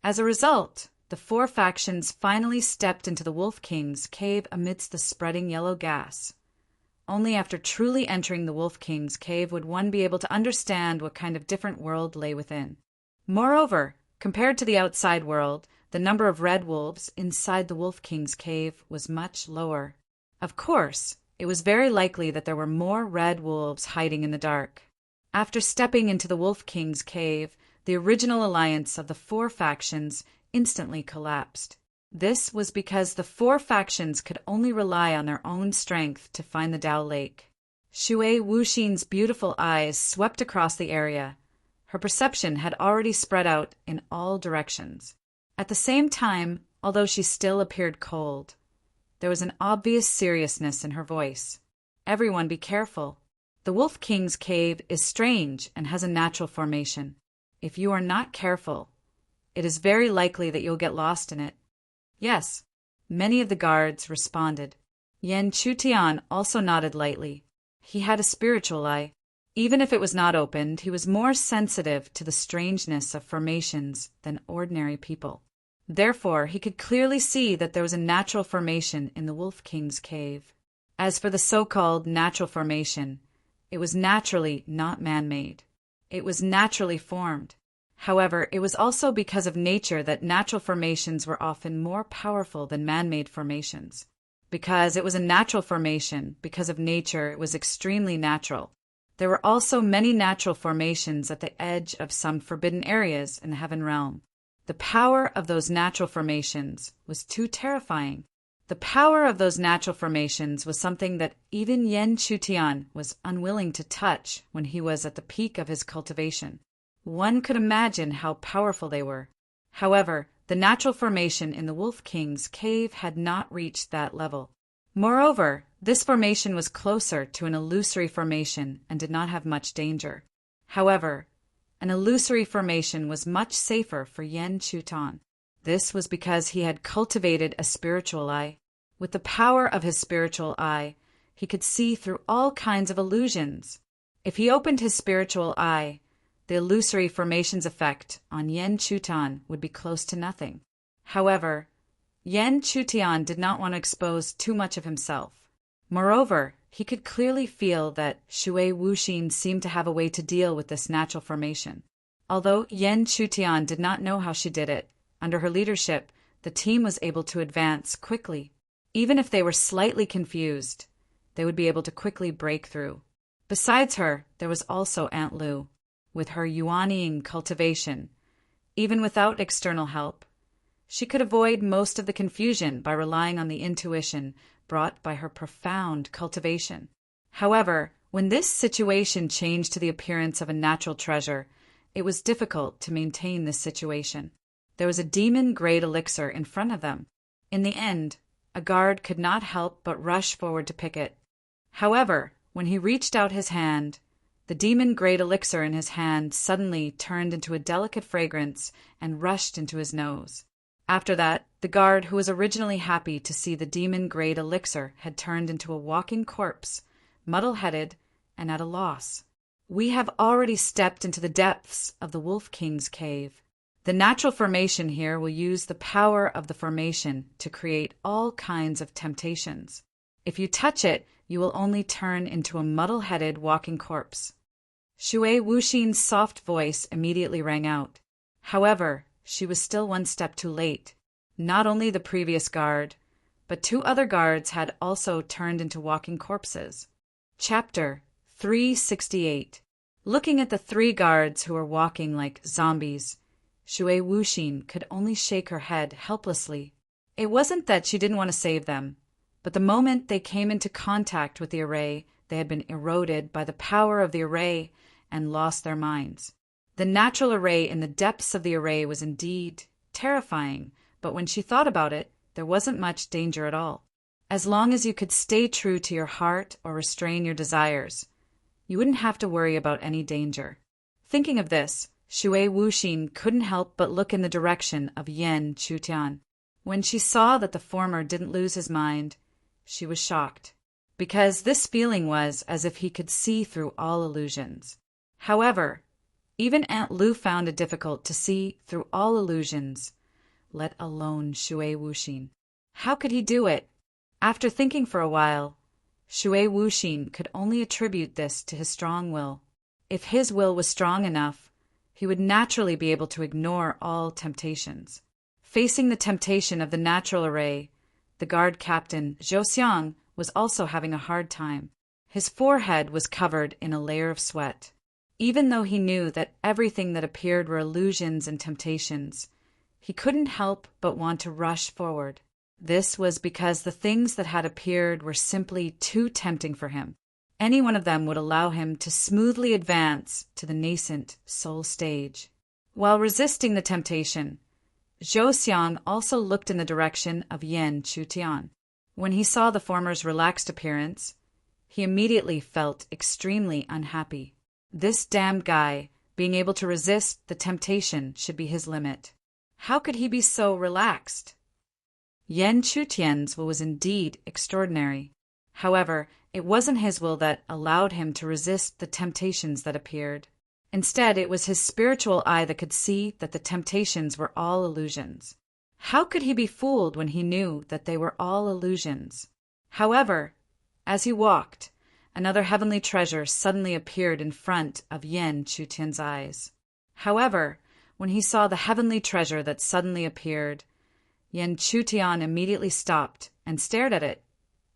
As a result, the four factions finally stepped into the Wolf King's cave amidst the spreading yellow gas. Only after truly entering the Wolf King's cave would one be able to understand what kind of different world lay within. Moreover, compared to the outside world, the number of red wolves inside the Wolf King's cave was much lower. Of course, it was very likely that there were more red wolves hiding in the dark. After stepping into the Wolf King's cave, the original alliance of the four factions instantly collapsed. This was because the four factions could only rely on their own strength to find the Dao Lake. Shui Wuxin's beautiful eyes swept across the area. Her perception had already spread out in all directions. At the same time, although she still appeared cold, there was an obvious seriousness in her voice. Everyone be careful. The Wolf King's cave is strange and has a natural formation. If you are not careful, it is very likely that you'll get lost in it. Yes, many of the guards responded. Yan Chutian also nodded lightly. He had a spiritual eye. Even if it was not opened, he was more sensitive to the strangeness of formations than ordinary people. Therefore, he could clearly see that there was a natural formation in the Wolf King's cave. As for the so-called natural formation, it was naturally not man-made. It was naturally formed. However, it was also because of nature that natural formations were often more powerful than man-made formations. Because it was a natural formation, because of nature, it was extremely natural. There were also many natural formations at the edge of some forbidden areas in the Heaven Realm. The power of those natural formations was too terrifying. The power of those natural formations was something that even Yan Chutian was unwilling to touch when he was at the peak of his cultivation. One could imagine how powerful they were. However, the natural formation in the Wolf King's cave had not reached that level. Moreover, this formation was closer to an illusory formation and did not have much danger. However, an illusory formation was much safer for Yan Chutian. This was because he had cultivated a spiritual eye. With the power of his spiritual eye, he could see through all kinds of illusions. If he opened his spiritual eye, the illusory formation's effect on Yan Chutian would be close to nothing. However, Yan Chutian did not want to expose too much of himself. Moreover, he could clearly feel that Shui Wuxin seemed to have a way to deal with this natural formation. Although Yan Chutian did not know how she did it, under her leadership, the team was able to advance quickly. Even if they were slightly confused, they would be able to quickly break through. Besides her, there was also Aunt Lu. With her Yuanning cultivation, even without external help, she could avoid most of the confusion by relying on the intuition brought by her profound cultivation. However, when this situation changed to the appearance of a natural treasure, it was difficult to maintain this situation. There was a demon-grade elixir in front of them. In the end, a guard could not help but rush forward to pick it. However, when he reached out his hand, the demon-grade elixir in his hand suddenly turned into a delicate fragrance and rushed into his nose. After that, the guard who was originally happy to see the demon-grade elixir had turned into a walking corpse, muddle-headed and at a loss. We have already stepped into the depths of the Wolf King's cave. The natural formation here will use the power of the formation to create all kinds of temptations. If you touch it, you will only turn into a muddle-headed walking corpse. Shui Wuxin's soft voice immediately rang out. However, she was still one step too late. Not only the previous guard, but two other guards had also turned into walking corpses. Chapter 368. Looking at the three guards who were walking like zombies, Shui Wuxin could only shake her head helplessly. It wasn't that she didn't want to save them, but the moment they came into contact with the array, they had been eroded by the power of the array and lost their minds. The natural array in the depths of the array was indeed terrifying, but when she thought about it, there wasn't much danger at all. As long as you could stay true to your heart or restrain your desires, you wouldn't have to worry about any danger. Thinking of this, Shui Wuxin couldn't help but look in the direction of Yan Chutian. When she saw that the former didn't lose his mind, she was shocked, because this feeling was as if he could see through all illusions. However, even Aunt Lu found it difficult to see through all illusions, let alone Shui Wuxin. How could he do it? After thinking for a while, Shui Wuxin could only attribute this to his strong will. If his will was strong enough, he would naturally be able to ignore all temptations. Facing the temptation of the natural array, the guard captain, Zhou Xiang, was also having a hard time. His forehead was covered in a layer of sweat. Even though he knew that everything that appeared were illusions and temptations, he couldn't help but want to rush forward. This was because the things that had appeared were simply too tempting for him. Any one of them would allow him to smoothly advance to the nascent soul stage. While resisting the temptation, Zhou Xiang also looked in the direction of Yan Chutian. When he saw the former's relaxed appearance, he immediately felt extremely unhappy. This damned guy, being able to resist the temptation, should be his limit. How could he be so relaxed? Yan Chutian's will was indeed extraordinary. However, it wasn't his will that allowed him to resist the temptations that appeared. Instead, it was his spiritual eye that could see that the temptations were all illusions. How could he be fooled when he knew that they were all illusions? However, as he walked, another heavenly treasure suddenly appeared in front of Yan Chutian's eyes. However, when he saw the heavenly treasure that suddenly appeared, Yan Chutian immediately stopped and stared at it,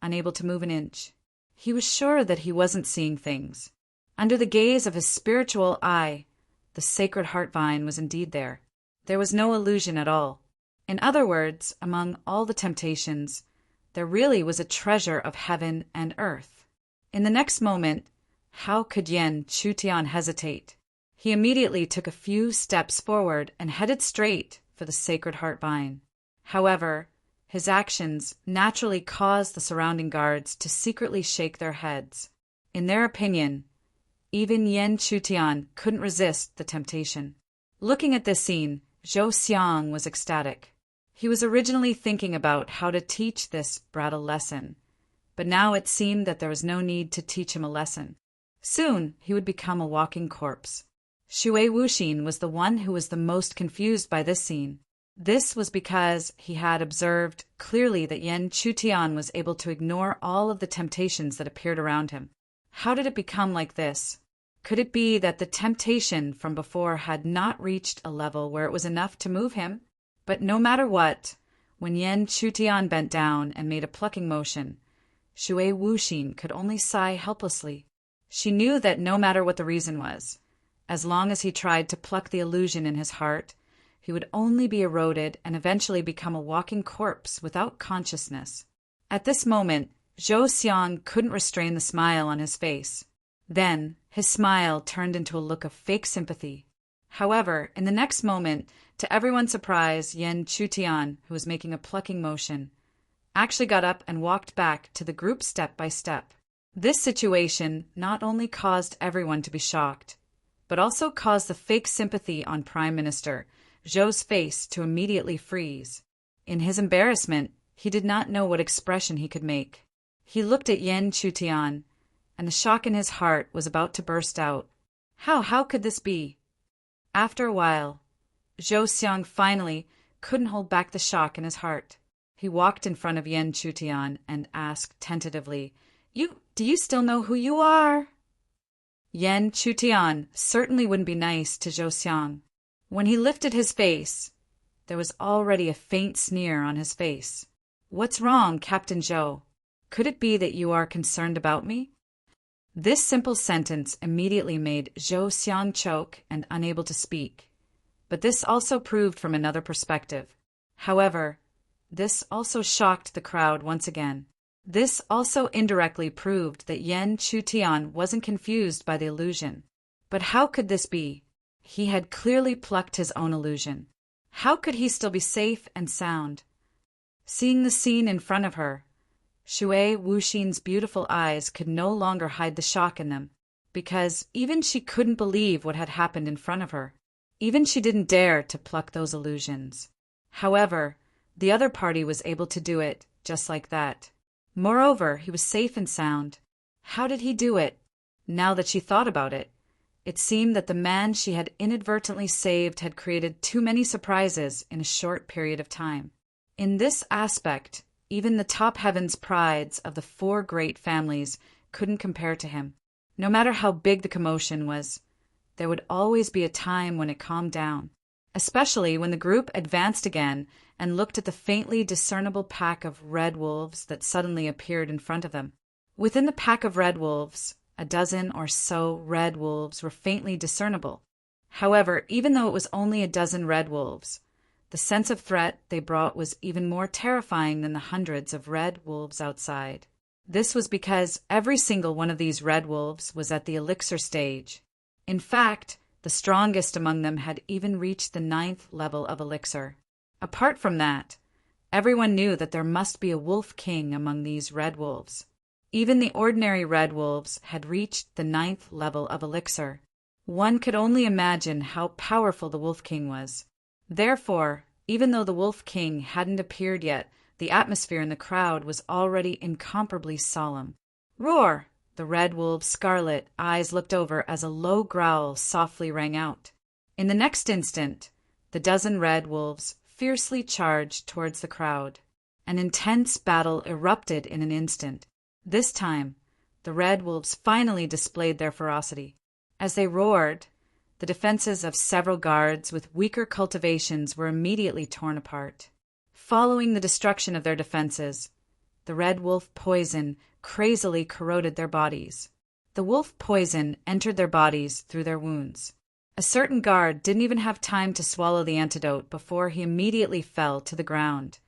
unable to move an inch. He was sure that he wasn't seeing things. Under the gaze of his spiritual eye, the sacred heart vine was indeed there. There was no illusion at all. In other words, among all the temptations, there really was a treasure of heaven and earth. In the next moment, how could Yan Chutian hesitate? He immediately took a few steps forward and headed straight for the sacred heart vine. However, his actions naturally caused the surrounding guards to secretly shake their heads. In their opinion, even Yan Chutian couldn't resist the temptation. Looking at this scene, Zhou Xiang was ecstatic. He was originally thinking about how to teach this brat a lesson, but now it seemed that there was no need to teach him a lesson. Soon he would become a walking corpse. Shui Wuxin was the one who was the most confused by this scene. This was because he had observed clearly that Yan Chutian was able to ignore all of the temptations that appeared around him. How did it become like this? Could it be that the temptation from before had not reached a level where it was enough to move him? But no matter what, when Yan Chutian bent down and made a plucking motion, Shui Wuxin could only sigh helplessly. She knew that no matter what the reason was, as long as he tried to pluck the illusion in his heart, he would only be eroded and eventually become a walking corpse without consciousness. At this moment, Zhou Xiang couldn't restrain the smile on his face. Then, his smile turned into a look of fake sympathy. However, in the next moment, to everyone's surprise, Yan Chutian, who was making a plucking motion, actually got up and walked back to the group step by step. This situation not only caused everyone to be shocked, but also caused the fake sympathy on Prime Minister Zhou's face to immediately freeze. In his embarrassment, he did not know what expression he could make. He looked at Yan Chutian, and the shock in his heart was about to burst out. How could this be? After a while, Zhou Xiang finally couldn't hold back the shock in his heart. He walked in front of Yan Chutian and asked tentatively, Do you still know who you are? Yan Chutian certainly wouldn't be nice to Zhou Xiang. When he lifted his face, there was already a faint sneer on his face. What's wrong, Captain Zhou? Could it be that you are concerned about me? This simple sentence immediately made Zhou Xiang choke and unable to speak. But this also proved from another perspective. However, this also shocked the crowd once again. This also indirectly proved that Yan Chutian wasn't confused by the illusion. But how could this be? He had clearly plucked his own illusion. How could he still be safe and sound? Seeing the scene in front of her, Shui Wuxin's beautiful eyes could no longer hide the shock in them, because even she couldn't believe what had happened in front of her. Even she didn't dare to pluck those illusions. However, the other party was able to do it just like that. Moreover, he was safe and sound. How did he do it? Now that she thought about it, it seemed that the man she had inadvertently saved had created too many surprises in a short period of time. In this aspect, even the top heavens prides of the 4 great families couldn't compare to him. No matter how big the commotion was, there would always be a time when it calmed down, especially when the group advanced again and looked at the faintly discernible pack of red wolves that suddenly appeared in front of them. Within the pack of red wolves, a dozen or so red wolves were faintly discernible. However, even though it was only a dozen red wolves, the sense of threat they brought was even more terrifying than the hundreds of red wolves outside. This was because every single one of these red wolves was at the elixir stage. In fact, the strongest among them had even reached the 9th level of elixir. Apart from that, everyone knew that there must be a wolf king among these red wolves. Even the ordinary red wolves had reached the 9th level of elixir. One could only imagine how powerful the wolf king was. Therefore, even though the wolf king hadn't appeared yet, the atmosphere in the crowd was already incomparably solemn. Roar! The red wolf's scarlet eyes looked over as a low growl softly rang out. In the next instant, the dozen red wolves fiercely charged towards the crowd. An intense battle erupted in an instant. This time, the red wolves finally displayed their ferocity. As they roared, the defenses of several guards with weaker cultivations were immediately torn apart. Following the destruction of their defenses, the red wolf poison crazily corroded their bodies. The wolf poison entered their bodies through their wounds. A certain guard didn't even have time to swallow the antidote before he immediately fell to the ground,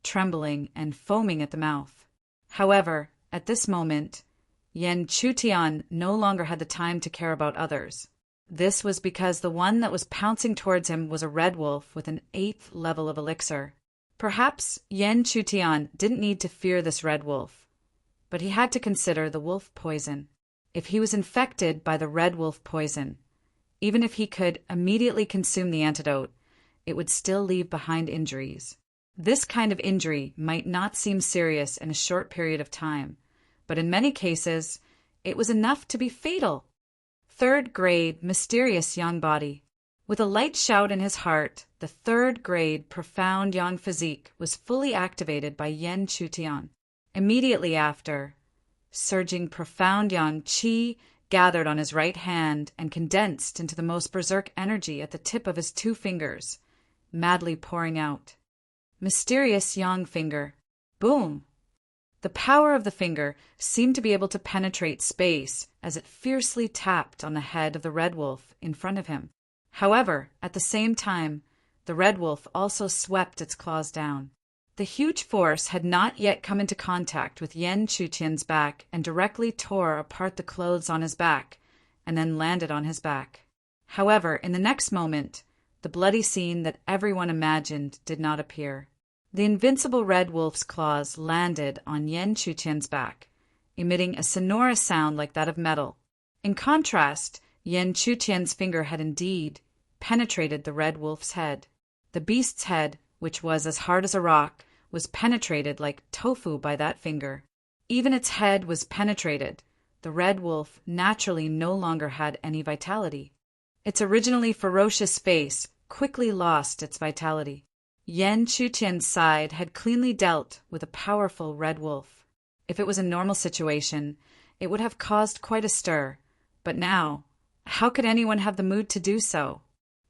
trembling and foaming at the mouth. However, at this moment, Yan Chutian no longer had the time to care about others. This was because the one that was pouncing towards him was a red wolf with an 8th level of elixir. Perhaps Yan Chutian didn't need to fear this red wolf, but he had to consider the wolf poison. If he was infected by the red wolf poison, even if he could immediately consume the antidote, it would still leave behind injuries. This kind of injury might not seem serious in a short period of time, but in many cases, it was enough to be fatal. 3rd grade, mysterious young body. With a light shout in his heart, the 3rd grade, profound young physique was fully activated by Yan Chutian. Immediately after, surging profound young qi gathered on his right hand and condensed into the most berserk energy at the tip of his 2 fingers, madly pouring out. Mysterious yang finger. Boom! The power of the finger seemed to be able to penetrate space as it fiercely tapped on the head of the red wolf in front of him. However, at the same time, the red wolf also swept its claws down. The huge force had not yet come into contact with Yan Chutian's back and directly tore apart the clothes on his back and then landed on his back. However, in the next moment, the bloody scene that everyone imagined did not appear. The invincible red wolf's claws landed on Yan Chutian's back, emitting a sonorous sound like that of metal. In contrast, Yan Chutian's finger had indeed penetrated the red wolf's head. The beast's head, which was as hard as a rock, was penetrated like tofu by that finger. Even its head was penetrated. The red wolf naturally no longer had any vitality. Its originally ferocious face quickly lost its vitality. Yan Chutian's side had cleanly dealt with a powerful red wolf. If it was a normal situation, it would have caused quite a stir. But now, how could anyone have the mood to do so?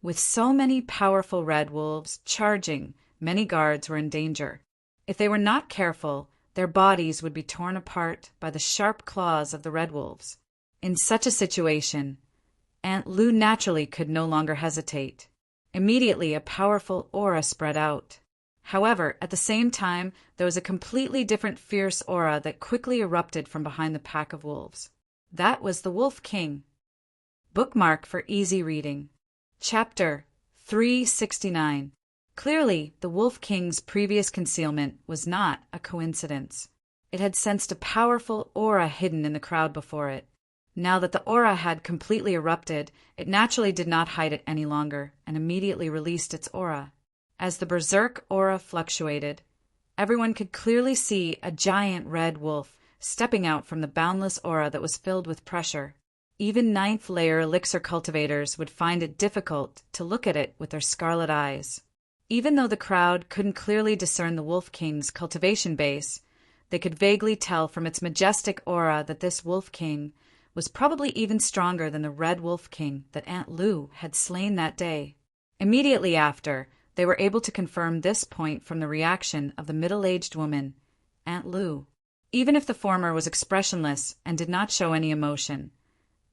With so many powerful red wolves charging, many guards were in danger. If they were not careful, their bodies would be torn apart by the sharp claws of the red wolves. In such a situation, Aunt Lu naturally could no longer hesitate. Immediately, a powerful aura spread out. However, at the same time, there was a completely different fierce aura that quickly erupted from behind the pack of wolves. That was the Wolf King. Bookmark for easy reading. Chapter 369. Clearly, the Wolf King's previous concealment was not a coincidence. It had sensed a powerful aura hidden in the crowd before it. Now that the aura had completely erupted, it naturally did not hide it any longer and immediately released its aura. As the berserk aura fluctuated, everyone could clearly see a giant red wolf stepping out from the boundless aura that was filled with pressure. Even ninth-layer elixir cultivators would find it difficult to look at it with their scarlet eyes. Even though the crowd couldn't clearly discern the Wolf King's cultivation base, they could vaguely tell from its majestic aura that this Wolf King was probably even stronger than the Red Wolf King that Aunt Lu had slain that day. Immediately after, they were able to confirm this point from the reaction of the middle-aged woman, Aunt Lu. Even if the former was expressionless and did not show any emotion,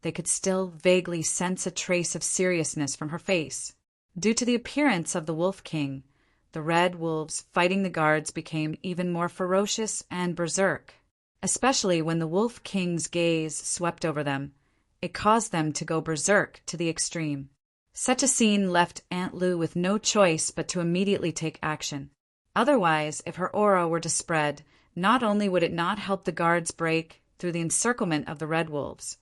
they could still vaguely sense a trace of seriousness from her face. Due to the appearance of the Wolf King, the red wolves fighting the guards became even more ferocious and berserk. Especially when the Wolf King's gaze swept over them, it caused them to go berserk to the extreme. Such a scene left Aunt Lu with no choice but to immediately take action. Otherwise, if her aura were to spread, not only would it not help the guards break through the encirclement of the red wolves,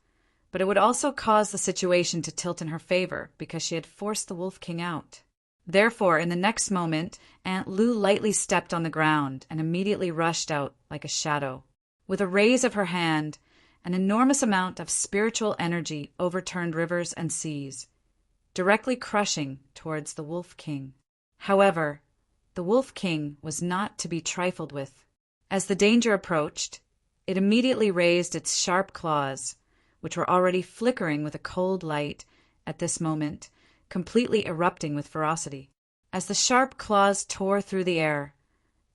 but it would also cause the situation to tilt in her favor because she had forced the Wolf King out. Therefore, in the next moment, Aunt Lu lightly stepped on the ground and immediately rushed out like a shadow. With a raise of her hand, an enormous amount of spiritual energy overturned rivers and seas, directly crushing towards the Wolf King. However, the Wolf King was not to be trifled with. As the danger approached, it immediately raised its sharp claws, which were already flickering with a cold light at this moment, completely erupting with ferocity. As the sharp claws tore through the air,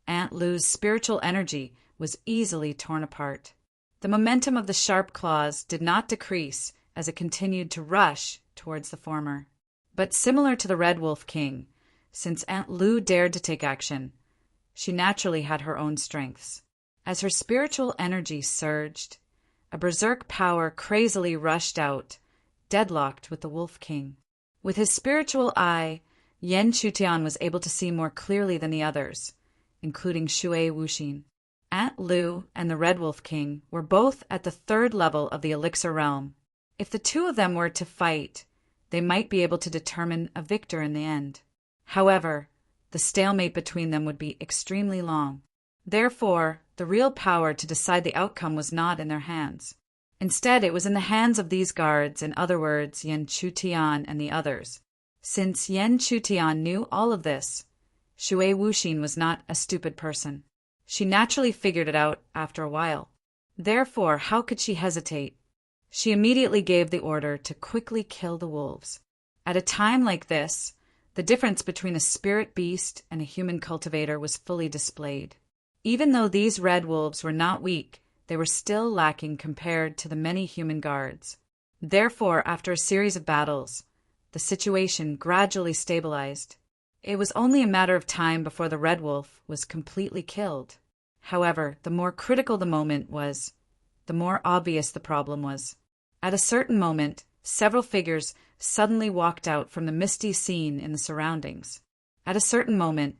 Aunt Lu's spiritual energy was easily torn apart. The momentum of the sharp claws did not decrease as it continued to rush towards the former. But similar to the Red Wolf King, since Aunt Lu dared to take action, she naturally had her own strengths. As her spiritual energy surged, a berserk power crazily rushed out, deadlocked with the Wolf King. With his spiritual eye, Yan Chutian was able to see more clearly than the others, including Shui Wuxin. Aunt Lu and the Red Wolf King were both at the 3rd level of the elixir realm. If the two of them were to fight, they might be able to determine a victor in the end. However, the stalemate between them would be extremely long. Therefore, the real power to decide the outcome was not in their hands. Instead, it was in the hands of these guards, in other words, Yan Chutian and the others. Since Yan Chutian knew all of this, Shui Wuxin was not a stupid person. She naturally figured it out after a while. Therefore, how could she hesitate? She immediately gave the order to quickly kill the wolves. At a time like this, the difference between a spirit beast and a human cultivator was fully displayed. Even though these red wolves were not weak, they were still lacking compared to the many human guards. Therefore, after a series of battles, the situation gradually stabilized. It was only a matter of time before the red wolf was completely killed. However, the more critical the moment was, the more obvious the problem was. At a certain moment, several figures suddenly walked out from the misty scene in the surroundings. At a certain moment,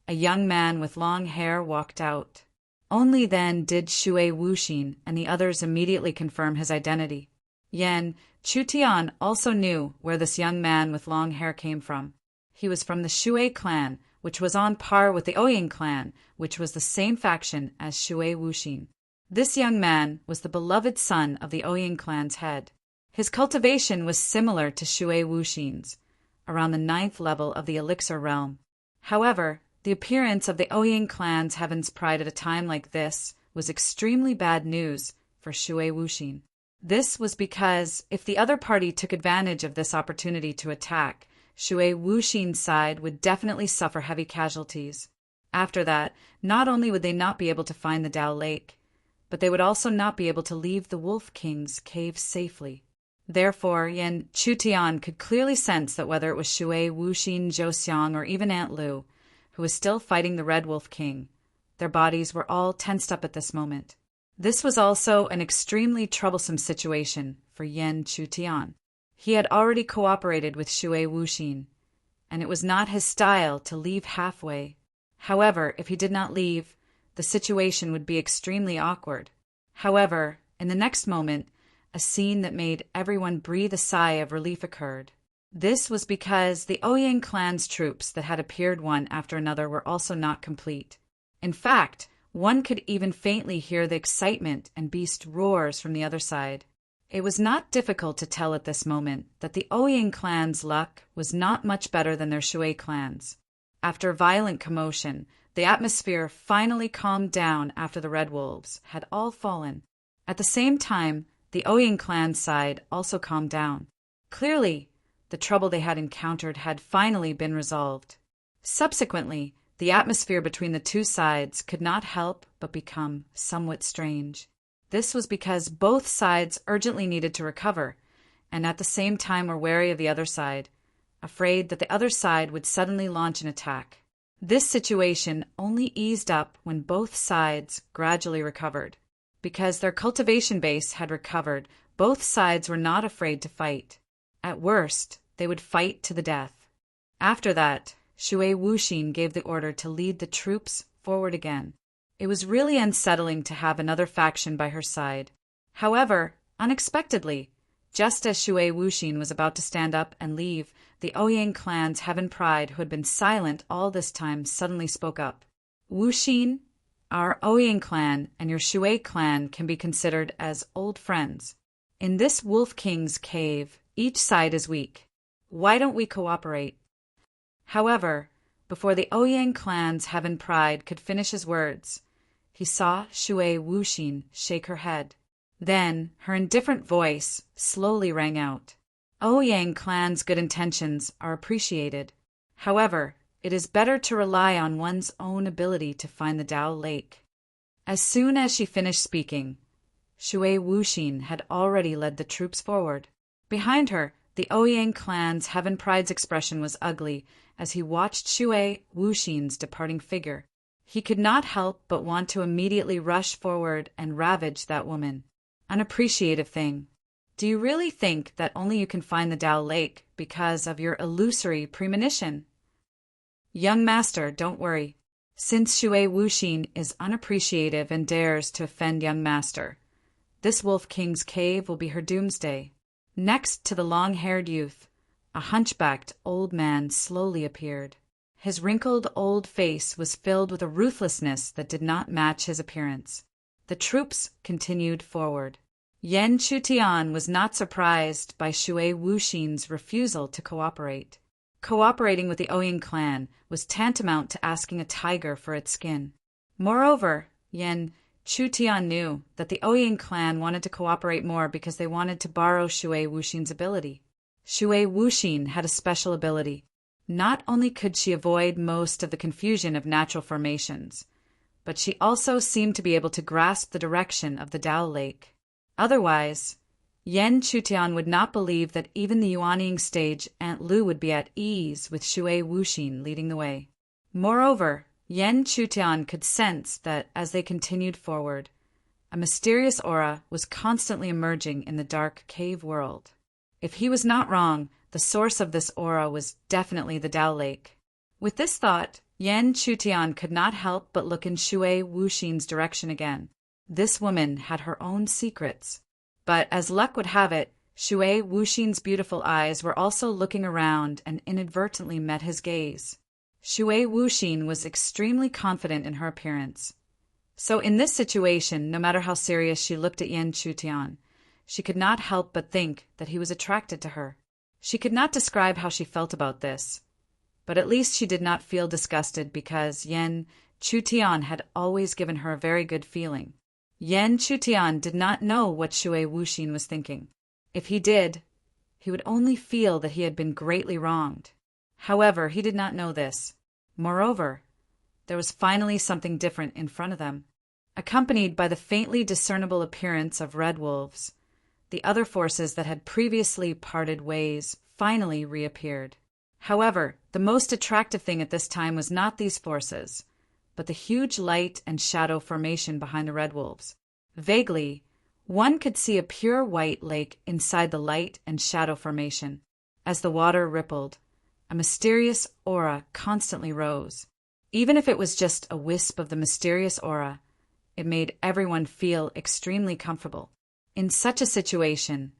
a young man with long hair walked out. Only then did Shui Wuxin and the others immediately confirm his identity. Yan Chutian also knew where this young man with long hair came from. He was from the Shui clan, which was on par with the Ouying clan, which was the same faction as Shui Wuxin. This young man was the beloved son of the Ouying clan's head. His cultivation was similar to Shui Wuxin's, around the 9th level of the elixir realm. However, the appearance of the Ouying clan's Heaven's Pride at a time like this was extremely bad news for Shui Wuxin. This was because if the other party took advantage of this opportunity to attack, Shui Wuxin's side would definitely suffer heavy casualties. After that, not only would they not be able to find the Dao Lake, but they would also not be able to leave the Wolf King's cave safely. Therefore, Yan Chutian could clearly sense that whether it was Shui, Wuxin, Zhouxiang, or even Aunt Lu, who was still fighting the Red Wolf King, their bodies were all tensed up at this moment. This was also an extremely troublesome situation for Yan Chutian. He had already cooperated with Shui Wuxin, and it was not his style to leave halfway. However, if he did not leave, the situation would be extremely awkward. However, in the next moment, a scene that made everyone breathe a sigh of relief occurred. This was because the Ouyang clan's troops that had appeared one after another were also not complete. In fact, one could even faintly hear the excitement and beast roars from the other side. It was not difficult to tell at this moment that the Ouyang clan's luck was not much better than their Shui clan's. After violent commotion, the atmosphere finally calmed down after the Red Wolves had all fallen. At the same time, the Ouyang clan's side also calmed down. Clearly, the trouble they had encountered had finally been resolved. Subsequently, the atmosphere between the two sides could not help but become somewhat strange. This was because both sides urgently needed to recover, and at the same time were wary of the other side, afraid that the other side would suddenly launch an attack. This situation only eased up when both sides gradually recovered. Because their cultivation base had recovered, both sides were not afraid to fight. At worst, they would fight to the death. After that, Shui Wuxin gave the order to lead the troops forward again. It was really unsettling to have another faction by her side. However, unexpectedly, just as Shui Wuxin was about to stand up and leave, the Ouyang clan's Heaven Pride, who had been silent all this time, suddenly spoke up. Wuxin, our Ouyang clan and your Shui clan can be considered as old friends. In this Wolf King's cave, each side is weak. Why don't we cooperate? However, before the Ouyang clan's Heaven Pride could finish his words, he saw Shui Wuxin shake her head. Then her indifferent voice slowly rang out. Ouyang clan's good intentions are appreciated. However, it is better to rely on one's own ability to find the Dao Lake. As soon as she finished speaking, Shui Wuxin had already led the troops forward. Behind her, the Ouyang clan's Heaven Pride's expression was ugly as he watched Shui Wuxin's departing figure. He could not help but want to immediately rush forward and ravage that woman. Unappreciative thing. Do you really think that only you can find the Dao Lake because of your illusory premonition? Young master, don't worry. Since Shui Wuxin is unappreciative and dares to offend young master, this Wolf King's cave will be her doomsday. Next to the long-haired youth, a hunchbacked old man slowly appeared. His wrinkled old face was filled with a ruthlessness that did not match his appearance. The troops continued forward. Yan Chutian was not surprised by Shui Wuxin's refusal to cooperate. Cooperating with the Ouyang clan was tantamount to asking a tiger for its skin. Moreover, Yan Chutian knew that the Ouyang clan wanted to cooperate more because they wanted to borrow Shui Wuxin's ability. Shui Wuxin had a special ability. Not only could she avoid most of the confusion of natural formations, but she also seemed to be able to grasp the direction of the Dao Lake. Otherwise, Yan Chutian would not believe that even the Yuanying stage Aunt Lu would be at ease with Shui Wuxin leading the way. Moreover, Yan Chutian could sense that as they continued forward, a mysterious aura was constantly emerging in the dark cave world. If he was not wrong, the source of this aura was definitely the Dao Lake. With this thought, Yan Chutian could not help but look in Shui Wuxin's direction again. This woman had her own secrets. But as luck would have it, Shui Wuxin's beautiful eyes were also looking around and inadvertently met his gaze. Shui Wuxin was extremely confident in her appearance. So in this situation, no matter how serious she looked at Yan Chutian, she could not help but think that he was attracted to her. She could not describe how she felt about this, but at least she did not feel disgusted because Yan Chutian had always given her a very good feeling. Yan Chutian did not know what Shui Wuxin was thinking. If he did, he would only feel that he had been greatly wronged. However, he did not know this. Moreover, there was finally something different in front of them. Accompanied by the faintly discernible appearance of red wolves, the other forces that had previously parted ways finally reappeared. However, the most attractive thing at this time was not these forces, but the huge light and shadow formation behind the red wolves. Vaguely, one could see a pure white lake inside the light and shadow formation. As the water rippled, a mysterious aura constantly rose. Even if it was just a wisp of the mysterious aura, it made everyone feel extremely comfortable. In such a situation,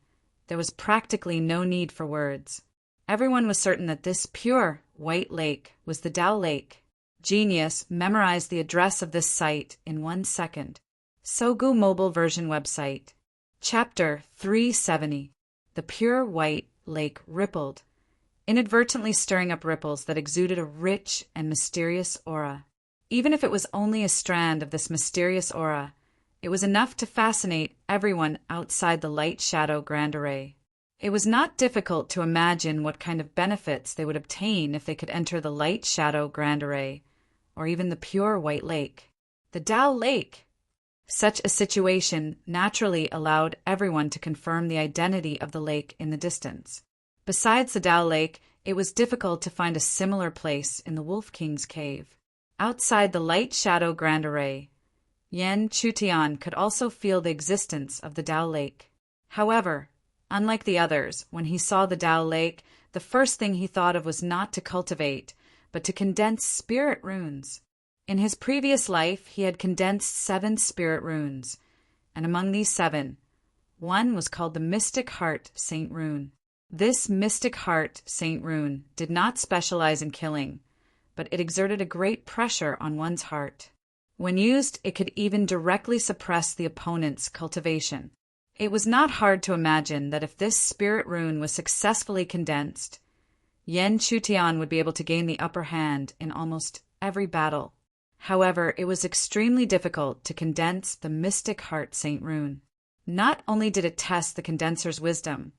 there was practically no need for words. Everyone was certain that this pure white lake was the Tao Lake. Genius memorized the address of this site in 1 second. Sogu mobile version website. Chapter 370. The pure white lake rippled, inadvertently stirring up ripples that exuded a rich and mysterious aura. Even if it was only a strand of this mysterious aura, it was enough to fascinate everyone outside the light-shadow grand array. It was not difficult to imagine what kind of benefits they would obtain if they could enter the light-shadow grand array, or even the pure white lake. The Tao Lake! Such a situation naturally allowed everyone to confirm the identity of the lake in the distance. Besides the Tao Lake, it was difficult to find a similar place in the Wolf King's cave. Outside the light-shadow grand array, Yan Chutian could also feel the existence of the Tao Lake. However, unlike the others, when he saw the Tao Lake, the first thing he thought of was not to cultivate, but to condense spirit runes. In his previous life, he had condensed 7 spirit runes, and among these 7, one was called the Mystic Heart Saint Rune. This Mystic Heart Saint Rune did not specialize in killing, but it exerted a great pressure on one's heart. When used, it could even directly suppress the opponent's cultivation. It was not hard to imagine that if this spirit rune was successfully condensed, Yan Chutian would be able to gain the upper hand in almost every battle. However, it was extremely difficult to condense the Mystic Heart Saint Rune. Not only did it test the condenser's wisdom,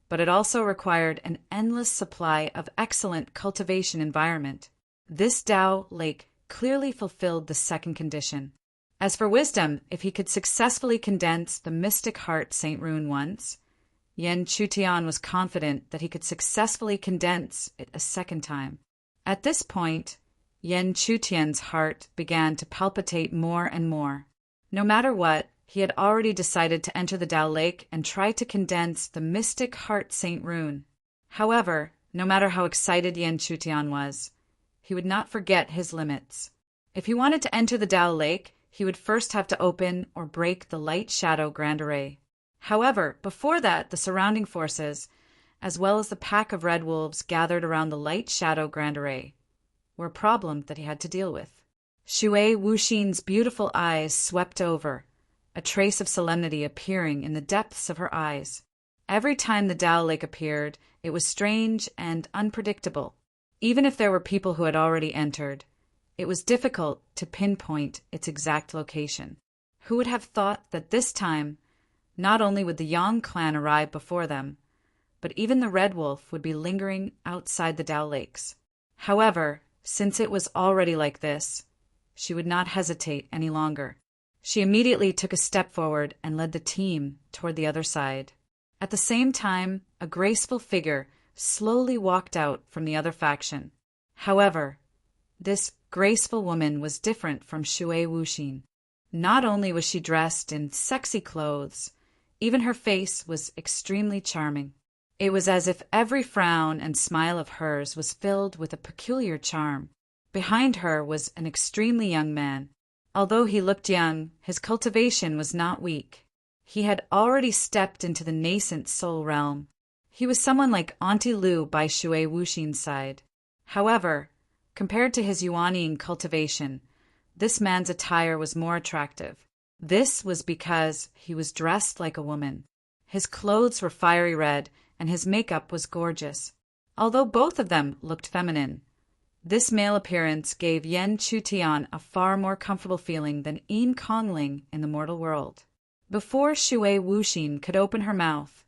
but it also required an endless supply of excellent cultivation environment. This Tao Lake clearly fulfilled the second condition. As for wisdom, if he could successfully condense the Mystic Heart Saint Rune once, Yan Chutian was confident that he could successfully condense it a second time. At this point, Yan Chutian's heart began to palpitate more and more. No matter what, he had already decided to enter the Tao Lake and try to condense the Mystic Heart Saint Rune. However, no matter how excited Yan Chutian was, he would not forget his limits. If he wanted to enter the Tao Lake, he would first have to open or break the light-shadow grand array. However, before that, the surrounding forces, as well as the pack of red wolves gathered around the light-shadow grand array, were a problem that he had to deal with. Shui Wuxin's beautiful eyes swept over, a trace of solemnity appearing in the depths of her eyes. Every time the Tao Lake appeared, it was strange and unpredictable. Even if there were people who had already entered, it was difficult to pinpoint its exact location. Who would have thought that this time, not only would the Yang clan arrive before them, but even the Red Wolf would be lingering outside the Tao Lakes. However, since it was already like this, she would not hesitate any longer. She immediately took a step forward and led the team toward the other side. At the same time, a graceful figure slowly walked out from the other faction. However, this graceful woman was different from Shui Wuxin. Not only was she dressed in sexy clothes, even her face was extremely charming. It was as if every frown and smile of hers was filled with a peculiar charm. Behind her was an extremely young man. Although he looked young, his cultivation was not weak. He had already stepped into the nascent soul realm. He was someone like Auntie Lu by Shui Wuxin's side. However, compared to his Yuaniing cultivation, this man's attire was more attractive. This was because he was dressed like a woman. His clothes were fiery red, and his makeup was gorgeous. Although both of them looked feminine, this male appearance gave Yan Chutian a far more comfortable feeling than Yin Kongling in the mortal world. Before Shui Wuxin could open her mouth,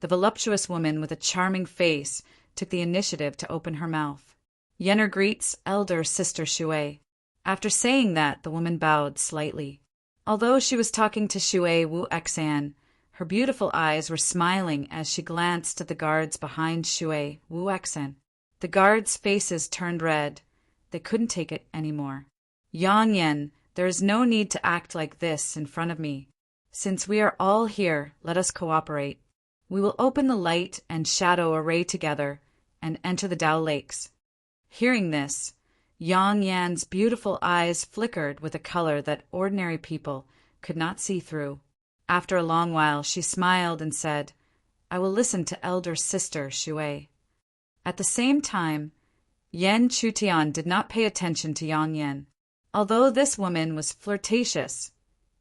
the voluptuous woman with a charming face took the initiative to open her mouth. Yenner greets elder sister Shui. After saying that, the woman bowed slightly. Although she was talking to Shui Wu Xan, her beautiful eyes were smiling as she glanced at the guards behind Shui Wu Xan. The guards' faces turned red. They couldn't take it anymore. Yang Yan, there is no need to act like this in front of me. Since we are all here, let us cooperate. We will open the light and shadow array together and enter the Dao Lakes. Hearing this, Yang Yan's beautiful eyes flickered with a color that ordinary people could not see through. After a long while, she smiled and said, I will listen to elder sister Shui. At the same time, Yan Chutian did not pay attention to Yang Yan. Although this woman was flirtatious,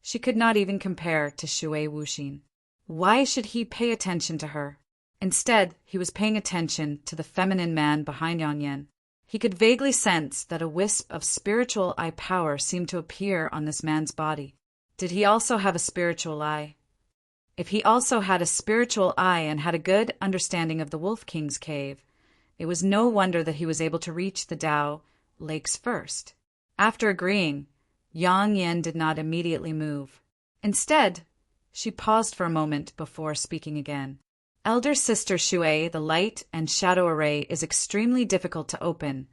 she could not even compare to Shui Wuxin. Why should he pay attention to her? Instead, he was paying attention to the feminine man behind Yang Yan. He could vaguely sense that a wisp of spiritual eye power seemed to appear on this man's body. Did he also have a spiritual eye? If he also had a spiritual eye and had a good understanding of the Wolf King's cave, it was no wonder that he was able to reach the Dao Lakes first. After agreeing, Yang Yan did not immediately move. Instead, she paused for a moment before speaking again. Elder Sister Shui, the light and shadow array is extremely difficult to open,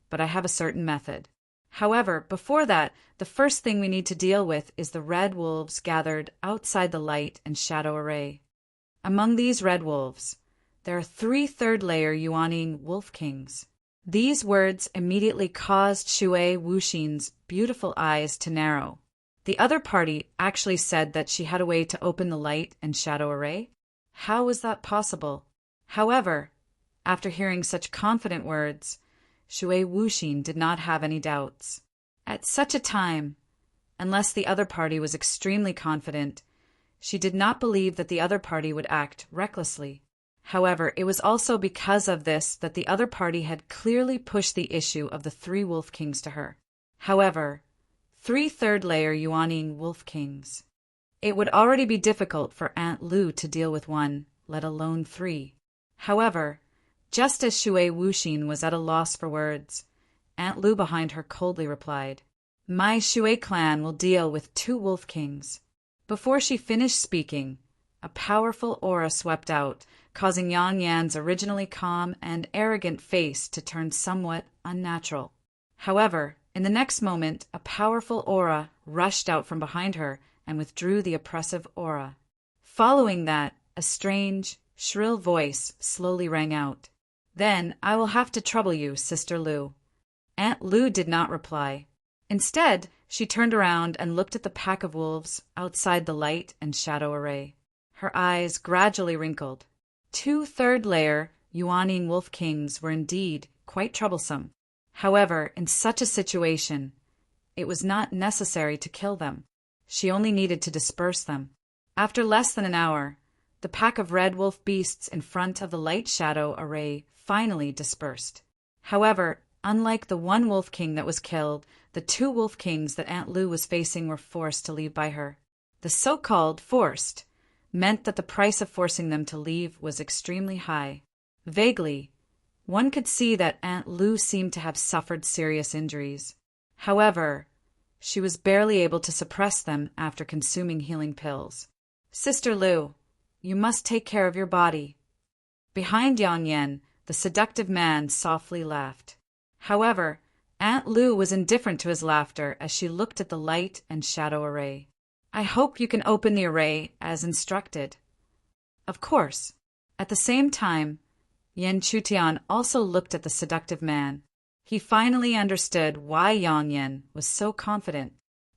but I have a certain method. However, before that, the first thing we need to deal with is the red wolves gathered outside the light and shadow array. Among these red wolves, there are 3 third-layer Yuaning wolf kings. These words immediately caused Shui Wuxin's beautiful eyes to narrow. The other party actually said that she had a way to open the light and shadow array. How was that possible? However, after hearing such confident words, Shui Wuxin did not have any doubts. At such a time, unless the other party was extremely confident, she did not believe that the other party would act recklessly. However, it was also because of this that the other party had clearly pushed the issue of the 3 wolf kings to her. However, 3 third-layer Yuaning wolf kings. It would already be difficult for Aunt Lu to deal with 1, let alone 3. However, just as Shui Wuxin was at a loss for words, Aunt Lu behind her coldly replied, My Shui clan will deal with 2 wolf kings. Before she finished speaking, a powerful aura swept out, causing Yang Yan's originally calm and arrogant face to turn somewhat unnatural. However, in the next moment, a powerful aura rushed out from behind her and withdrew the oppressive aura. Following that, a strange, shrill voice slowly rang out. Then I will have to trouble you, Sister Lu. Aunt Lu did not reply. Instead, she turned around and looked at the pack of wolves outside the light and shadow array. Her eyes gradually wrinkled. 2 third-layer Yuaning wolf kings were indeed quite troublesome. However, in such a situation, it was not necessary to kill them. She only needed to disperse them. After less than an hour, the pack of red wolf beasts in front of the light-shadow array finally dispersed. However, unlike the 1 wolf king that was killed, the 2 wolf kings that Aunt Lu was facing were forced to leave by her. The so-called forced meant that the price of forcing them to leave was extremely high. Vaguely, one could see that Aunt Lu seemed to have suffered serious injuries. However, she was barely able to suppress them after consuming healing pills. Sister Lu, you must take care of your body. Behind Yang Yan, the seductive man softly laughed. However, Aunt Lu was indifferent to his laughter as she looked at the light and shadow array. I hope you can open the array as instructed. Of course. At the same time, Yan Chutian also looked at the seductive man. He finally understood why Yang Yan was so confident.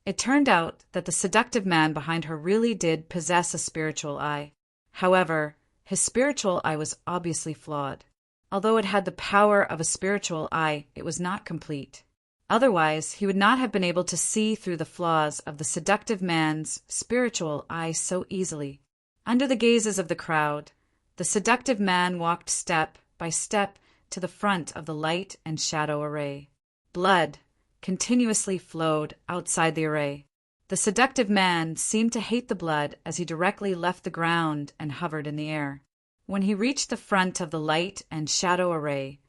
It turned out that the seductive man behind her really did possess a spiritual eye. However, his spiritual eye was obviously flawed. Although it had the power of a spiritual eye, it was not complete. Otherwise, he would not have been able to see through the flaws of the seductive man's spiritual eye so easily. Under the gazes of the crowd, the seductive man walked step by step to the front of the light and shadow array. Blood continuously flowed outside the array. The seductive man seemed to hate the blood as he directly left the ground and hovered in the air. When he reached the front of the light and shadow array,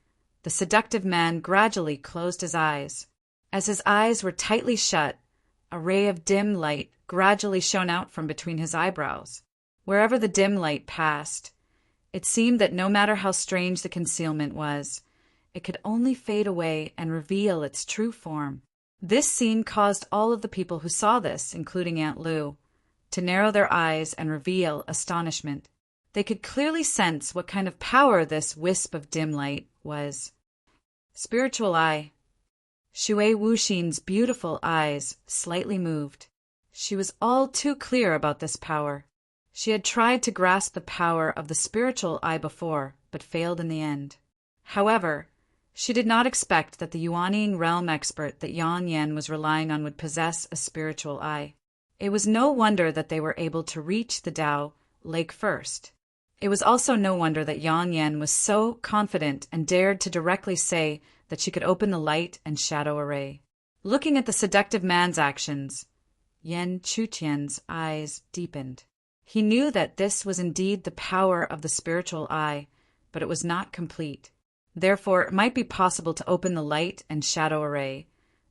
the seductive man gradually closed his eyes. As his eyes were tightly shut, a ray of dim light gradually shone out from between his eyebrows. Wherever the dim light passed, it seemed that no matter how strange the concealment was, it could only fade away and reveal its true form. This scene caused all of the people who saw this, including Aunt Lou, to narrow their eyes and reveal astonishment. They could clearly sense what kind of power this wisp of dim light was. Spiritual eye. Shui Wuxin's beautiful eyes slightly moved. She was all too clear about this power. She had tried to grasp the power of the spiritual eye before, but failed in the end. However, she did not expect that the Yuanying realm expert that Yang Yan was relying on would possess a spiritual eye. It was no wonder that they were able to reach the Tao Lake first. It was also no wonder that Yang Yan was so confident and dared to directly say that she could open the light and shadow array. Looking at the seductive man's actions, Yan Chutian's eyes deepened. He knew that this was indeed the power of the spiritual eye, but it was not complete. Therefore, it might be possible to open the light and shadow array,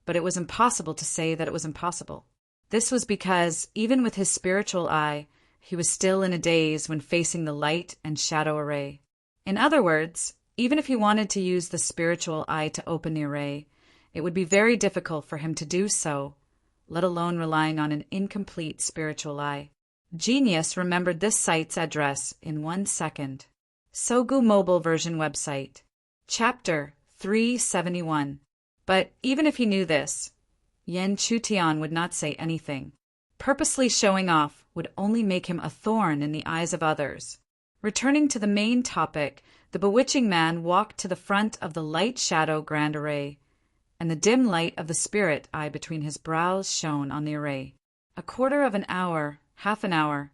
but it was impossible to say that it was impossible. This was because, even with his spiritual eye, he was still in a daze when facing the light and shadow array. In other words, even if he wanted to use the spiritual eye to open the array, it would be very difficult for him to do so, let alone relying on an incomplete spiritual eye. Genius remembered this site's address in 1 second. Sogu Mobile Version Website. Chapter 371. But even if he knew this, Yan Chutian would not say anything. Purposely showing off would only make him a thorn in the eyes of others. Returning to the main topic, the bewitching man walked to the front of the light-shadow grand array, and the dim light of the spirit eye between his brows shone on the array. A quarter of an hour, half an hour,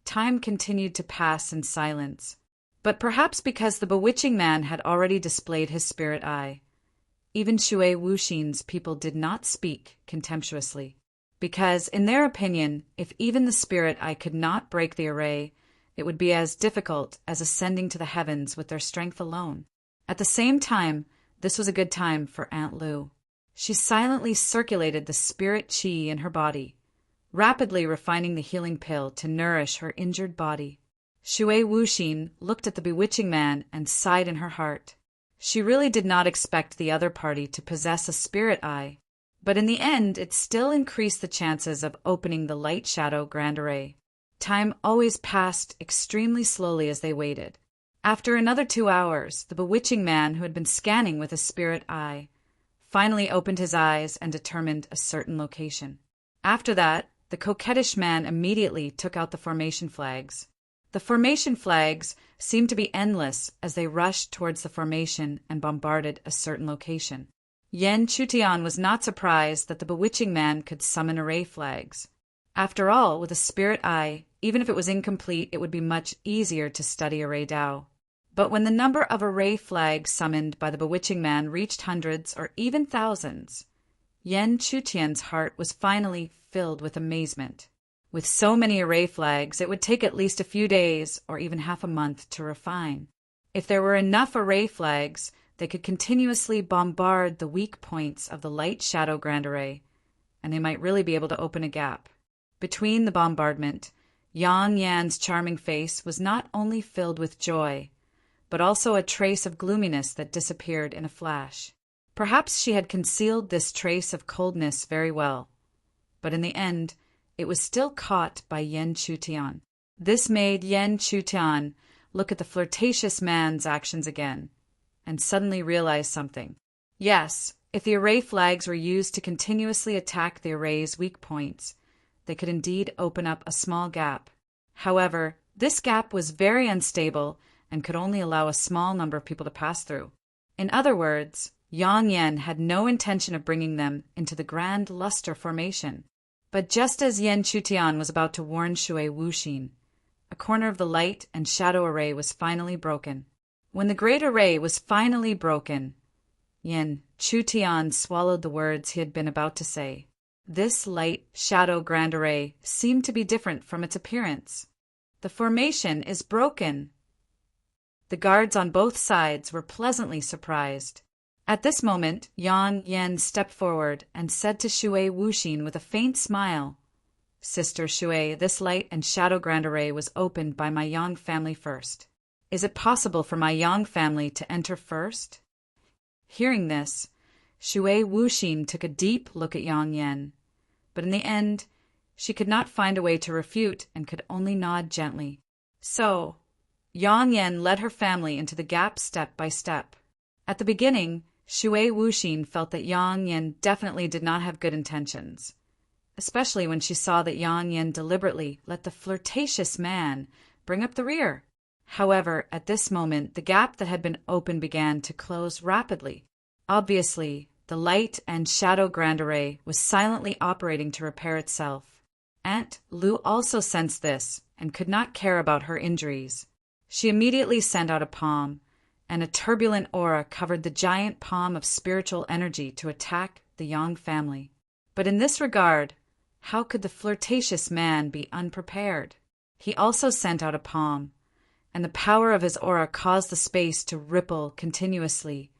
time continued to pass in silence. But perhaps because the bewitching man had already displayed his spirit eye, even Shui Wuxin's people did not speak contemptuously. Because, in their opinion, if even the spirit eye could not break the array, it would be as difficult as ascending to the heavens with their strength alone. At the same time, this was a good time for Aunt Lou. She silently circulated the spirit qi in her body, rapidly refining the healing pill to nourish her injured body. Shui Wuxin looked at the bewitching man and sighed in her heart. She really did not expect the other party to possess a spirit eye, but in the end it still increased the chances of opening the light-shadow grand array. Time always passed extremely slowly as they waited. After another 2 hours, the bewitching man who had been scanning with a spirit eye finally opened his eyes and determined a certain location. After that, the coquettish man immediately took out the formation flags. The formation flags seemed to be endless as they rushed towards the formation and bombarded a certain location. Yan Chutian was not surprised that the bewitching man could summon array flags. After all, with a spirit eye, even if it was incomplete, it would be much easier to study array Tao. But when the number of array flags summoned by the bewitching man reached hundreds or even thousands, Yan Chutian's heart was finally filled with amazement. With so many array flags, it would take at least a few days or even half a month to refine. If there were enough array flags, they could continuously bombard the weak points of the light-shadow grand array, and they might really be able to open a gap. Between the bombardment, Yang Yan's charming face was not only filled with joy, but also a trace of gloominess that disappeared in a flash. Perhaps she had concealed this trace of coldness very well, but in the end, it was still caught by Yan Chutian. This made Yan Chutian look at the flirtatious man's actions again, and suddenly realize something. Yes, if the array flags were used to continuously attack the array's weak points, they could indeed open up a small gap. However, this gap was very unstable and could only allow a small number of people to pass through. In other words, Yang Yan had no intention of bringing them into the grand luster formation. But just as Yan Chutian was about to warn Shui Wuxin, a corner of the light and shadow array was finally broken. When the great array was finally broken, Yan Chutian swallowed the words he had been about to say. This light-shadow grand array seemed to be different from its appearance. The formation is broken. The guards on both sides were pleasantly surprised. At this moment, Yang Yan stepped forward and said to Shui Wuxin with a faint smile, Sister Shui, this light and shadow grand array was opened by my Yang family first. Is it possible for my Yang family to enter first? Hearing this, Shui Wuxin took a deep look at Yang Yan, but in the end, she could not find a way to refute and could only nod gently. So, Yang Yan led her family into the gap step by step. At the beginning, Shui Wuxin felt that Yang Yan definitely did not have good intentions, especially when she saw that Yang Yan deliberately let the flirtatious man bring up the rear. However, at this moment, the gap that had been opened began to close rapidly. Obviously, the light and shadow grand array was silently operating to repair itself. Aunt Lu also sensed this and could not care about her injuries. She immediately sent out a palm, and a turbulent aura covered the giant palm of spiritual energy to attack the Yang family. But in this regard, how could the flirtatious man be unprepared? He also sent out a palm, and the power of his aura caused the space to ripple continuously,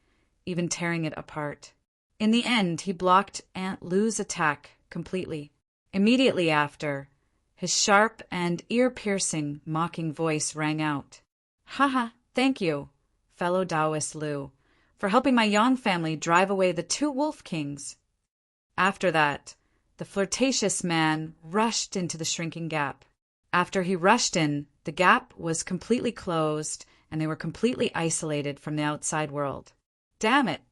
even tearing it apart. In the end, he blocked Aunt Lu's attack completely. Immediately after, his sharp and ear-piercing, mocking voice rang out. Haha, thank you, fellow Taoist Lu, for helping my Yang family drive away the 2 wolf kings. After that, the flirtatious man rushed into the shrinking gap. After he rushed in, the gap was completely closed and they were completely isolated from the outside world. Damn it!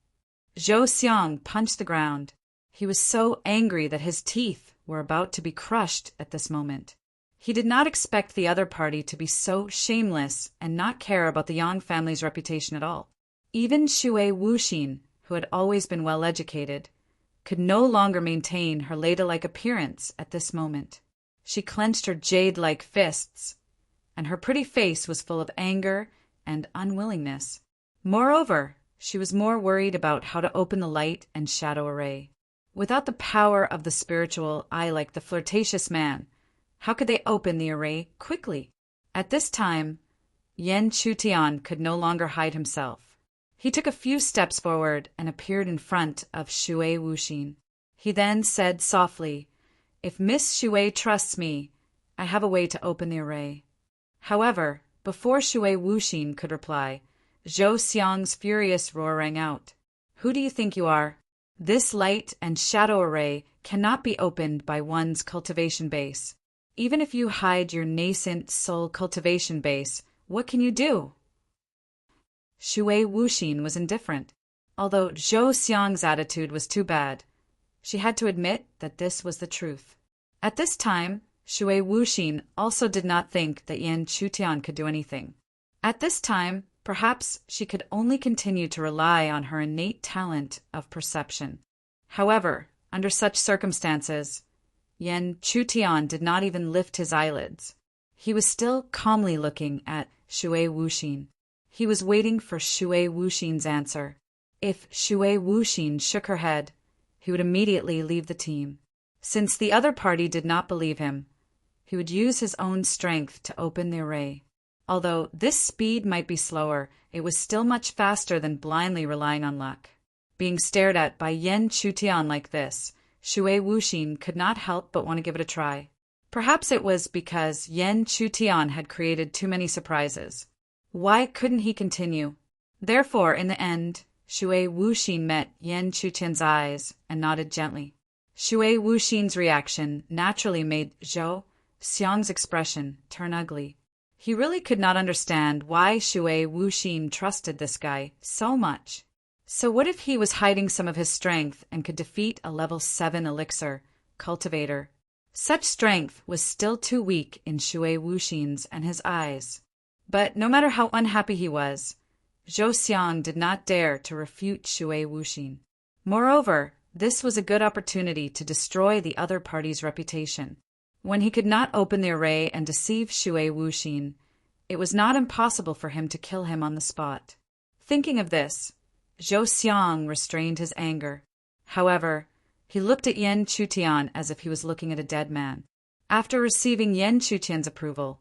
Zhou Xiang punched the ground. He was so angry that his teeth were about to be crushed at this moment. He did not expect the other party to be so shameless and not care about the Yang family's reputation at all. Even Shui Wuxin, who had always been well-educated, could no longer maintain her ladylike appearance at this moment. She clenched her jade-like fists, and her pretty face was full of anger and unwillingness. Moreover, she was more worried about how to open the light and shadow array. Without the power of the spiritual eye like the flirtatious man, how could they open the array quickly? At this time, Yan Chutian could no longer hide himself. He took a few steps forward and appeared in front of Shui Wuxin. He then said softly, If Miss Shui trusts me, I have a way to open the array. However, before Shui Wuxin could reply, Zhou Xiang's furious roar rang out. Who do you think you are? This light and shadow array cannot be opened by one's cultivation base. Even if you hide your nascent soul cultivation base, what can you do? Shui Wuxin was indifferent. Although Zhou Xiang's attitude was too bad, she had to admit that this was the truth. At this time, Shui Wuxin also did not think that Yan Chutian could do anything. At this time, perhaps she could only continue to rely on her innate talent of perception. However, under such circumstances, Yan Chutian did not even lift his eyelids. He was still calmly looking at Shui Wuxin. He was waiting for Shui Wuxin's answer. If Shui Wuxin shook her head, he would immediately leave the team. Since the other party did not believe him, he would use his own strength to open the array. Although this speed might be slower, it was still much faster than blindly relying on luck. Being stared at by Yan Chutian like this, Shui Wuxin could not help but want to give it a try. Perhaps it was because Yan Chutian had created too many surprises. Why couldn't he continue? Therefore, in the end, Shui Wuxin met Yan Chutian's eyes and nodded gently. Shui Wuxin's reaction naturally made Zhou Xiang's expression turn ugly. He really could not understand why Shui Wuxin trusted this guy so much. So what if he was hiding some of his strength and could defeat a level 7 elixir cultivator? Such strength was still too weak in Shui Wuxin's and his eyes. But no matter how unhappy he was, Zhou Xiang did not dare to refute Shui Wuxin. Moreover, this was a good opportunity to destroy the other party's reputation. When he could not open the array and deceive Shui Wuxin, it was not impossible for him to kill him on the spot. Thinking of this, Zhou Xiang restrained his anger. However, he looked at Yan Chutian as if he was looking at a dead man. After receiving Yan Chutian's approval,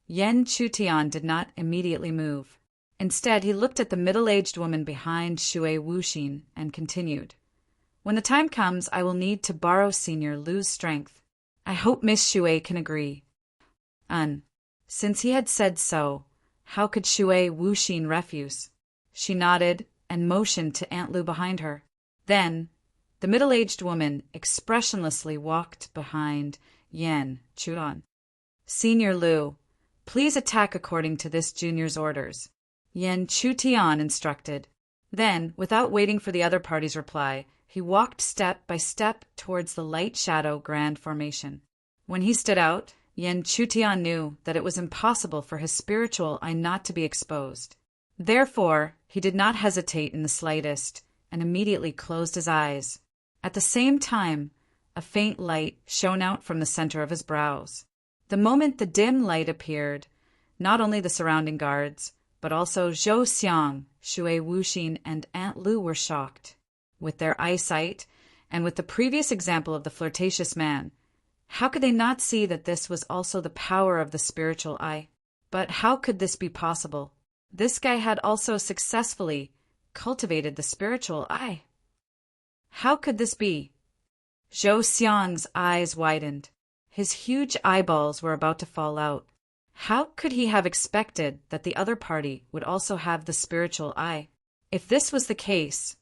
Yan Chutian did not immediately move. Instead, he looked at the middle-aged woman behind Shui Wuxin and continued, When the time comes, I will need to borrow Senior Lu's strength. I hope Miss Shui can agree. Since he had said so, how could Shui Wuxin refuse? She nodded and motioned to Aunt Lu behind her. Then, the middle-aged woman expressionlessly walked behind Yan Chuan. Senior Lu, please attack according to this junior's orders, Yan Chutian instructed. Then, without waiting for the other party's reply, he walked step by step towards the light shadow grand formation. When he stood out, Yan Chutian knew that it was impossible for his spiritual eye not to be exposed. Therefore, he did not hesitate in the slightest, and immediately closed his eyes. At the same time, a faint light shone out from the center of his brows. The moment the dim light appeared, not only the surrounding guards, but also Zhou Xiang, Shui Wuxin, and Aunt Lu were shocked. With their eyesight, and with the previous example of the flirtatious man, how could they not see that this was also the power of the spiritual eye? But how could this be possible? This guy had also successfully cultivated the spiritual eye. How could this be? Zhou Xiang's eyes widened. His huge eyeballs were about to fall out. How could he have expected that the other party would also have the spiritual eye? If this was the case,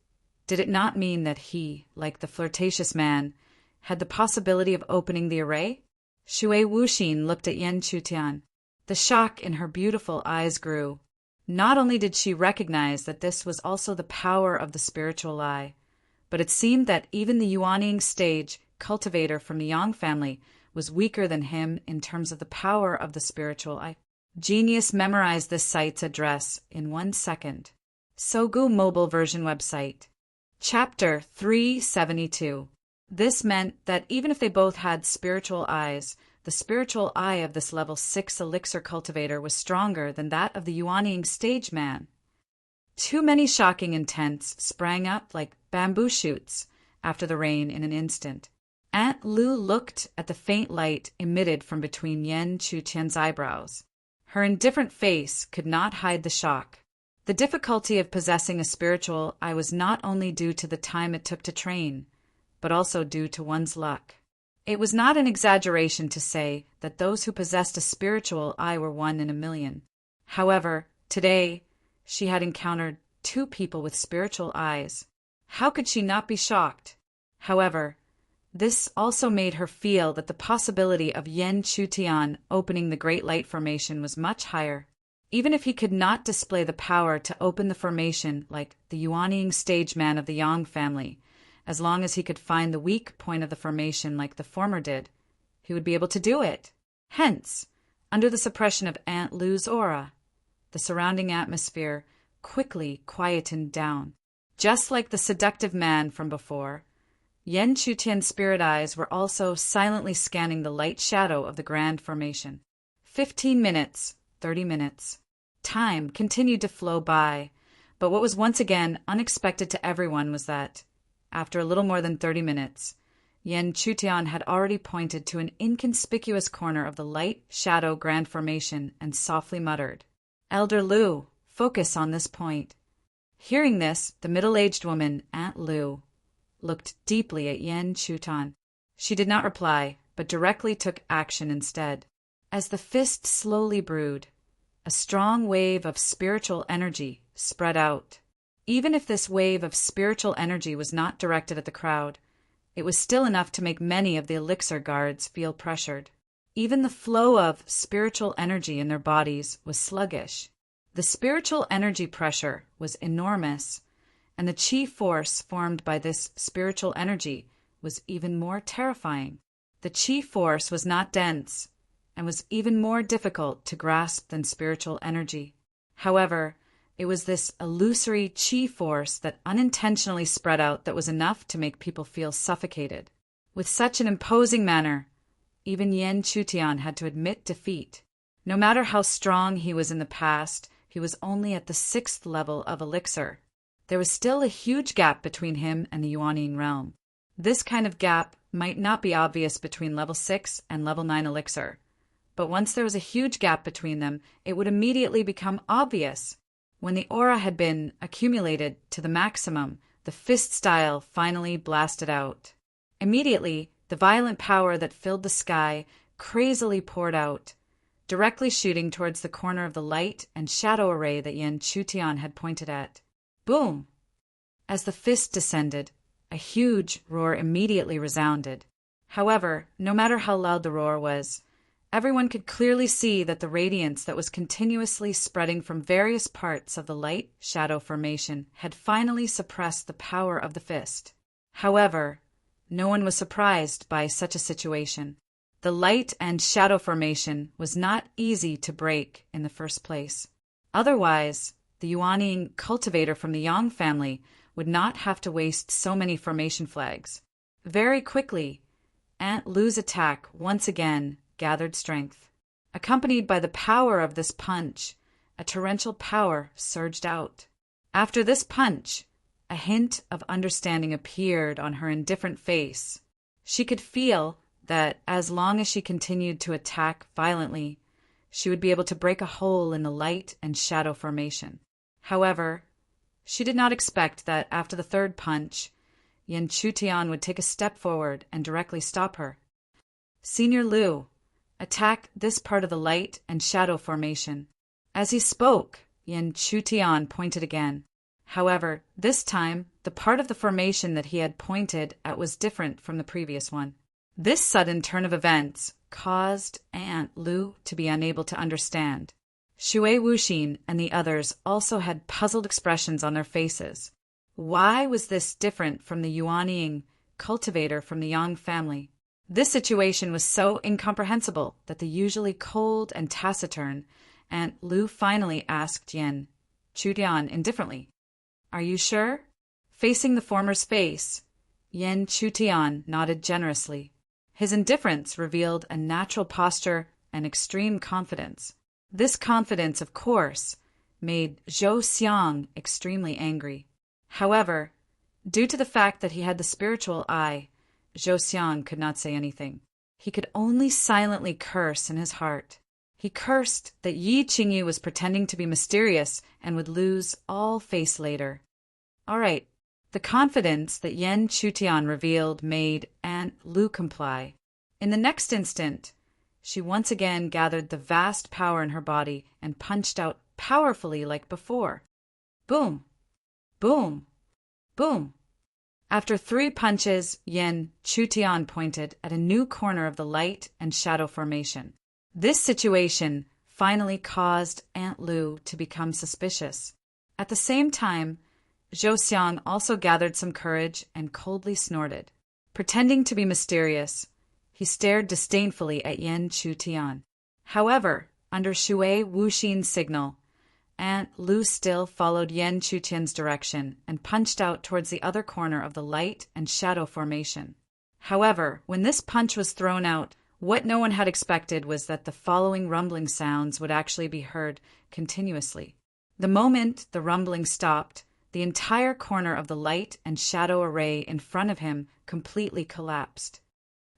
did it not mean that he, like the flirtatious man, had the possibility of opening the array? Shui Wuxin looked at Yan Chutian. The shock in her beautiful eyes grew. Not only did she recognize that this was also the power of the spiritual eye, but it seemed that even the Yuanying stage cultivator from the Yang family was weaker than him in terms of the power of the spiritual eye. Genius memorized this site's address in 1 second. Sogu mobile version website. Chapter 372. This meant that even if they both had spiritual eyes, the spiritual eye of this level 6 elixir cultivator was stronger than that of the Yuanying stage man. Too many shocking intents sprang up like bamboo shoots after the rain in an instant. Aunt Lu looked at the faint light emitted from between Yan Chutian's eyebrows. Her indifferent face could not hide the shock. The difficulty of possessing a spiritual eye was not only due to the time it took to train, but also due to one's luck. It was not an exaggeration to say that those who possessed a spiritual eye were 1 in a million. However, today, she had encountered 2 people with spiritual eyes. How could she not be shocked? However, this also made her feel that the possibility of Yan Chutian opening the Great Light Formation was much higher. Even if he could not display the power to open the formation like the Yuanying stage man of the Yang family, as long as he could find the weak point of the formation like the former did, he would be able to do it. Hence, under the suppression of Aunt Lu's aura, the surrounding atmosphere quickly quietened down. Just like the seductive man from before, Yan Chutian's spirit eyes were also silently scanning the light shadow of the grand formation. 15 minutes, 30 minutes. Time continued to flow by, but what was once again unexpected to everyone was that, after a little more than 30 minutes, Yan Chutian had already pointed to an inconspicuous corner of the light shadow grand formation and softly muttered, "Elder Lu, focus on this point." Hearing this, the middle-aged woman, Aunt Lu, looked deeply at Yan Chutian. She did not reply, but directly took action instead. As the fist slowly brewed, a strong wave of spiritual energy spread out. Even if this wave of spiritual energy was not directed at the crowd, it was still enough to make many of the elixir guards feel pressured. Even the flow of spiritual energy in their bodies was sluggish. The spiritual energy pressure was enormous, and the chi force formed by this spiritual energy was even more terrifying. The chi force was not dense, and was even more difficult to grasp than spiritual energy. However, it was this illusory chi force that unintentionally spread out that was enough to make people feel suffocated. With such an imposing manner, even Yan Chutian had to admit defeat. No matter how strong he was in the past, he was only at the 6th level of elixir. There was still a huge gap between him and the Yuanying realm. This kind of gap might not be obvious between level 6 and level 9 elixir, but once there was a huge gap between them, it would immediately become obvious. When the aura had been accumulated to the maximum, the fist style finally blasted out. Immediately, The violent power that filled the sky crazily poured out, directly shooting towards the corner of the light and shadow array that Yin Chutian had pointed at. Boom! As the fist descended, a huge roar immediately resounded. However, no matter how loud the roar was, everyone could clearly see that the radiance that was continuously spreading from various parts of the light-shadow formation had finally suppressed the power of the fist. However, no one was surprised by such a situation. The light and shadow formation was not easy to break in the first place. Otherwise, the Yuanying cultivator from the Yang family would not have to waste so many formation flags. Very quickly, Aunt Lu's attack once again gathered strength. Accompanied by the power of this punch, a torrential power surged out. After this punch, a hint of understanding appeared on her indifferent face. She could feel that as long as she continued to attack violently, she would be able to break a hole in the light and shadow formation. However, she did not expect that after the third punch, Yin Chutian would take a step forward and directly stop her. Senior Lu, attack this part of the light and shadow formation. As he spoke, Yin Chutian pointed again. However, this time, the part of the formation that he had pointed at was different from the previous one. This sudden turn of events caused Aunt Lu to be unable to understand. Shui Wuxin and the others also had puzzled expressions on their faces. Why was this different from the Yuanying cultivator from the Yang family? This situation was so incomprehensible that the usually cold and taciturn Aunt Lu finally asked Yin Chutian indifferently, "Are you sure?" Facing the former's face, Yin Chutian nodded generously. His indifference revealed a natural posture and extreme confidence. This confidence, of course, made Zhou Xiang extremely angry. However, due to the fact that he had the spiritual eye, Zhou Xiang could not say anything. He could only silently curse in his heart. He cursed that Yi Qingyu was pretending to be mysterious and would lose all face later. All right, the confidence that Yin Chutian revealed made Aunt Lu comply. In the next instant, she once again gathered the vast power in her body and punched out powerfully like before. Boom! Boom! Boom! After 3 punches, Yin Chutian pointed at a new corner of the light and shadow formation. This situation finally caused Aunt Lu to become suspicious. At the same time, Zhou Xiang also gathered some courage and coldly snorted. Pretending to be mysterious, he stared disdainfully at Yin Chutian. However, under Shui Wuxin's signal, Aunt Lu still followed Yin Chutian's direction and punched out towards the other corner of the light and shadow formation. However, when this punch was thrown out, what no one had expected was that the following rumbling sounds would actually be heard continuously. The moment the rumbling stopped, the entire corner of the light and shadow array in front of him completely collapsed.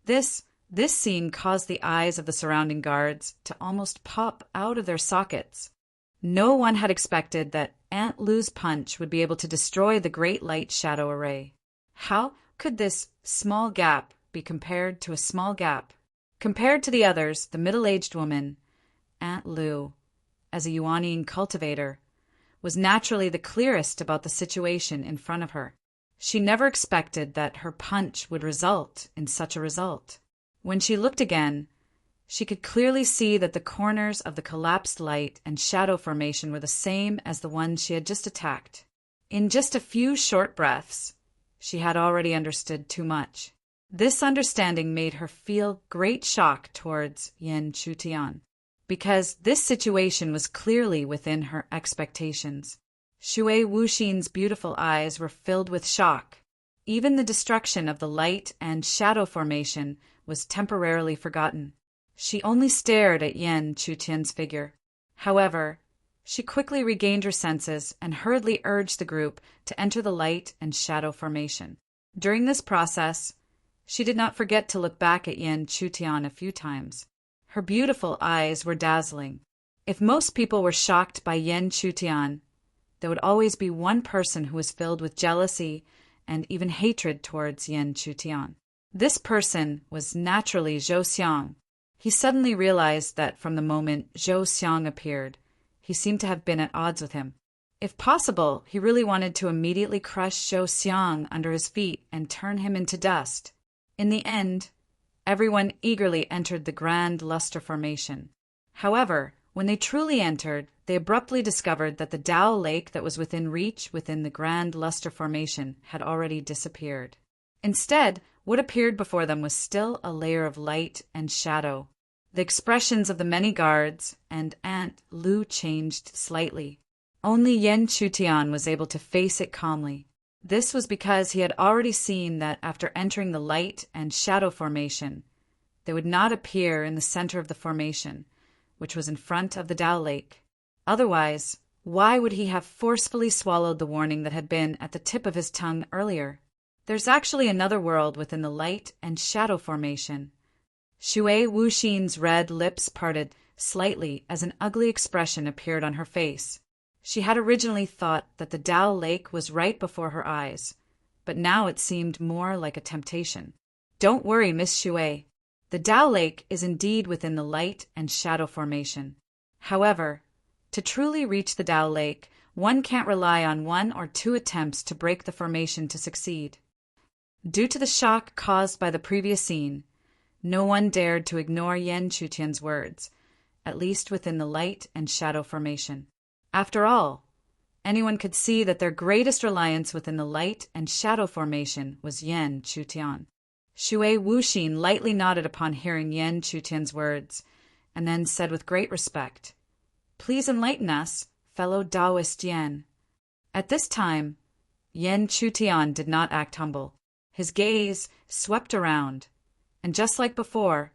This scene caused the eyes of the surrounding guards to almost pop out of their sockets. No one had expected that Aunt Lu's punch would be able to destroy the great light shadow array. How could this small gap be compared to a small gap? Compared to the others, the middle-aged woman, Aunt Lu, as a Yuanying cultivator, was naturally the clearest about the situation in front of her. She never expected that her punch would result in such a result. When she looked again, she could clearly see that the corners of the collapsed light and shadow formation were the same as the ones she had just attacked. In just a few short breaths, she had already understood too much. This understanding made her feel great shock towards Yin Chutian, because this situation was clearly within her expectations. Shui Wuxin's beautiful eyes were filled with shock. Even the destruction of the light and shadow formation was temporarily forgotten. She only stared at Yin Chutian's figure. However, she quickly regained her senses and hurriedly urged the group to enter the light and shadow formation. During this process, she did not forget to look back at Yin Chutian a few times. Her beautiful eyes were dazzling. If most people were shocked by Yin Chutian, there would always be one person who was filled with jealousy and even hatred towards Yin Chutian. This person was naturally Zhou Xiang. He suddenly realized that from the moment Zhou Xiang appeared, he seemed to have been at odds with him. If possible, he really wanted to immediately crush Zhou Xiang under his feet and turn him into dust. In the end, everyone eagerly entered the Grand Luster Formation. However, when they truly entered, they abruptly discovered that the Dao Lake that was within reach within the Grand Luster Formation had already disappeared. Instead, what appeared before them was still a layer of light and shadow. The expressions of the many guards and Aunt Lu changed slightly. Only Yan Chutian was able to face it calmly. This was because he had already seen that after entering the light and shadow formation, they would not appear in the center of the formation, which was in front of the Dao Lake. Otherwise, why would he have forcefully swallowed the warning that had been at the tip of his tongue earlier? There's actually another world within the light and shadow formation. Shui Wuxin's red lips parted slightly as an ugly expression appeared on her face. She had originally thought that the Dao Lake was right before her eyes, but now it seemed more like a temptation. Don't worry, Miss Shui. The Dao Lake is indeed within the light and shadow formation. However, to truly reach the Dao Lake, one can't rely on 1 or 2 attempts to break the formation to succeed. Due to the shock caused by the previous scene, no one dared to ignore Yan Chutian's words, at least within the light and shadow formation. After all, anyone could see that their greatest reliance within the light and shadow formation was Yan Chutian. Shui Wuxin lightly nodded upon hearing Yan Chutian's words, and then said with great respect, "Please enlighten us, fellow Taoist Yan." At this time, Yan Chutian did not act humble. His gaze swept around, and just like before,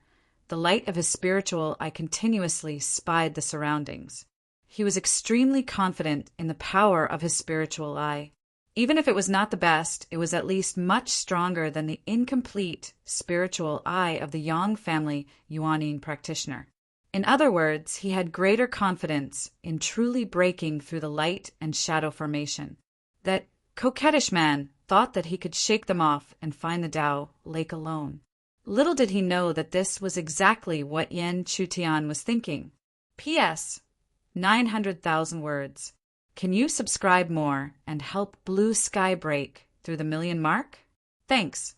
the light of his spiritual eye continuously spied the surroundings. He was extremely confident in the power of his spiritual eye. Even if it was not the best, it was at least much stronger than the incomplete spiritual eye of the Yang family Yuanyin practitioner. In other words, he had greater confidence in truly breaking through the light and shadow formation. That coquettish man thought that he could shake them off and find the Dao Lake alone. Little did he know that this was exactly what Yan Chutian was thinking. P.S. 900,000 words. Can you subscribe more and help Blue Sky break through the 1,000,000 mark? Thanks.